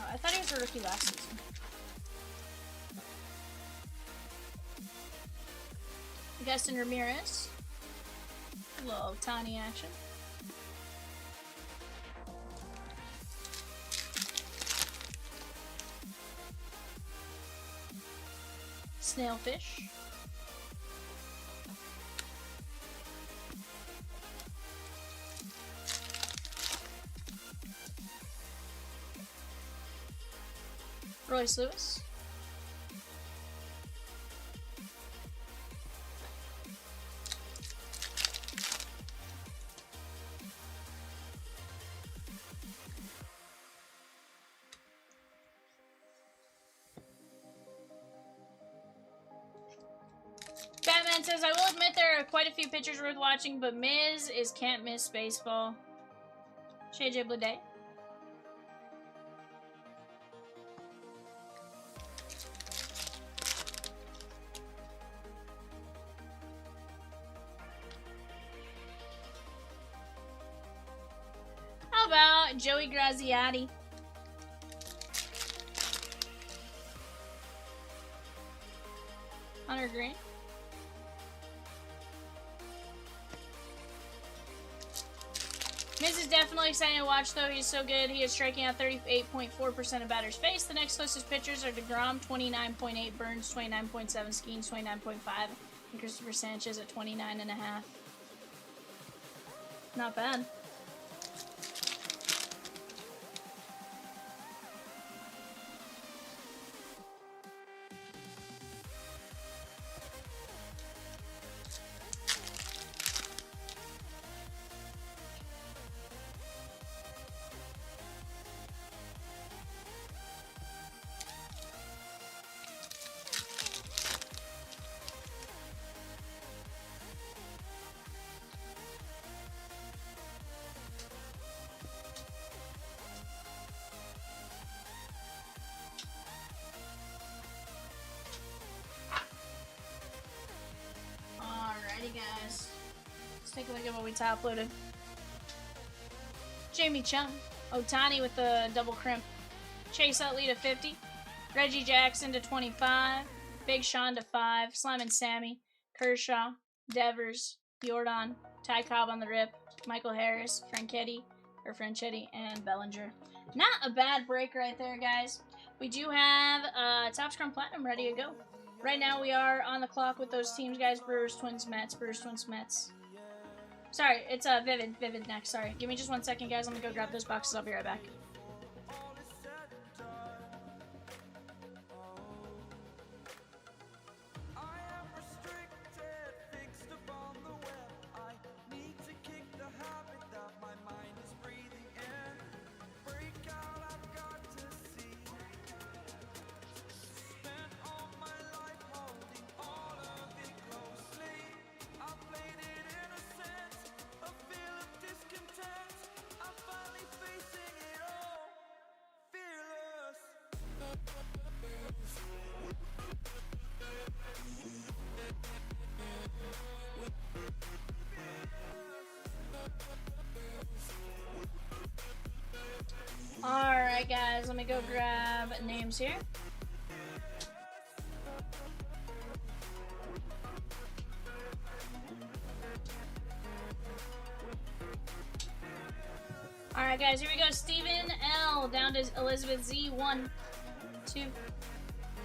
I thought he was a rookie last season. Gaston Ramirez. A little Otani action. Snailfish. Royce Lewis. Batman says, I will admit there are quite a few pitchers worth watching, but Miz is can't miss baseball. Shay J. Blade. How about Joey Graziati? Hunter Green. Miz is definitely exciting to watch, though. He's so good. He is striking out 38.4% of batters faced. The next closest pitchers are DeGrom, 29.8, Burns, 29.7, Skeens, 29.5, and Christopher Sanchez at 29.5. Not bad. Alrighty, guys. Let's take a look at what we top loaded. Jamie Chung. Otani with the double crimp. Chase Utley to 50. Reggie Jackson to 25. Big Sean to 5. Slime and Sammy. Kershaw. Devers. Jordan. Ty Cobb on the rip. Michael Harris. Franchetti, and Bellinger. Not a bad break right there, guys. We do have Top Scrum Platinum ready to go. Right now we are on the clock with those teams, guys. Brewers, Twins, Mets. Brewers, Twins, Mets. Sorry, it's Vivid next. Sorry. Give me just 1 second, guys. I'm gonna go grab those boxes. I'll be right back. Alright, guys, let me go grab names here. Alright, guys, here we go. Stephen L. down to Elizabeth Z. 1, 2,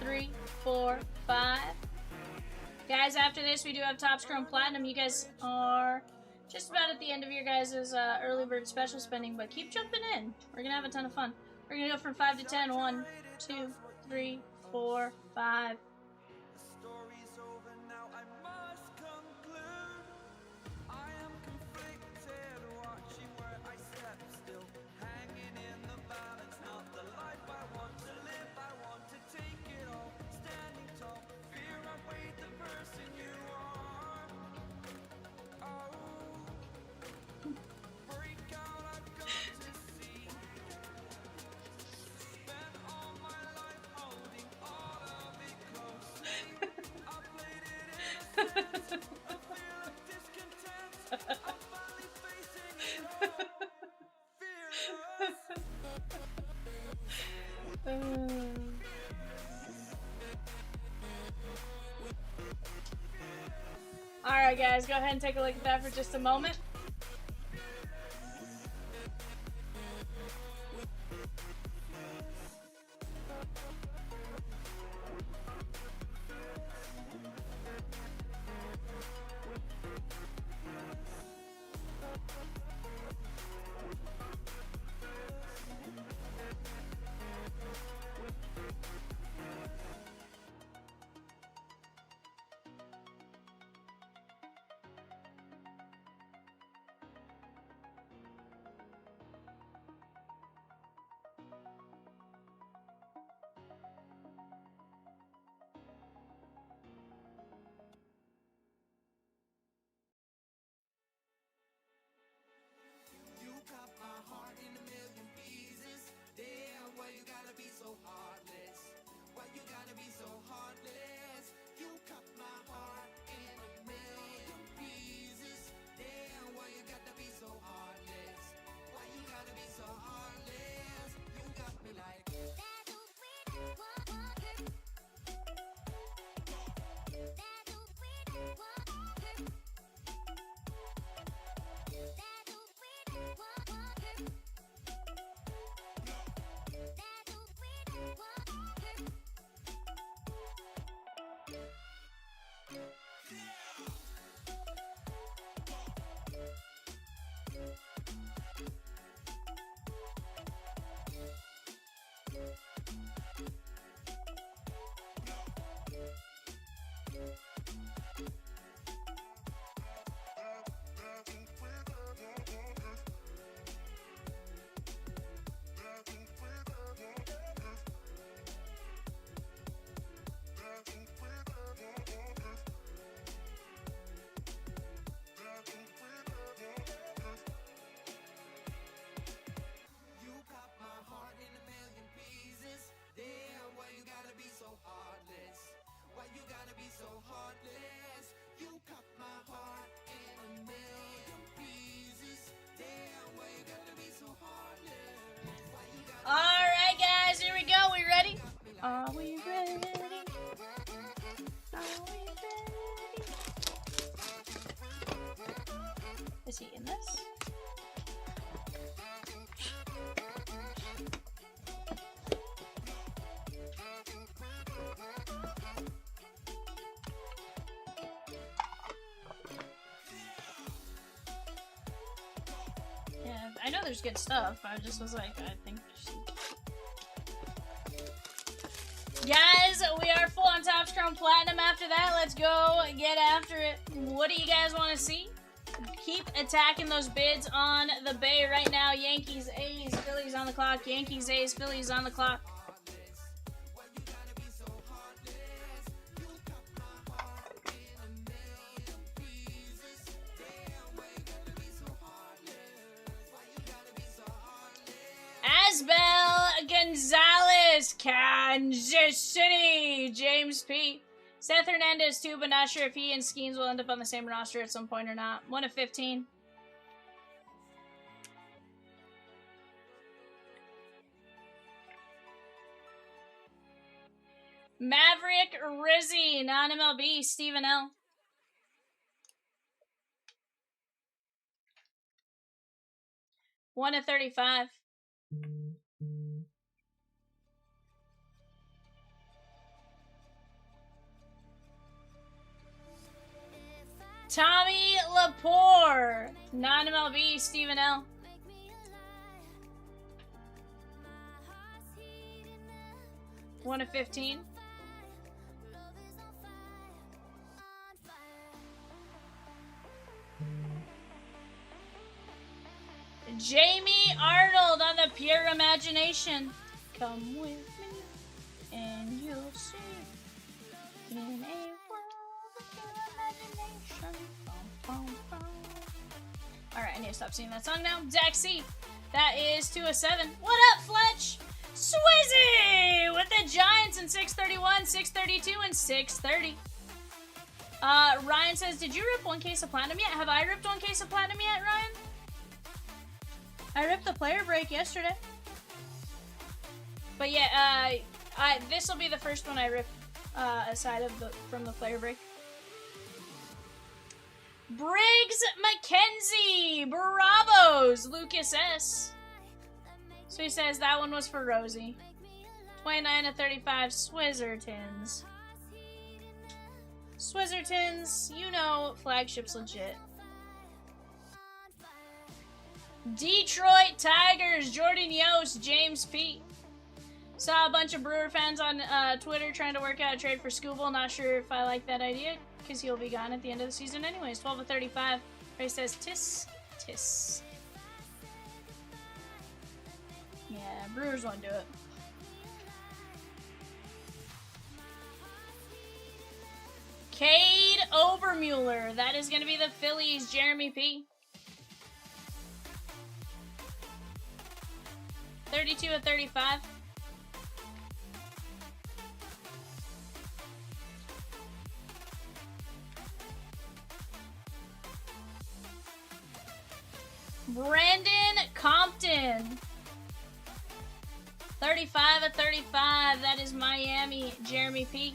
3, 4, 5. Guys, after this, we do have Top Scrum Platinum. You guys are just about at the end of your guys' early bird special spending, but keep jumping in. We're going to have a ton of fun. We're going to go from 5 to 10. 1, 2, 3, 4, 5. Alright, guys, go ahead and take a look at that for just a moment. You cut my heart in a million pieces. Damn, why you gotta be so heartless? Why you gotta be so heartless? You cut my heart in a million pieces. Damn, why you gotta be so heartless? Why you gotta be so heartless? You got me like. You cut my heart in a million pieces. Damn, why you gotta be so heartless? Why you gotta be so heartless? You cut my heart in a million pieces. Damn, why you gotta be so heartless? Why you gotta Alright, guys, here we go. We ready? Are we ready? Are we ready? Is he in this? Yeah, I know there's good stuff. I just was like, I think she... Guys, we are full on Top Scrum Platinum after that. Let's go get after it. What do you guys want to see? Keep attacking those bids on the Bay right now. Yankees, A's, Phillies on the clock. Yankees, A's, Phillies on the clock. Asbel Gonzalez, Kansas City. James P. Seth Hernandez too, but not sure if he and Skeens will end up on the same roster at some point or not. 1 of 15. Maverick Rizzi, non-MLB, Stephen L. One of 35. Tommy Lepore, non-MLB, Stephen L. One of 15. Jamie Arnold on the Pure Imagination. Come with me and you'll see in a world of pure imagination. Bum, bum, bum. Alright, I need to stop singing that song now. Zach C. That is 2 of 7. What up, Fletch? Swizzy with the Giants in 631, 632, and 630. Ryan says, did you rip 1 case of platinum yet? Have I ripped 1 case of platinum yet, Ryan? I ripped the player break yesterday. But yeah, this will be the first one I rip aside of from the player break. Briggs McKenzie. Bravos. Lucas S. So he says that one was for Rosie. 29 to 35. Swizzertons. Swizzertons, you know flagship's legit. Detroit Tigers. Jordan Yost. James P. Saw a bunch of Brewer fans on Twitter trying to work out a trade for Scooble. Not sure if I like that idea, because he'll be gone at the end of the season anyways. 12 to 35. Ray says, tis, tis. Yeah, Brewers won't do it. Cade Obermueller. That is going to be the Phillies. Jeremy P. 32 to 35. Brandon Compton. 35 of 35. That is Miami. Jeremy P.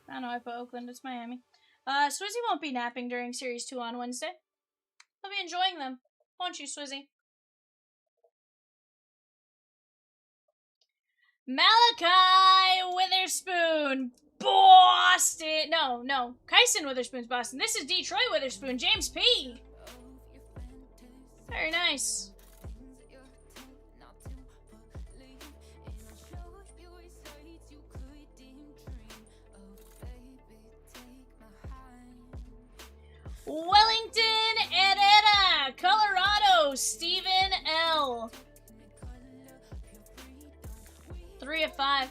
I don't know, I put Oakland, it's Miami. Swizzy won't be napping during Series 2 on Wednesday. He'll be enjoying them. Won't you, Swizzy? Malachi Witherspoon, Boston. No. Kyson Witherspoon's Boston. This is Detroit Witherspoon. James P. Very nice. Wellington Herrera, Colorado, Stephen L. 3 of 5.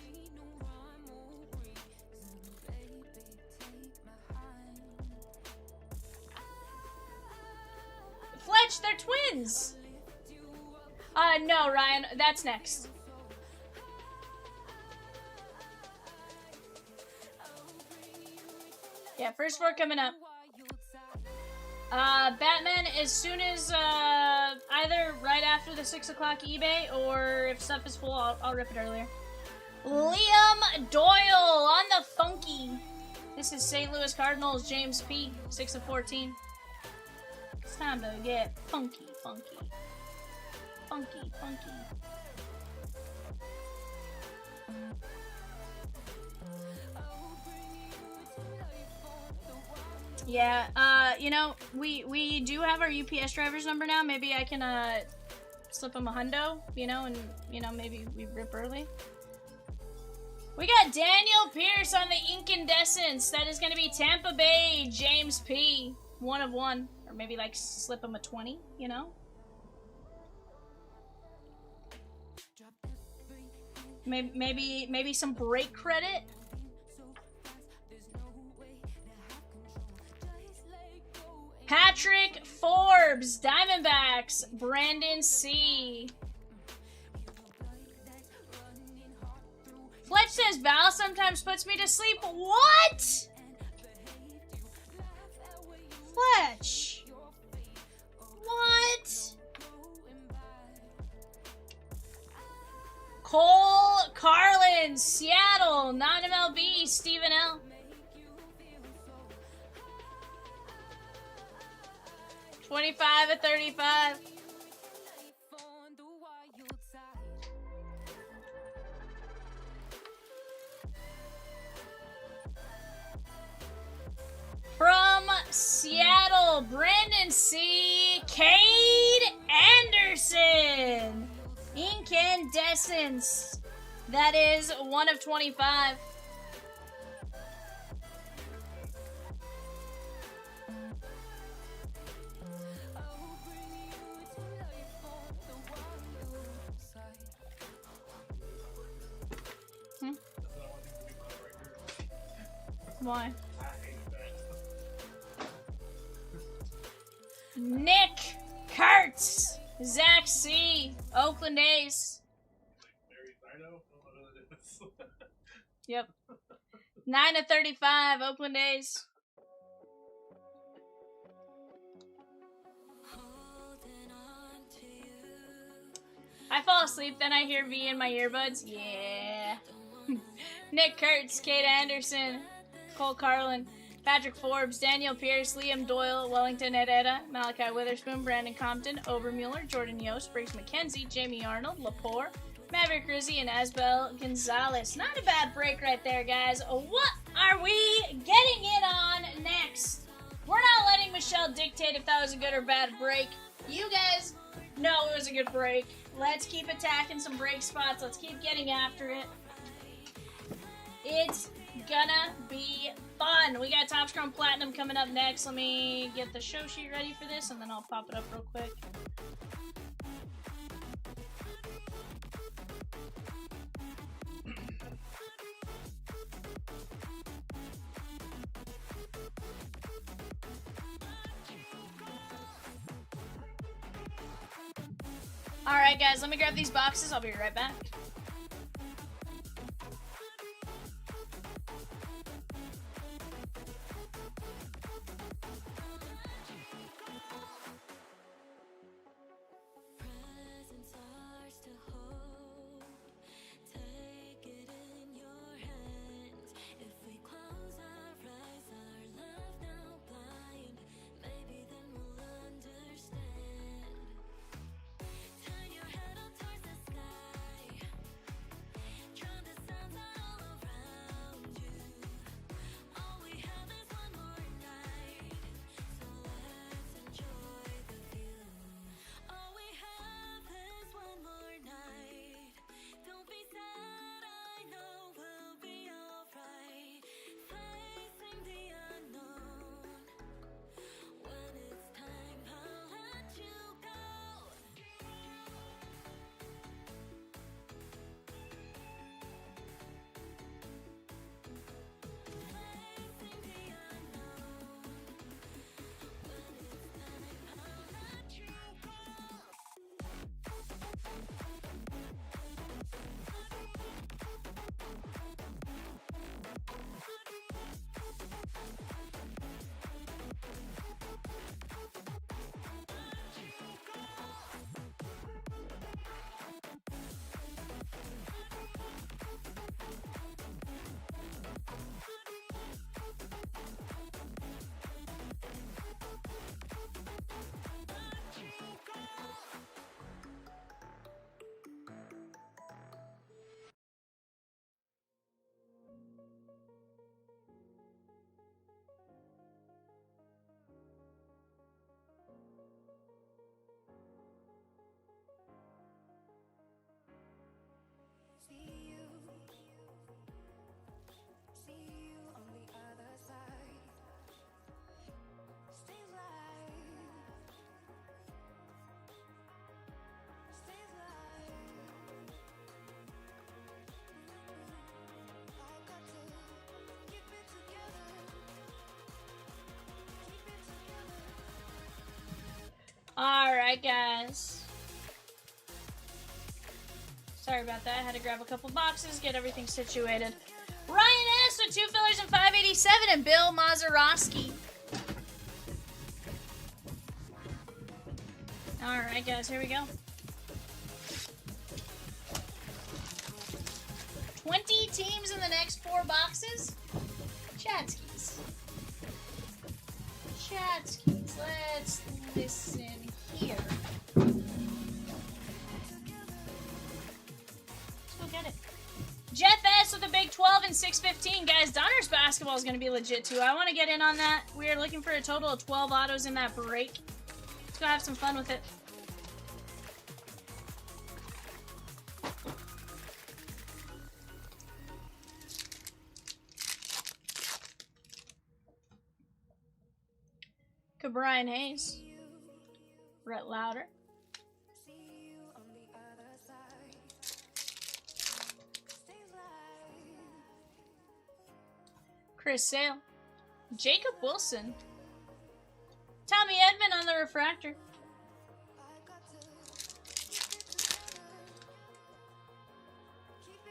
Fletch, they're twins. No, Ryan, that's next. Yeah, first 4 coming up. Batman, as soon as, either right after the 6 o'clock eBay, or if stuff is full, I'll rip it earlier. Liam Doyle on the funky. This is St. Louis Cardinals, James P. 6 of 14. It's time to get funky. Yeah, you know, we do have our UPS driver's number now. Maybe I can, slip him a hundo, you know, and, you know, maybe we rip early. We got Daniel Pierce on the Incandescence. That is going to be Tampa Bay, James P. 1 of 1. Or maybe, like, slip him a 20, you know? Maybe some break credit. Patrick Forbes, Diamondbacks, Brandon C. Fletch says Val sometimes puts me to sleep. What? Fletch. What? Cole Carlin, Seattle, non-MLB, Stephen L. $25 at 35. From Seattle, Brandon C. Cade Anderson. Incandescence. That is 1 of 25. Why? Nick Kurtz, Zach C, Oakland A's. Yep. 9 of 35, Oakland A's. I fall asleep, then I hear V in my earbuds. Yeah. Nick Kurtz, Kate Anderson, Cole Carlin, Patrick Forbes, Daniel Pierce, Liam Doyle, Wellington Herrera, Malachi Witherspoon, Brandon Compton, Overmuller, Jordan Yost, Briggs McKenzie, Jamie Arnold, Lepore, Maverick Rizzi, and Asbel Gonzalez. Not a bad break right there, guys. What are we getting in on next? We're not letting Michelle dictate if that was a good or bad break. You guys know it was a good break. Let's keep attacking some break spots. Let's keep getting after it. It's gonna be fun. We got Top Scrum Platinum coming up next. Let me get the show sheet ready for this, and then I'll pop it up real quick. Alright guys, let me grab these boxes. I'll be right back. Presents ours to hold. Take it in your hands. If we close our eyes, our love now blind. Maybe then we'll understand. Turn your head up towards the sky. Drown the sounds all around you. All we have is one more night, so let's enjoy the view. All we have is one more night. Don't be sad, I know we'll be alright. Facing the unknown. When it's time, I'll let you go. Facing the unknown. When it's time, I'll let you go. See you on the other side. Stay alive. Stay alive. I got to keep it together. Keep it together. Alright guys. Sorry about that. I had to grab a couple boxes, get everything situated. Ryan S. with 2 fillers and 587, and Bill Mazeroski. Alright guys, here we go. 20 teams in the next 4 boxes. Chatskis. Chatskis. Let's listen here. Get it. Jeff S with a big 12 and 615. Guys, Donruss basketball is going to be legit too. I want to get in on that. We are looking for a total of 12 autos in that break. Let's go have some fun with it. Brian Hayes. Brett Lauder. Chris Sale, Jacob Wilson, Tommy Edmond on the refractor.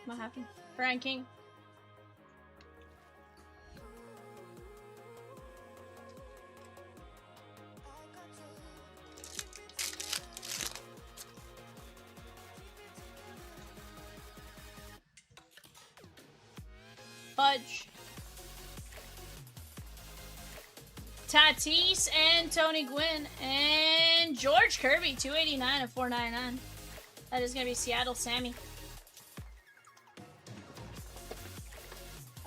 What happened? Brian King. Pudge. Tatis and Tony Gwynn. And George Kirby, 289 of 499. That is going to be Seattle Sammy.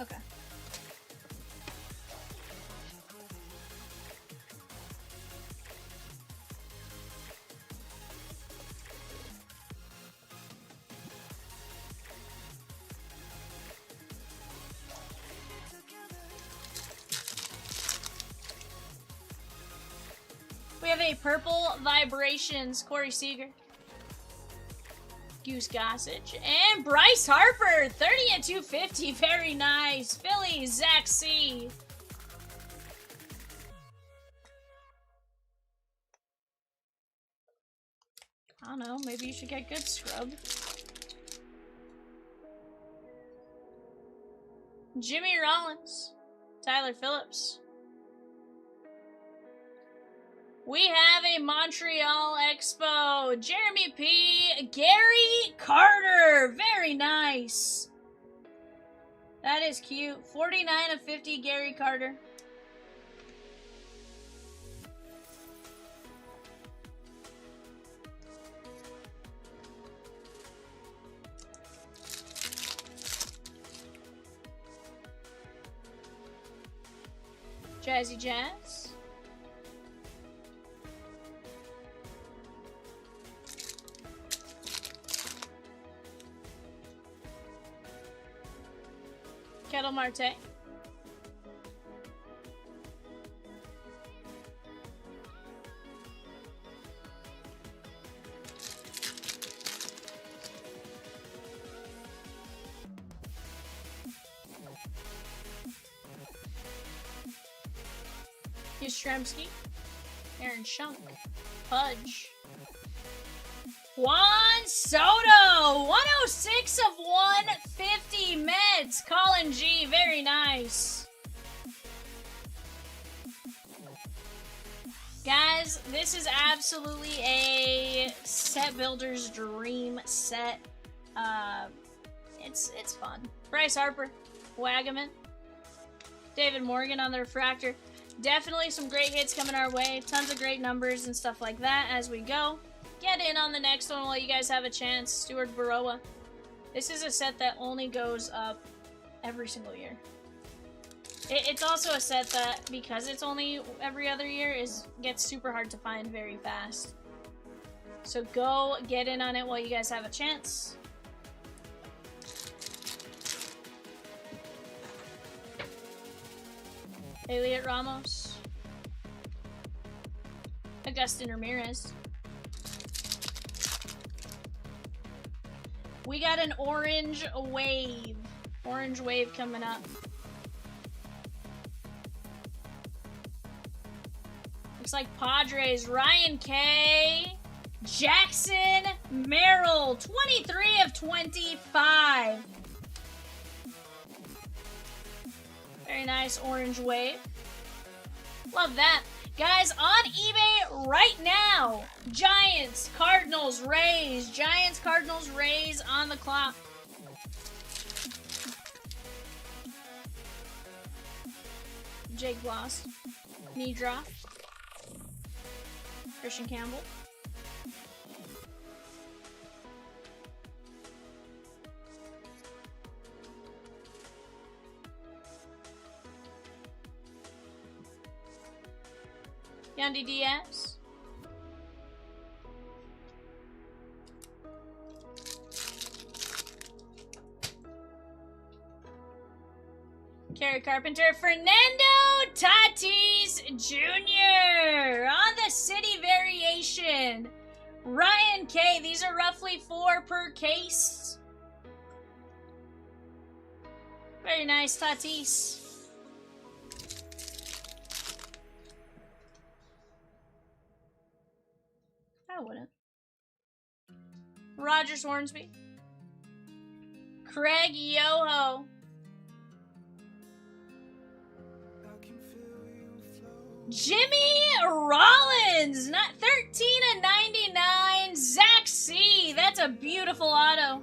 Okay. We have a Purple Vibrations, Corey Seager. Goose Gossage. And Bryce Harper, 30 at 250. Very nice. Phillies, Zach C. I don't know. Maybe you should get good scrub. Jimmy Rollins. Tyler Phillips. We have a Montreal Expo. Jeremy P. Gary Carter. Very nice. That is cute. 49 of 50, Gary Carter. Jazzy Jazz. Kettle Marte. Yastrzemski. Aaron Schunk. Pudge. Juan Soto, 106 of 150 Mets. Colin G, very nice. Guys, this is absolutely a set builder's dream set. It's fun. Bryce Harper, Wagaman, David Morgan on the refractor. Definitely some great hits coming our way. Tons of great numbers and stuff like that as we go. Get in on the next one while you guys have a chance. Stuart Baroa. This is a set that only goes up every single year. It's also a set that, because it's only every other year, gets super hard to find very fast. So go get in on it while you guys have a chance. Elliot Ramos. Agustin Ramirez. We got an orange wave. Orange wave coming up. Looks like Padres. Ryan K. Jackson Merrill. 23 of 25. Very nice orange wave. Love that. Guys, on eBay right now, Giants, Cardinals, Rays. Giants, Cardinals, Rays on the clock. Jake Bloss. Knee drop. Christian Campbell. Yandy Diaz. Kerry Carpenter. Fernando Tatis Jr. on the city variation. Ryan K. These are roughly 4 per case. Very nice, Tatis. I wouldn't. Rogers Hornsby. Craig Yoho. Jimmy Rollins. Not 13 of 99. Zach C. That's a beautiful auto.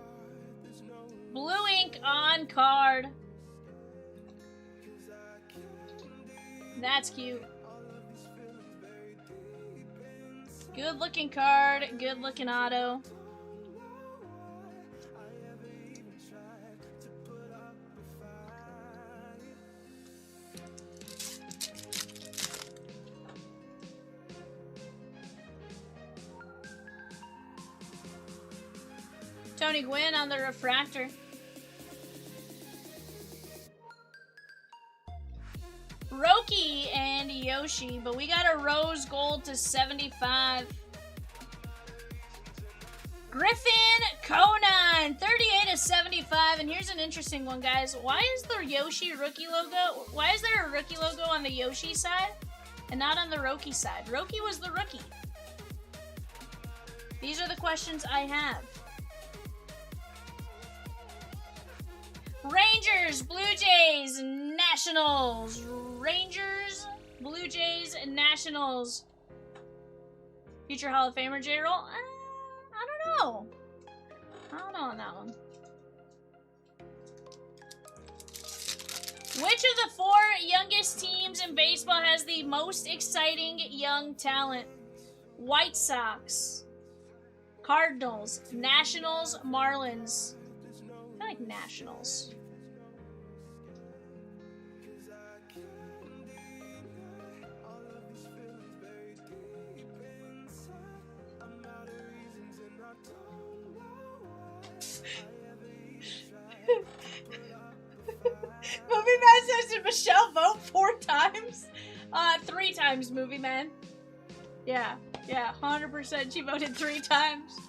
Blue ink on card. That's cute. Good looking card, good looking auto. Tony Gwynn on the refractor. Roki and Yoshi, but we got a rose gold to 75. Griffin Conan, 38 of 75. And here's an interesting one, guys. Why is the Yoshi rookie logo? Why is there a rookie logo on the Yoshi side and not on the Roki side? Roki was the rookie. These are the questions I have. Rangers, Blue Jays, Nationals. Rangers, Blue Jays, Nationals. Future Hall of Famer J-Roll? I don't know. I don't know on that one. Which of the 4 youngest teams in baseball has the most exciting young talent? White Sox, Cardinals, Nationals, Marlins. I like Nationals. Movie Man says, did Michelle vote 4 times? 3 times, Movie Man. Yeah, 100%. She voted 3 times.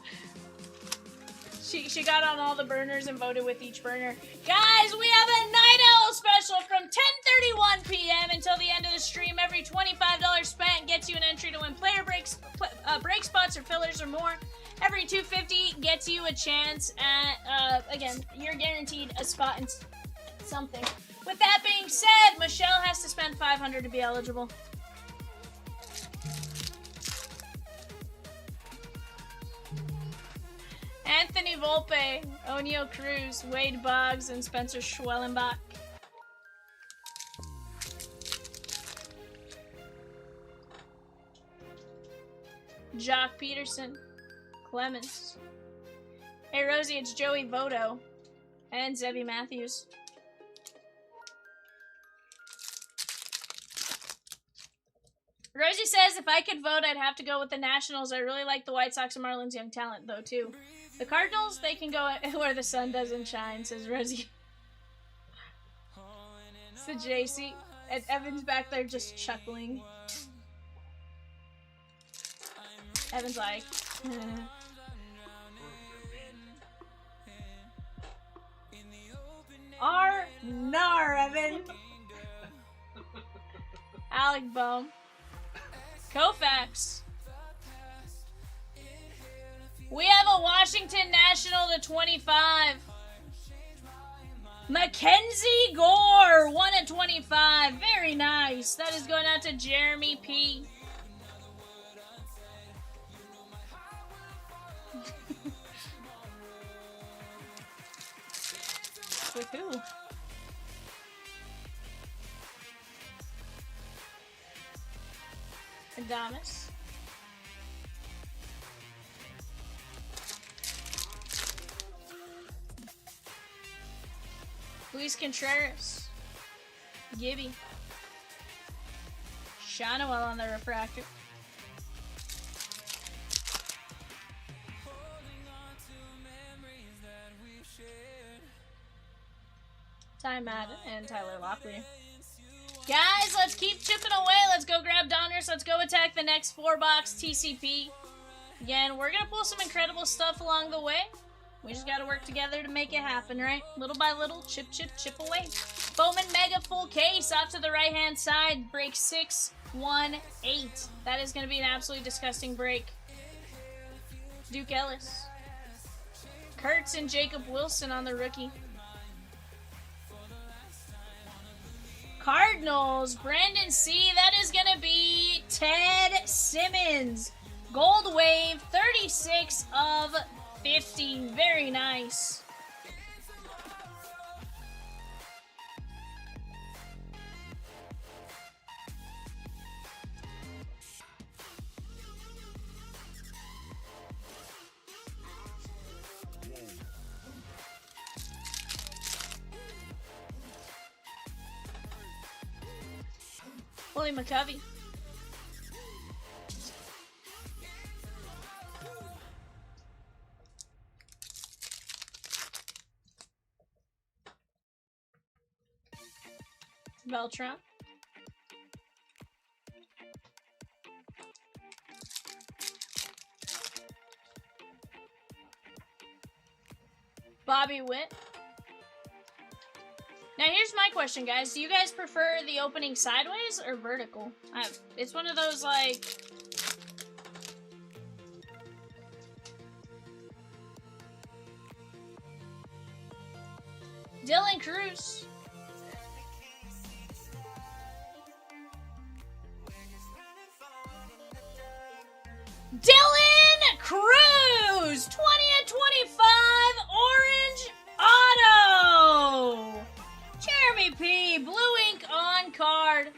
She got on all the burners and voted with each burner. Guys, we have a Night Owl special from 10:31 p.m. until the end of the stream. Every $25 spent gets you an entry to win player breaks, break spots or fillers or more. Every $250 gets you a chance at, again, you're guaranteed a spot in something. With that being said, Michelle has to spend $500 to be eligible. Anthony Volpe, O'Neal Cruz, Wade Boggs, and Spencer Schwellenbach. Jock Peterson, Clemens. Hey Rosie, it's Joey Votto and Zebby Matthews. Rosie says, if I could vote, I'd have to go with the Nationals. I really like the White Sox and Marlins young talent, though, too. The Cardinals, they can go where the sun doesn't shine, says Rosie. It's the JC. And Evan's back there just chuckling. Evan's like... Nar, Evan. Alec Bohm. Koufax. We have a Washington National to 25. Mackenzie Gore, 1/25. Very nice. That is going out to Jeremy P. With who? Adamas. Luis Contreras. Gibby. Shonowell on the refractor. Ty Madden and Tyler Locklear. Guys, let's keep chipping away. Let's go grab Donruss. Let's go attack the next 4-box TCP. Again, we're going to pull some incredible stuff along the way. We just got to work together to make it happen, right? Little by little, chip away. Bowman Mega full case off to the right-hand side. Break 618. That is going to be an absolutely disgusting break. Duke Ellis. Kurtz and Jacob Wilson on the rookie. Cardinals, Brandon C. That is going to be Ted Simmons. Gold Wave, 36 of 50. Very nice. Coley McCovey. Beltran. Bobby Witt. Now here's my question, guys. Do you guys prefer the opening sideways or vertical? It's one of those, like... Dylan Cruz. Dylan Cruz! 20 and 25 orange auto! Jeremy P. Blue ink on card.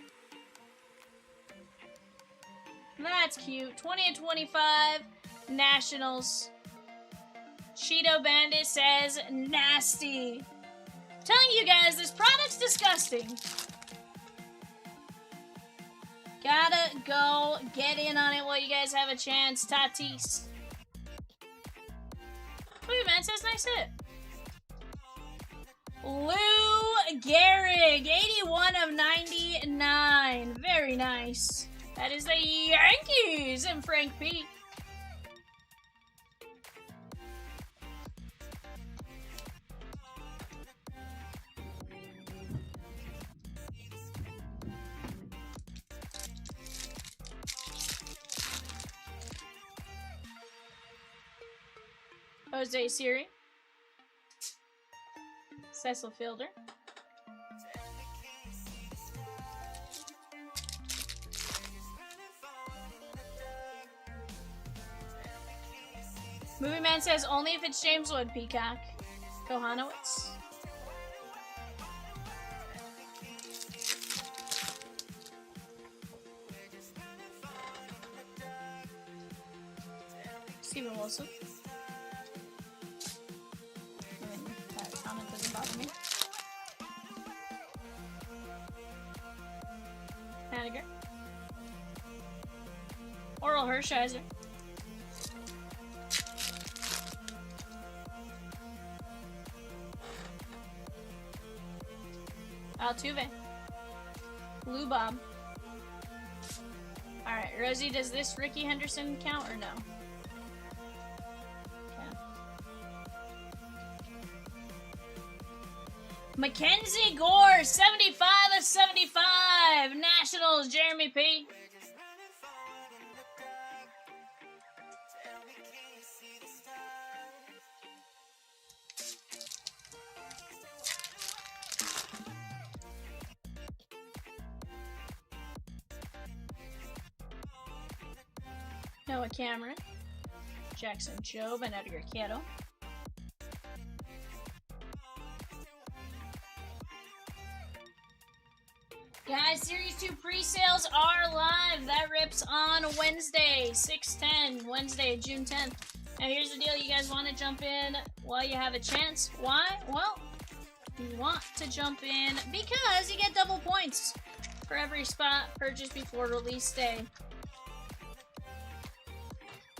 That's cute. 20 and 25 Nationals. Cheeto Bandit says nasty. Telling you guys, this product's disgusting. Gotta go get in on it while you guys have a chance. Tatis. Wait, man, says nice hit. Lou Gehrig, 81 of 99. Very nice. That is the Yankees and Frank P. Jose Siri. Cecil Fielder. Movie Man says only if it's James Wood, Peacock. Kohanowitz. Steven Wilson. That comment doesn't bother me. Haniger. Oral Hershiser. Altuve. Blue Bob. Alright, Rosie, does this Ricky Henderson count or no? Okay. Mackenzie Gore, 75 of 75. Nationals, Jeremy P. Noah Cameron, Jackson Jobe, and Edgar Quieto. Guys, Series 2 pre-sales are live. That rips on Wednesday, 6/10, Wednesday, June 10th. Now here's the deal. You guys want to jump in while you have a chance. Why? Well, you want to jump in because you get double points for every spot purchased before release day.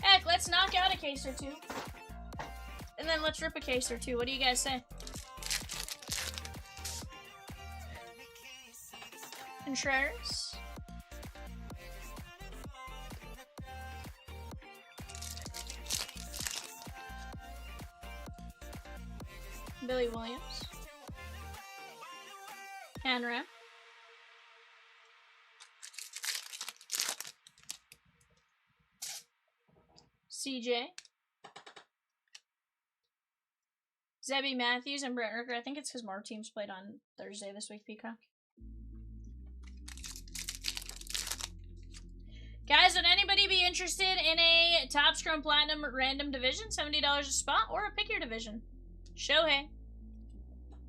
Heck, let's knock out a case or two. And then let's rip a case or two. What do you guys say? Contreras. Billy Williams. Hanra. CJ. Zebby Matthews and Brent Rooker. I think it's because more teams played on Thursday this week, Peacock. Guys, would anybody be interested in a Top Scrum Platinum random division? $70 a spot, or a pick your division? Shohei.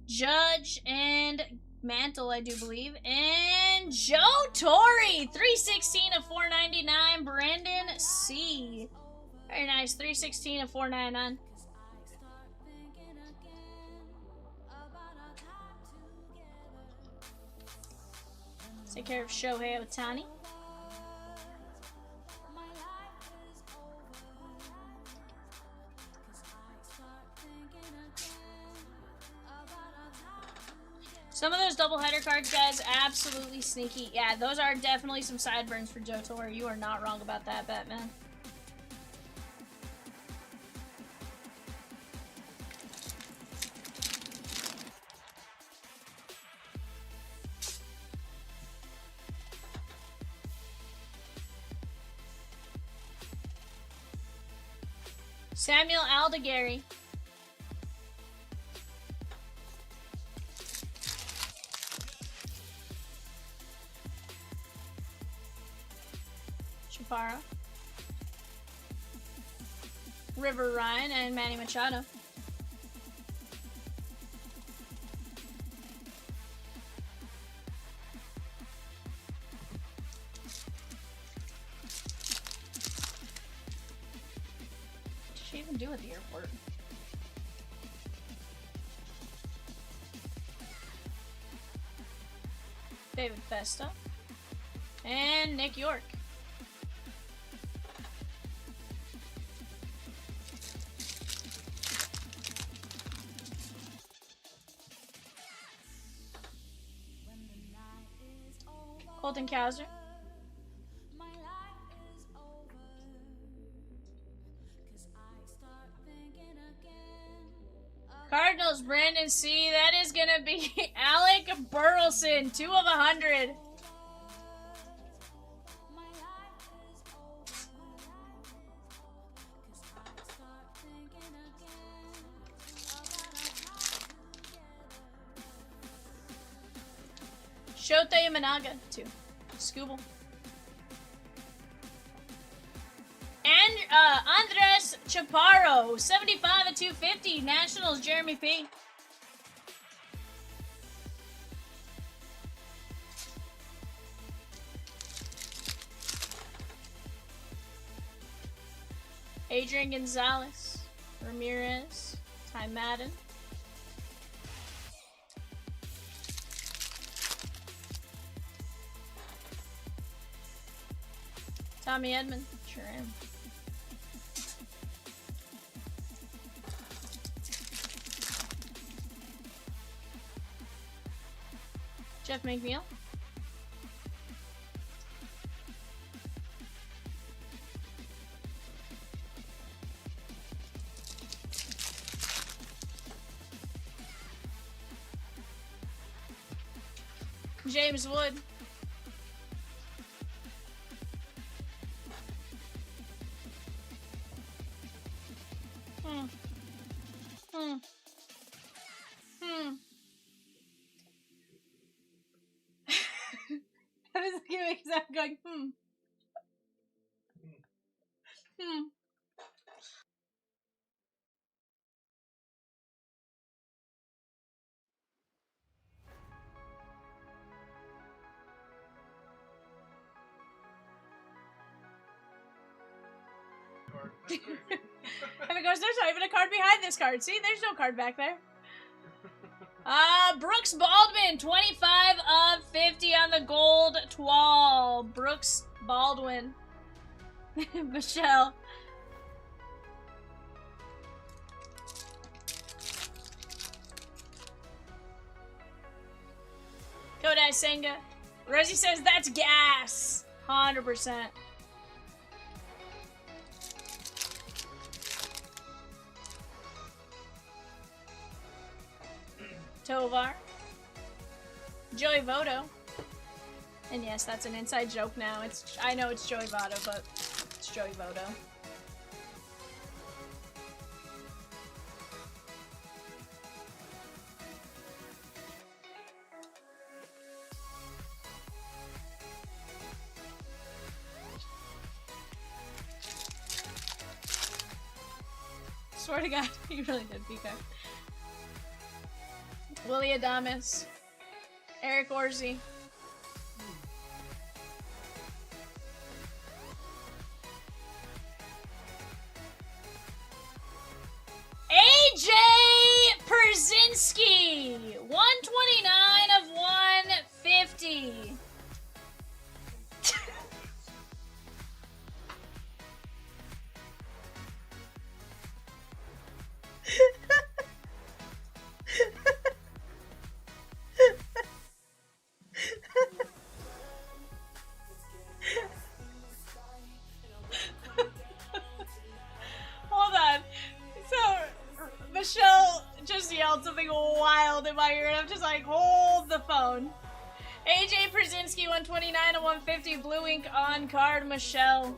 Judge and Mantle, I do believe. And Joe Torre. 316 of 499. Brandon C. Very nice. 316 of 499. Take care of Shohei Ohtani. Some of those doubleheader cards, guys, absolutely sneaky. Yeah, those are definitely some sideburns for Joe Torre. You are not wrong about that, Batman. Samuel Aldegary. Chaparro. River Ryan and Manny Machado. What did she even do at the airport? David Festa. And Nick York. Colton Cowser. Cardinals, Brandon C. That is going to be Alec Burleson, 2 of 100. Shota Yamanaga, 2. Scooble. And Andres Chaparro, 75 of 250. Nationals, Jeremy P. Adrian Gonzalez, Ramirez, Ty Madden. Tommy Edmond, sure am. Jeff McNeil. James Wood. I was looking at me because I'm going, And it goes, there's not even a card behind this card. See, there's no card back there. Brooks Baldwin, 25 of 50 on the gold toile. Brooks Baldwin. Michelle. Kodai Senga. Rosie says that's gas. 100%. Tovar. Joey Votto. And yes, that's an inside joke now. I know it's Joey Votto, but it's Joey Votto. Swear to God, you really did, Pika. Willie Adames. Eric Orsi. AJ Przynski. 129 of 150. just yelled something wild in my ear, and I'm just like, hold the phone. AJ Przinsky, 129 and 150. Blue ink on card, Michelle.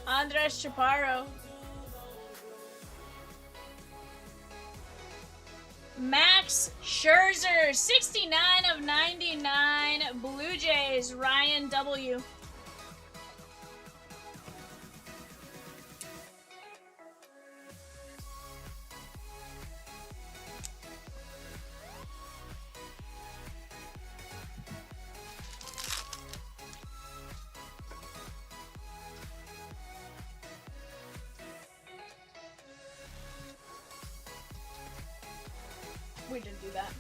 Andres Chaparro. Max Scherzer, 69 of 99. Blue Jays, Ryan W. We didn't do that.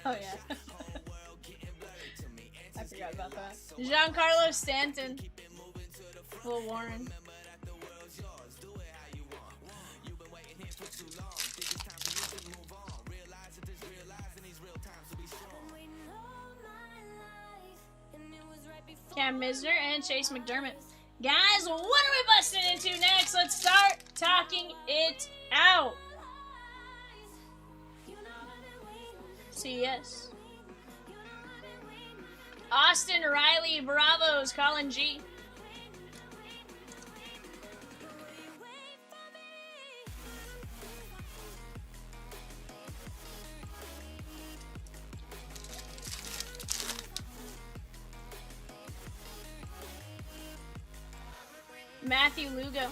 Oh yeah. I forgot about that. Giancarlo Stanton. Will Warren. Cam Misner and Chase McDermott. Guys, what are we busting into next? Let's start talking it out. CS. Austin Riley, Bravos, Colin G. Matthew Lugo.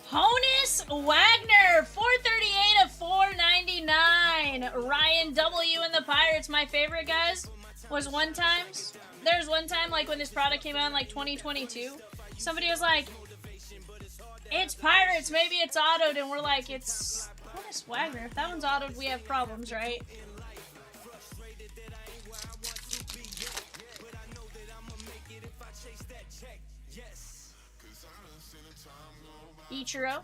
Honus Wagner, 438 of 499. Ryan W. and the Pirates. My favorite, guys, was one time. There's one time, like, when this product came out in, like, 2022. Somebody was like, it's Pirates, maybe it's autoed. And we're like, it's Honus Wagner. If that one's autoed, we have problems, right? Ichiro.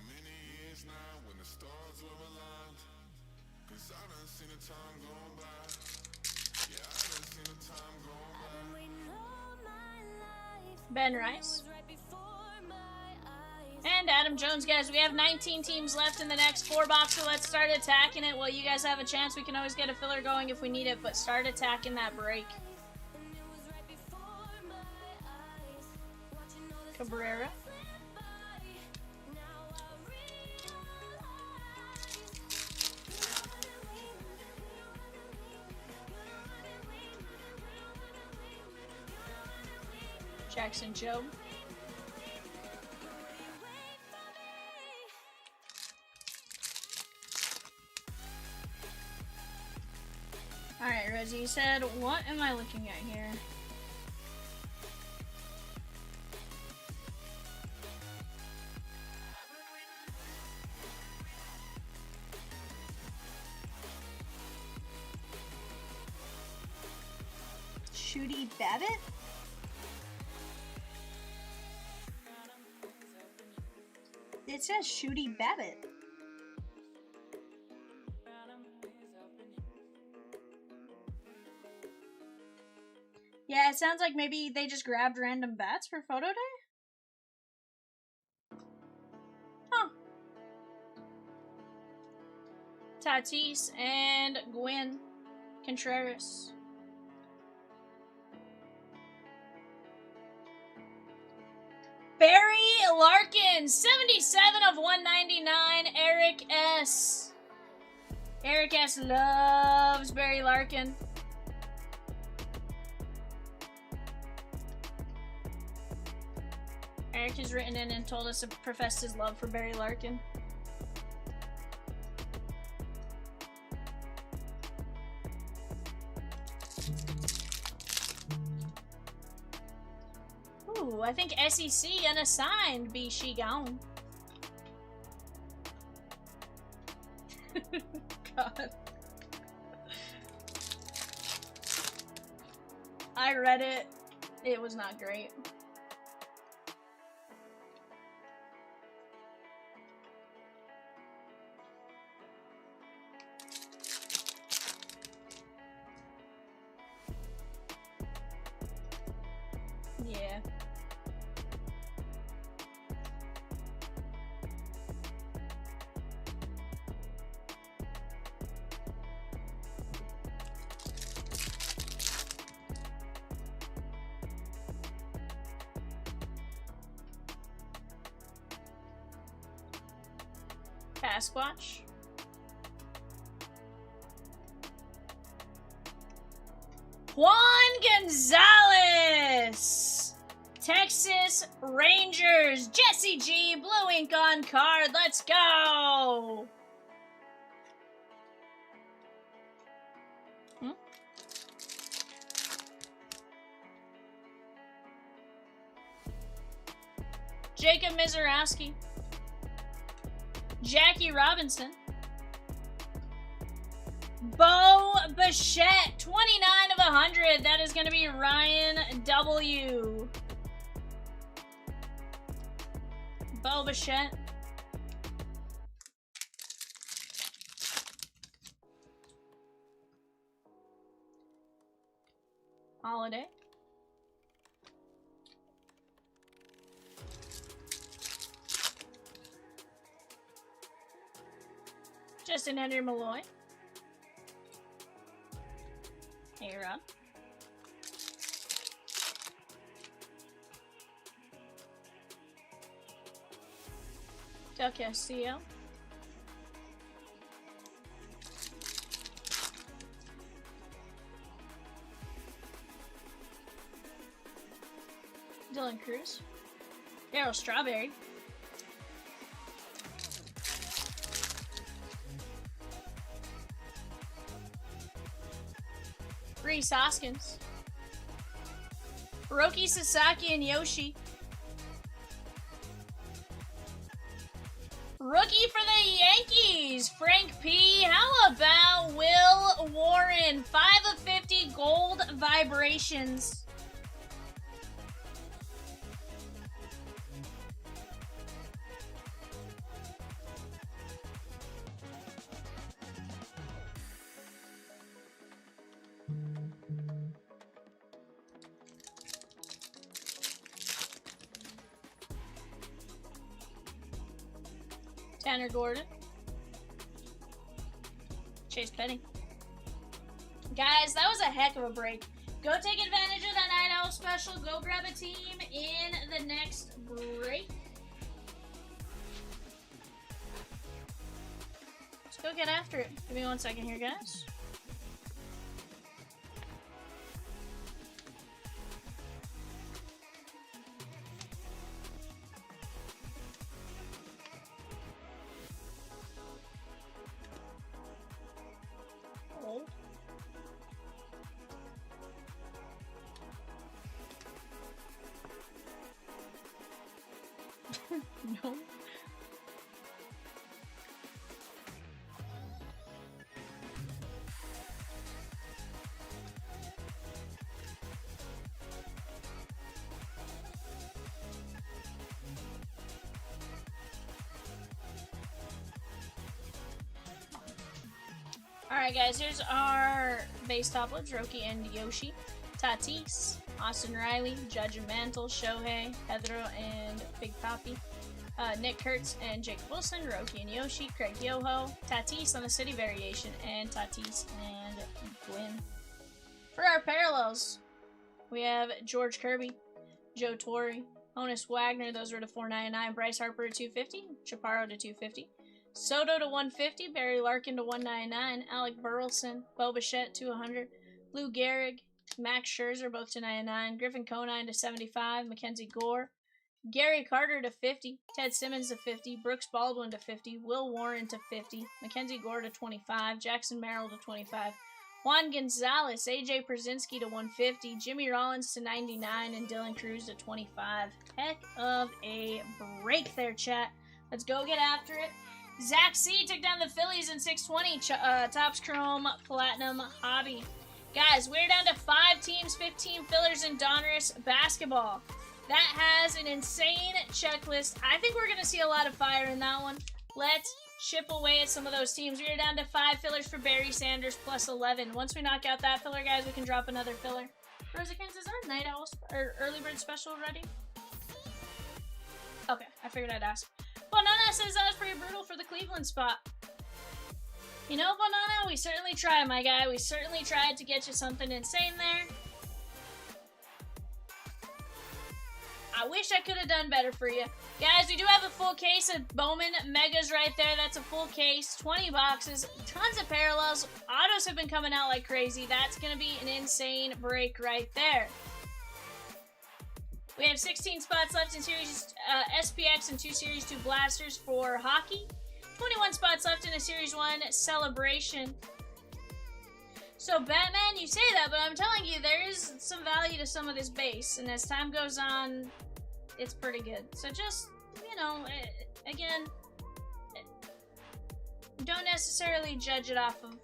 Ben Rice. And Adam Jones, guys. We have 19 teams left in the next 4 boxes. Let's start attacking it. While you guys have a chance, we can always get a filler going if we need it, but start attacking that break. Cabrera. Jackson Joe. Alright, Reggie, you said, what am I looking at here? Shooty Babbitt? It says Shooty Babbitt. Yeah, it sounds like maybe they just grabbed random bats for photo day? Huh. Tatis and Gwen Contreras. Barry Larkin, 77 of 199. Eric S. Eric S. loves Barry Larkin. Eric has written in and told us to profess his love for Barry Larkin. Ooh, I think SEC unassigned be she gone. God. I read it. It was not great. Yeah. Sasquatch. Juan Gonzalez! Texas Rangers. Jesse G. Blue ink on card. Let's go! Jacob Mizorowski. Jackie Robinson. Bo Bichette, 29 of 100. That is going to be Ryan W. Bo Bichette. Holiday. Justin Henry Malloy. Hey, Rob. Del Castillo. Dylan Cruz. Daryl Strawberry. Reese Hoskins. Roki Sasaki and Yoshi. Rookie for the Yankees, Frank P. How about Will Warren? 5 of 50 gold vibrations. Tanner Gordon. Chase Petty. Guys, that was a heck of a break. Go take advantage of that Night Owl special. Go grab a team in the next break. Let's go get after it. Give me 1 second here, guys. No. Alright guys, here's our base top loads. Roki and Yoshi. Tatis, Austin Riley, Judge and Mantle, Shohei, Pedro, and Big Papi. Nick Kurtz and Jake Wilson, Roki and Yoshi, Craig Yoho, Tatis on the city variation, and Tatis and Gwyn. For our parallels, we have George Kirby, Joe Torre, Honus Wagner, those were to 499, Bryce Harper to 250, Chaparro to 250, Soto to 150, Barry Larkin to 199, Alec Burleson, Bo Bichette to 100, Lou Gehrig, Max Scherzer both to 99, Griffin Conine to 75, Mackenzie Gore, Gary Carter to 50. Ted Simmons to 50. Brooks Baldwin to 50. Will Warren to 50. Mackenzie Gore to 25. Jackson Merrill to 25. Juan Gonzalez, AJ Przinsky to 150. Jimmy Rollins to 99. And Dylan Cruz to 25. Heck of a break there, chat. Let's go get after it. Zach C took down the Phillies in 620. Topps Chrome Platinum Hobby. Guys, we're down to 5 teams, 15 fillers in Donruss basketball. That has an insane checklist. I think we're going to see a lot of fire in that one. Let's chip away at some of those teams. We are down to 5 fillers for Barry Sanders plus 11. Once we knock out that filler, guys, we can drop another filler. Rosikins, is our Night Owl or Early Bird special ready? Okay, I figured I'd ask. Banana says that was pretty brutal for the Cleveland spot. You know, Banana, we certainly tried, my guy. We certainly tried to get you something insane there. I wish I could have done better for you. Guys, we do have a full case of Bowman Megas right there. That's a full case. 20 boxes. Tons of parallels. Autos have been coming out like crazy. That's going to be an insane break right there. We have 16 spots left in Series SPX and 2 Series 2 Blasters for hockey. 21 spots left in a Series 1 Celebration. So, Batman, you say that, but I'm telling you, there is some value to some of this base. And as time goes on, it's pretty good. So just, you know, again, don't necessarily judge it off of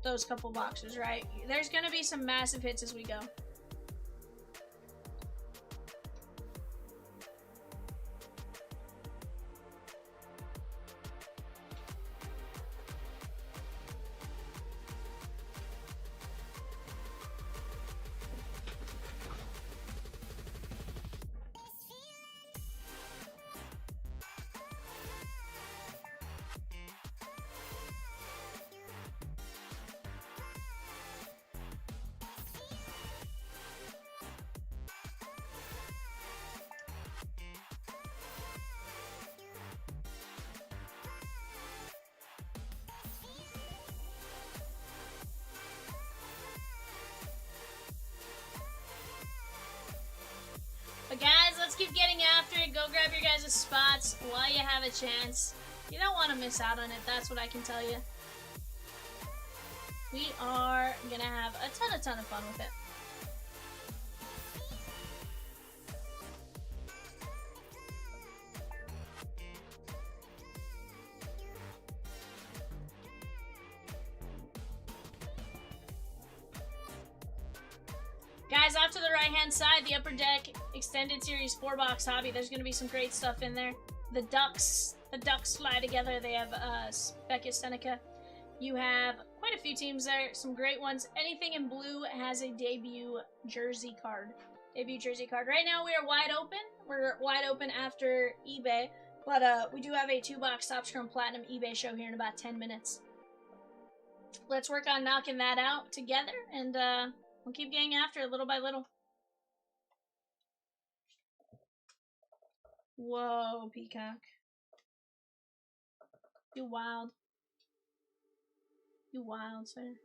those couple boxes, right? There's going to be some massive hits as we go. But guys, let's keep getting after it. Go grab your guys' spots while you have a chance. You don't want to miss out on it, that's what I can tell you. We are going to have a ton of fun with it. Guys, off to the right-hand side, the Upper Deck Extended Series 4-box hobby. There's going to be some great stuff in there. The Ducks fly together. They have Becca Seneca. You have quite a few teams there, some great ones. Anything in blue has a debut jersey card. Right now we are wide open. We're wide open after eBay, but we do have a 2-box Topps Chrome Platinum eBay show here in about 10 minutes. Let's work on knocking that out together, and we'll keep getting after it little by little. Whoa, Peacock. You wild. You wild, sir.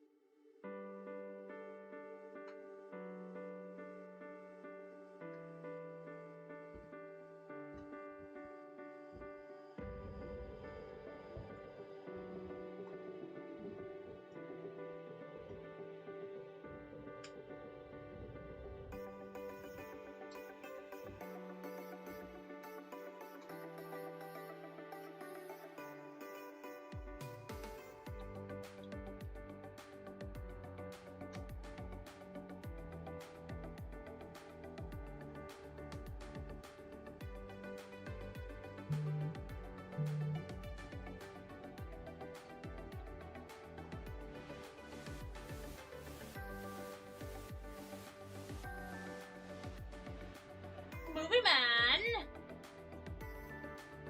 Movie Man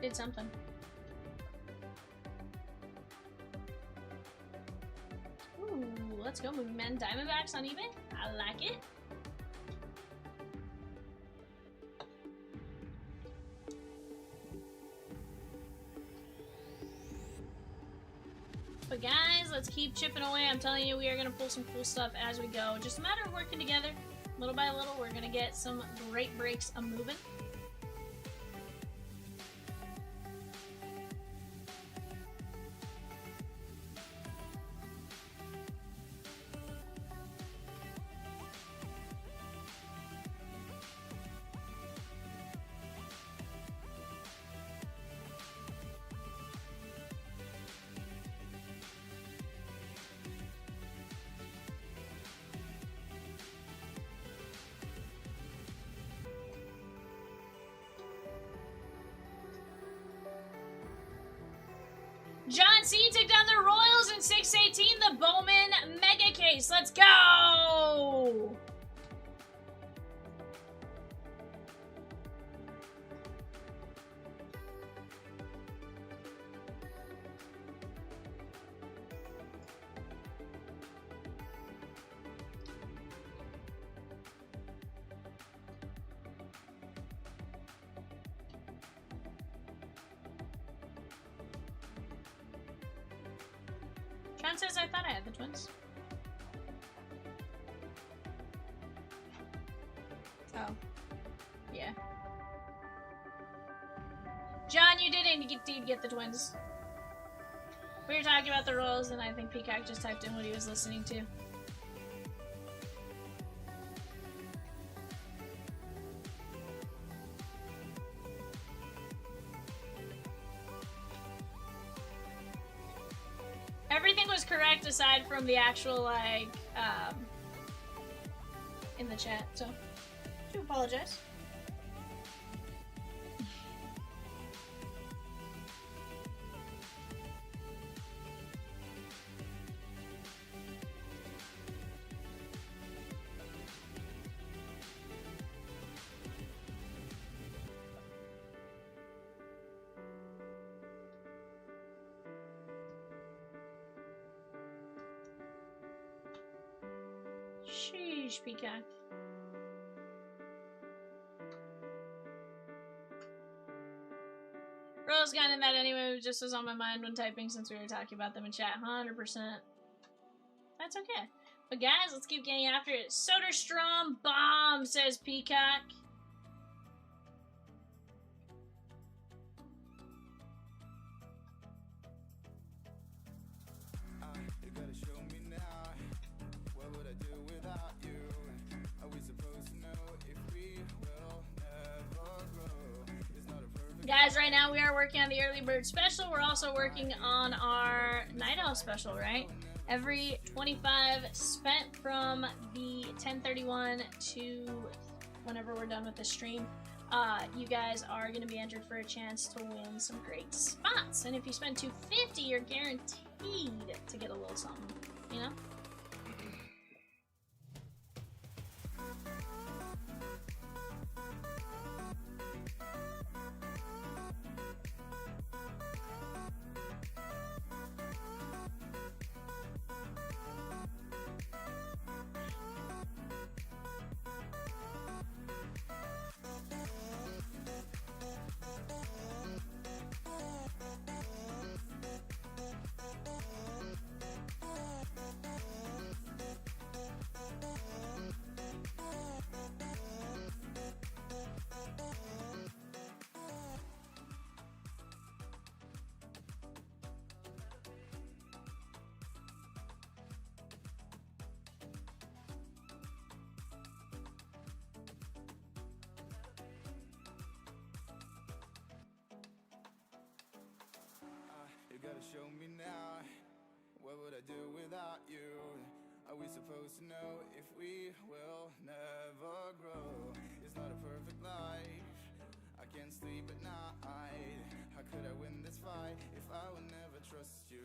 did something. Ooh, let's go, Movie Man. Diamondbacks on eBay. I like it. But guys, let's keep chipping away. I'm telling you, we are going to pull some cool stuff as we go. Just a matter of working together. Little by little, we're going to get some great breaks a moving. John C. took down the Royals in 618, the Bowman Mega Case. Let's go! John says I thought I had the Twins. Oh. Yeah. John, you didn't get the Twins. We were talking about the Royals, and I think Peacock just typed in what he was listening to. Everything was correct aside from the actual, like, in the chat, so I do apologize. Sheesh, Peacock. Rose got in that anyway, it just was on my mind when typing since we were talking about them in chat. 100%. That's okay. But guys, let's keep getting after it. Soderstrom bomb, says Peacock. You gotta show me now. What would I do without you? Are we supposed to know if we will never grow? It's not a perfect. Guys, right now we are working on the early bird special. We're also working on our night owl special, right? Every 25 spent from the 10:31 to whenever we're done with the stream, you guys are going to be entered for a chance to win some great spots. And if you spend $250, you're guaranteed to get a little something, you know? You gotta show me now. What would I do without you? Are we supposed to know if we will never grow? It's not a perfect life. I can't sleep at night. How could I win this fight if I would never trust you?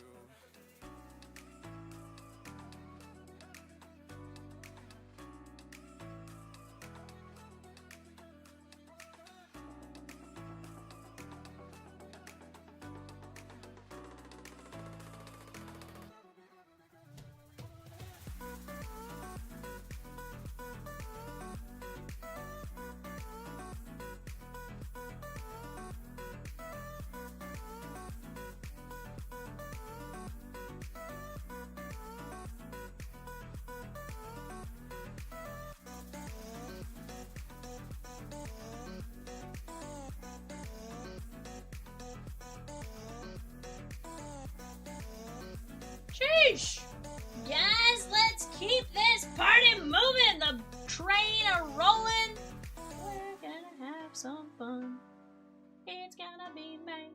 Sheesh! Guys, let's keep this party moving! The train a-rolling! We're gonna have some fun. It's gonna be May.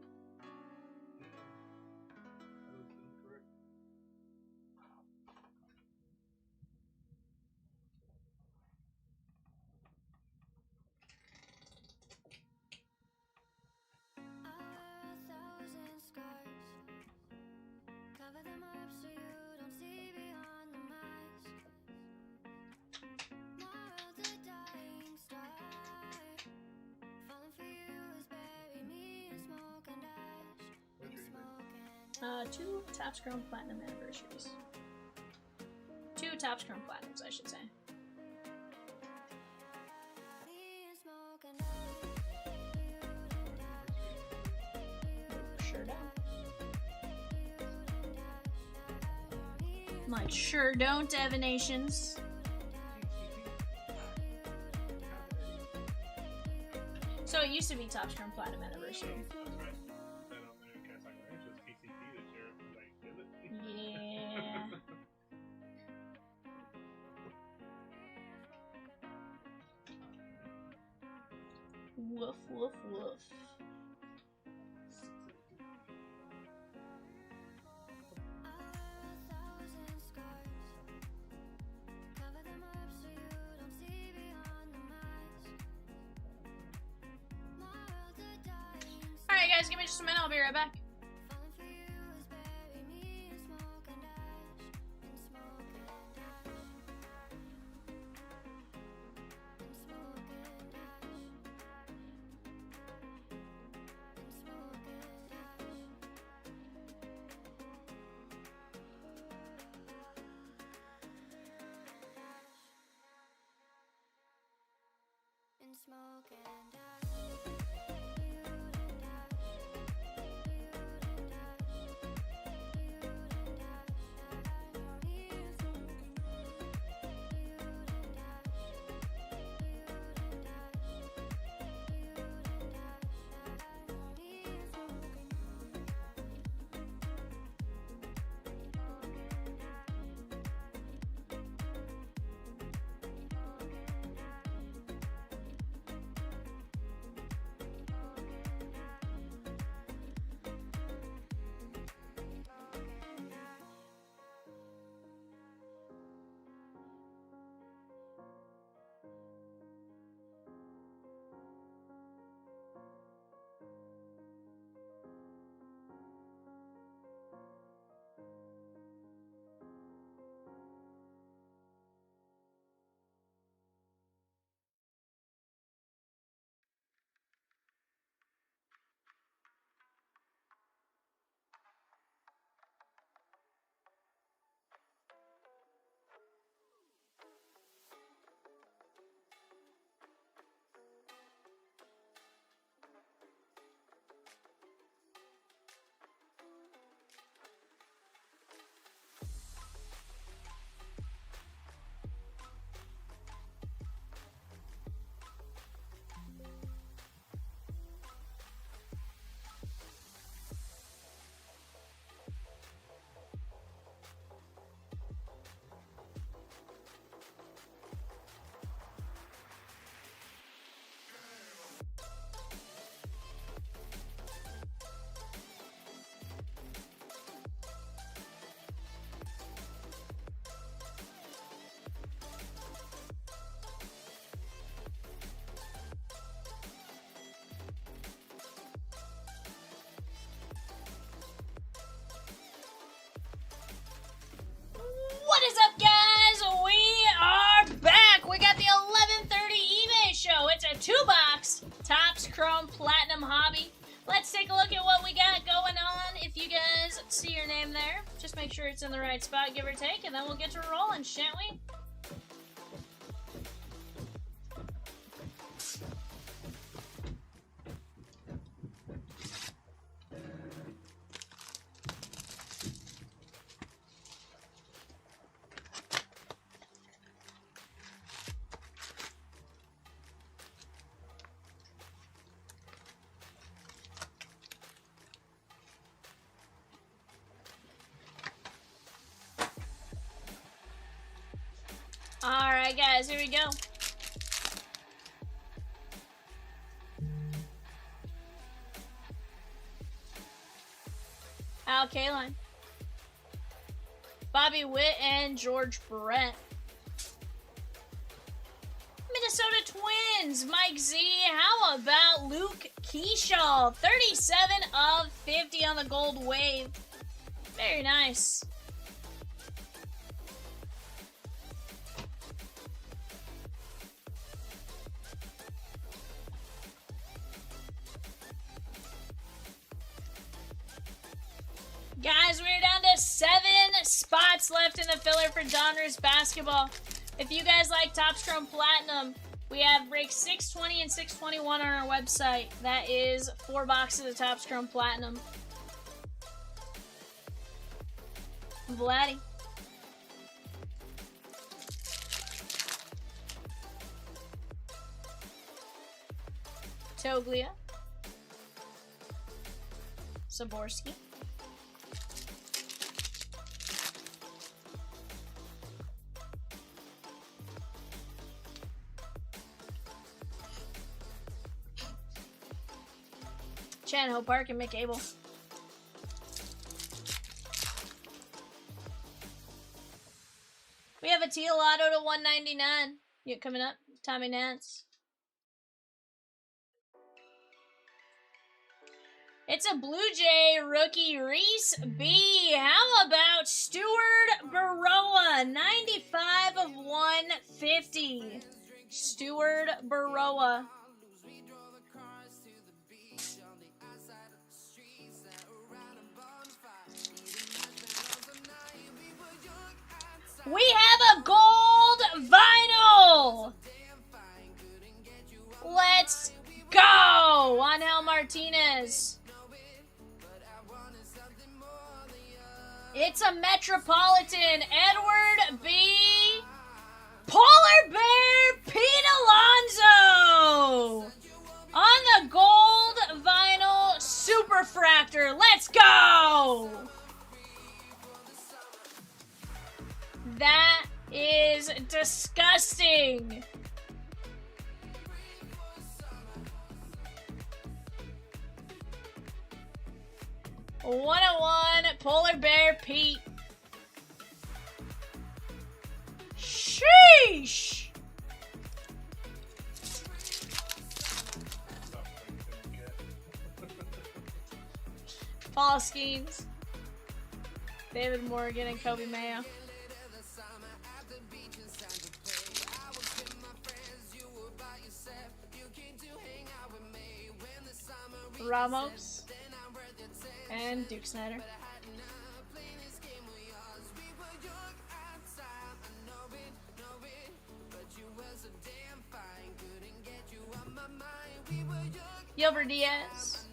2 Topps Chrome Platinum anniversaries. 2 Topps Chrome Platinums, I should say. Sure don't. I'm like, sure don't, Divinations. So it used to be Topps Chrome Platinum anniversary. That's right. Then on there, guys, like, it's just PCP this year. I was like, is it? Yeah. Woof, woof, woof. Alright guys, give me just a minute, I'll be right back. Smoke and ash. What is up, guys? We are back. We got the 11:30 eBay show. It's a 2-box Topps Chrome Platinum hobby. Let's take a look at what we got going on. If you guys see your name there, just make sure it's in the right spot, give or take, and then we'll get to rolling, shan't we? Alright guys, here we go. Al Kaline, Bobby Witt, and George Brett. Minnesota Twins, Mike Z. How about Luke Keyshaw? 37 of 50 on the gold wave. Very nice. Got guys, we're down to 7 spots left in the filler for Donruss basketball. If you guys like Top Strom Platinum, we have break 620 and 621 on our website. That is 4 boxes of Top Strom Platinum. Vladdy. Toglia. Saborski. Chan Park and Mick Abel. We have a teal auto to 199. You coming up, Tommy Nance. It's a Blue Jay rookie, Reese B. How about Stuart Baroa? 95 of 150. Stuart Baroa. We have a gold vinyl. Let's go. Angel Martinez. It's a Metropolitan. Edward B. Polar Bear Pete Alonso. On the gold vinyl Superfractor. Let's go. That is disgusting. #101 Polar Bear Pete. Sheesh. Paul Skeens. David Morgan and Kobe Mayo. Ramos and Duke Snyder. Gilbert Diaz.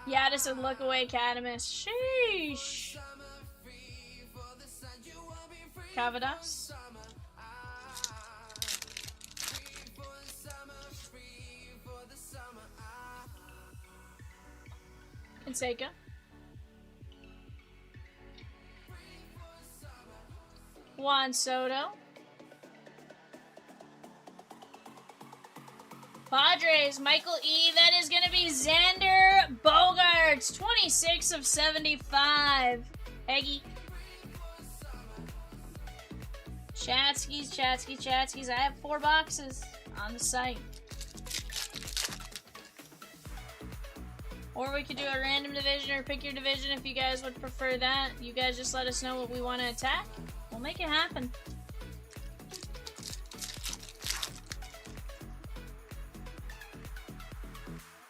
Yaddison Lookaway Cadamus. Sheesh. Cavadas. Fonseca. Juan Soto. Padres, Michael E. That is going to be Xander Bogaerts. 26 of 75. Eggy. Chatskis. I have 4 boxes on the site. Or we could do a random division or pick your division if you guys would prefer that. You guys just let us know what we want to attack. We'll make it happen.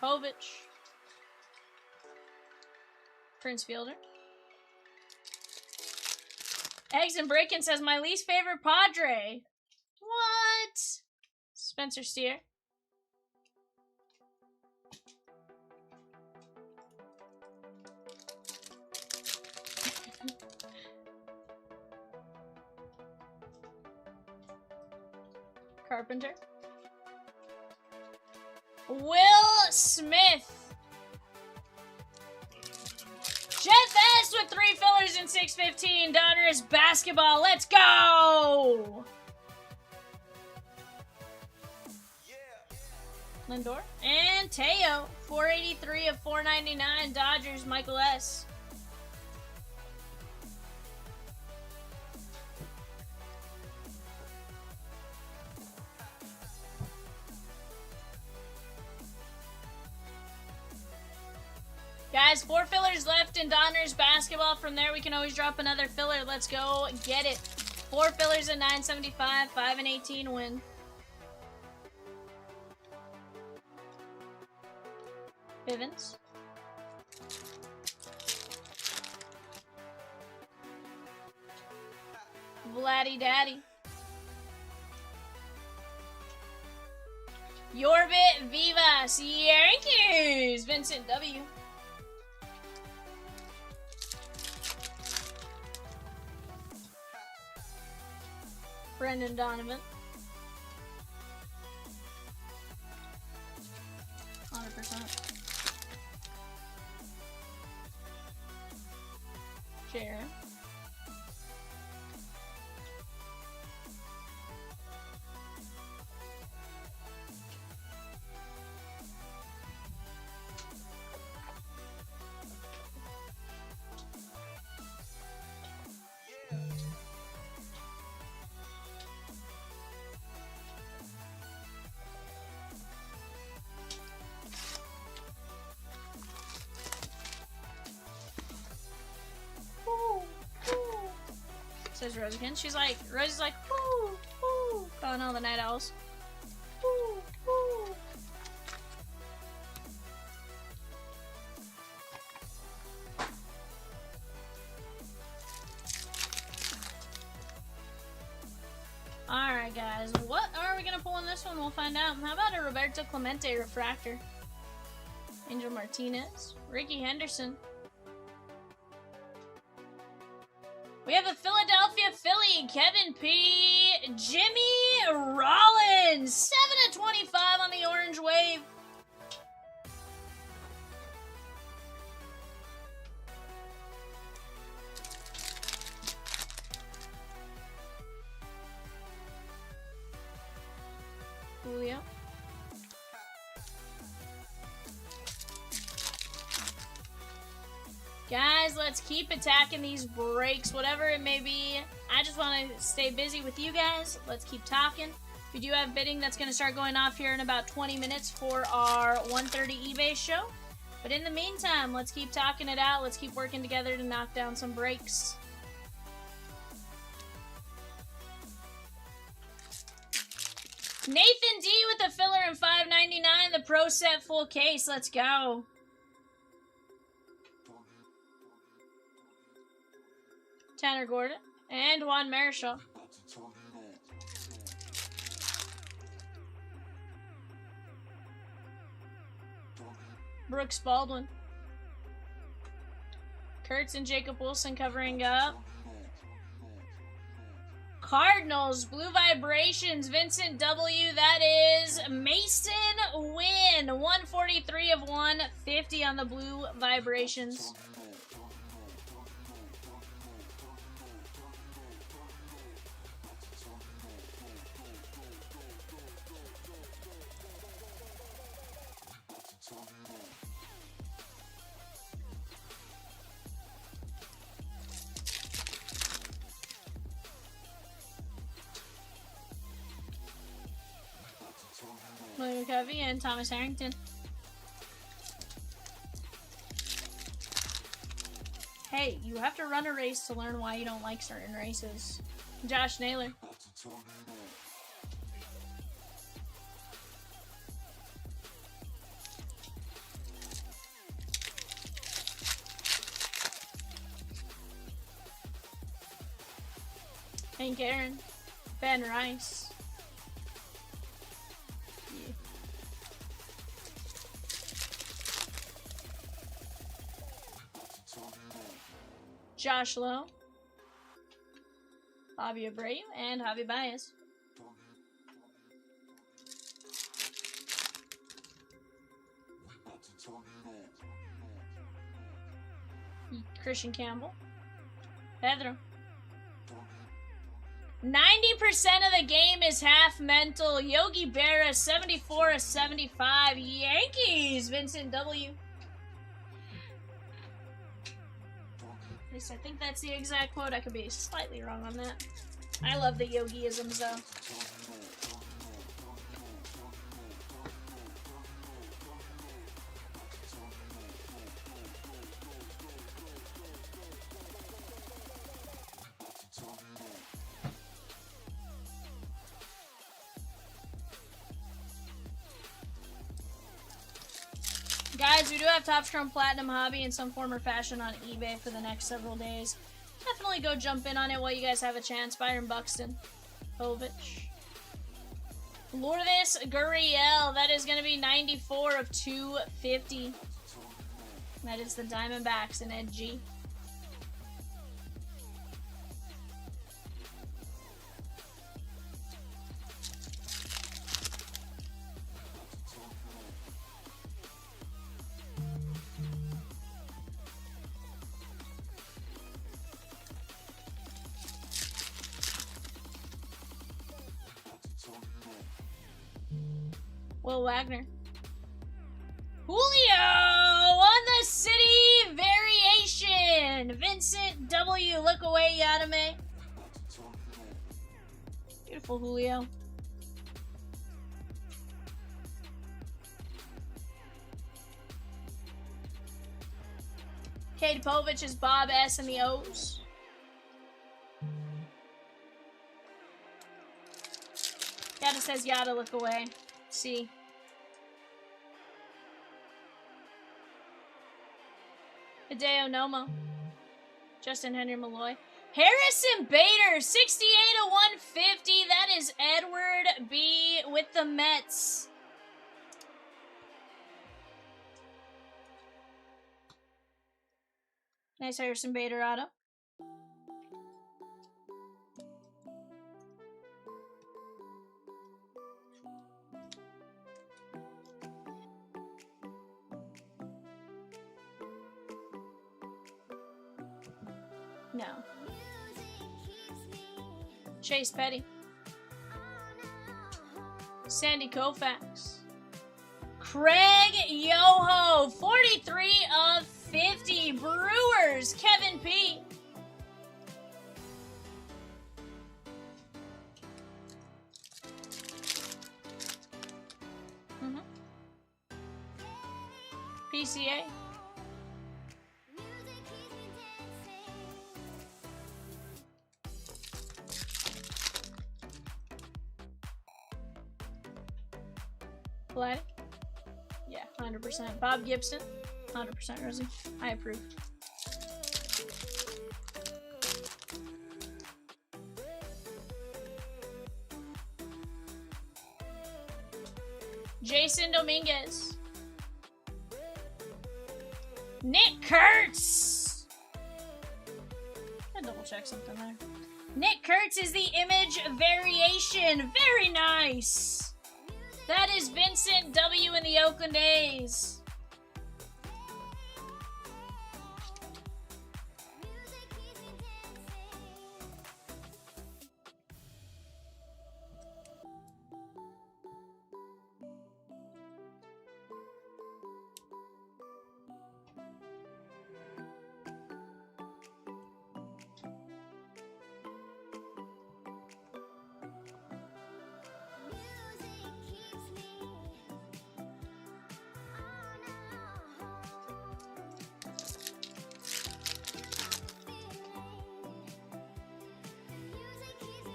Povich. Prince Fielder. Eggs and Breakin says, my least favorite Padre. What? Spencer Steer. Carpenter. Will Smith. Jeff S with 3 fillers and 615. Donruss basketball. Let's go. Lindor. And Teo. 483 of 499. Dodgers. Michael S. Guys, 4 fillers left in Donruss basketball. From there, we can always drop another filler. Let's go get it. 4 fillers at 975, 5 and 18 win. Bivens. Vladdy Daddy. Yorbit Vivas Yankees. Vincent W. Brendan Donovan. 100%. Sharon. Says Rose again. She's like, Rose is like, woo, woo, calling all the night owls. Woo, woo. Alright, guys. What are we going to pull in this one? We'll find out. How about a Roberto Clemente refractor? Angel Martinez. Ricky Henderson. We have a Philadelphia Philly, Kevin P. Jimmy Rollins, 7/25 on the orange wave. Julio. Guys, let's keep attacking these breaks, whatever it may be. I just want to stay busy with you guys. Let's keep talking. We do have bidding that's going to start going off here in about 20 minutes for our 1:30 eBay show. But in the meantime, let's keep talking it out. Let's keep working together to knock down some breaks. Nathan D with the filler in $5.99, the Pro Set full case. Let's go. Tanner Gordon and Juan Marichal. Brooks Baldwin. Kurtz and Jacob Wilson covering up. Cardinals, Blue Vibrations, Vincent W. That is Mason Wynn. 143/150 on the Blue Vibrations. William McCovey and Thomas Harrington. Hey, you have to run a race to learn why you don't like certain races. Josh Naylor. Hank Aaron. Ben Rice. Josh Lowe, Bobby Abreu, and Javi Baez. Christian Campbell, Pedro. 90% of the game is half mental. Yogi Berra, 74/75. Yankees, Vincent W. At least I think that's the exact quote. I could be slightly wrong on that. I love the Yogiisms though. Guys, guys, we do have Top Chrome Platinum Hobby in some form or fashion on eBay for the next several days. Definitely go jump in on it while you guys have a chance. Byron Buxton, Povich, Lourdes Gurriel. That is going to be 94 of 250. That is the Diamondbacks and Ed G. Will Wagner. Julio on the city variation. Vincent W. Look away, Yadame. Beautiful Julio. Cade Povich is Bob S. and the O's. Yada says Yada, look away. See. Hideo Nomo. Justin Henry Malloy. Harrison Bader, 68 of 150. That is Edward B. with the Mets. Nice Harrison Bader auto. No. Chase Petty. Sandy Koufax. Craig Yoho, 43 of 50. Brewers, Kevin P. PCA. Vlad? Yeah, 100%. Bob Gibson? 100% Rosie. I approve. Jason Dominguez. Nick Kurtz! I'll double check something there. Nick Kurtz is the image variation. Very nice. That is Vincent W. in the Oakland A's.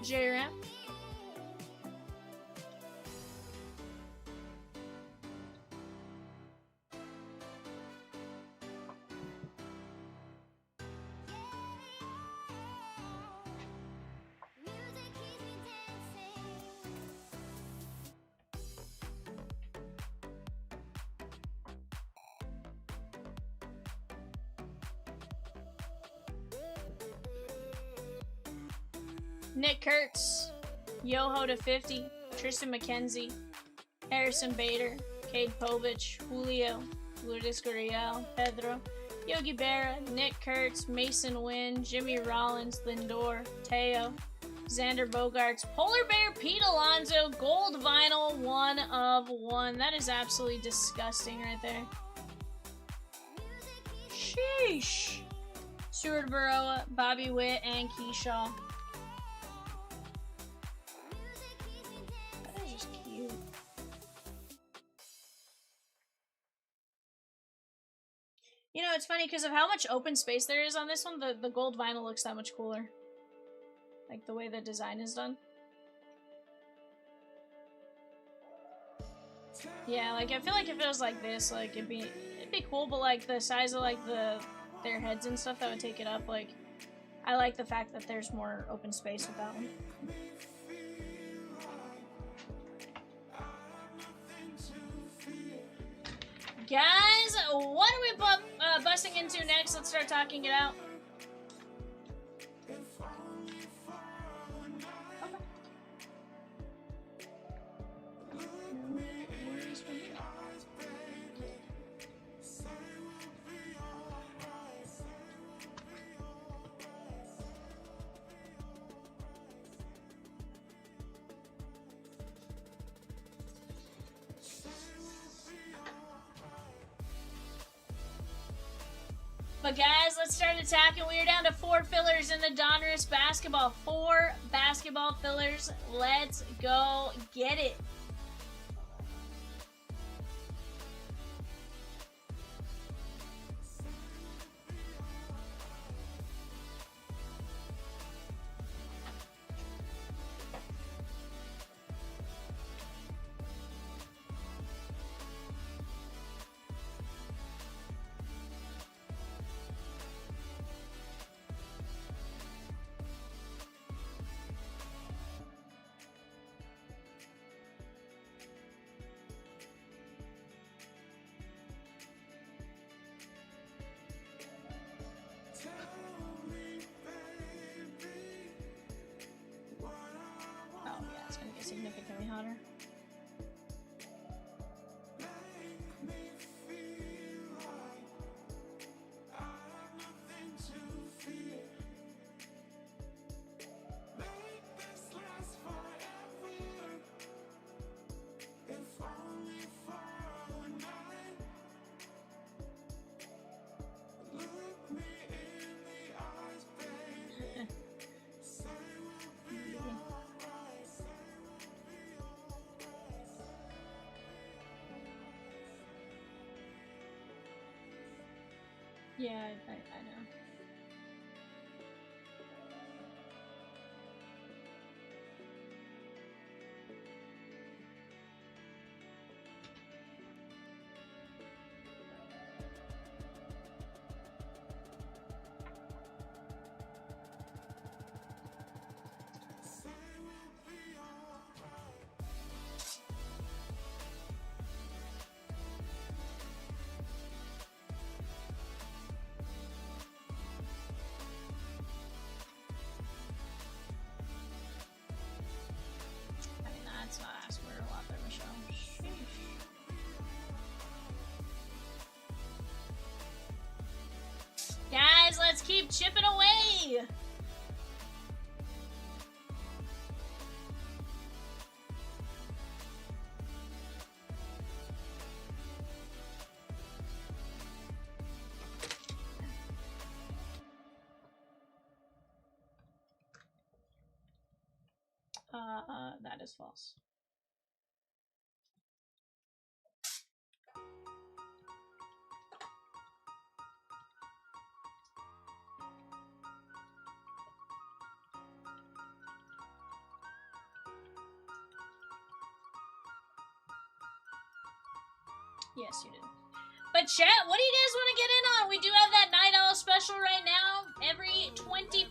J-Ram. Nick Kurtz, Yoho to 50, Tristan McKenzie, Harrison Bader, Cade Povich, Julio, Lourdes Gurriel, Pedro, Yogi Berra, Nick Kurtz, Mason Wynn, Jimmy Rollins, Lindor, Teo, Xander Bogaerts, Polar Bear, Pete Alonso, gold vinyl, 1 of 1. That is absolutely disgusting right there. Sheesh. Stuart Burrow, Bobby Witt, and Keyshaw. That is just cute. You know, it's funny because of how much open space there is on this one, the gold vinyl looks that much cooler. Like the way the design is done. Yeah, like I feel like if it was like this, like it'd be be cool, but like the size of like their heads and stuff that would take it up. Like, I like the fact that there's more open space with that one. Guys, what are we busting into next? Let's start talking it out. But guys, let's start attacking. We are down to 4 fillers in the Donruss basketball. 4 basketball fillers. Let's go get it. Significantly hotter. Yeah, I know. That's not asking for a lot there, Michelle. Sheesh. Guys, let's keep chipping away! That is false. Yes, you did. But chat, what do you guys want to get in on? We do have that Night Owl special right now. Every $25.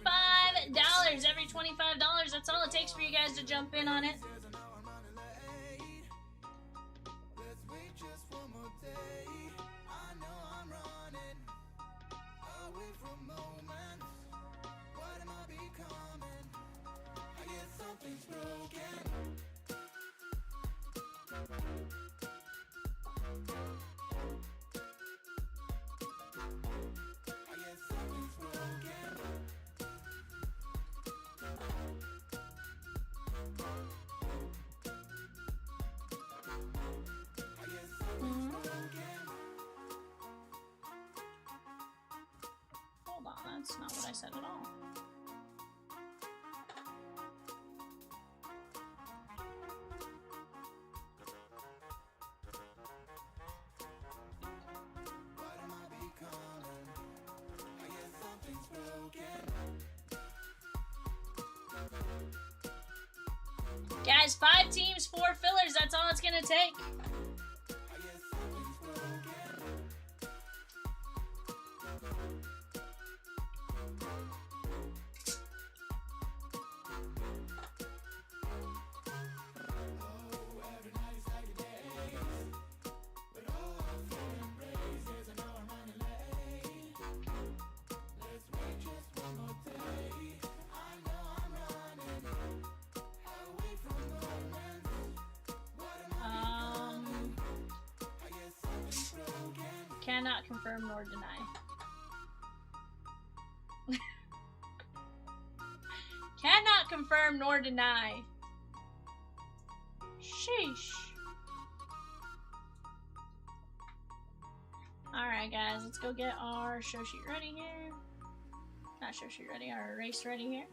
Every $25. That's all it takes for you guys to jump in on it. Hold on, that's not what I said at all. Guys, 5 teams, 4 fillers. That's all it's gonna take. cannot confirm nor deny. Cannot confirm nor deny. Sheesh. Alright guys, let's go get our show sheet ready here. Not show sheet ready, our race ready here.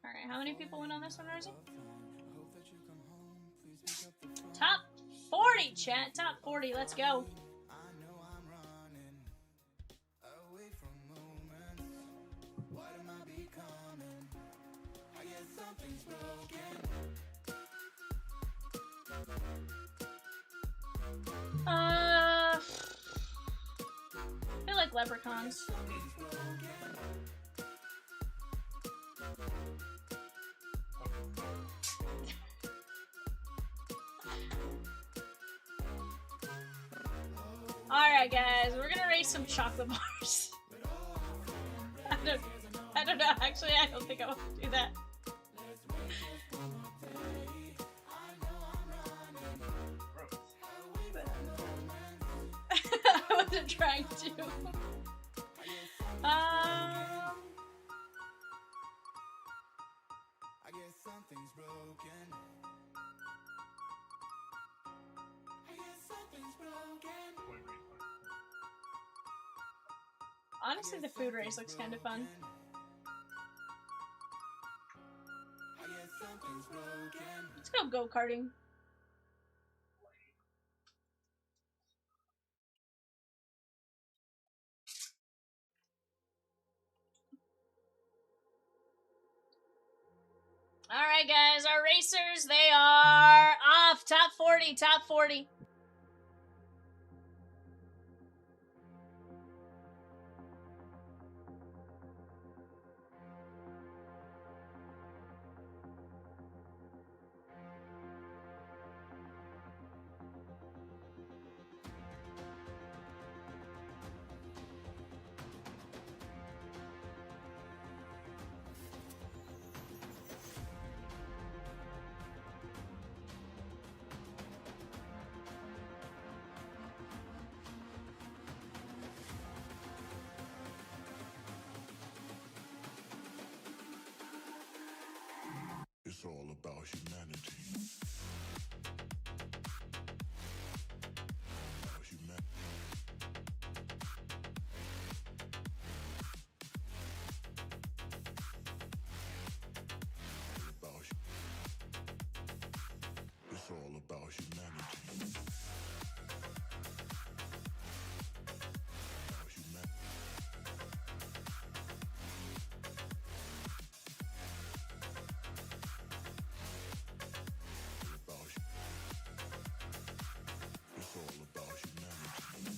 Alright, how many people went on this one, Rosie? Top 40, chat. Top 40, let's go. I feel like leprechauns. Alright guys, we're gonna race some chocolate bars. I don't know, actually I don't think I want to do that. I wasn't trying to. I guess something's broken. I guess something's broken. Honestly, the food race looks kind of fun. I guess something's broken. Let's go go-karting. Alright guys, our racers, they are off. Top 40, top 40. It's all about humanity. About humanity. It's all about humanity. About humanity. It's all about humanity.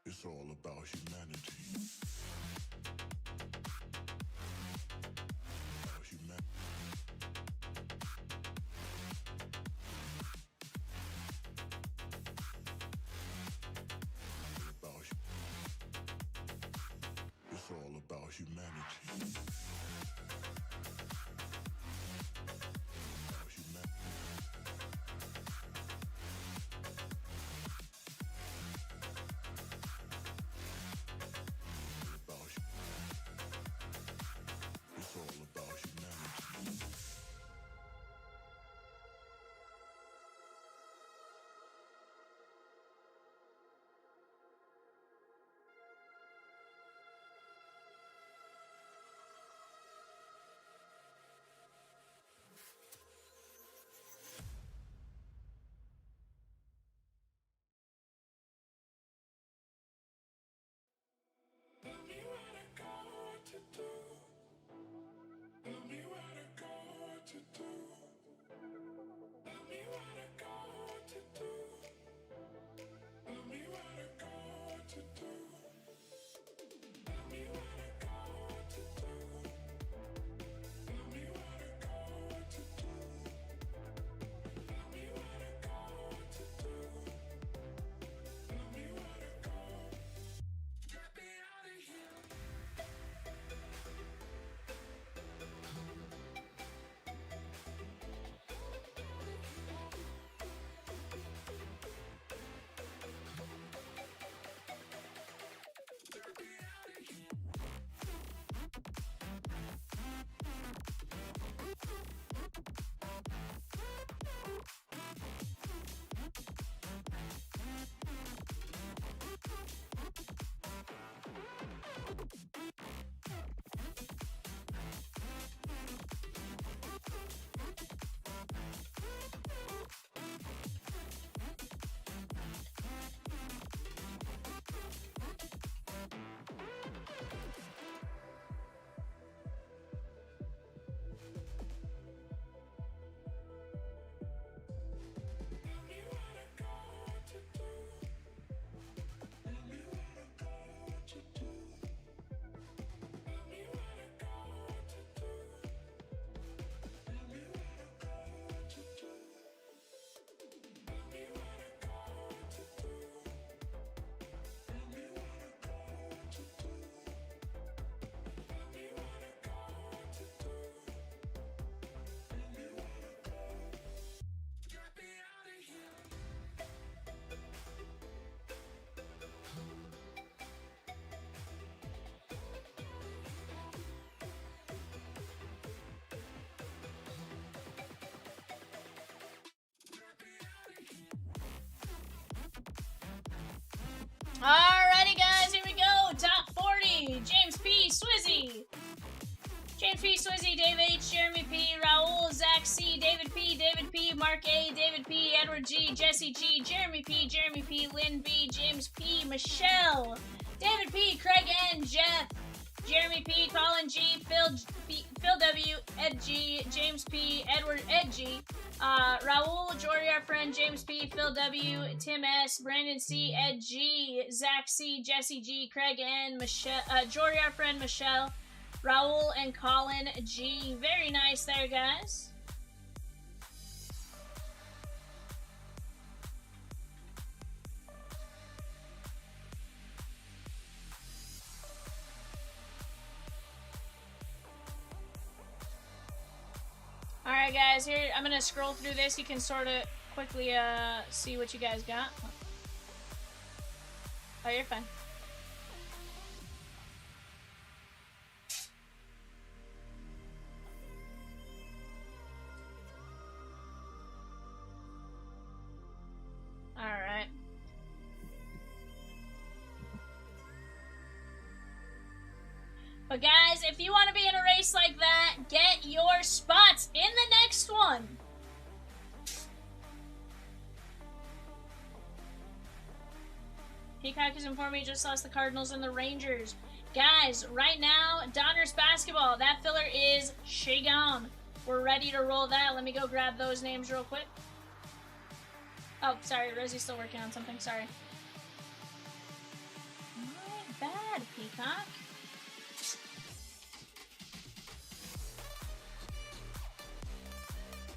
It's all about humanity. About humanity. It's all about humanity. About humanity. It's all about humanity. Edward G, Jesse G, Jeremy P, Lynn B, James P, Michelle, David P, Craig N, Jeff, Jeremy P, Colin G, Phil W, Ed G, James P, Edward Ed G, Raul, Jory, our friend, James P, Phil W, Tim S, Brandon C, Ed G, Zach C, Jesse G, Craig N, Michelle, Jory, our friend, Michelle, Raul, and Colin G. Very nice there, guys. Alright guys, here I'm gonna scroll through this. You can sort of quickly see what you guys got. Oh, you're fine. Alright. But guys, if you want to be in a race like that, get your spots in the next one. Peacock has informed me he just lost the Cardinals and the Rangers. Guys, right now, Donruss basketball, that filler is Shagon. We're ready to roll that. Let me go grab those names real quick. Oh, sorry, Rosie's still working on something. Sorry. My bad, Peacock.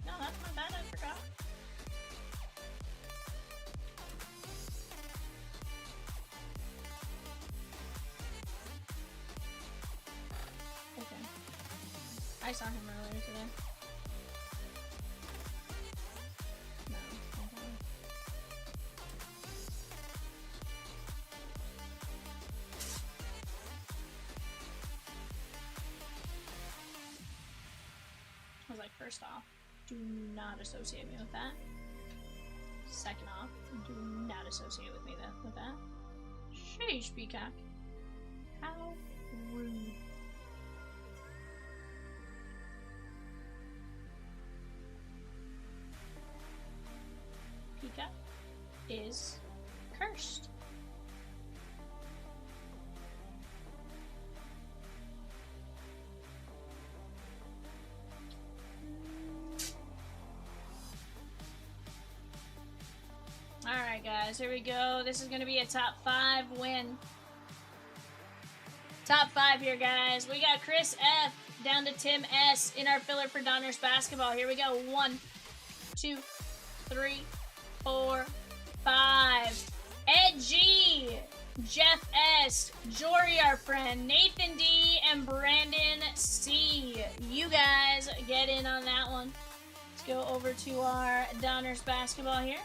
No, that's my bad. I forgot. Okay. I saw him earlier today. No, okay. I was like, first off, do not associate me with that. Second off, do not associate with me with that. Sheesh, Peacock. How rude. Peacock is cursed. Alright guys, here we go. This is going to be a top 5 win. Top 5 here, guys. We got Chris F. down to Tim S. in our filler for Donruss basketball. Here we go. 1, 2, 3, 4, 5. Ed G. Jeff S. Jory, our friend. Nathan D. and Brandon C. You guys get in on that one. Let's go over to our Donruss basketball here.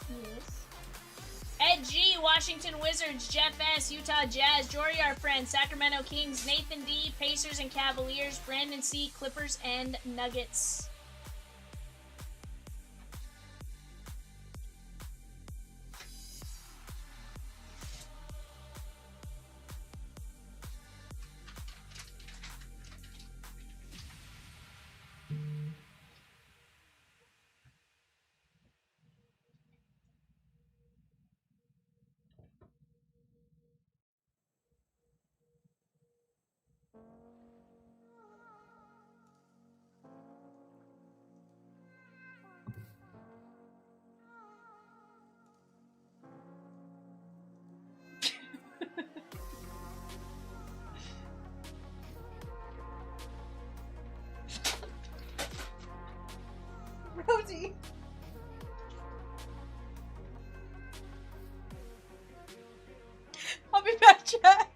Yes. Ed G, Washington Wizards, Jeff S, Utah Jazz, Jory, our friend, Sacramento Kings, Nathan D, Pacers and Cavaliers, Brandon C, Clippers and Nuggets. Rosie. I'll be back, chat.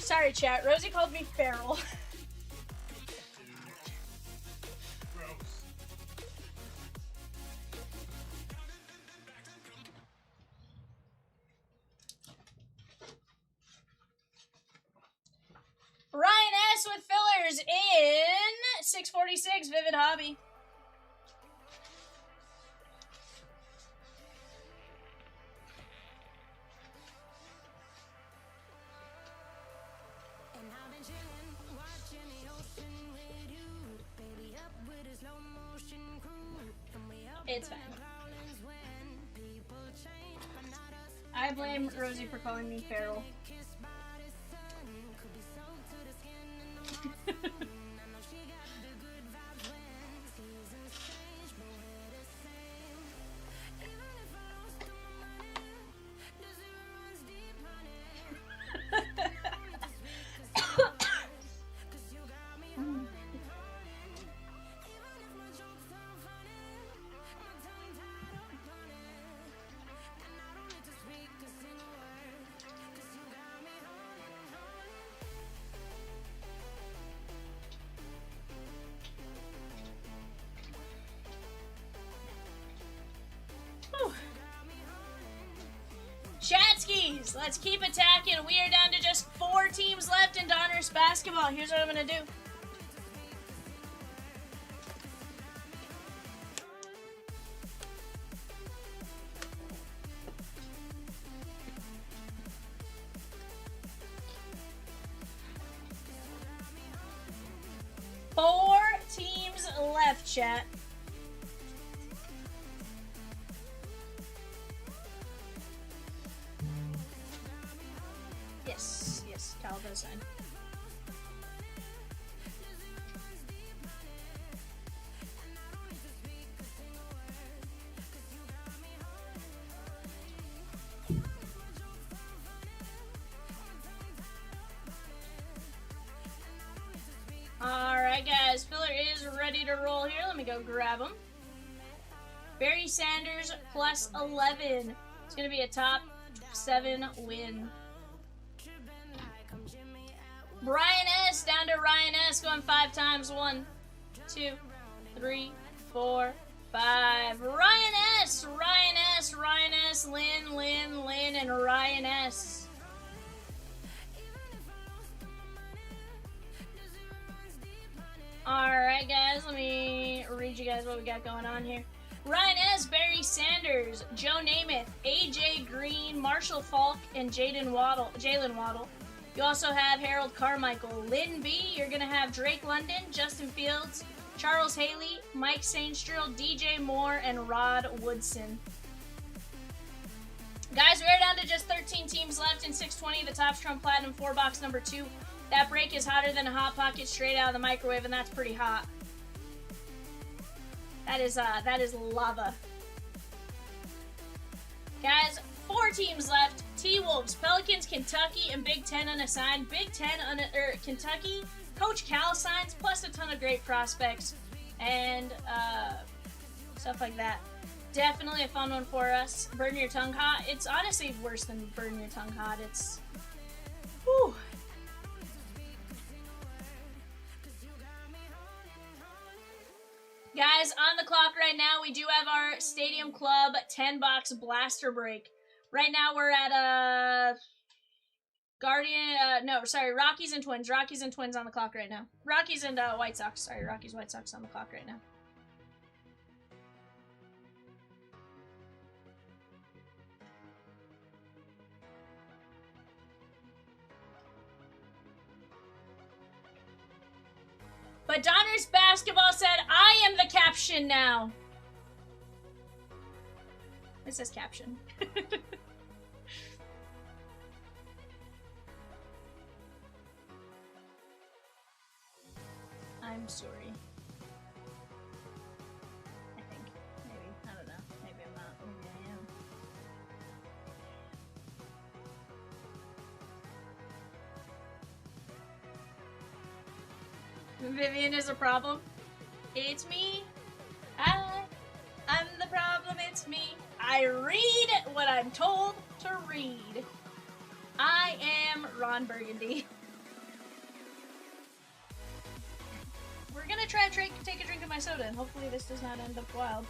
Sorry, chat. Rosie called me feral. Gross. Ryan S. with fillers in 646, Vivid Hobby. And I've been chillin', watching the ocean with you. Baby up with a slow motion crew. And we up It's fine. problems when people change, but not us. I blame Rosie for calling me feral. Kissed by the sun, could be soaked to the skin in the morning. I know she got the good vibes when seasons change, but we're the same. Even if I don't spend my money, the zero runs deep, honey. Cause you got me holding, holding. Even if my jokes are funny, my tongue tied up on it. And I don't need to speak a single word. Cause you got me holding, holding. Whew. Shatskis, let's keep attacking. We are down to just 4 teams left in Donruss basketball. Here's what I'm gonna do. Four teams left, chat. Yes, yes, Cal does sign. Alright guys, filler is ready to roll here. Let me go grab him. Barry Sanders plus 11. It's going to be a top 7 win. Brian S. down to Ryan S. going 5 times. 1, 2, 3, 4, 5. Ryan S. Ryan S. Ryan S. Lynn, Lynn, Lynn, and Ryan S. Alright guys, let me read you guys what we got going on here. Ryan S., Barry Sanders, Joe Namath, AJ Green, Marshall Falk, and Jalen Waddle. You also have Harold Carmichael. Lynn B., you're going to have Drake London, Justin Fields, Charles Haley, Mike Sainstrel, DJ Moore, and Rod Woodson. Guys, we're down to just 13 teams left in 620, the Topps Trump Platinum 4-box number 2. That break is hotter than a Hot Pocket straight out of the microwave, and that's pretty hot. That is lava. Guys, 4 teams left. T-Wolves, Pelicans, Kentucky, and Big Ten unassigned. Big Ten, Kentucky, Coach Cal signs, plus a ton of great prospects, and stuff like that. Definitely a fun one for us. Burn Your Tongue Hot. It's honestly worse than Burn Your Tongue Hot. It's... whew. Guys, on the clock right now, we do have our Stadium Club 10-box blaster break. Right now, we're at, Rockies and Twins. Rockies and Twins on the clock right now. Rockies and, White Sox. Sorry, Rockies, White Sox on the clock right now. But Donruss Basketball said, I am the caption now. It says caption. I'm sorry. I think. Maybe. I don't know. Maybe I'm not. Maybe I am. Vivian is a problem. It's me. I'm the problem. It's me. I read what I'm told to read. I am Ron Burgundy. We're gonna try to take a drink of my soda, and hopefully this does not end up wild.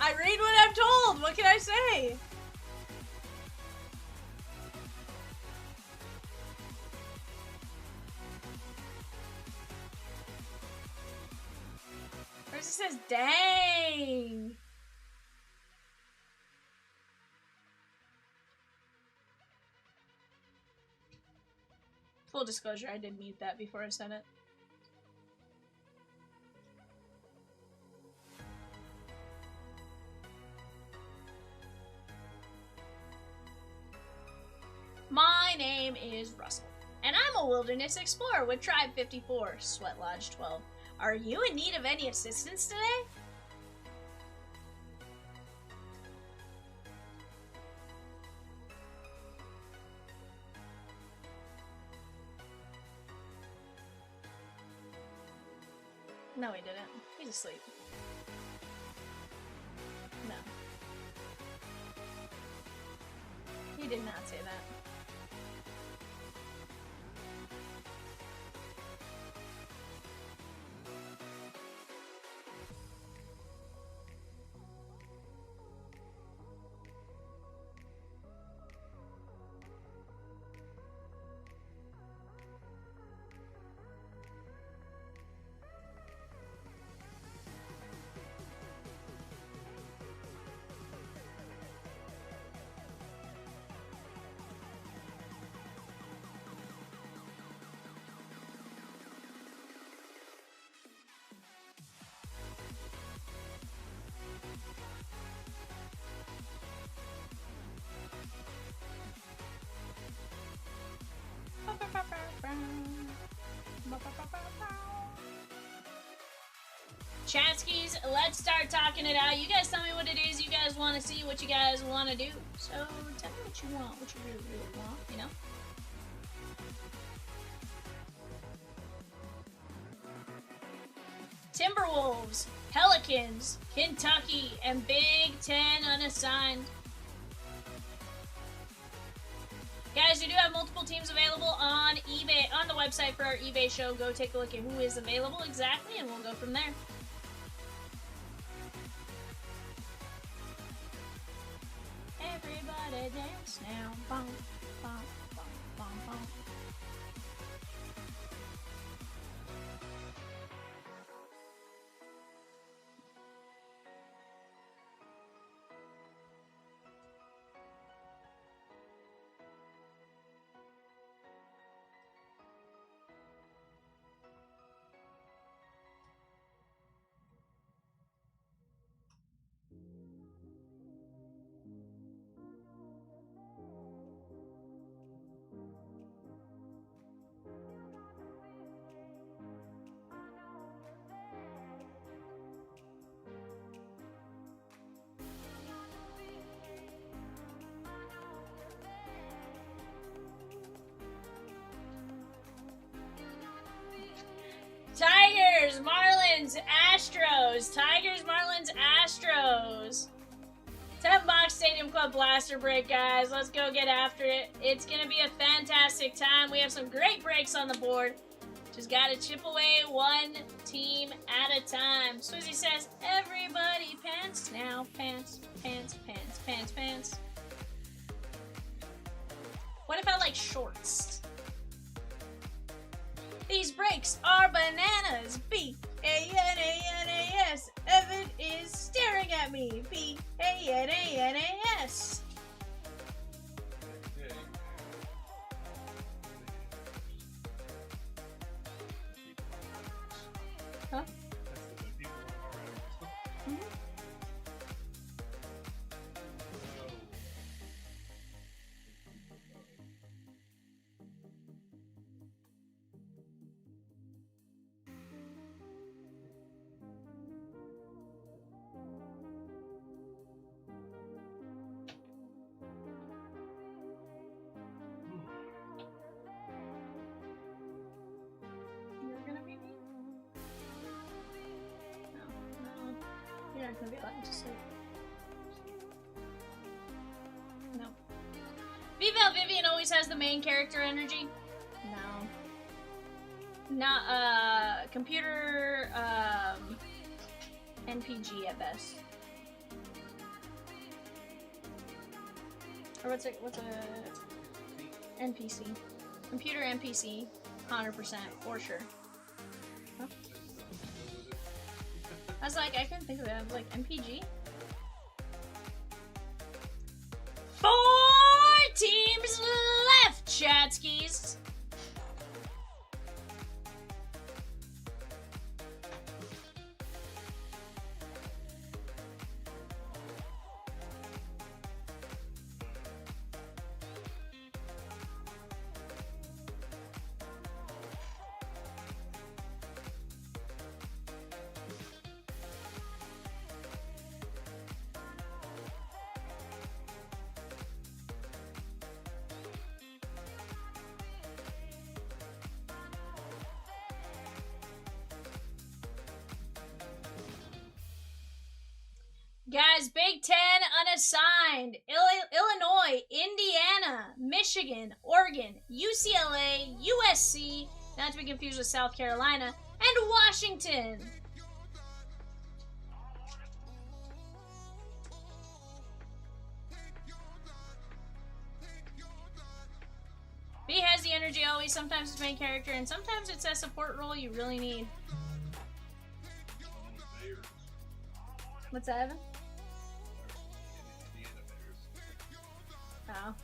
I read what I'm told! What can I say? First it says, dang! Full disclosure, I did mute that before I sent it. My name is Russell, and I'm a wilderness explorer with Tribe 54, Sweat Lodge 12. Are you in need of any assistance today? No, he didn't. He's asleep. No. He did not say that. Chatskis, let's start talking it out. You guys tell me what it is you guys want to see, what you guys want to do. So tell me what you want, what you really, really want, you know? Timberwolves, Pelicans, Kentucky, and Big Ten unassigned. Guys, we do have multiple teams available on eBay, on the website for our eBay show. Go take a look at who is available exactly, and we'll go from there. Everybody dance now. Bum, bum, bum, bum, bum. Tigers, Marlins, Astros. Tigers, Marlins, Astros. 10-box Stadium Club Blaster break, guys. Let's go get after it. It's going to be a fantastic time. We have some great breaks on the board. Just got to chip away one team at a time. Swizzy says, everybody pants now. Pants, pants, pants, pants, pants. What if I like shorts? These breaks are bananas. B-A-N-A-N-A-S. Evan is staring at me. B-A-N-A-N-A-S. Huh? Mm-hmm. You're gonna be me? No, no. You're not gonna be allowed to sleep. VAL Vivian always has the main character energy. No. Not, computer, NPG at best. Or what's a NPC? Computer NPC, 100% for sure. Huh? I was like, I couldn't think of it. I was like, MPG? 4 teams left, chatskis. Guys, Big Ten unassigned. Illinois, Indiana, Michigan, Oregon, UCLA, USC, not to be confused with South Carolina, and Washington. B has the energy always. Sometimes it's main character, and sometimes it's a support role you really need. What's that, Evan? Oh.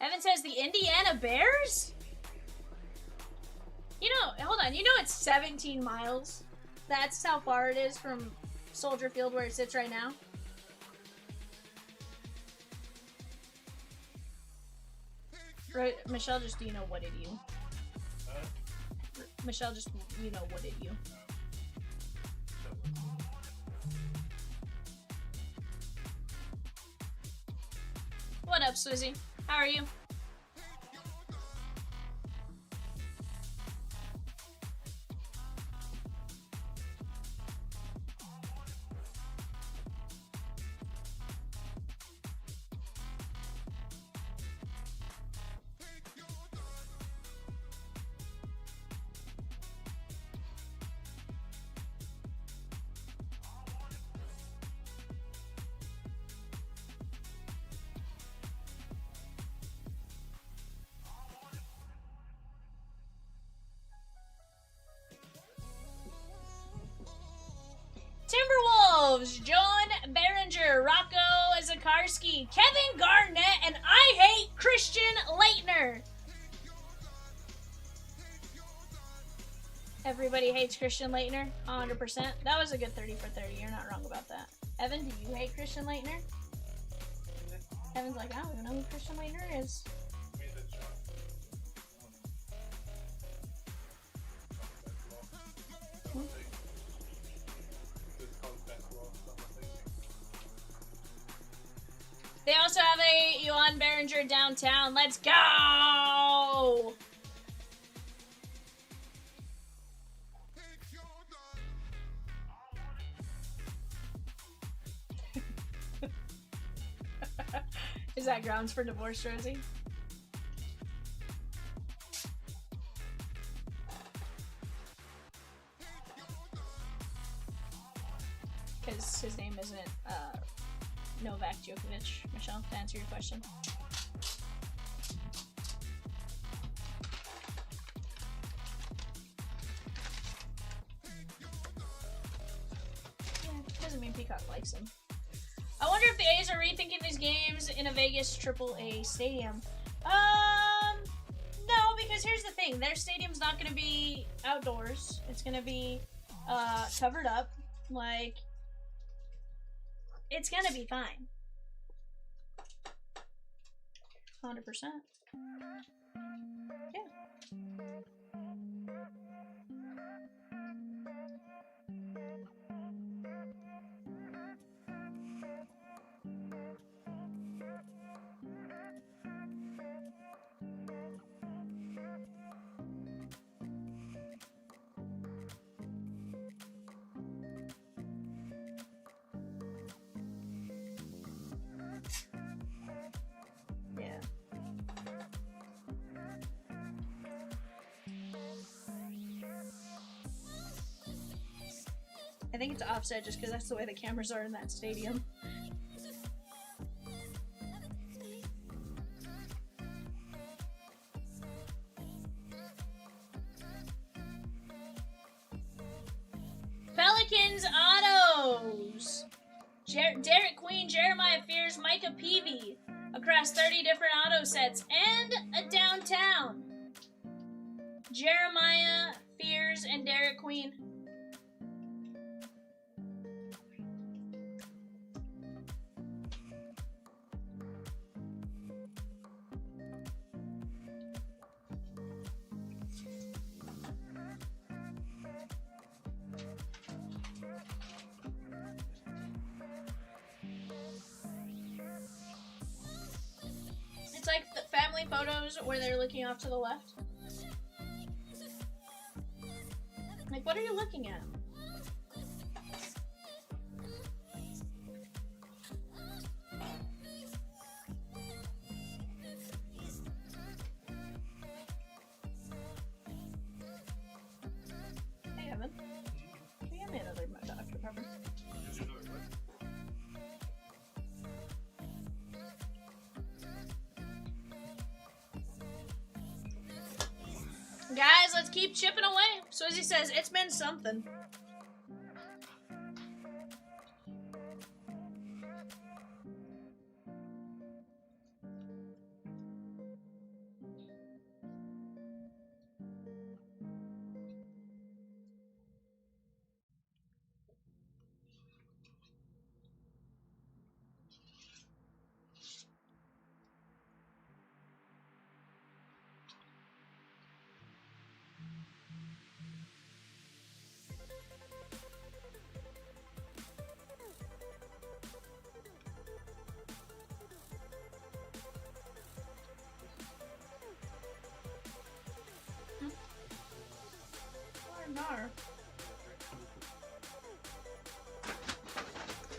Evan says the Indiana Bears? You know, hold on. You know it's 17 miles. That's how far it is from Soldier Field where it sits right now. Right, Michelle, just do you know what did you? Michelle, just you know what did you? What up, Swizzy? How are you? Timberwolves, John Berenger, Rocco Zakarski, Kevin Garnett, and I hate Christian Leitner. Everybody hates Christian Leitner, 100%. That was a good 30 for 30. You're not wrong about that. Evan, do you hate Christian Leitner? Evan's like, I don't even know who Christian Leitner is. They also have a Johan Berenger downtown. Let's go! Is that grounds for divorce, Rosie? Because his name isn't, Novak Djokovic, Michelle, to answer your question. Yeah, doesn't mean Peacock likes him. I wonder if the A's are rethinking these games in a Vegas AAA stadium. No, because here's the thing. Their stadium's not going to be outdoors. It's going to be, covered up. Like, it's gonna be fine. 100%. Yeah. I think it's offset just because that's the way the cameras are in that stadium. Pelicans autos! Derek Queen, Jeremiah Fears, Micah Peavy across 30 different auto sets and a downtown. Jeremiah Fears and Derek Queen. It's like the family photos where they're looking off to the left. Like, what are you looking at? Hey, Evan. Can you get me another Dr. Pepper? Guys, let's keep chipping away. Swizzy says, it's been something.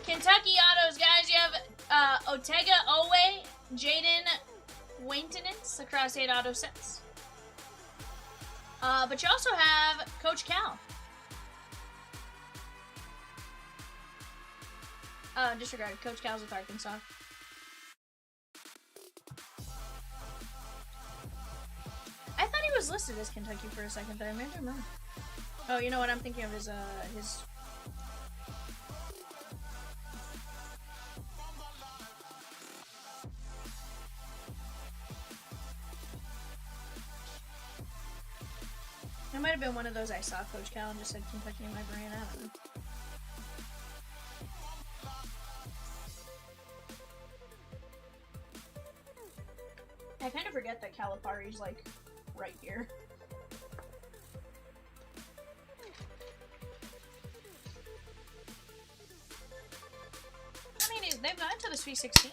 Kentucky autos, guys. You have Otega Owe, Jaden Waintenance across 8 auto sets. But you also have Coach Cal. Disregarded. Coach Cal's with Arkansas. I thought he was listed as Kentucky for a second there. Maybe I'm wrong. Oh, you know what I'm thinking of is his. It might have been one of those I saw Coach Cal and just said Kentucky in my brain. I don't know. I kind of forget that Calipari's like right here. I mean, they've gone to the Sweet 16.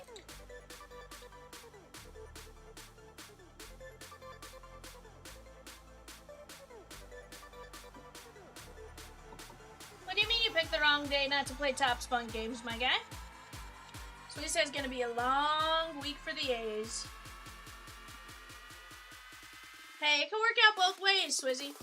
What do you mean you picked the wrong day not to play Top Spunk games, my guy? So he says it's gonna be a long week for the A's. Hey, it can work out both ways, Swizzy.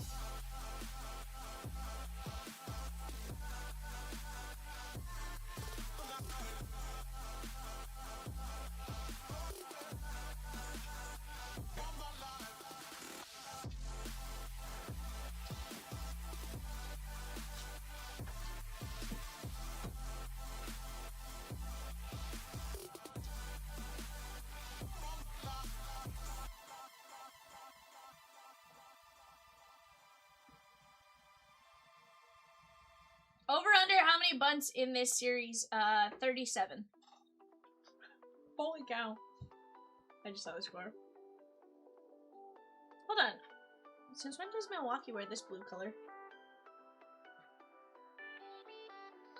Over under how many bunts in this series? 37. Holy cow. I just saw the score. Hold on. Since when does Milwaukee wear this blue color?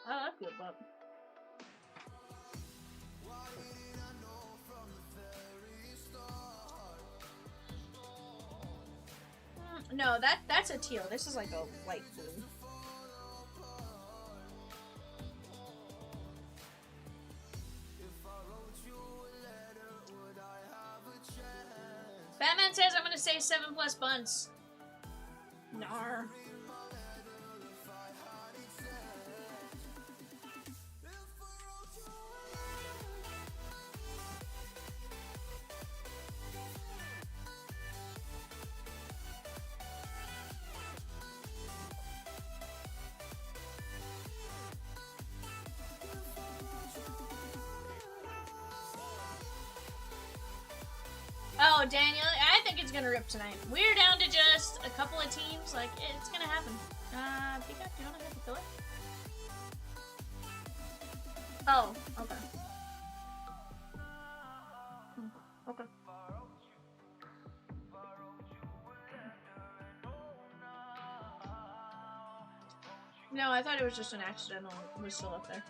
Oh, that's a good bump. No, that's a teal. This is like a light blue. Batman says I'm gonna say 7+ bunts. Nar. know, Daniel. I think it's gonna rip tonight. We're down to just a couple of teams. Like, it's gonna happen. Pika, do you wanna hit the filler? Oh, okay. Okay. No, I thought it was just an accidental. It was still up there.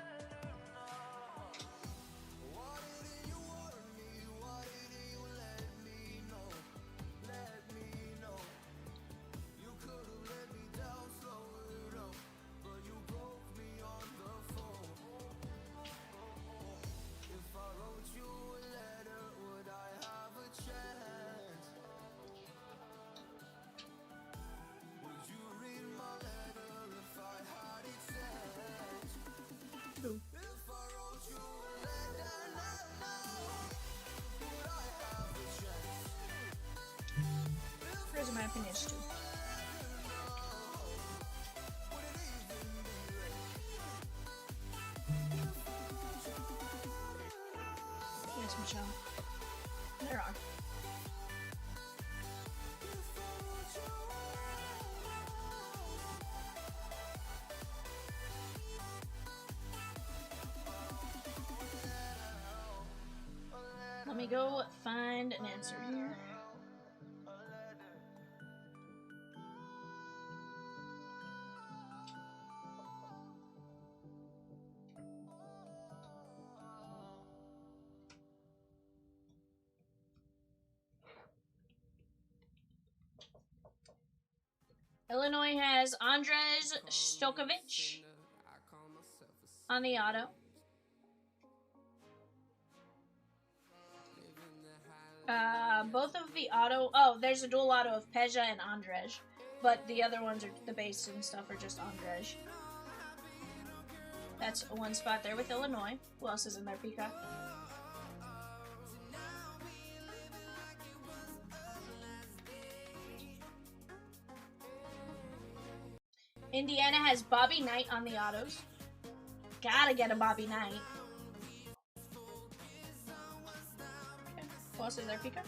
Prizm, my opinion is 2. Yes, Michelle. There are. Let me go find an answer here. Illinois has Andrzej Stojkovic on the auto. Both of the auto. Oh, there's a dual auto of Peja and Andrzej, but the other ones are the base and stuff are just Andrzej. That's one spot there with Illinois. Who else is in there, Peacock? Indiana has Bobby Knight on the autos. Gotta get a Bobby Knight. Okay. Who else is there, Pika?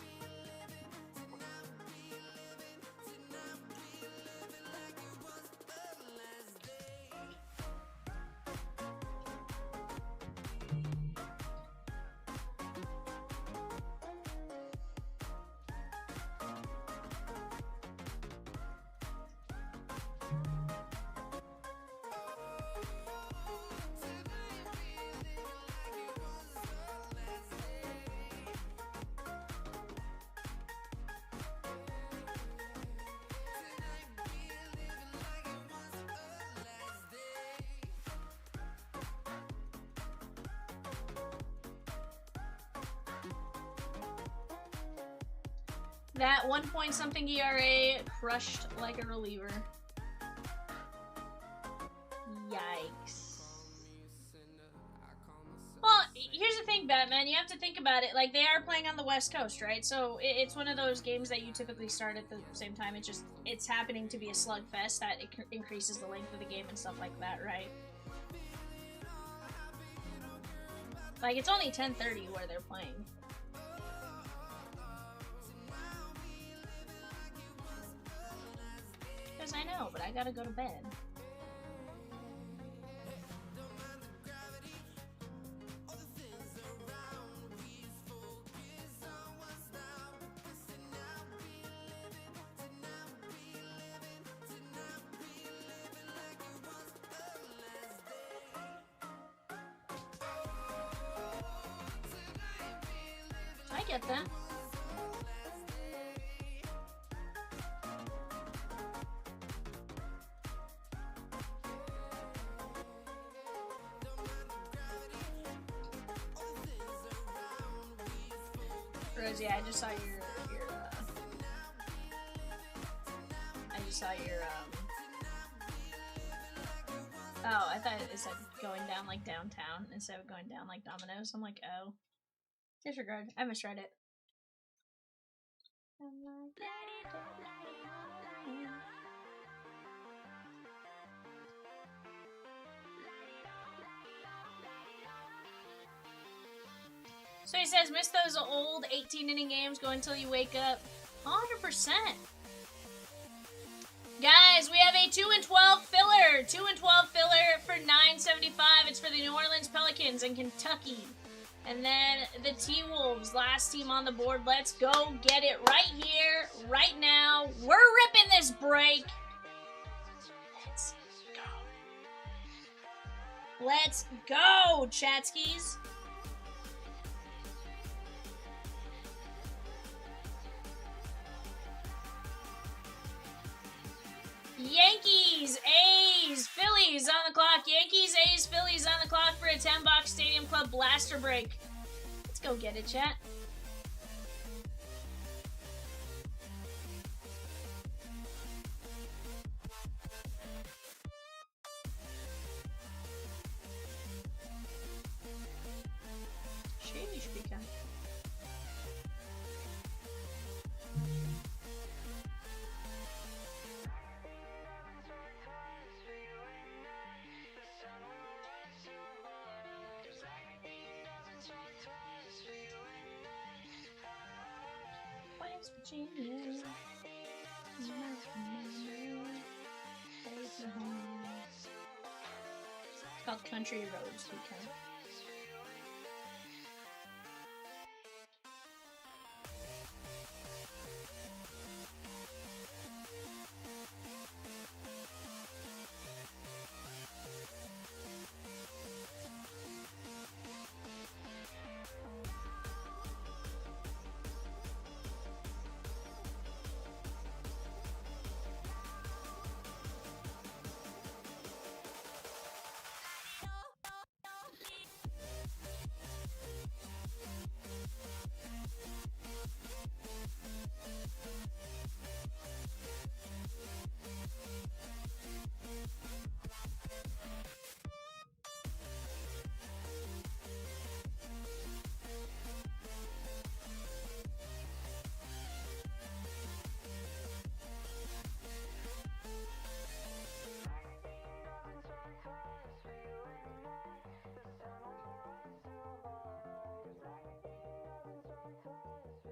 That 1 point something ERA crushed like a reliever. Yikes. Well, here's the thing, Batman. You have to think about it. Like, they are playing on the West Coast, right? So it's one of those games that you typically start at the same time. It's happening to be a slugfest that it increases the length of the game and stuff like that, right? Like, it's only 10:30 where they're playing. Because I know, but I gotta go to bed. I get that. Rosie, I just saw your I just saw your oh, I thought it said going down like downtown instead of going down like Domino's. I'm like, oh. Disregard. I misread it. So he says, miss those old 18-inning games, go until you wake up. 100%. Guys, we have a 2 and 12 filler. 2 and 12 filler for $9.75. It's for the New Orleans Pelicans in Kentucky. And then the T-Wolves, last team on the board. Let's go get it right here, right now. We're ripping this break. Let's go. Let's go, Chatskis. Yankees, A's, Phillies on the clock. Yankees, A's, Phillies on the clock for a 10-box Stadium Club blaster break. Let's go get it, chat. Sheesh, Pika. West Virginia. It's called Country Roads, Pika.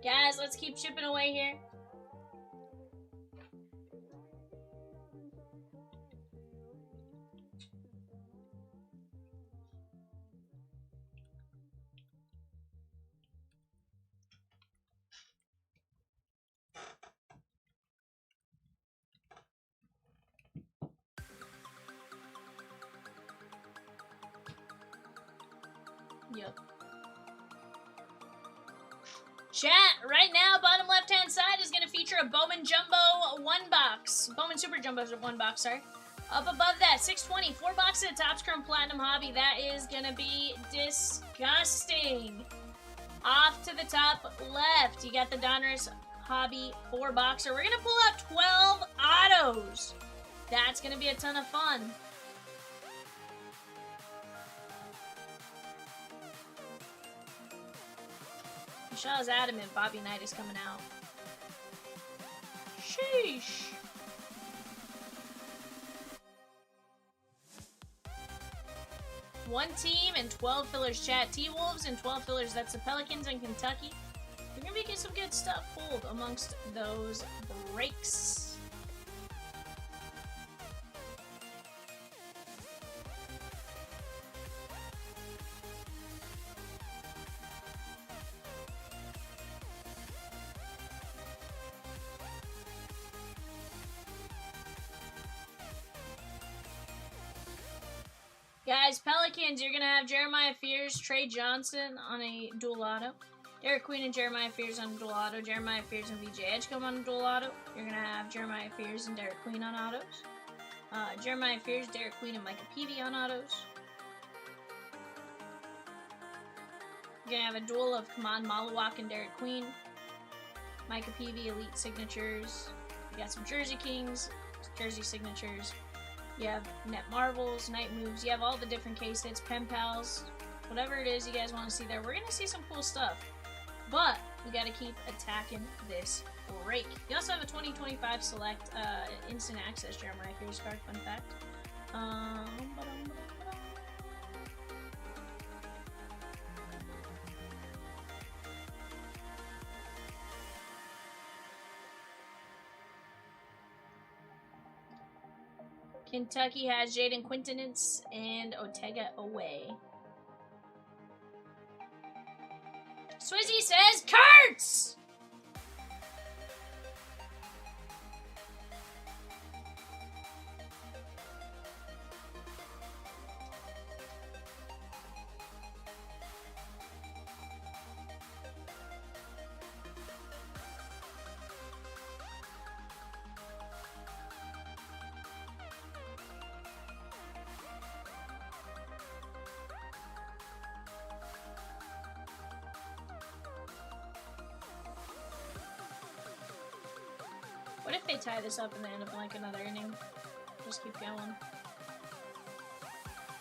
Guys, let's keep chipping away here. Yep. Chat, right now, bottom left-hand side is going to feature a Bowman Jumbo 1-box. Bowman Super Jumbo 1-box, sorry. Up above that, 620, 4 boxes of Topps Chrome Platinum Hobby. That is going to be disgusting. Off to the top left, you got the Donruss Hobby 4-boxer. We're going to pull out 12 autos. That's going to be a ton of fun. Michelle's adamant Bobby Knight is coming out. Sheesh. One team and 12 fillers, chat. T-Wolves and 12 fillers. That's the Pelicans and Kentucky. We're going to be getting some good stuff pulled amongst those breaks. Guys, Pelicans, you're going to have Jeremiah Fears, Trey Johnson on a dual auto. Derek Queen and Jeremiah Fears on a dual auto. Jeremiah Fears and VJ Edgecombe on a dual auto. You're going to have Jeremiah Fears and Derek Queen on autos. Jeremiah Fears, Derek Queen, and Micah Peavy on autos. You're going to have a duel of Kaman Malawak and Derek Queen. Micah Peavy, Elite Signatures. You got some Jersey Kings, Jersey Signatures. You have Net Marvels, Night Moves. You have all the different case hits, Pen Pals, whatever it is you guys want to see there. We're going to see some cool stuff. But we got to keep attacking this break. You also have a 2025 Select Instant Access Jeremiah Fears card, fun fact. Kentucky has Jaden Quintonance and Otega away. Swizzy says Kurtz! What if they tie this up and they end up in like another inning? Just keep going.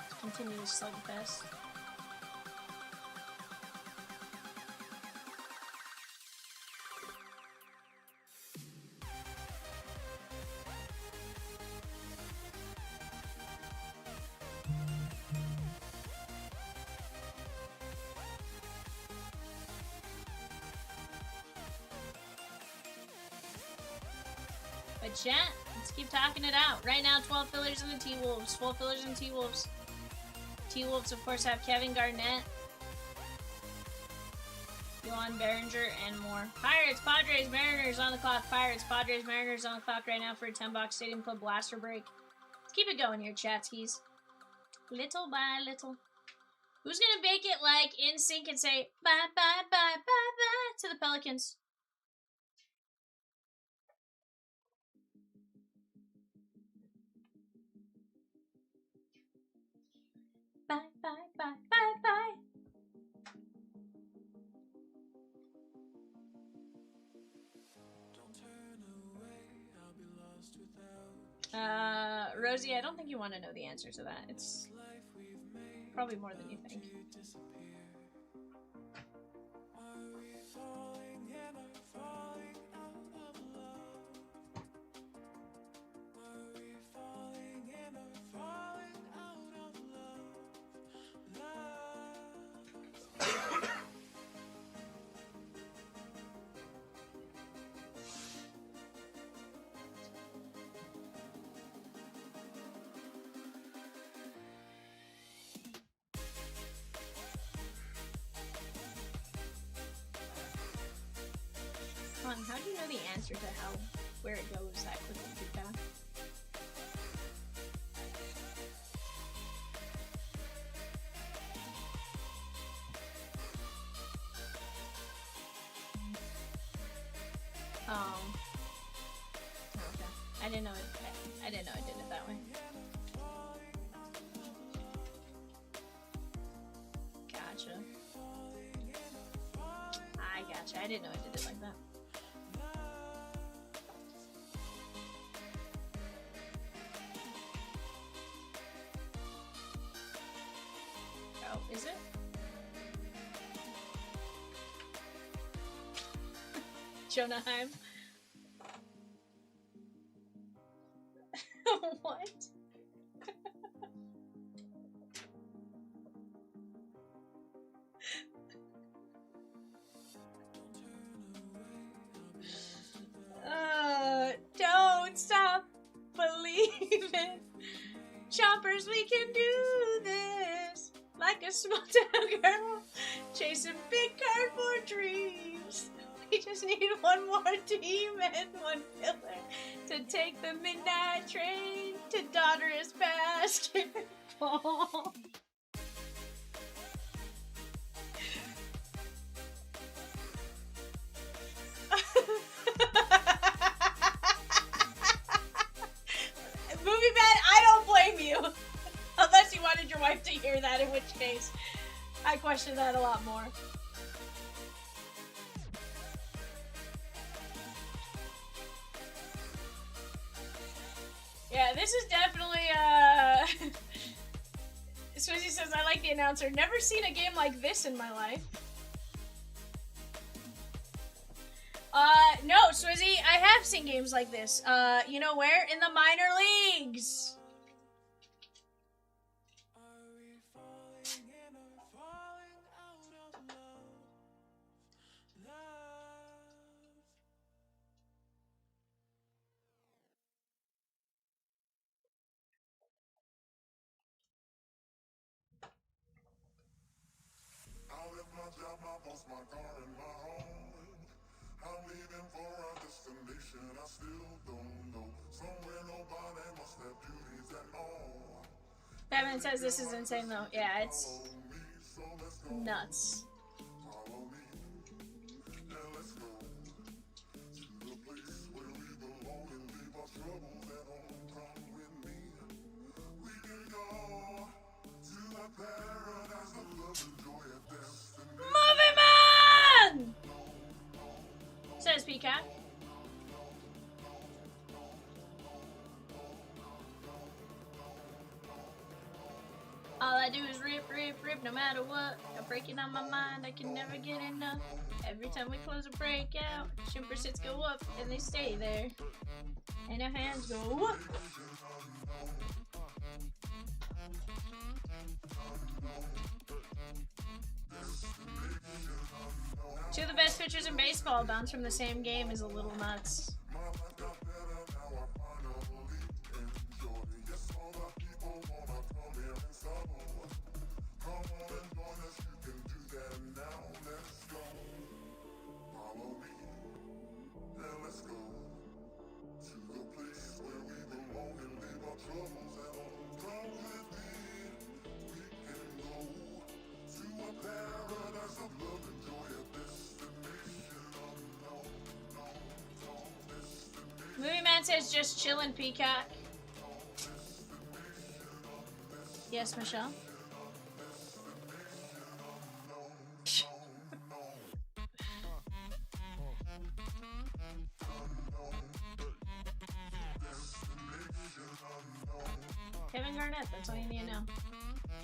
Just continue this slugfest. But chat, let's keep talking it out. Right now, 12 fillers in the T-Wolves. 12 fillers in T-Wolves. T-Wolves, of course, have Kevin Garnett, Yohan Behringer, and more. Pirates, Padres, Mariners on the clock. Pirates, Padres, Mariners on the clock right now for a 10-box Stadium Club blaster break. Let's keep it going here, chatskis. Little by little. Who's gonna make it like in sync and say bye bye bye bye bye to the Pelicans? Bye bye bye bye bye. Rosie, I don't think you want to know the answer to that. It's probably more than you think. How do you know the answer to where it goes that quickly, Pika? Okay. I didn't know it. I didn't know I did it that way. Gotcha. I gotcha. I didn't know I did it like that. Is it? Jonahheim? What? Don't stop believing. Choppers, we can do this. Like a small town girl, chasing big cardboard dreams. We just need one more team and one filler to take the midnight train to Donruss basketball. Movie Man, I don't blame you. Unless you wanted your wife to hear that, in which case, I question that a lot more. Yeah, this is definitely, Swizzy says, I like the announcer. Never seen a game like this in my life. No, Swizzy, I have seen games like this. You know where? In the minor leagues. job, my boss, my car, and my home. I'm leaving for a destination I still don't know. Somewhere nobody must have duties at all. Batman says this is insane though. Yeah, it's So let's go, nuts. follow me, and let's go to the place where we belong and leave our troubles at home. Come with me, we can go to a paradise of love and joy, a destiny. Movie Man! Says Peacock. All I do is rip, rip, rip, no matter what. I'm breaking on my mind, I can never get enough. Every time we close a breakout, shimper sits go up and they stay there. And our hands go whoop. Two of the best pitchers in baseball bounce from the same game is a little nuts. Movie Man says just chillin', Peacock. Yes, Michelle? Kevin Garnett, that's all you need to know.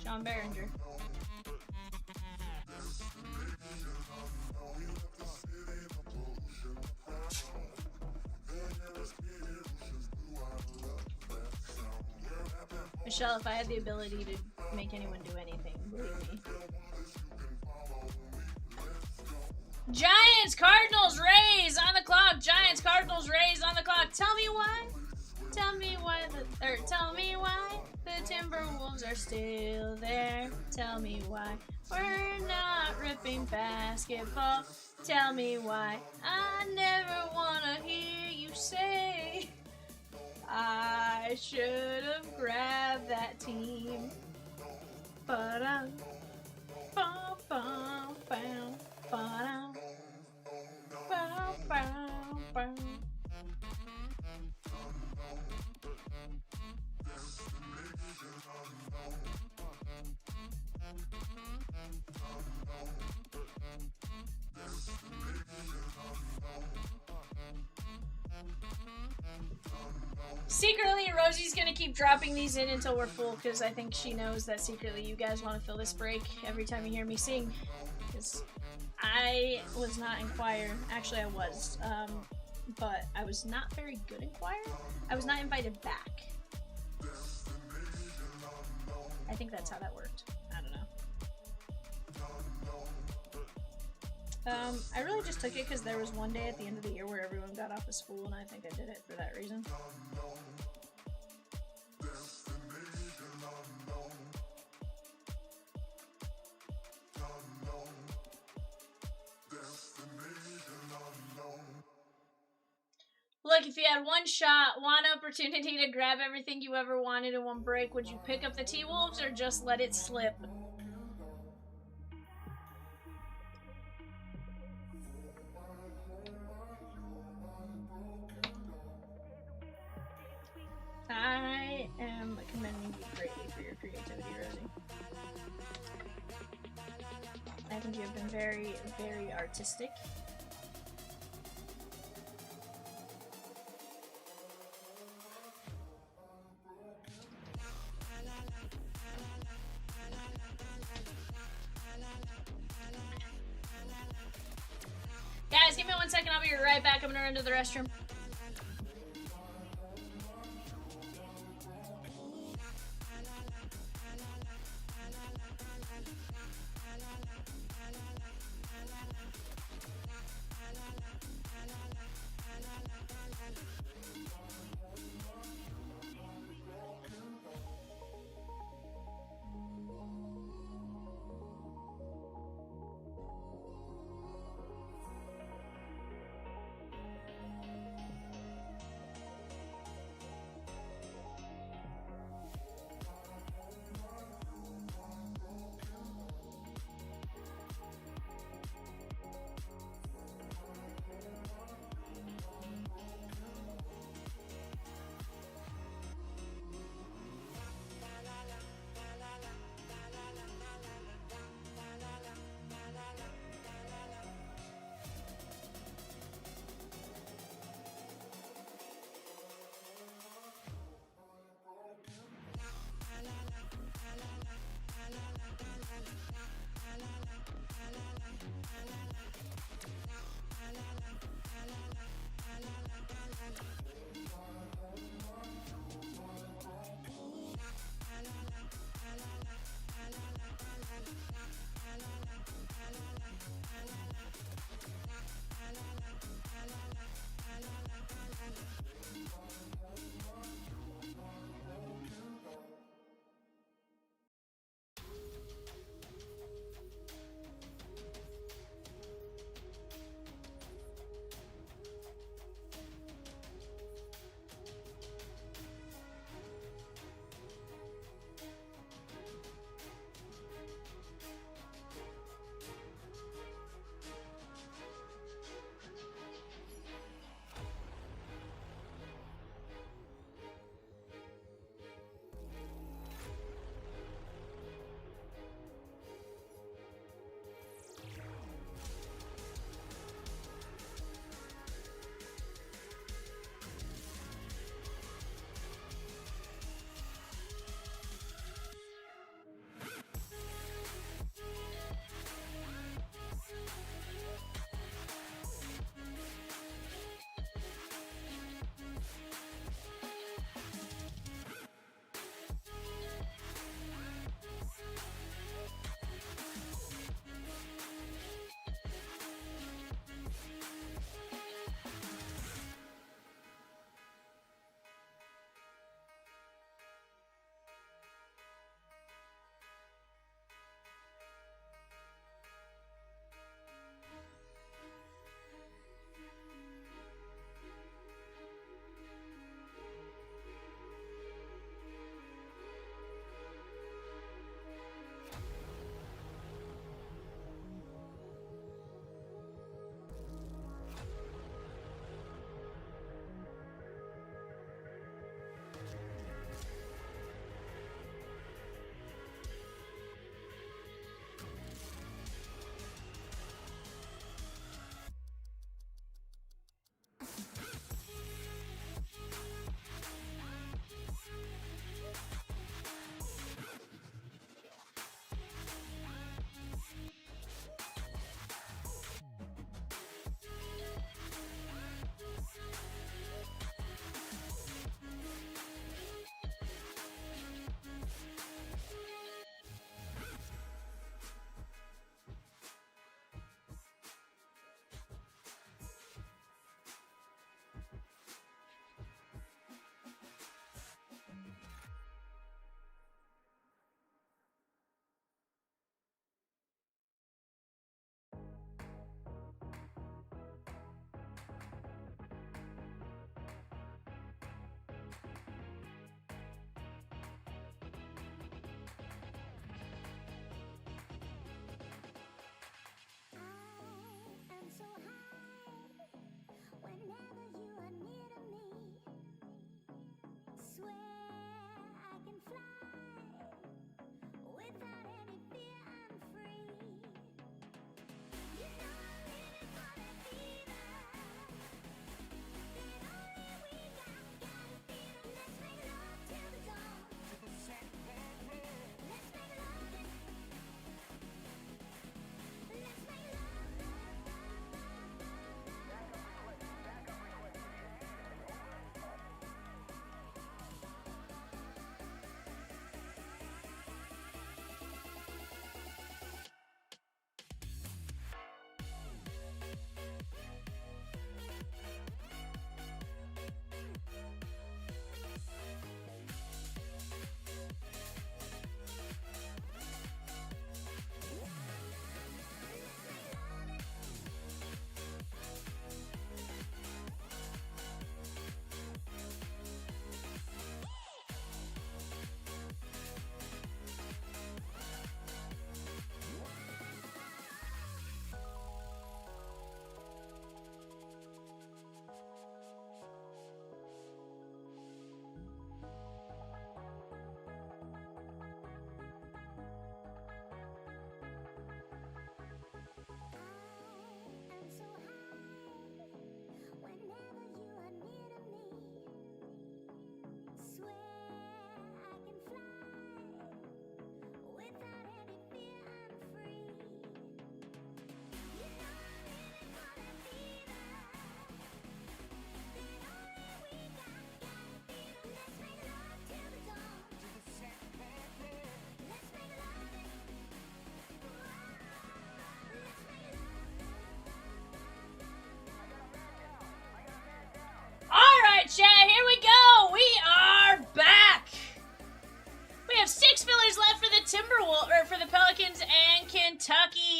John Berenger. Michelle, if I had the ability to make anyone do anything, believe me. Giants, Cardinals, Rays on the clock. Giants, Cardinals, Rays on the clock. Tell me why. Tell me why the Timberwolves are still there. Tell me why we're not ripping basketball. Tell me why I never wanna hear you say I should have grabbed that team. Ba-dum, bum, bum, bum, ba-dum, bum, bum, bum. Secretly, Rosie's gonna keep dropping these in until we're full, because I think she knows that secretly you guys want to fill this break every time you hear me sing. Because I was not in choir. Actually, I was. But I was not very good in choir. I was not invited back. I think that's how that worked. I don't know. I really just took it because there was one day at the end of the year where everyone got off of school, and I think I did it for that reason. Look, if you had one shot, one opportunity to grab everything you ever wanted in one break, would you pick up the T-Wolves or just let it slip? I am commending you greatly for your creativity, Rosie. I think you have been very, very artistic. Guys, give me 1 second. I'll be right back. I'm gonna run to the restroom.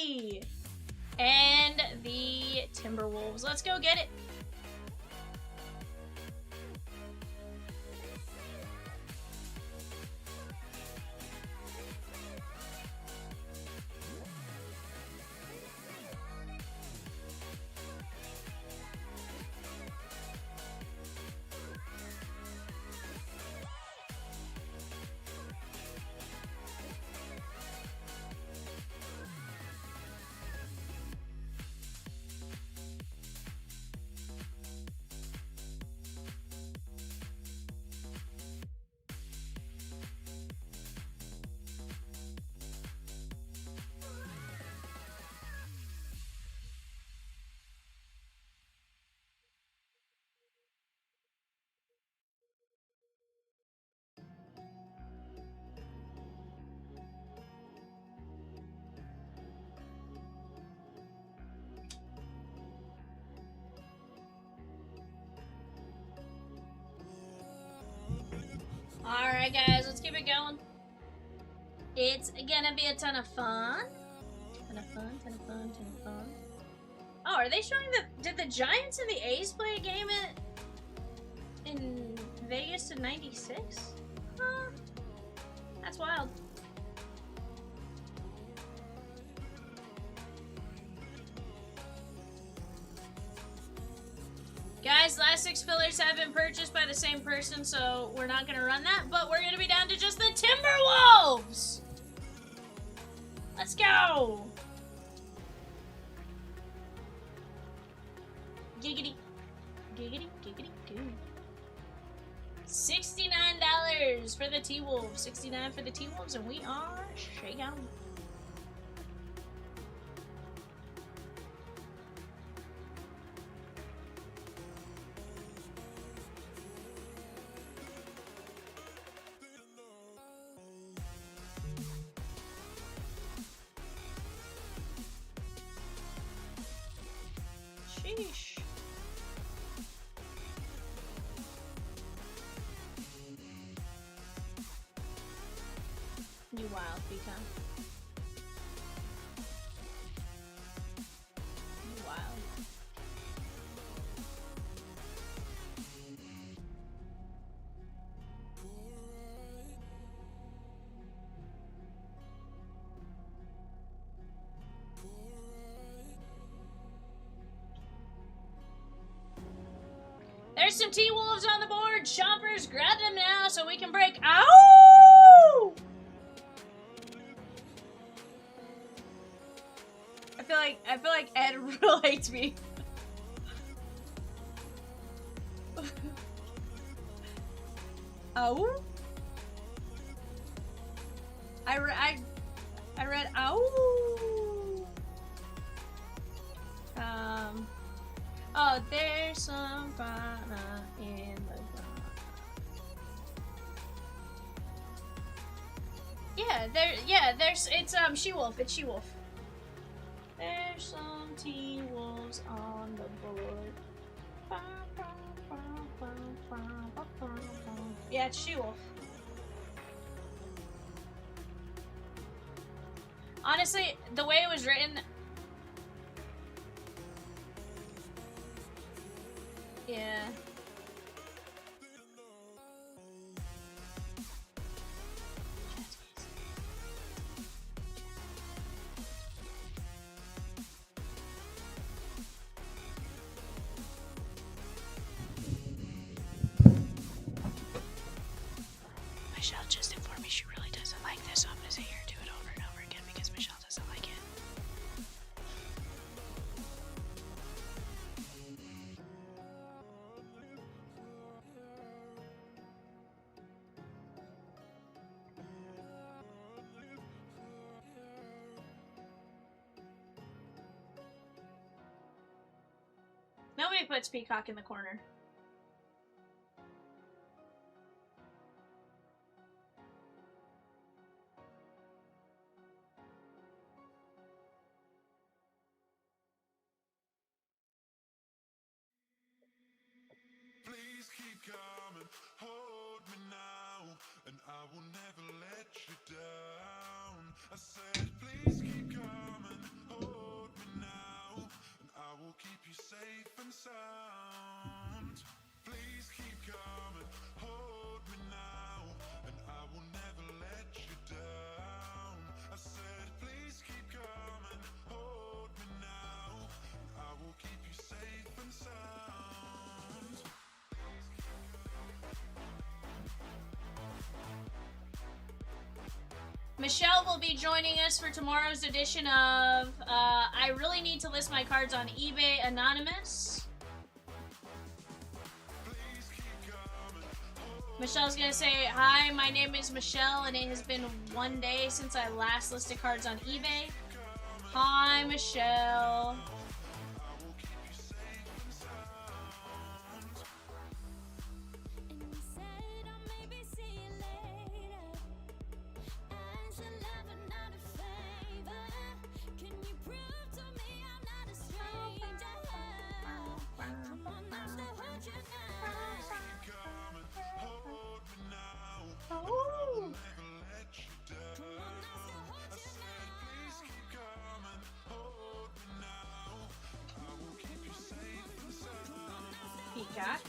Philly and the Timberwolves. Let's go get it. Alright guys, let's keep it going. It's gonna be a ton of fun. Ton of fun, ton of fun, ton of fun. Oh, are they showing did the Giants and the A's play a game in Vegas in '96? Huh. That's wild. Guys, last 6 fillers have been purchased by the same person, so we're not going to run that, but we're going to be down to just the Timberwolves! Let's go! Giggity. Giggity, giggity, goo. $69 for the T-Wolves. $69 for the T-Wolves, and we are shaking. Sheesh. You wild, Pecan. You wild. There's some T-Wolves on the board. Chompers, grab them now so we can break. Ow! I feel like Ed relates me. Ow? I read ow. Oh, there's some banana in the ground. It's She-Wolf, it's She-Wolf. There's some T-Wolves on the board. Yeah, it's She-Wolf. Honestly, the way it was written... Yeah. Michelle just informed me she really doesn't like this, so I'm gonna sit here and do it over and over again because Michelle doesn't like it. Nobody puts Peacock in the corner. Please keep coming, hold me now, and I will never let you down. I said, please keep coming, hold safe and sound. Please keep coming, hold me now, and I will never let you down. I said, please keep coming, hold me now, and I will keep you safe and sound. Michelle will be joining us for tomorrow's edition of I Really Need to List My Cards on eBay Anonymous. Michelle's gonna say, hi, my name is Michelle, and it has been 1 day since I last listed cards on eBay. Hi, Michelle. And you said I'll maybe see you later. As a lover, not a favor. Can you prove to me I'm not a stranger? Come on, I'm still hold you now. Oh. Peacock.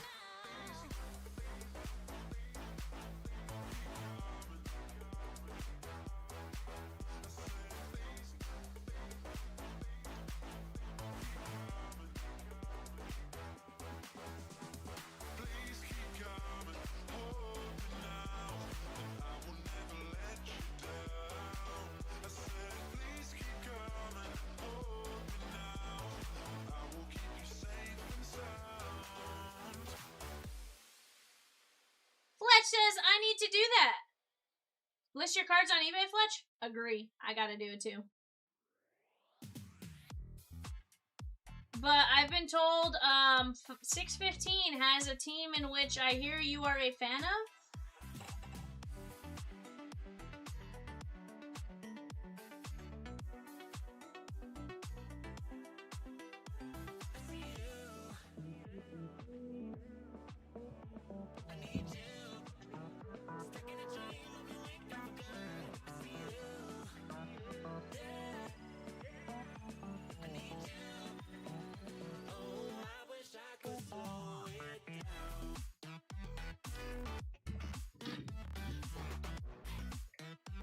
Fletch says, I need to do that. List your cards on eBay, Fletch? Agree. I gotta do it too. But I've been told 615 has a team in which I hear you are a fan of.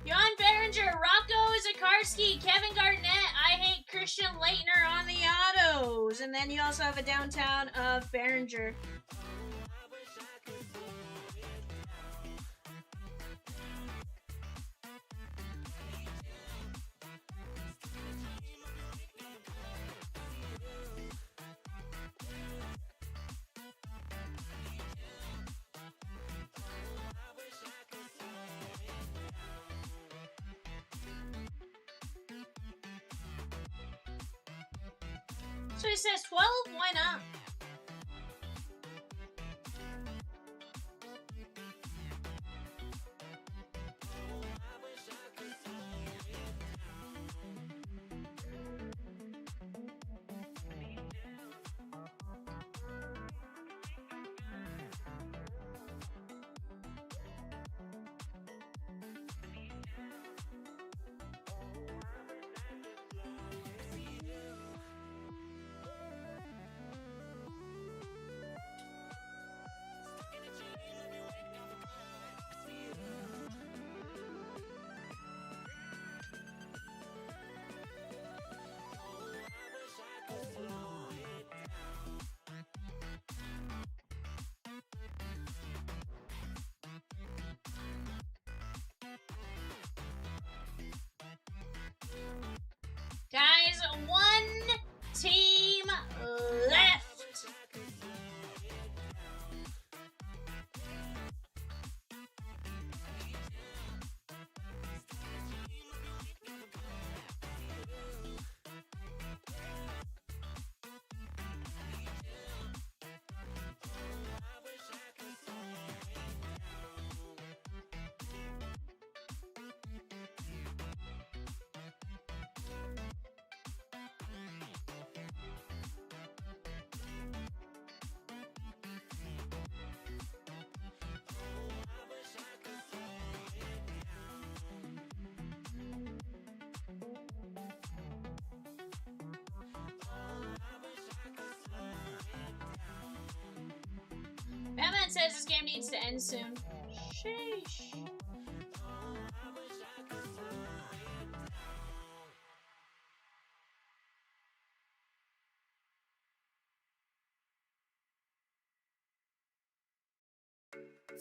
Jan Berenger, Rocco is a Karski, Kevin Garnett, I hate Christian Leitner on the autos. And then you also have a downtown of Berenger. So he says 12? Why not? says this game needs to end soon. Sheesh.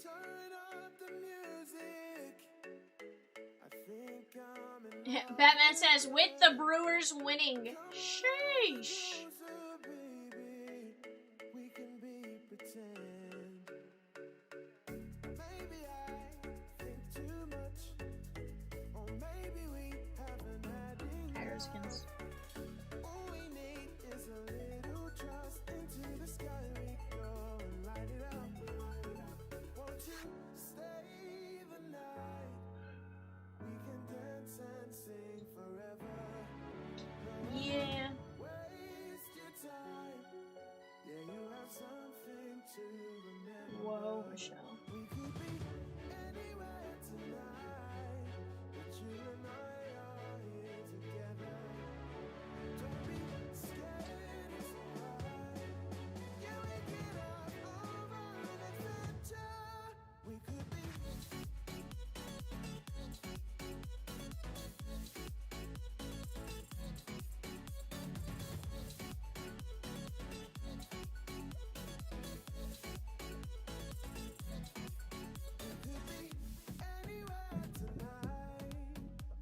Turn up the music. I think I'm in Batman says, with the Brewers winning. Sheesh. love, baby. We can be pretend. Maybe I think too much, or maybe we haven't had enough. Skins. All we need is a little trust. Into the sky we go and light it up. Won't you stay the night? We can dance and sing forever. Yeah. Waste your time. Yeah, you have something to remember. Whoa, Michelle. We could be anywhere tonight, but you and I are here together. Don't be scared, it's alright. Yeah, we get out over an adventure. We could be.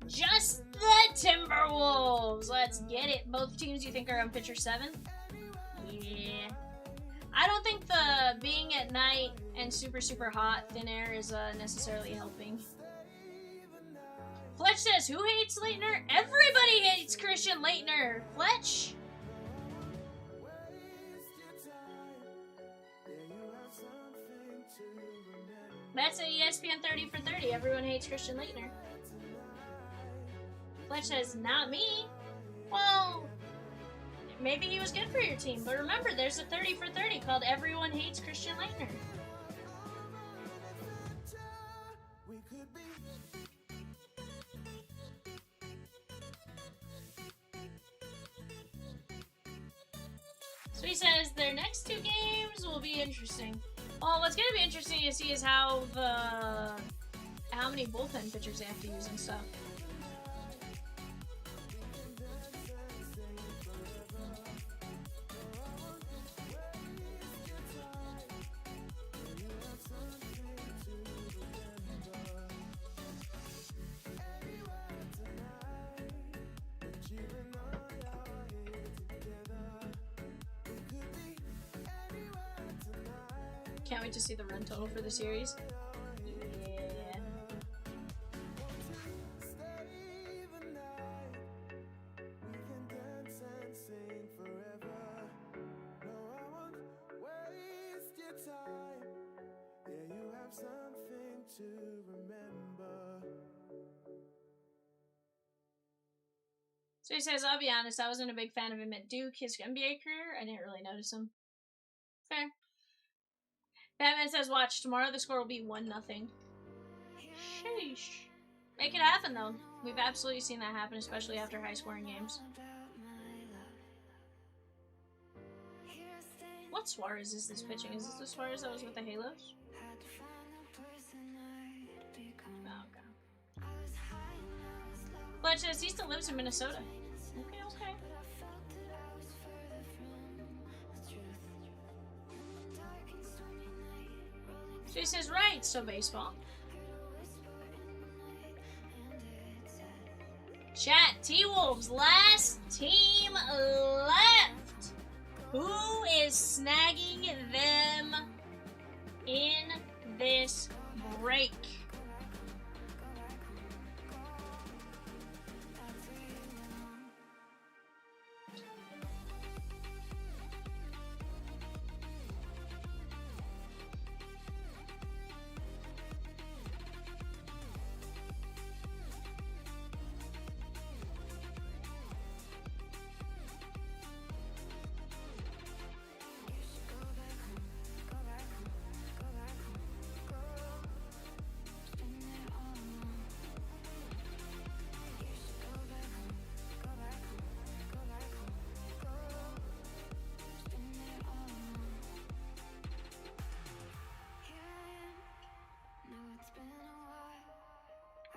Just the Timberwolves. Let's get it. Both teams you think are on pitcher 7? Yeah. I don't think the being at night and super, super hot thin air is necessarily helping. Fletch says, who hates Leitner? Everybody hates Christian Leitner. Fletch? That's a ESPN 30 for 30. Everyone hates Christian Leitner. Fletch says, not me. Well, maybe he was good for your team, but remember, there's a 30 for 30 called Everyone Hates Christian Leitner. So he says their next 2 games will be interesting. Well, what's going to be interesting to see is how many bullpen pitchers they have to use and stuff. Can't wait to see the run total for the series. Yeah. So he says, I'll be honest, I wasn't a big fan of him at Duke. His NBA career, I didn't really notice him. Fair. Batman says, watch, tomorrow the score will be 1-0. Sheesh. Make it happen, though. We've absolutely seen that happen, especially after high-scoring games. What Suarez is this pitching? Is this the Suarez that was with the Halos? Oh, God. Fletch says he still lives in Minnesota. Okay, okay. So he says, right, so baseball. Chat, T-Wolves, last team left. Who is snagging them in this break?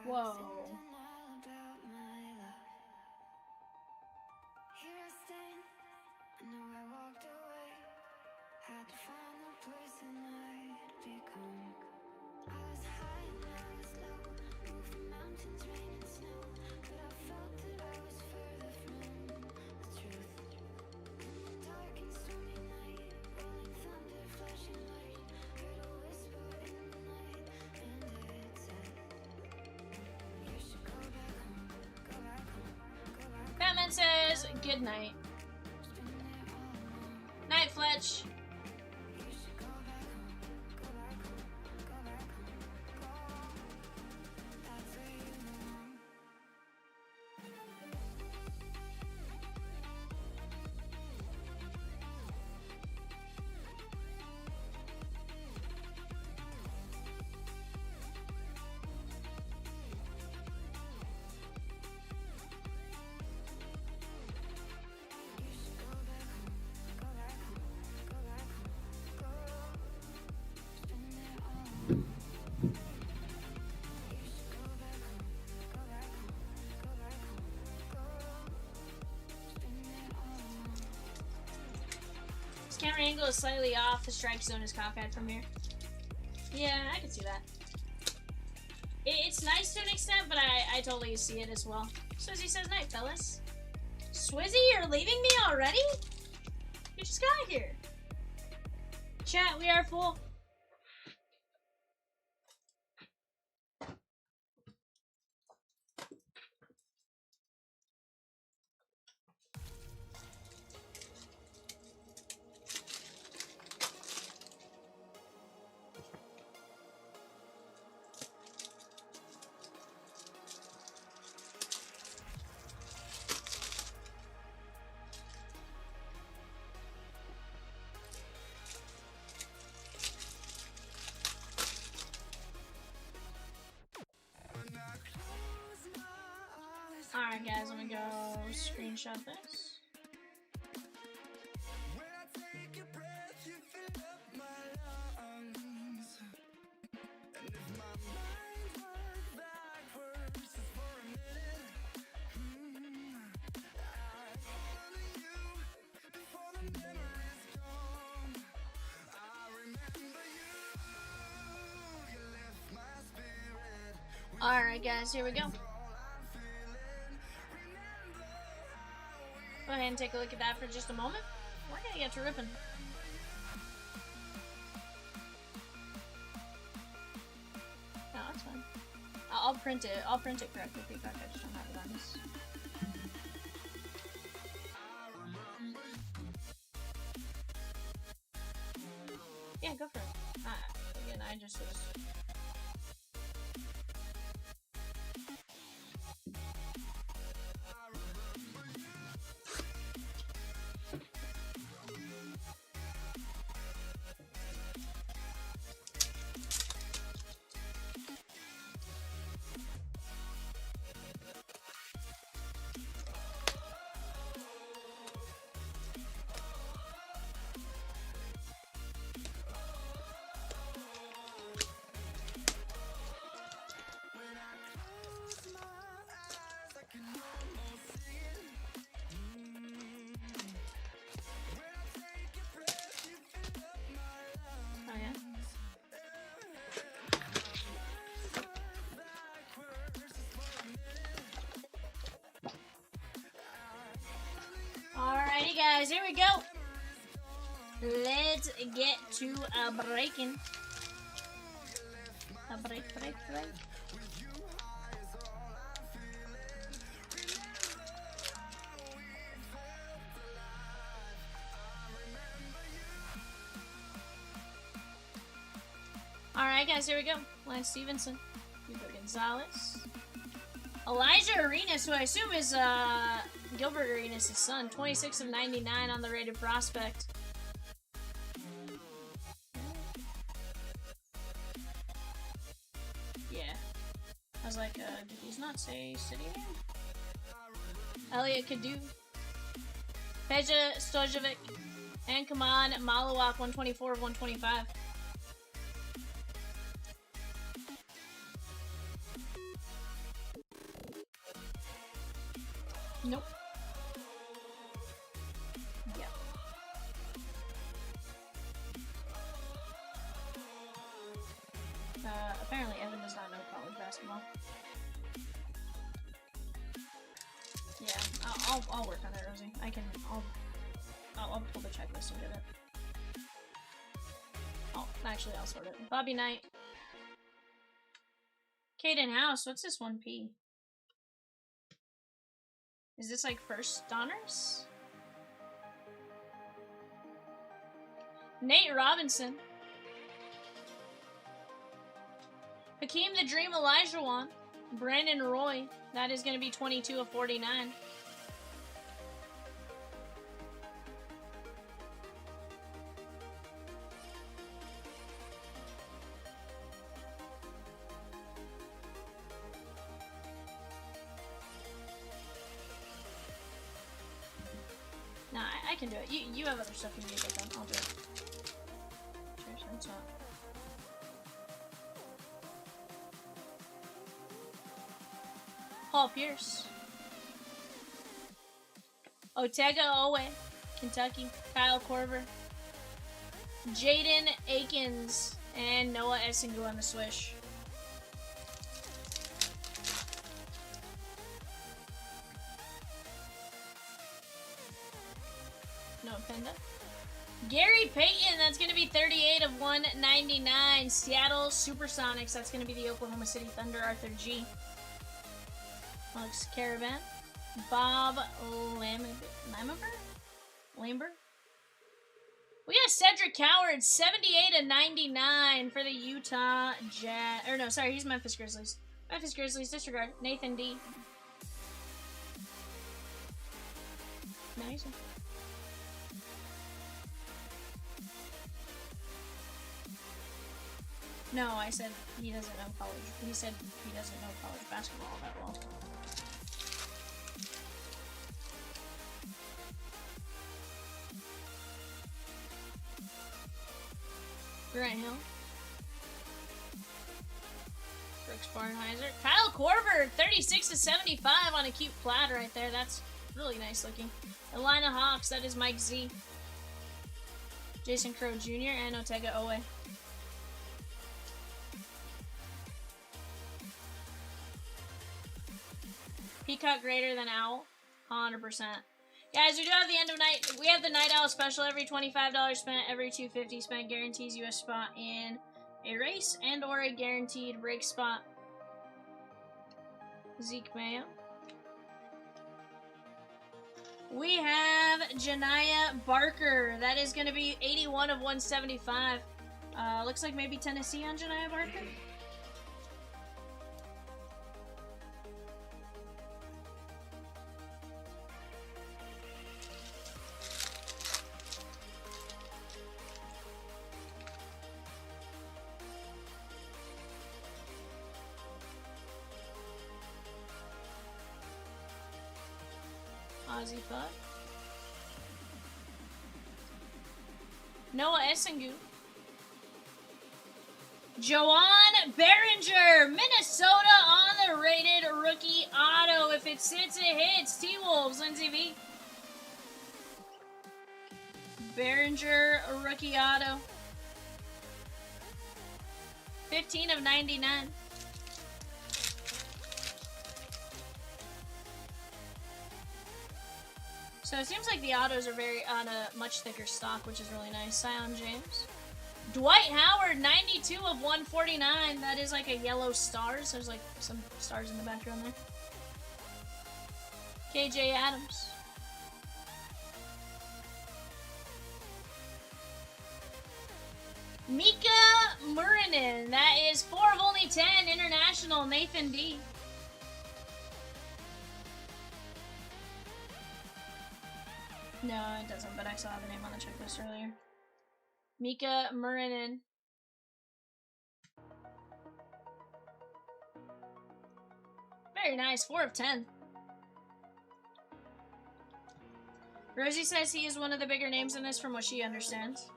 Whoa. Here I stand, I know I walked away. Had to find the person I'd become. I was high and I was low, moved the mountains, rain and snow, but I felt that I was further from the truth. In the dark and stormy night, rolling thunder, flashing light, heard a whisper in the night, and it said, you should go back home, go back home, go back home. Batman says good night. Night, Fletch. His camera angle is slightly off. The strike zone is cockeyed from here. Yeah, I can see that. It's nice to an extent, but I totally see it as well. Swizzy says night, fellas. Swizzy, you're leaving me already? You just got here. Chat, we are full. Alright guys, I'm gonna go screenshot this. Alright guys, here we go. Go ahead and take a look at that for just a moment. We're gonna get to ripping. No, that's fine. I'll print it. I'll print it correctly, Peacock. I just don't have it on this. Yeah, go for it. Again, I just was. Alrighty guys, here we go. Let's get to a breaking. A break. Alright guys, here we go. Lance Stevenson, Hugo Gonzalez, Elijah Arenas, who I assume is Gilbert Arenas' son, 26 of 99 on the rated prospect. Yeah. I was like, did these not say city name? Elliot Kadu, Peja Stojovic, and Kaman Malawak, 124 of 125. Nope. Yep. Apparently Evan does not know college basketball. Yeah, I'll work on it, Rosie. I'll pull the checklist and get it. Oh, actually, I'll sort it. Bobby Knight. Caden House, what's this 1P? Is this like first Donruss? Nate Robinson. Hakeem the Dream Elijah. Brandon Roy. That is going to be 22 of 49. Nah, I can do it. You have other stuff you need to get done. I'll do it. Cheers, that's not. Paul Pierce. Otega Owe, Kentucky. Kyle Korver. Jaden Akins. And Noah Essingu on the swish. No Penda. Gary Payton, that's going to be 38 of 199. Seattle Supersonics, that's going to be the Oklahoma City Thunder, Arthur G. Alex Caravan. Bob Lambert? We got Cedric Coward, 78 of 99 for the Utah Jazz. Or no, sorry, he's Memphis Grizzlies. Memphis Grizzlies, disregard. Nathan D. Nice. No, I said he doesn't know college. He said he doesn't know college basketball all that well. Grant Hill. Brooks Barnheiser. Kyle Korver, 36 to 75 on a cute plaid right there. That's really nice looking. Atlanta Hawks, that is Mike Z. Jason Crow Jr. and Otega Owe. Peacock greater than Owl, 100%. Guys, we do have the end of night. We have the Night Owl special. Every $25 spent, every $250 spent guarantees you a spot in a race and or a guaranteed break spot. Zeke Mayo. We have Janiyah Barker. That is going to be 81 of 175. Looks like maybe Tennessee on Janiyah Barker. Ozzy Fuck. Noah Essingu. Joanne Behringer, Minnesota on the rated rookie auto. If it sits, it hits. T-Wolves, Lindsay V. Behringer rookie auto. 15 of 99. So it seems like the autos are on a much thicker stock, which is really nice. Sion James. Dwight Howard, 92 of 149. That is like a yellow stars. There's like some stars in the background there. KJ Adams. Mika Murinen. That is 4 of only 10. International. Nathan D. No, it doesn't, but I saw the name on the checklist earlier. Mika Murinen. Very nice, 4 of 10. Rosie says he is one of the bigger names in this from what she understands.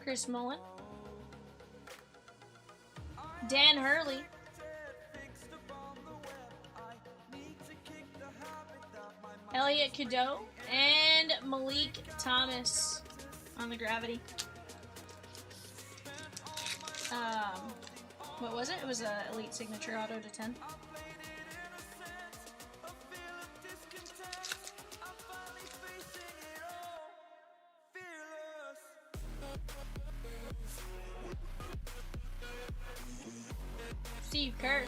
Chris Mullen. Dan Hurley. Elliot Cadeau. And Malik Thomas on the Gravity. What was it? It was a Elite Signature Auto to 10. Steve Kerr.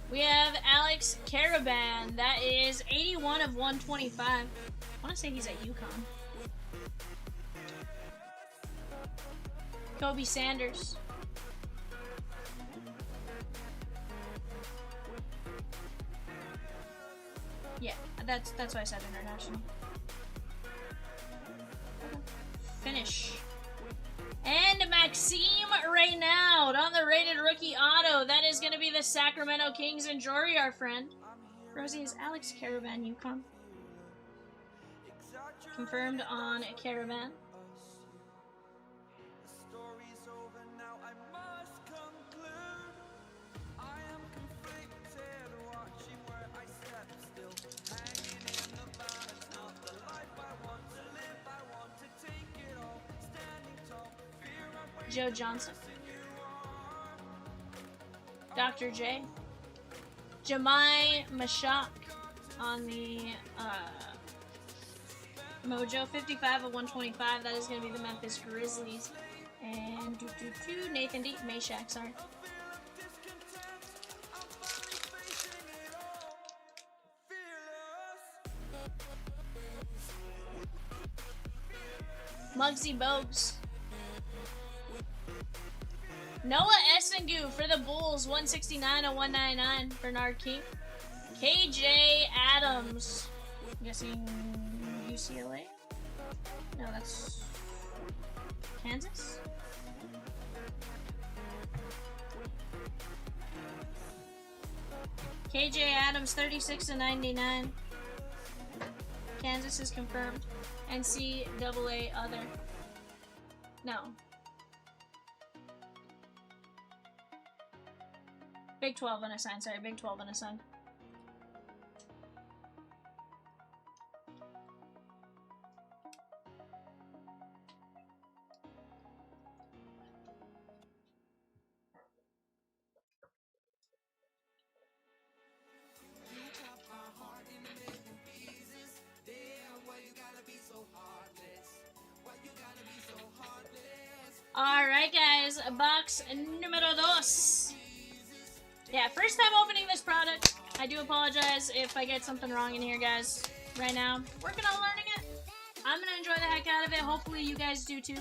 We have Alex Caravan. That is 81 of 125. I want to say he's at UConn. Kobe Sanders. Yeah, that's why I said international. Finish. And Maxime Reynaud on the rated rookie auto. That is going to be the Sacramento Kings and Jory, our friend. Rosie is Alex Caravan, UConn. Confirmed on Caravan. Joe Johnson. Dr. J. Jemai Mashak on the Mojo. 55 of 125. That is going to be the Memphis Grizzlies. And Nathan D. Mashak, sorry. Muggsy Bogues. Noah Essengu for the Bulls, 169 of 199. Bernard King. KJ Adams. I'm guessing UCLA? No, that's Kansas? KJ Adams, 36 of 99. Kansas is confirmed. NCAA other. No. Big 12 unassigned, sorry, Big 12 unassigned. Alright guys, box numero dos. Yeah, first time opening this product. I do apologize if I get something wrong in here, guys. Right now, working on learning it. I'm gonna enjoy the heck out of it. Hopefully you guys do too.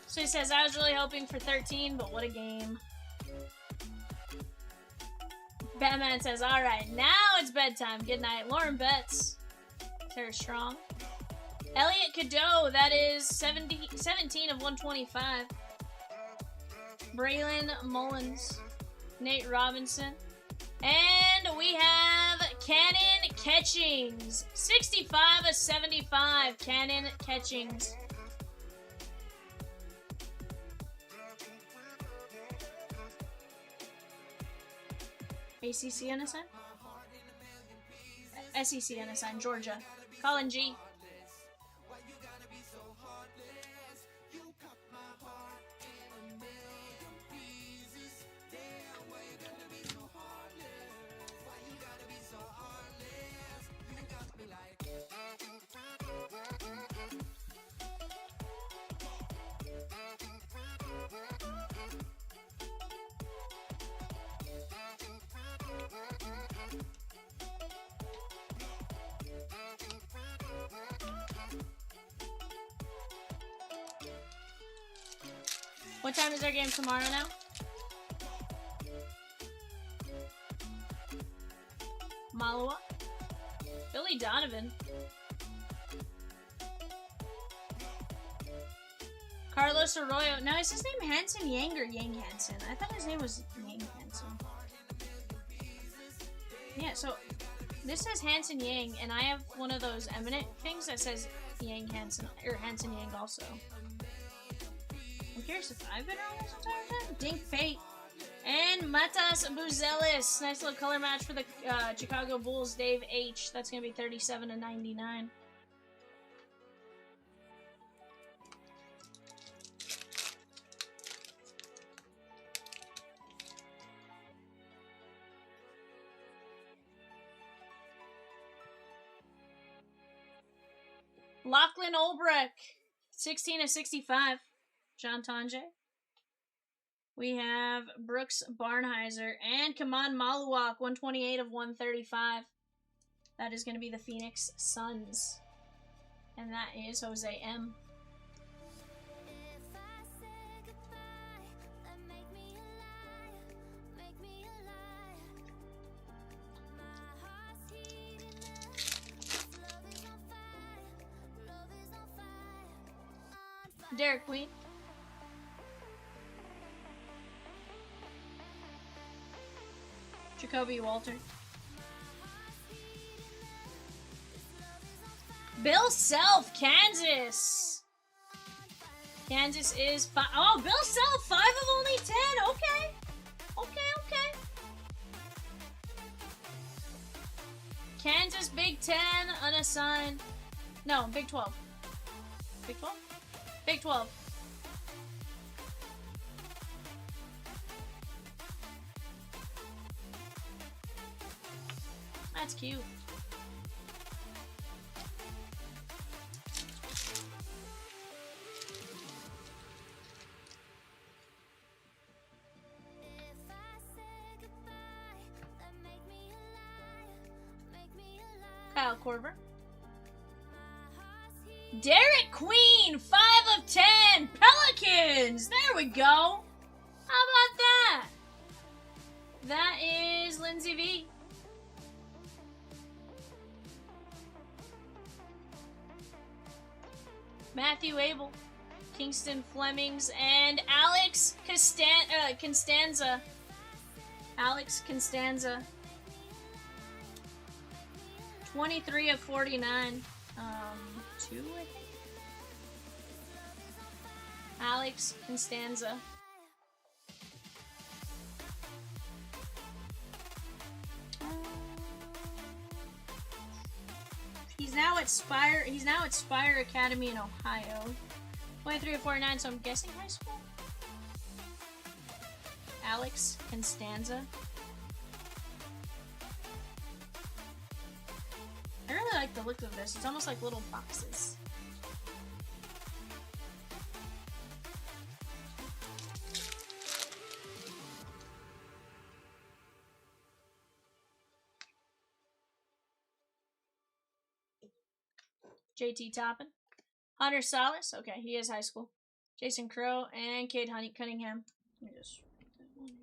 So he says, I was really hoping for 13, but what a game. Batman says, alright, now it's bedtime. Good night. Lauren Betts. Tara Strong. Elliot Cadeau, that is 17 of 125. Braylon Mullins. Nate Robinson. And we have Cannon Catchings. 65 of 75. Cannon Catchings. ACC unassigned? SEC unassigned, Georgia. Colin G. What time is our game tomorrow now? Malawa. Billy Donovan. Carlos Arroyo. Now, is his name Hanson Yang or Yang Hansen? I thought his name was Yang Hansen. Yeah, so this says Hanson Yang, and I have one of those eminent things that says Yang Hansen, or Hanson Yang also. I'm curious if I've been wrong this entire time. Dink Fate. And Matas Buzelis. Nice little color match for the Chicago Bulls. Dave H. That's going to be 37 to 99. Lachlan Olbrich. 16 to 65. John Tonje. We have Brooks Barnheiser and Kaman Maluak, 128 of 135. That is going to be the Phoenix Suns. And that is Jose M. If I say goodbye, then make me a liar, make me a liar. My heart's heating up, this love is on fire, love is on fire. Derek Queen. Jacoby Walter. Bill Self, Kansas. Kansas is five. Oh, Bill Self, 5 of only 10. Okay. Okay. Kansas, Big 10, unassigned. No, Big 12. Big 12? Big 12. That's cute. If I say goodbye, then make me a liar, make me a liar. Kyle Korver. My heart's heating Derek Queen, 5 of 10. Pelicans. There we go. How about that? That is Lindsay V. Matthew Abel, Kingston Flemings, and Alex Constanza. Alex Constanza. 23 of 49. 2, I think. Alex Constanza. He's now at Spire Academy in Ohio. 23 of 49, so I'm guessing high school. Alex Constanza. I really like the look of this. It's almost like little boxes. JT Toppin. Hunter Salas. Okay, he is high school. Jason Crow and Cade Cunningham. Let me just write that one.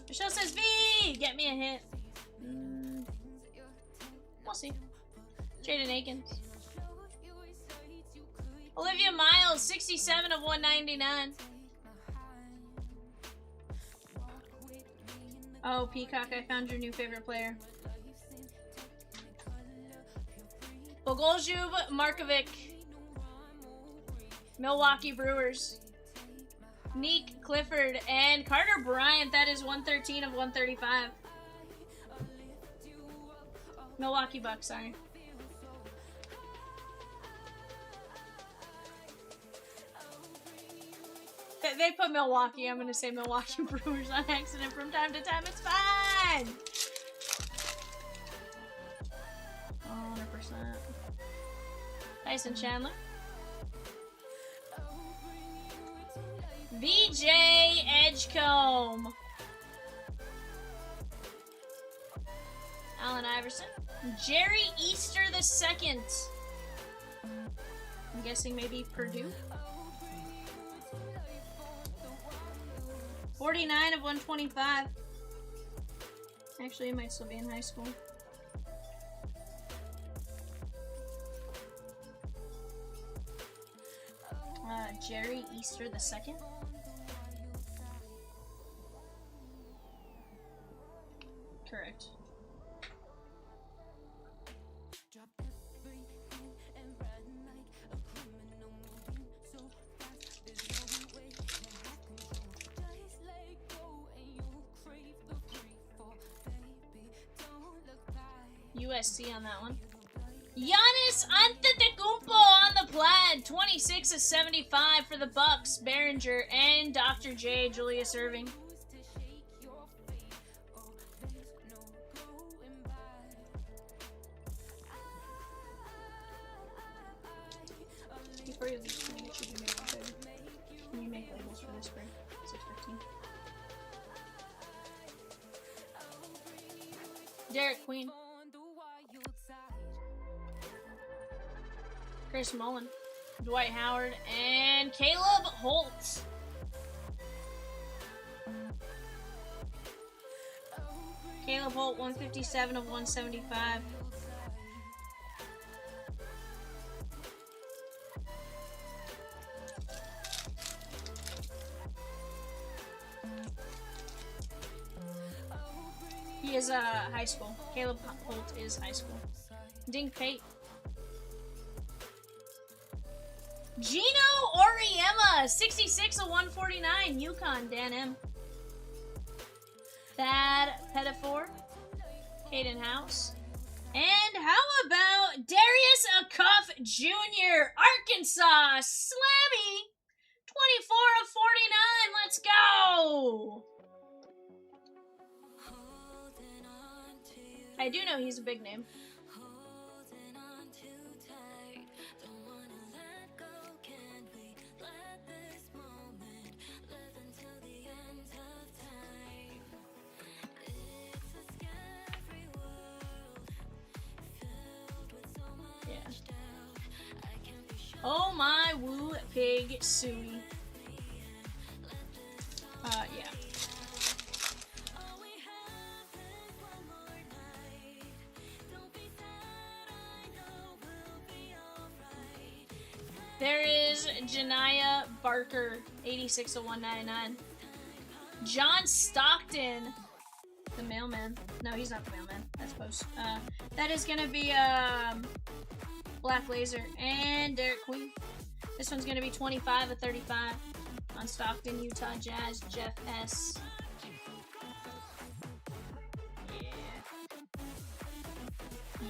Michelle says, V! Get me a hit. We'll see. Jaden Akins. Olivia Miles, 67 of 199. Oh, Peacock, I found your new favorite player. Bogolzhub Markovic. Milwaukee Brewers. Neek Clifford and Carter Bryant. That is 113 of 135. Milwaukee Bucks, sorry. They put Milwaukee. I'm going to say Milwaukee Brewers on accident from time to time. It's fine. 100%. Tyson Chandler. VJ Edgecombe. Allen Iverson. Jerry Easter II. I'm guessing maybe Purdue. 49 of 125. Actually, he might still be in high school. Jerry Easter II. Correct. USC on that one. Giannis Antetokounmpo on the plaid, 26 of 75 for the Bucks. Behringer and Dr. J, Julius Erving. Before you leave, can you actually do me one favor? Can you make labels for this break? 6:15. Derek Queen. Chris Mullen, Dwight Howard, and Caleb Holt. Caleb Holt, 157 of 175. He is high school. Caleb Holt is high school. Dink Pate. Gino Oriema, 66 of 149, UConn, Dan M. Thad Pettifor, Caden House. And how about Darius Acuff Jr., Arkansas, Slammy, 24 of 49, let's go! I do know he's a big name. Oh my woo pig Sui. Yeah. There is Janiyah Barker, 86 of 199. John Stockton, the mailman. No, he's not the mailman. That's post. That is gonna be Black Laser and Derek Queen. This one's gonna be 25 of 35 on Stockton, Utah Jazz, Jeff S.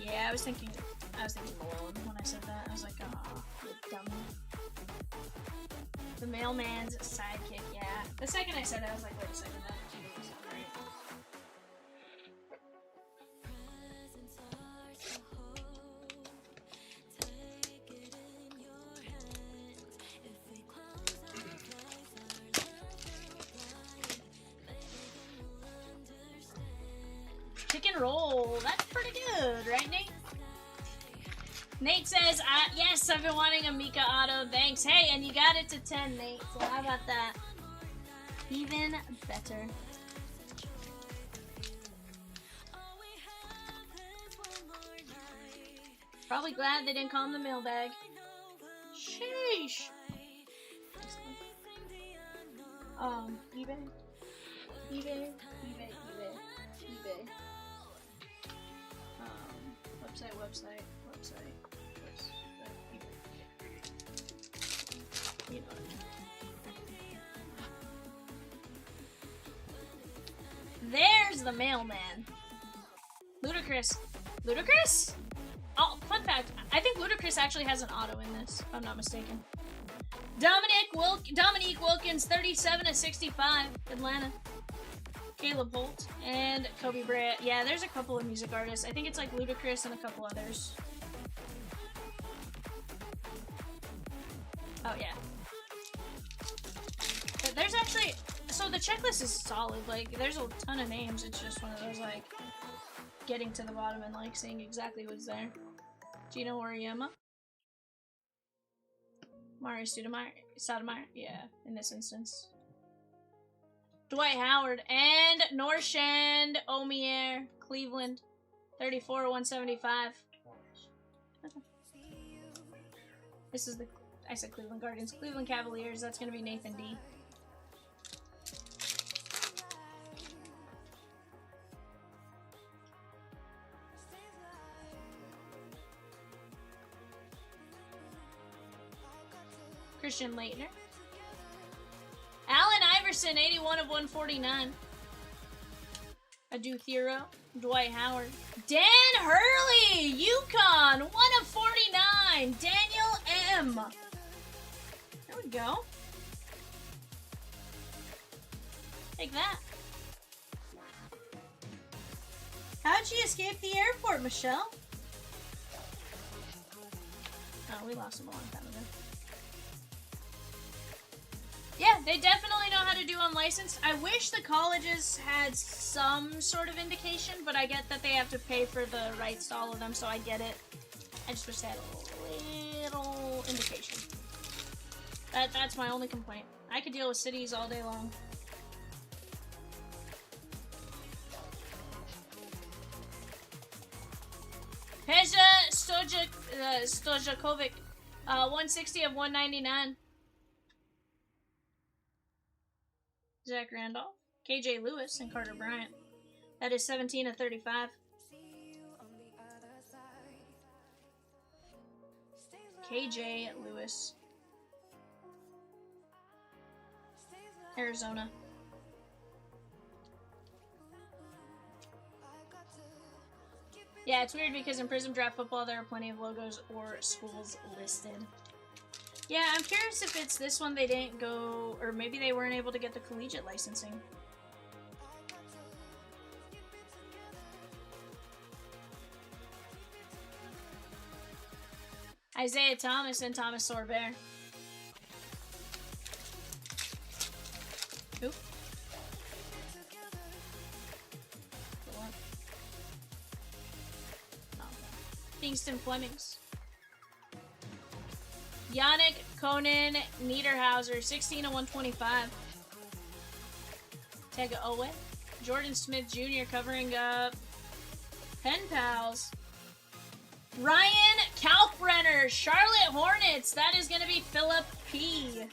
Yeah, I was thinking Malone when I said that. I was like, oh, you dummy. The mailman's sidekick, yeah. The second I said it, I was like, wait a second, that doesn't sound right. Pick and roll. That's pretty good, right, Nate? Nate says, yes, I've been wanting a Mika auto. Thanks. Hey, and you got it to 10, Nate. So how about that? Even better. Probably glad they didn't call him the mailbag. Sheesh. eBay. eBay. Website. You know what I mean. There's the mailman. Ludacris. Ludacris? Oh, fun fact. I think Ludacris actually has an auto in this, if I'm not mistaken. Dominique Wilkins, 37 of 65, Atlanta. Caleb Holt and Kobe Bryant. Yeah, there's a couple of music artists. I think it's like Ludacris and a couple others. Oh, yeah. But there's actually... So the checklist is solid. Like, there's a ton of names. It's just one of those, like, getting to the bottom and, like, seeing exactly what's there. Gino Oriema. Mario Stoudemire. Yeah, in this instance. Dwight Howard. And Norshand Omier, Cleveland. 34/175. This is the, I said Cleveland Guardians. Cleveland Cavaliers, that's going to be Nathan D. Christian Leitner. Allen Iverson, 81/149. Adu Hero. Dwight Howard. Dan Hurley, UConn, 1/49. Daniel M. There we go. Take that. How'd you escape the airport, Michelle? Oh, we lost him a long time ago. Yeah, they definitely know how to do unlicensed. I wish the colleges had some sort of indication, but I get that they have to pay for the rights to all of them, so I get it. I just wish they had a little indication. That's my only complaint. I could deal with cities all day long. Peja Stojakovic, 160/199. Zach Randolph, KJ Lewis, and Carter Bryant. That is 17/35. KJ Lewis. Arizona. Yeah, it's weird because in Prizm Draft Football there are plenty of logos or schools listed. Yeah, I'm curious if it's this one they didn't go, or maybe they weren't able to get the collegiate licensing. Isaiah Thomas and Thomas Sorbert. Oop. Kingston Flemings. Yannick Conan Niederhauser, 16/125. Tega Owe. Jordan Smith Jr. covering up Pen Pals. Ryan Kalkbrenner, Charlotte Hornets. That is going to be Philip P.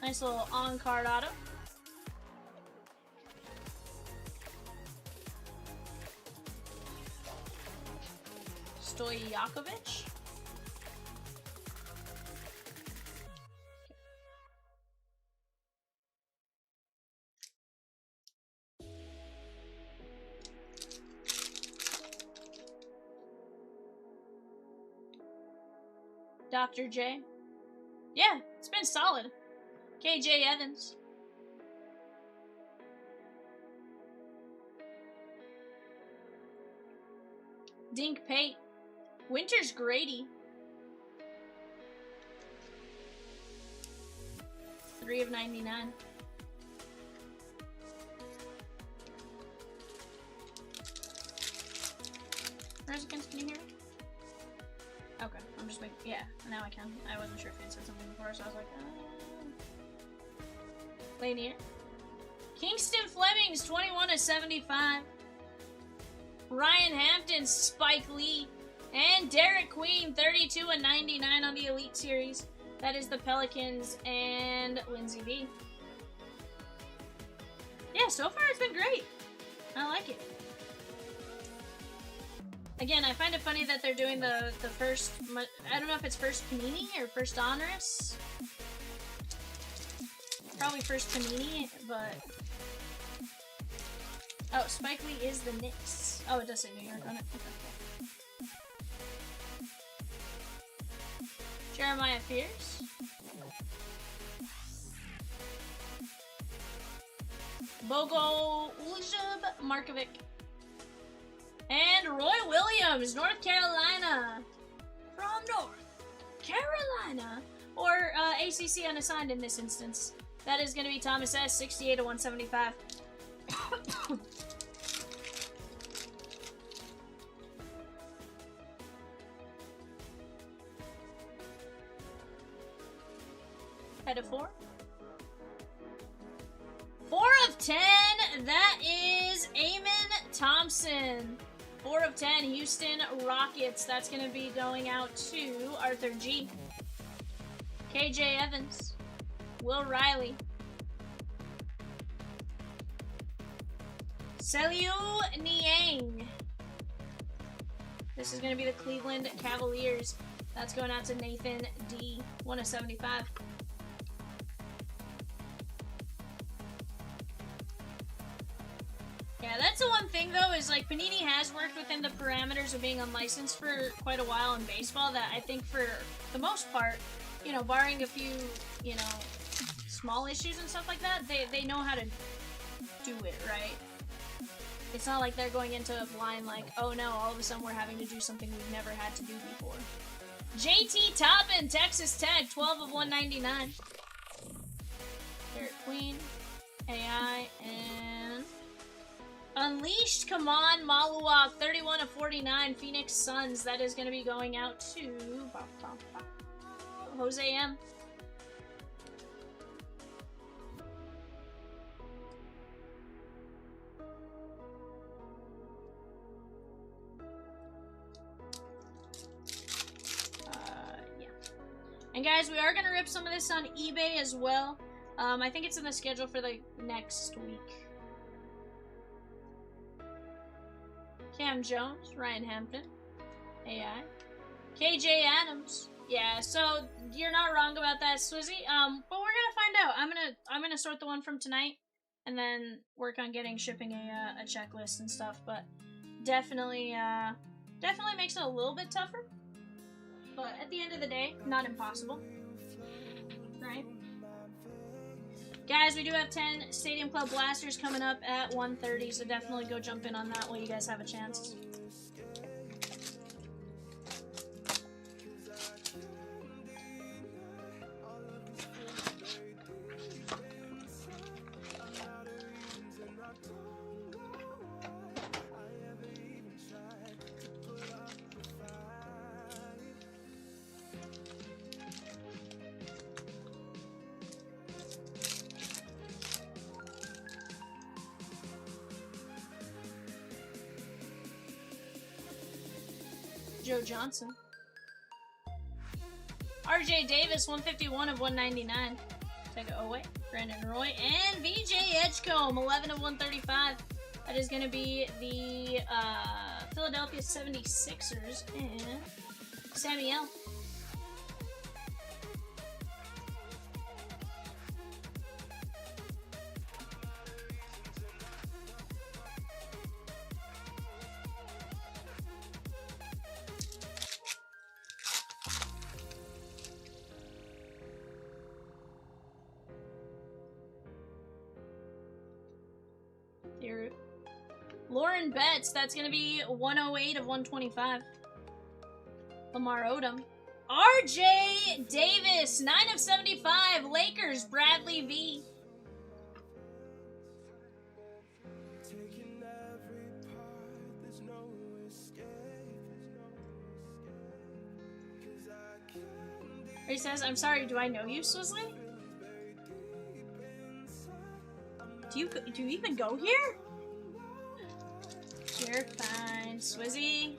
Nice little on-card auto. Stojakovic. Dr. J. Yeah, it's been solid. KJ Evans. Dink Pate. Winters Grady. 3/99. Residence, can you hear me? Okay, I'm just making. Yeah, now I can. I wasn't sure if you said something before, so I was like, Lanier. Kingston Flemings, 21/75. Ryan Hampton, Spike Lee. And Derek Queen, 32/99 on the Elite Series. That is the Pelicans and Lindsey B. Yeah, so far it's been great. I like it. Again, I find it funny that they're doing the first, I don't know if it's first Panini or first Donruss. Probably first Panini, but... Oh, Spike Lee is the Knicks. Oh, it does say New York on it. Okay. Jeremiah Fierce. Bogo Ujub Markovic. And Roy Williams, North Carolina. From North Carolina. Or ACC unassigned in this instance. That is going to be Thomas S., 68/175. Head of 4. 4 of 10. That is Eamon Thompson. 4 of 10. Houston Rockets. That's going to be going out to Arthur G. KJ Evans. Will Riley. Seliu Niang. This is going to be the Cleveland Cavaliers. That's going out to Nathan D. 1 of 75. Yeah, that's the one thing though, is like Panini has worked within the parameters of being unlicensed for quite a while in baseball, that I think for the most part, you know, barring a few, you know, small issues and stuff like that, they know how to do it, right? It's not like they're going into a blind like, oh no, all of a sudden we're having to do something we've never had to do before. JT Toppin, Texas Tech, 12 of 199. Derek Queen, AI, and Unleashed, come on, Maluwak, 31 of 49, Phoenix Suns. That is going to be going out to Jose M. Yeah. And guys, we are going to rip some of this on eBay as well. I think it's in the schedule for the next week. Cam Jones, Ryan Hampton, AI, KJ Adams. Yeah, so you're not wrong about that, Swizzy. But we're gonna find out. I'm gonna sort the one from tonight, and then work on getting shipping a checklist and stuff. But definitely makes it a little bit tougher. But at the end of the day, not impossible, right? Guys, we do have 10 Stadium Club Blasters coming up at 1:30, so definitely go jump in on that while you guys have a chance. Joe Johnson. RJ Davis, 151 of 199. Take it away. Brandon Roy. And VJ Edgecombe, 11 of 135. That is going to be the Philadelphia 76ers and Samuel. Lauren Betts, that's going to be 108 of 125. Lamar Odom. RJ Davis, 9 of 75. Lakers, Bradley V. He says, I'm sorry, do I know you, Swizzly? Do you even go here? You're fine, Swizzy.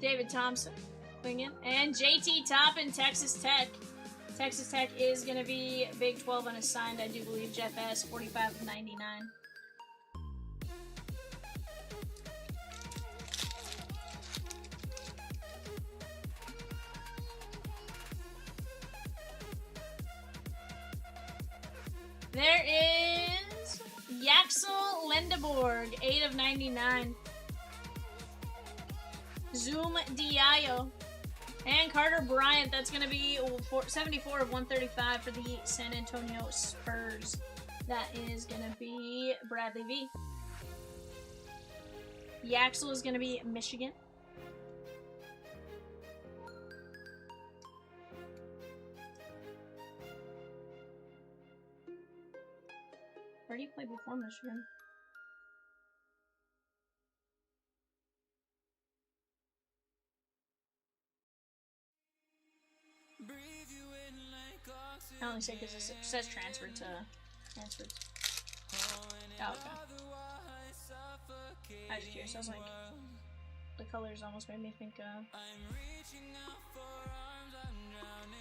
David Thompson, Quingen, and JT Toppin, Texas Tech. Texas Tech is going to be Big 12 unassigned, I do believe. Jeff S, 45 of 99. There is Yaxel Lendeborg, 8 of 99. Zoom Diallo. And Carter Bryant, that's going to be 74 of 135 for the San Antonio Spurs. That is going to be Bradley V. Yaxel is going to be Michigan. Where do you play before Michigan? only say because it says transferred to. Transferred. Oh, okay. I was curious. I was like, the colors almost made me think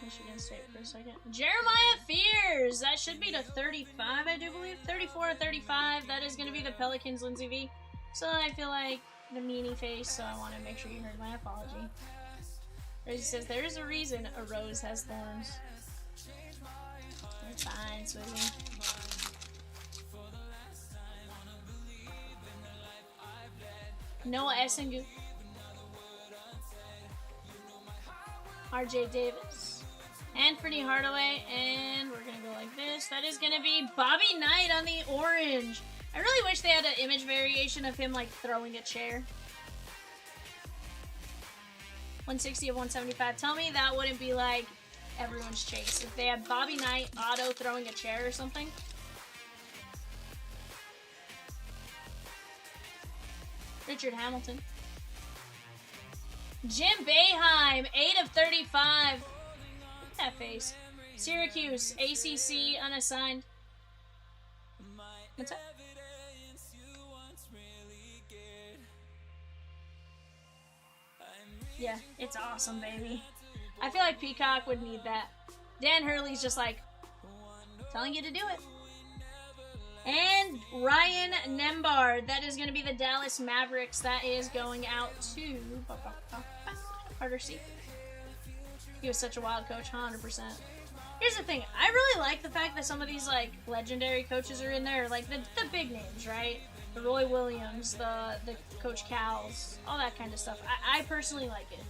Michigan State for a second. Jeremiah Fears! That should be to 35, I do believe. 34 or 35. That is going to be the Pelicans, Lindsay V. So I feel like the meanie face, so I want to make sure you heard my apology. Rosie says, there is a reason a rose has thorns. It's fine, sweetie. Noah Essengu. RJ Davis. Anthony Hardaway. And we're going to go like this. That is going to be Bobby Knight on the orange. I really wish they had an image variation of him like throwing a chair. 160 of 175. Tell me that wouldn't be like everyone's chase. If they had Bobby Knight auto throwing a chair or something. Richard Hamilton. Jim Boeheim, 8 of 35. Look at that face. Syracuse, ACC, unassigned. What's that? Yeah, it's awesome, baby. I feel like Peacock would need that. Dan Hurley's just like, telling you to do it. And Ryan Nembhard. That is going to be the Dallas Mavericks. That is going out to Carter C. He was such a wild coach, 100%. Here's the thing. I really like the fact that some of these, like, legendary coaches are in there. Like, the big names, right? The Roy Williams, the Coach Cals, all that kind of stuff. I personally like it.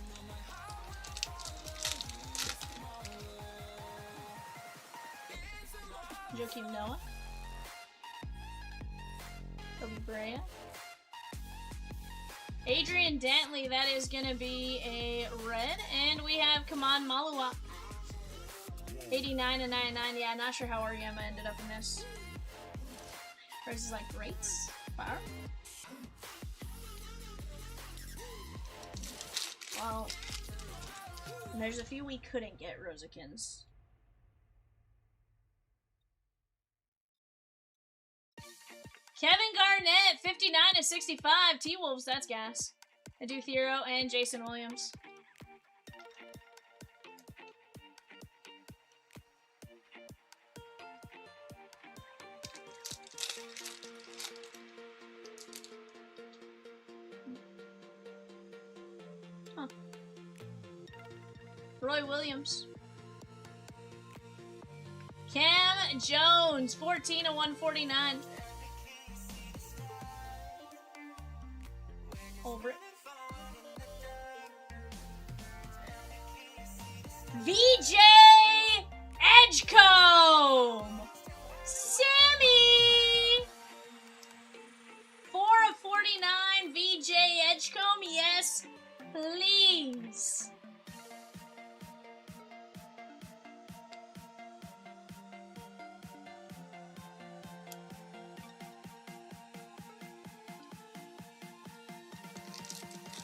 Joakim Noah. Kobe Bryant. Adrian Dantley, that is going to be a red. And we have Kaman Malua. 89 and 99. Yeah, not sure how Oriema ended up in this. Price is like rates. Fire. Well, there's a few we couldn't get Rosikins. Kevin Garnett, 59 to 65. T-Wolves, that's gas. Adu Thero and Jason Williams. Huh. Roy Williams. Cam Jones, 14 to 149. Over it. VJ Edgecombe! Sammy! 4 of 49, VJ Edgecombe, yes, please.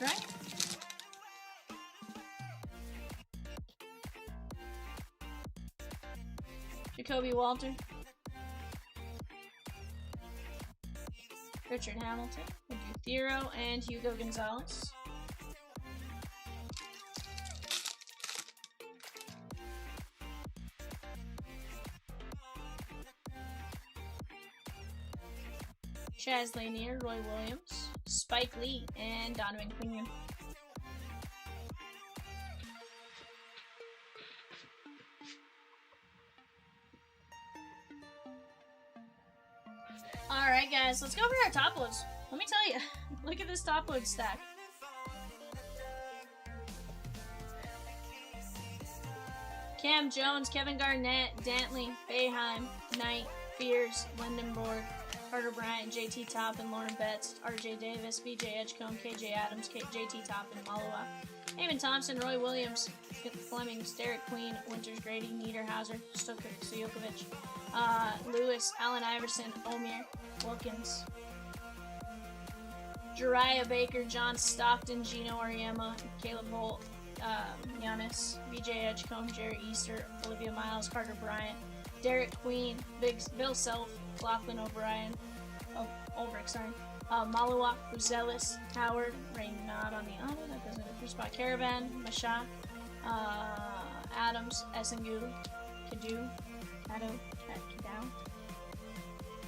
Right? Jacoby Walter. Richard Hamilton. Adu Thero and Hugo Gonzalez. Chaz Lanier, Roy Williams, Spike Lee, and Donovan Quinion. Alright guys, let's go over our top loads. Let me tell you, look at this top load stack. Cam Jones, Kevin Garnett, Dantley, Boeheim, Knight, Fears, Lindenborg, Carter Bryant, JT Toppin, Lauren Betts, RJ Davis, BJ Edgecombe, KJ Adams, JT Toppin, Malua, Eamon Thompson, Roy Williams, Fleming, Derek Queen, Winters Grady, Niederhauser, Stojakovic, Lewis, Allen Iverson, Omier, Wilkins, Jariah Baker, John Stockton, Gino Auriemma, Caleb Holt, Giannis, BJ Edgecombe, Jerry Easter, Olivia Miles, Carter Bryant, Derek Queen, Bill Self, Lachlan O'Brien, Ulrich, sorry. Malawak, Buzelis, Howard, Reynard on the auto, that doesn't appear spot. Caravan, Mashak, Adams, Essengu, Kadu,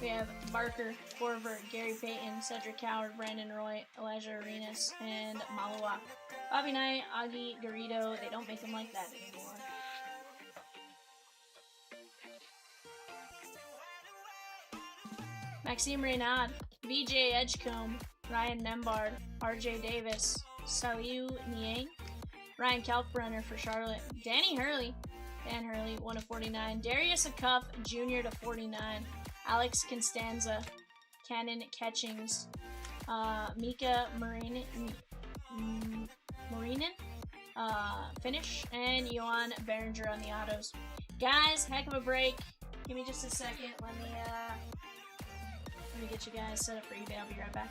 we have Barker, Corver, Gary Payton, Cedric Howard, Brandon Roy, Elijah Arenas, and Malawak. Bobby Knight, Augie, Garrido, they don't make them like that anymore. Maxime Reynard, VJ Edgecombe, Ryan Nembard, RJ Davis, Saliu Niang, Ryan Kalkbrenner for Charlotte, Dan Hurley, 1/49, Darius Acuff, Jr. to 49, Alex Constanza, Cannon Catchings, Mika Marinin, finish, and Johan Berenger on the autos. Guys, heck of a break. Give me just a second. Let me get you guys set up for eBay. I'll be right back.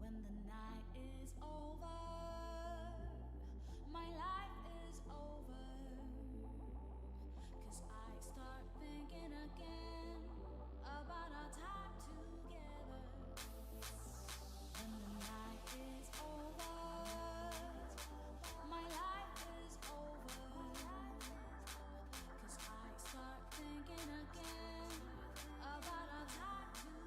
When the night is over, my life is over. 'Cause I start thinking again about our time together. When the night is over, my life is over. 'Cause I start thinking again about our time together.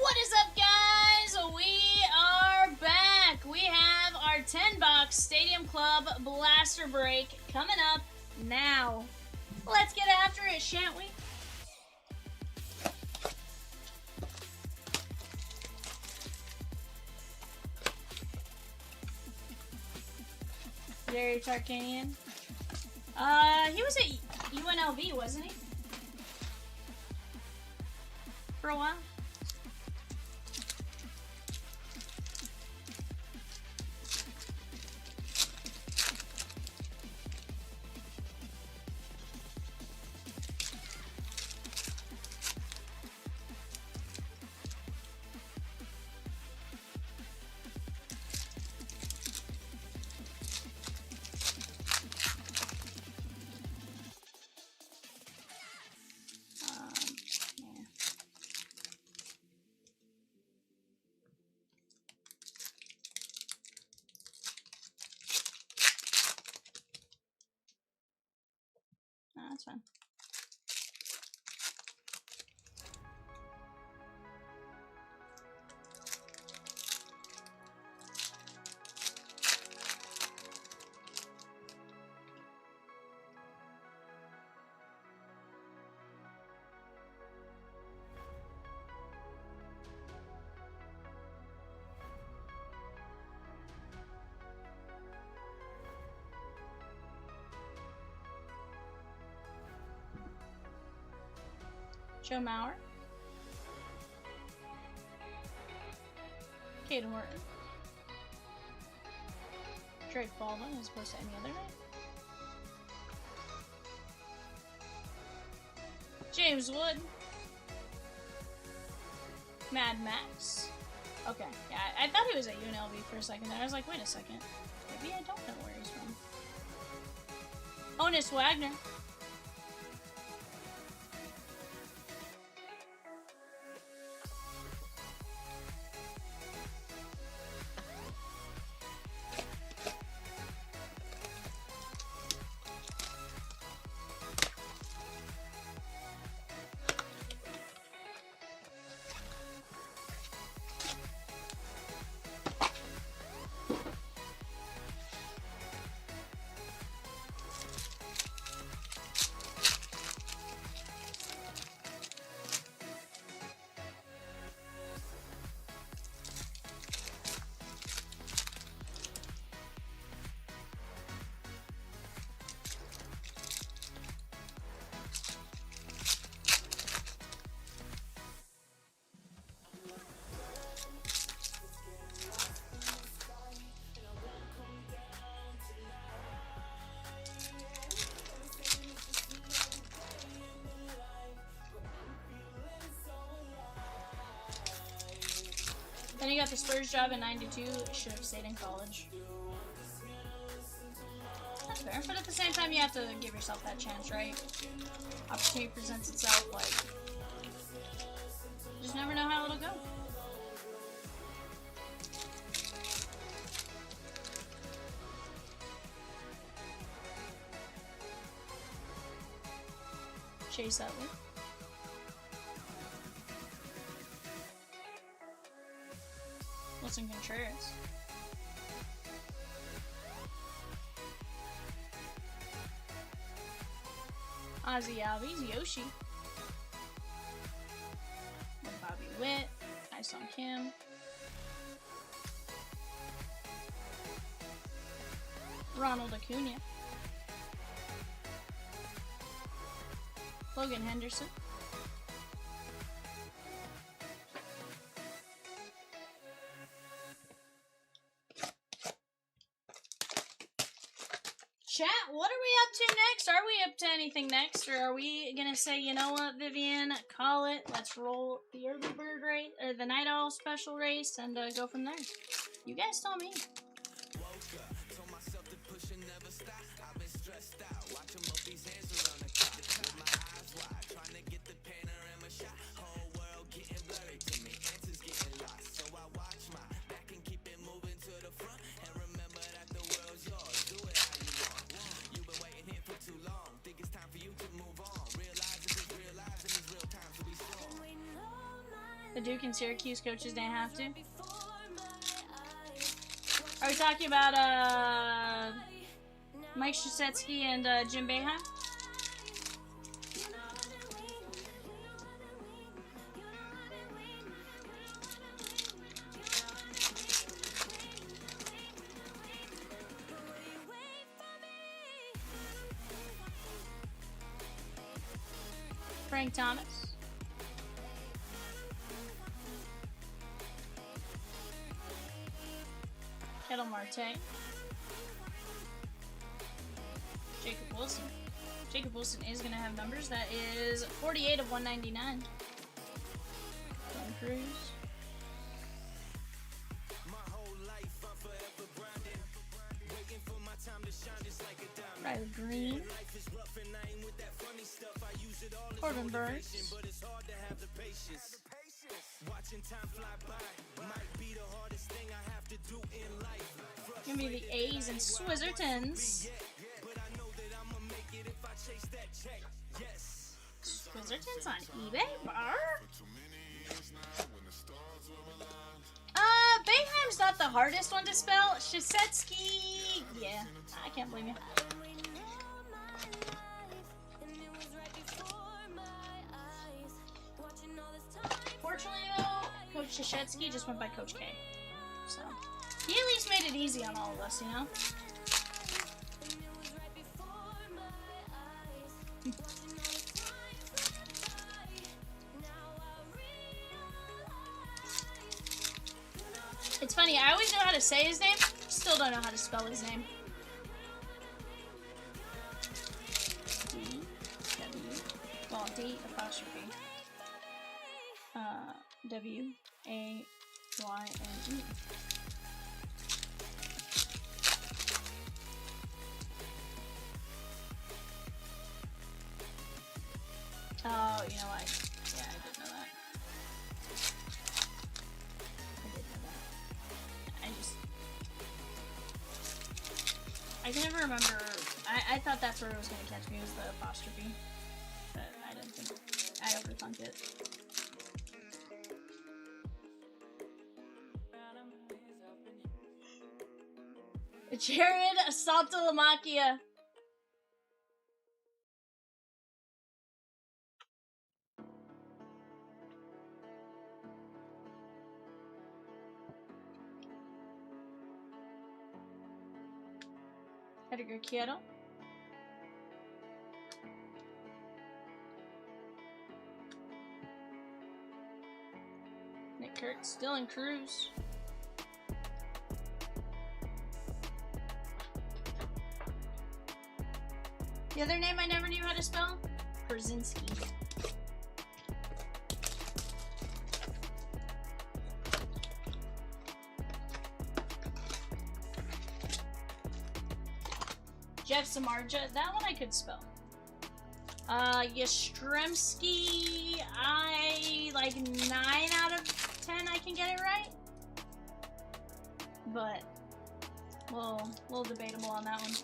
What is up, guys? We are back. We have our 10-box Stadium Club Blaster Break coming up now. Let's get after it, shan't we? Jerry Tarkanian. He was at UNLV, wasn't he? For a while. Yeah. No, that's fine. Joe Mauer. Caden Morton. Drake Baldwin as opposed to any other night. James Wood. Mad Max. Okay, yeah, I thought he was at UNLV for a second there. I was like, wait a second. Maybe I don't know where he's from. Honus Wagner. Then he got the Spurs job in '92. Should have stayed in college. That's fair, but at the same time, you have to give yourself that chance, right? Opportunity presents itself, like, you just never know how it'll go. Chase Utley. Wilson Contreras. Ozzy Albies, Yoshi. And Bobby Witt, Isong Kim. Ronald Acuna. Logan Henderson. Chat, what are we up to next? Are we up to anything next? Or are we gonna say, you know what, Vivian, call it. Let's roll the early bird race, or the night owl special race, and go from there. You guys tell me. The Duke and Syracuse coaches didn't have to. Are we talking about Mike Krzyzewski and Jim Boeheim? Frank Thomas. Kettle Marte. Jacob Wilson. Jacob Wilson is going to have numbers. That is 48 of 199. Tom Cruise. Riley Green. Corbin Burns. Give me the A's and Swizzertons. Swizzertons on eBay? Bar? Bayham's not the hardest one to spell. Shisetsky, yeah, I can't blame you. Fortunately though, Coach Shisetsky just went by Coach K. So, he at least made it easy on all of us, you know? It's funny, I always know how to say his name, still don't know how to spell his name. D apostrophe W-A-Y-N-E. Oh, you know what? Yeah, I did know that. I can never remember. I thought that's where it was going to catch me, was the apostrophe. But I didn't think. I overthunk it. Jared Saltalamacchia. Edgar Quieto. Nick Kurtz, Dylan Cruz. The other name I never knew how to spell? Perzinski. Jeff Samardzija, that one I could spell. Yastrzemski, I like 9 out of 10 I can get it right. But, well, a little debatable on that one.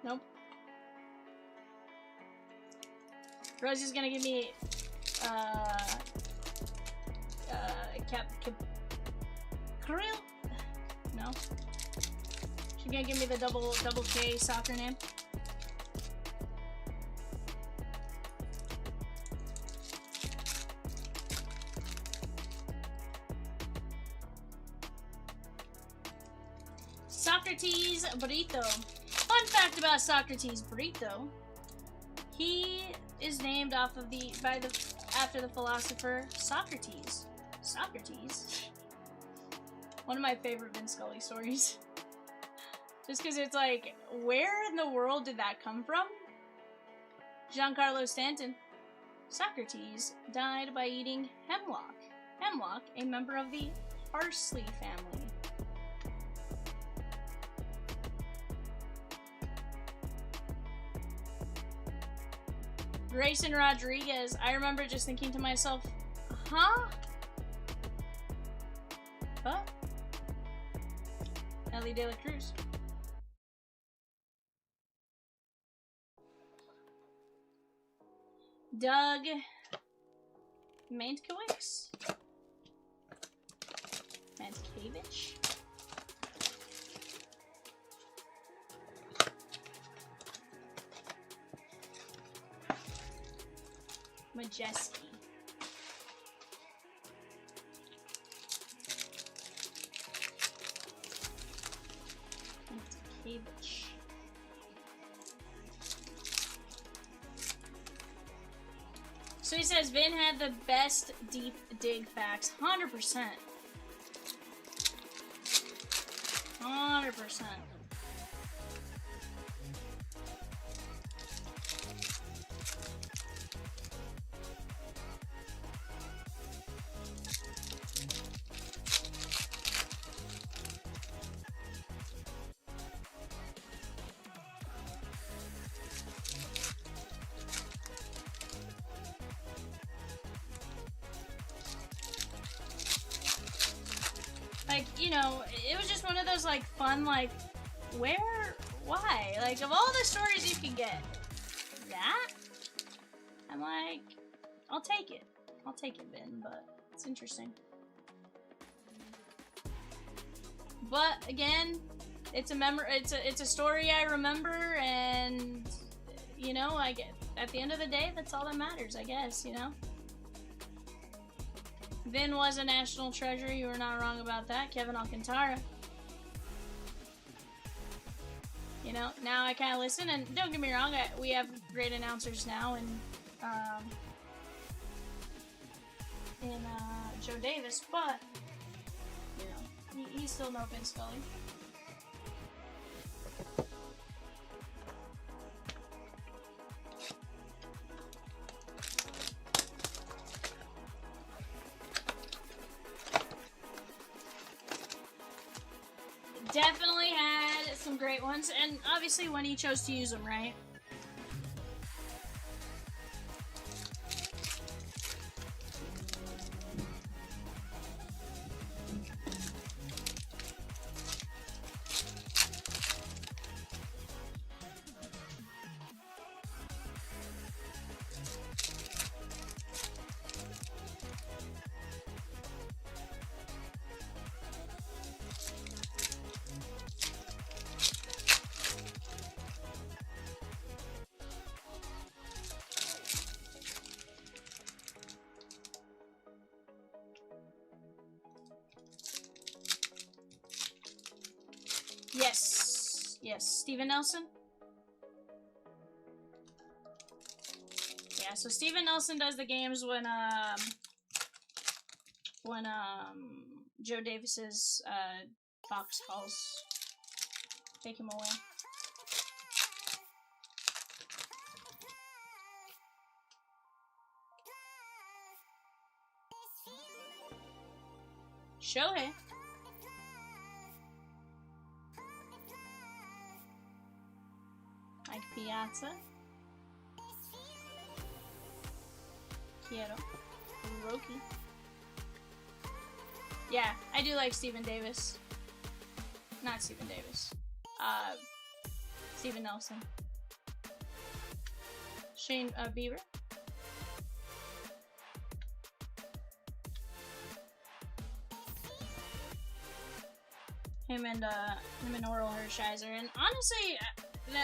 Nope. Rosie's gonna give me Krill? No. She's gonna give me the double K soccer name. Socrates Burrito. Fun fact about Socrates Burrito. He is named after the philosopher Socrates. Socrates. One of my favorite Vin Scully stories. Just because it's like, where in the world did that come from? Giancarlo Stanton. Socrates died by eating hemlock. Hemlock, a member of the parsley family. Grayson Rodriguez. I remember just thinking to myself, huh? Huh? Ellie De La Cruz. Doug Mantkowicz? Mantkevich? Majeski. Hey, bitch. So he says Vin had the best deep dig facts. 100%. 100%. Like, you know, it was just one of those, like, fun, like, why? Like, of all the stories you can get, that? I'm like, I'll take it. I'll take it, Vin, but it's interesting. But, again, it's a story I remember, and, you know, at the end of the day, that's all that matters, I guess, you know? Vin was a national treasure. You were not wrong about that. Kevin Alcantara. You know, now I kind of listen, and don't get me wrong, we have great announcers now, and Joe Davis, but, you know, he's still no Vin Scully. Definitely had some great ones, and obviously when he chose to use them, right? Yes, Steven Nelson. Yeah, so Steven Nelson does the games when Joe Davis's Fox calls take him away. Shohei. Mike Piazza. Quiero. Roki. Yeah, I do like Steven Davis. Not Steven Davis. Steven Nelson. Shane Bieber. Him and Oral Hershiser, and honestly,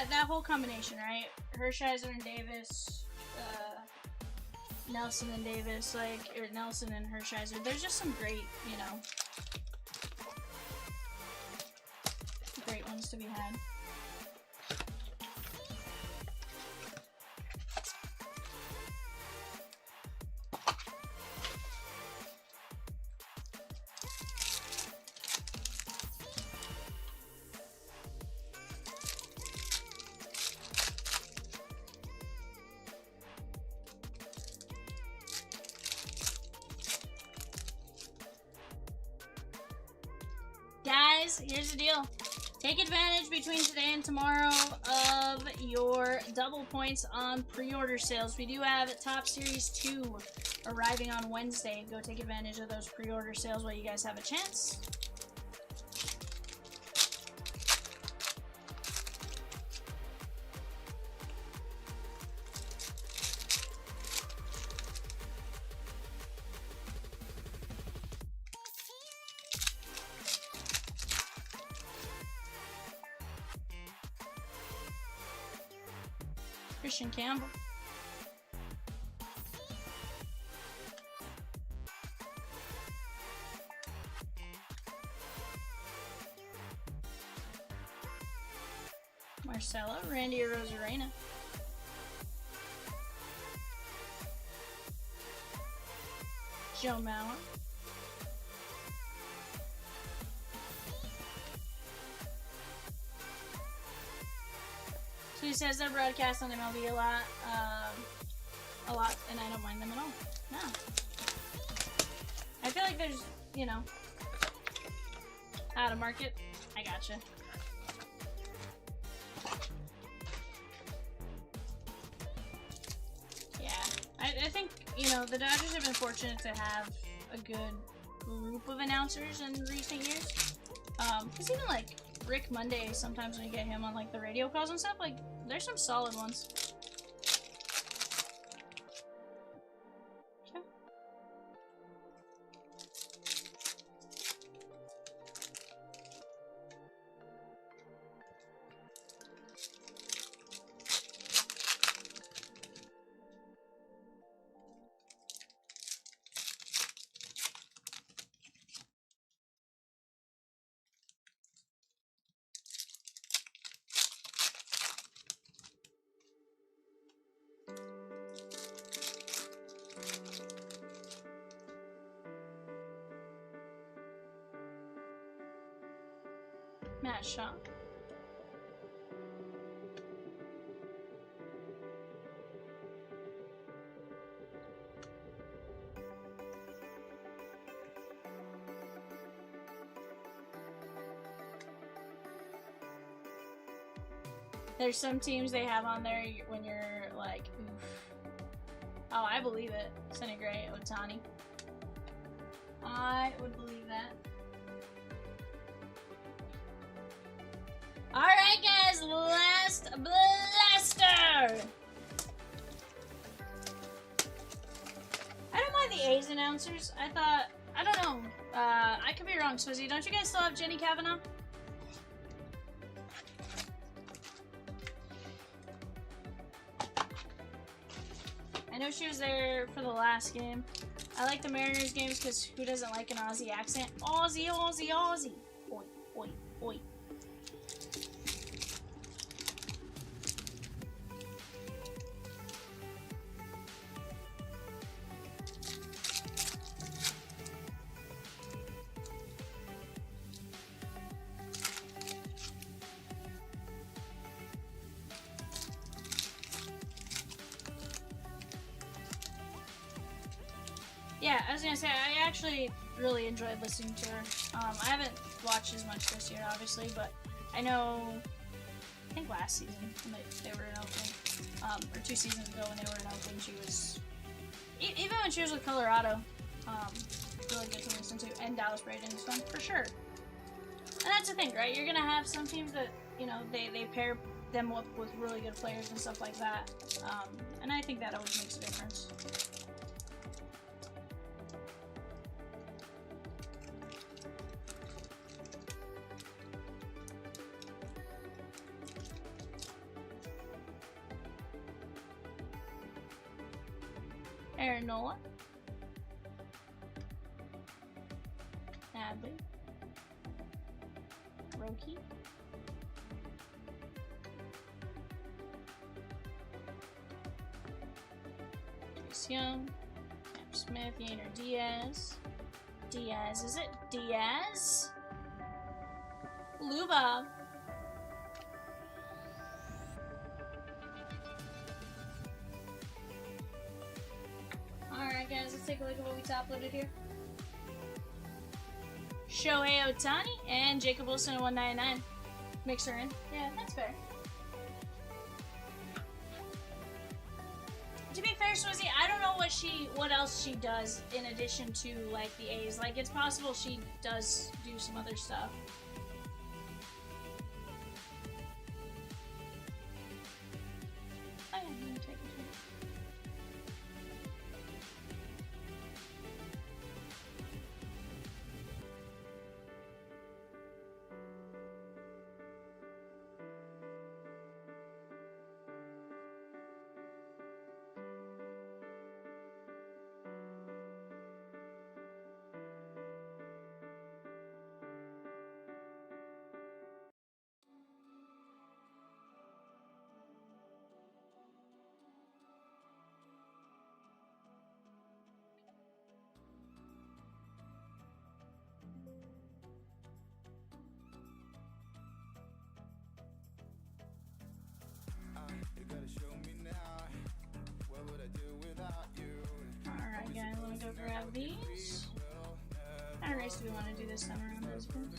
that whole combination, right? Hershiser and Davis, Nelson and Davis, or Nelson and Hershiser. There's just some great, you know, great ones to be had. Guys, here's the deal. Take advantage between today and tomorrow of your double points on pre-order sales. We do have Top Series 2 arriving on Wednesday. Go take advantage of those pre-order sales while you guys have a chance. Christian Campbell. Marcelo, Randy Rosarena. Joe Mauer. So he says they're broadcast on MLB a lot, and I don't mind them at all. No. I feel like there's, you know, out of market. I gotcha. Yeah, I think, you know, the Dodgers have been fortunate to have a good group of announcers in recent years. Because even like Rick Monday, sometimes when you get him on like the radio calls and stuff, like there's some solid ones. Okay. Matt Shaw. There's some teams they have on there when you're like, oof. Oh, I believe it. Senegray, Otani. I would believe that. Alright guys, last blaster! I don't mind the A's announcers. I don't know. I could be wrong, Swizzy. Don't you guys still have Jenny Kavanaugh? I know she was there for the last game. I like the Mariners games because who doesn't like an Aussie accent? Aussie, Aussie, Aussie! Oi, oi, oi. Yeah, I was gonna say, I actually really enjoyed listening to her. I haven't watched as much this year, obviously, but I know, I think last season when they were in Oakland, or 2 seasons ago when they were in Oakland, she was, even when she was with Colorado, really good to listen to, and Dallas Braden's fun, for sure. And that's the thing, right? You're gonna have some teams that, you know, they pair them up with really good players and stuff like that, and I think that always makes a difference. Aaron Nola, Adley, Roki, Chris Young, Cam Smith, Yainer Diaz, is it Diaz? Luba. Alright guys, let's take a look at what we top loaded here. Shohei Ohtani and Jacob Wilson at 199. Mix her in. Yeah, that's fair. To be fair, Swizzy, I don't know what else she does in addition to like the A's. Like it's possible she does do some other stuff. Oh, yeah, I'm gonna take it. Alright, guys, let me go grab these. How many races do we want to do this time around, husband?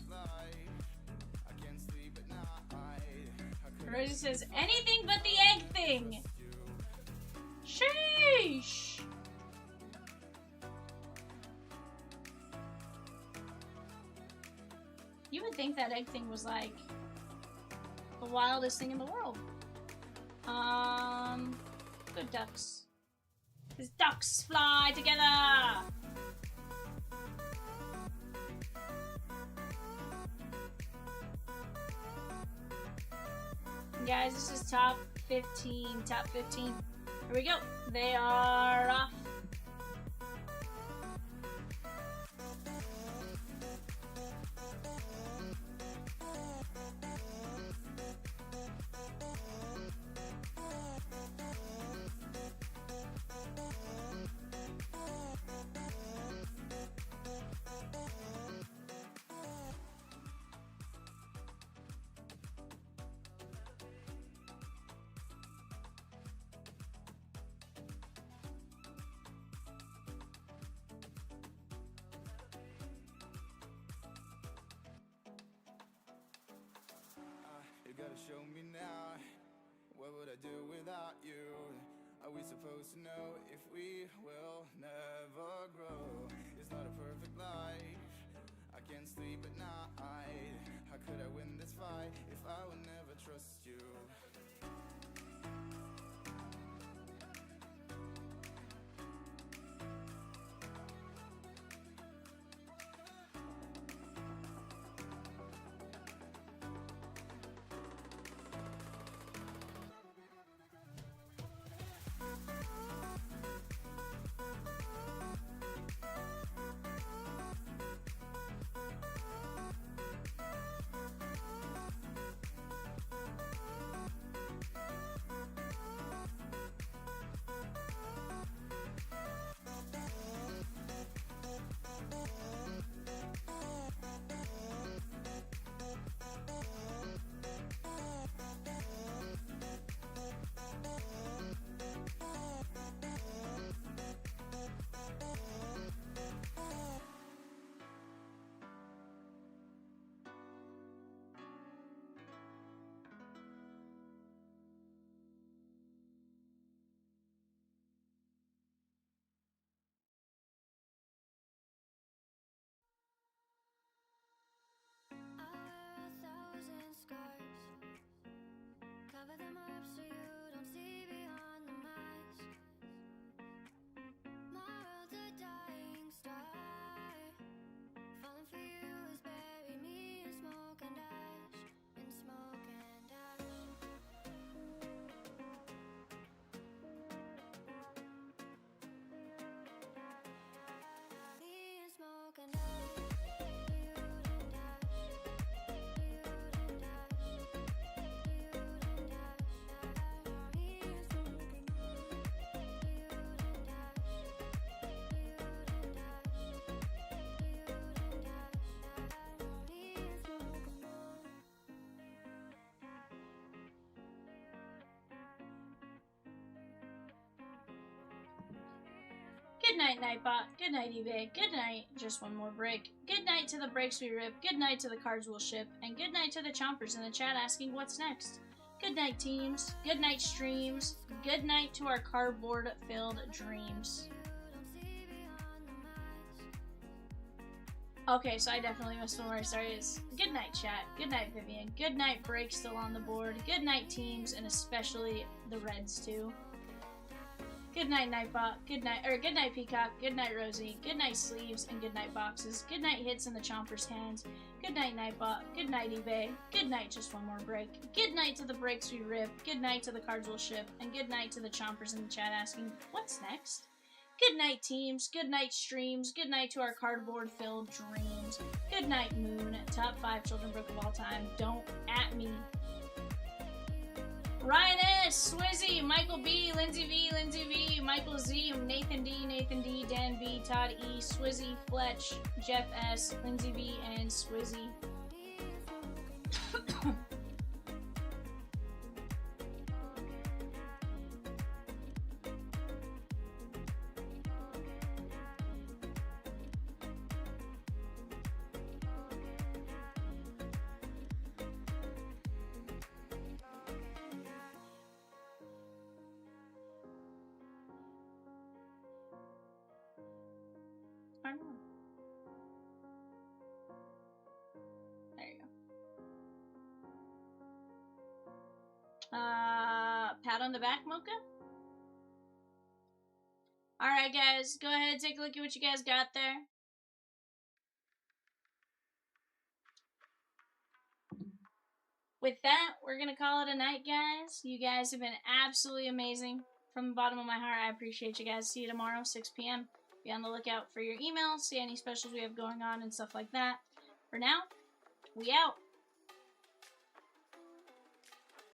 Rosie says, anything but the egg thing! Sheesh! You would think that egg thing was like the wildest thing in the world. Good ducks. These ducks fly together! Guys, this is top 15. Top 15. Here we go. They are off. You gotta show me now. What would I do without you? Are we supposed to know if we will never grow? It's not a perfect life. I can't sleep at night. How could I win this fight if I would never trust you? Cover them up so you don't see beyond the mask. My world's a dying star. Falling for you has buried me in smoke and ash. In smoke and ash. Me in smoke and ash. Good night, Nightbot. Good night, eBay. Good night, just one more break. Good night to the breaks we rip. Good night to the cards we'll ship. And good night to the chompers in the chat asking what's next. Good night, teams. Good night, streams. Good night to our cardboard-filled dreams. Okay, so I definitely missed one where I started. Good night, chat. Good night, Vivian. Good night, break still on the board. Good night, teams, and especially the Reds, too. Good night, Nightbot. Good night, Peacock. Good night, Rosie. Good night, Sleeves, and good night, Boxes. Good night, Hits in the Chomper's hands. Good night, Nightbot. Good night, eBay. Good night, just one more break. Good night to the breaks we rip. Good night to the cards we'll ship. And good night to the Chompers in the chat asking, what's next? Good night, teams. Good night, streams. Good night to our cardboard-filled dreams. Good night, Moon. Top 5 children book of all time. Don't at me. Ryan S, Swizzy, Michael B, Lindsay V, Michael Z, Nathan D, Dan B, Todd E, Swizzy, Fletch, Jeff S, Lindsay V, and Swizzy. Pat on the back, Mocha? Alright, guys, go ahead and take a look at what you guys got there. With that, we're going to call it a night, guys. You guys have been absolutely amazing. From the bottom of my heart, I appreciate you guys. See you tomorrow, 6 p.m. Be on the lookout for your emails, see any specials we have going on and stuff like that. For now, we out.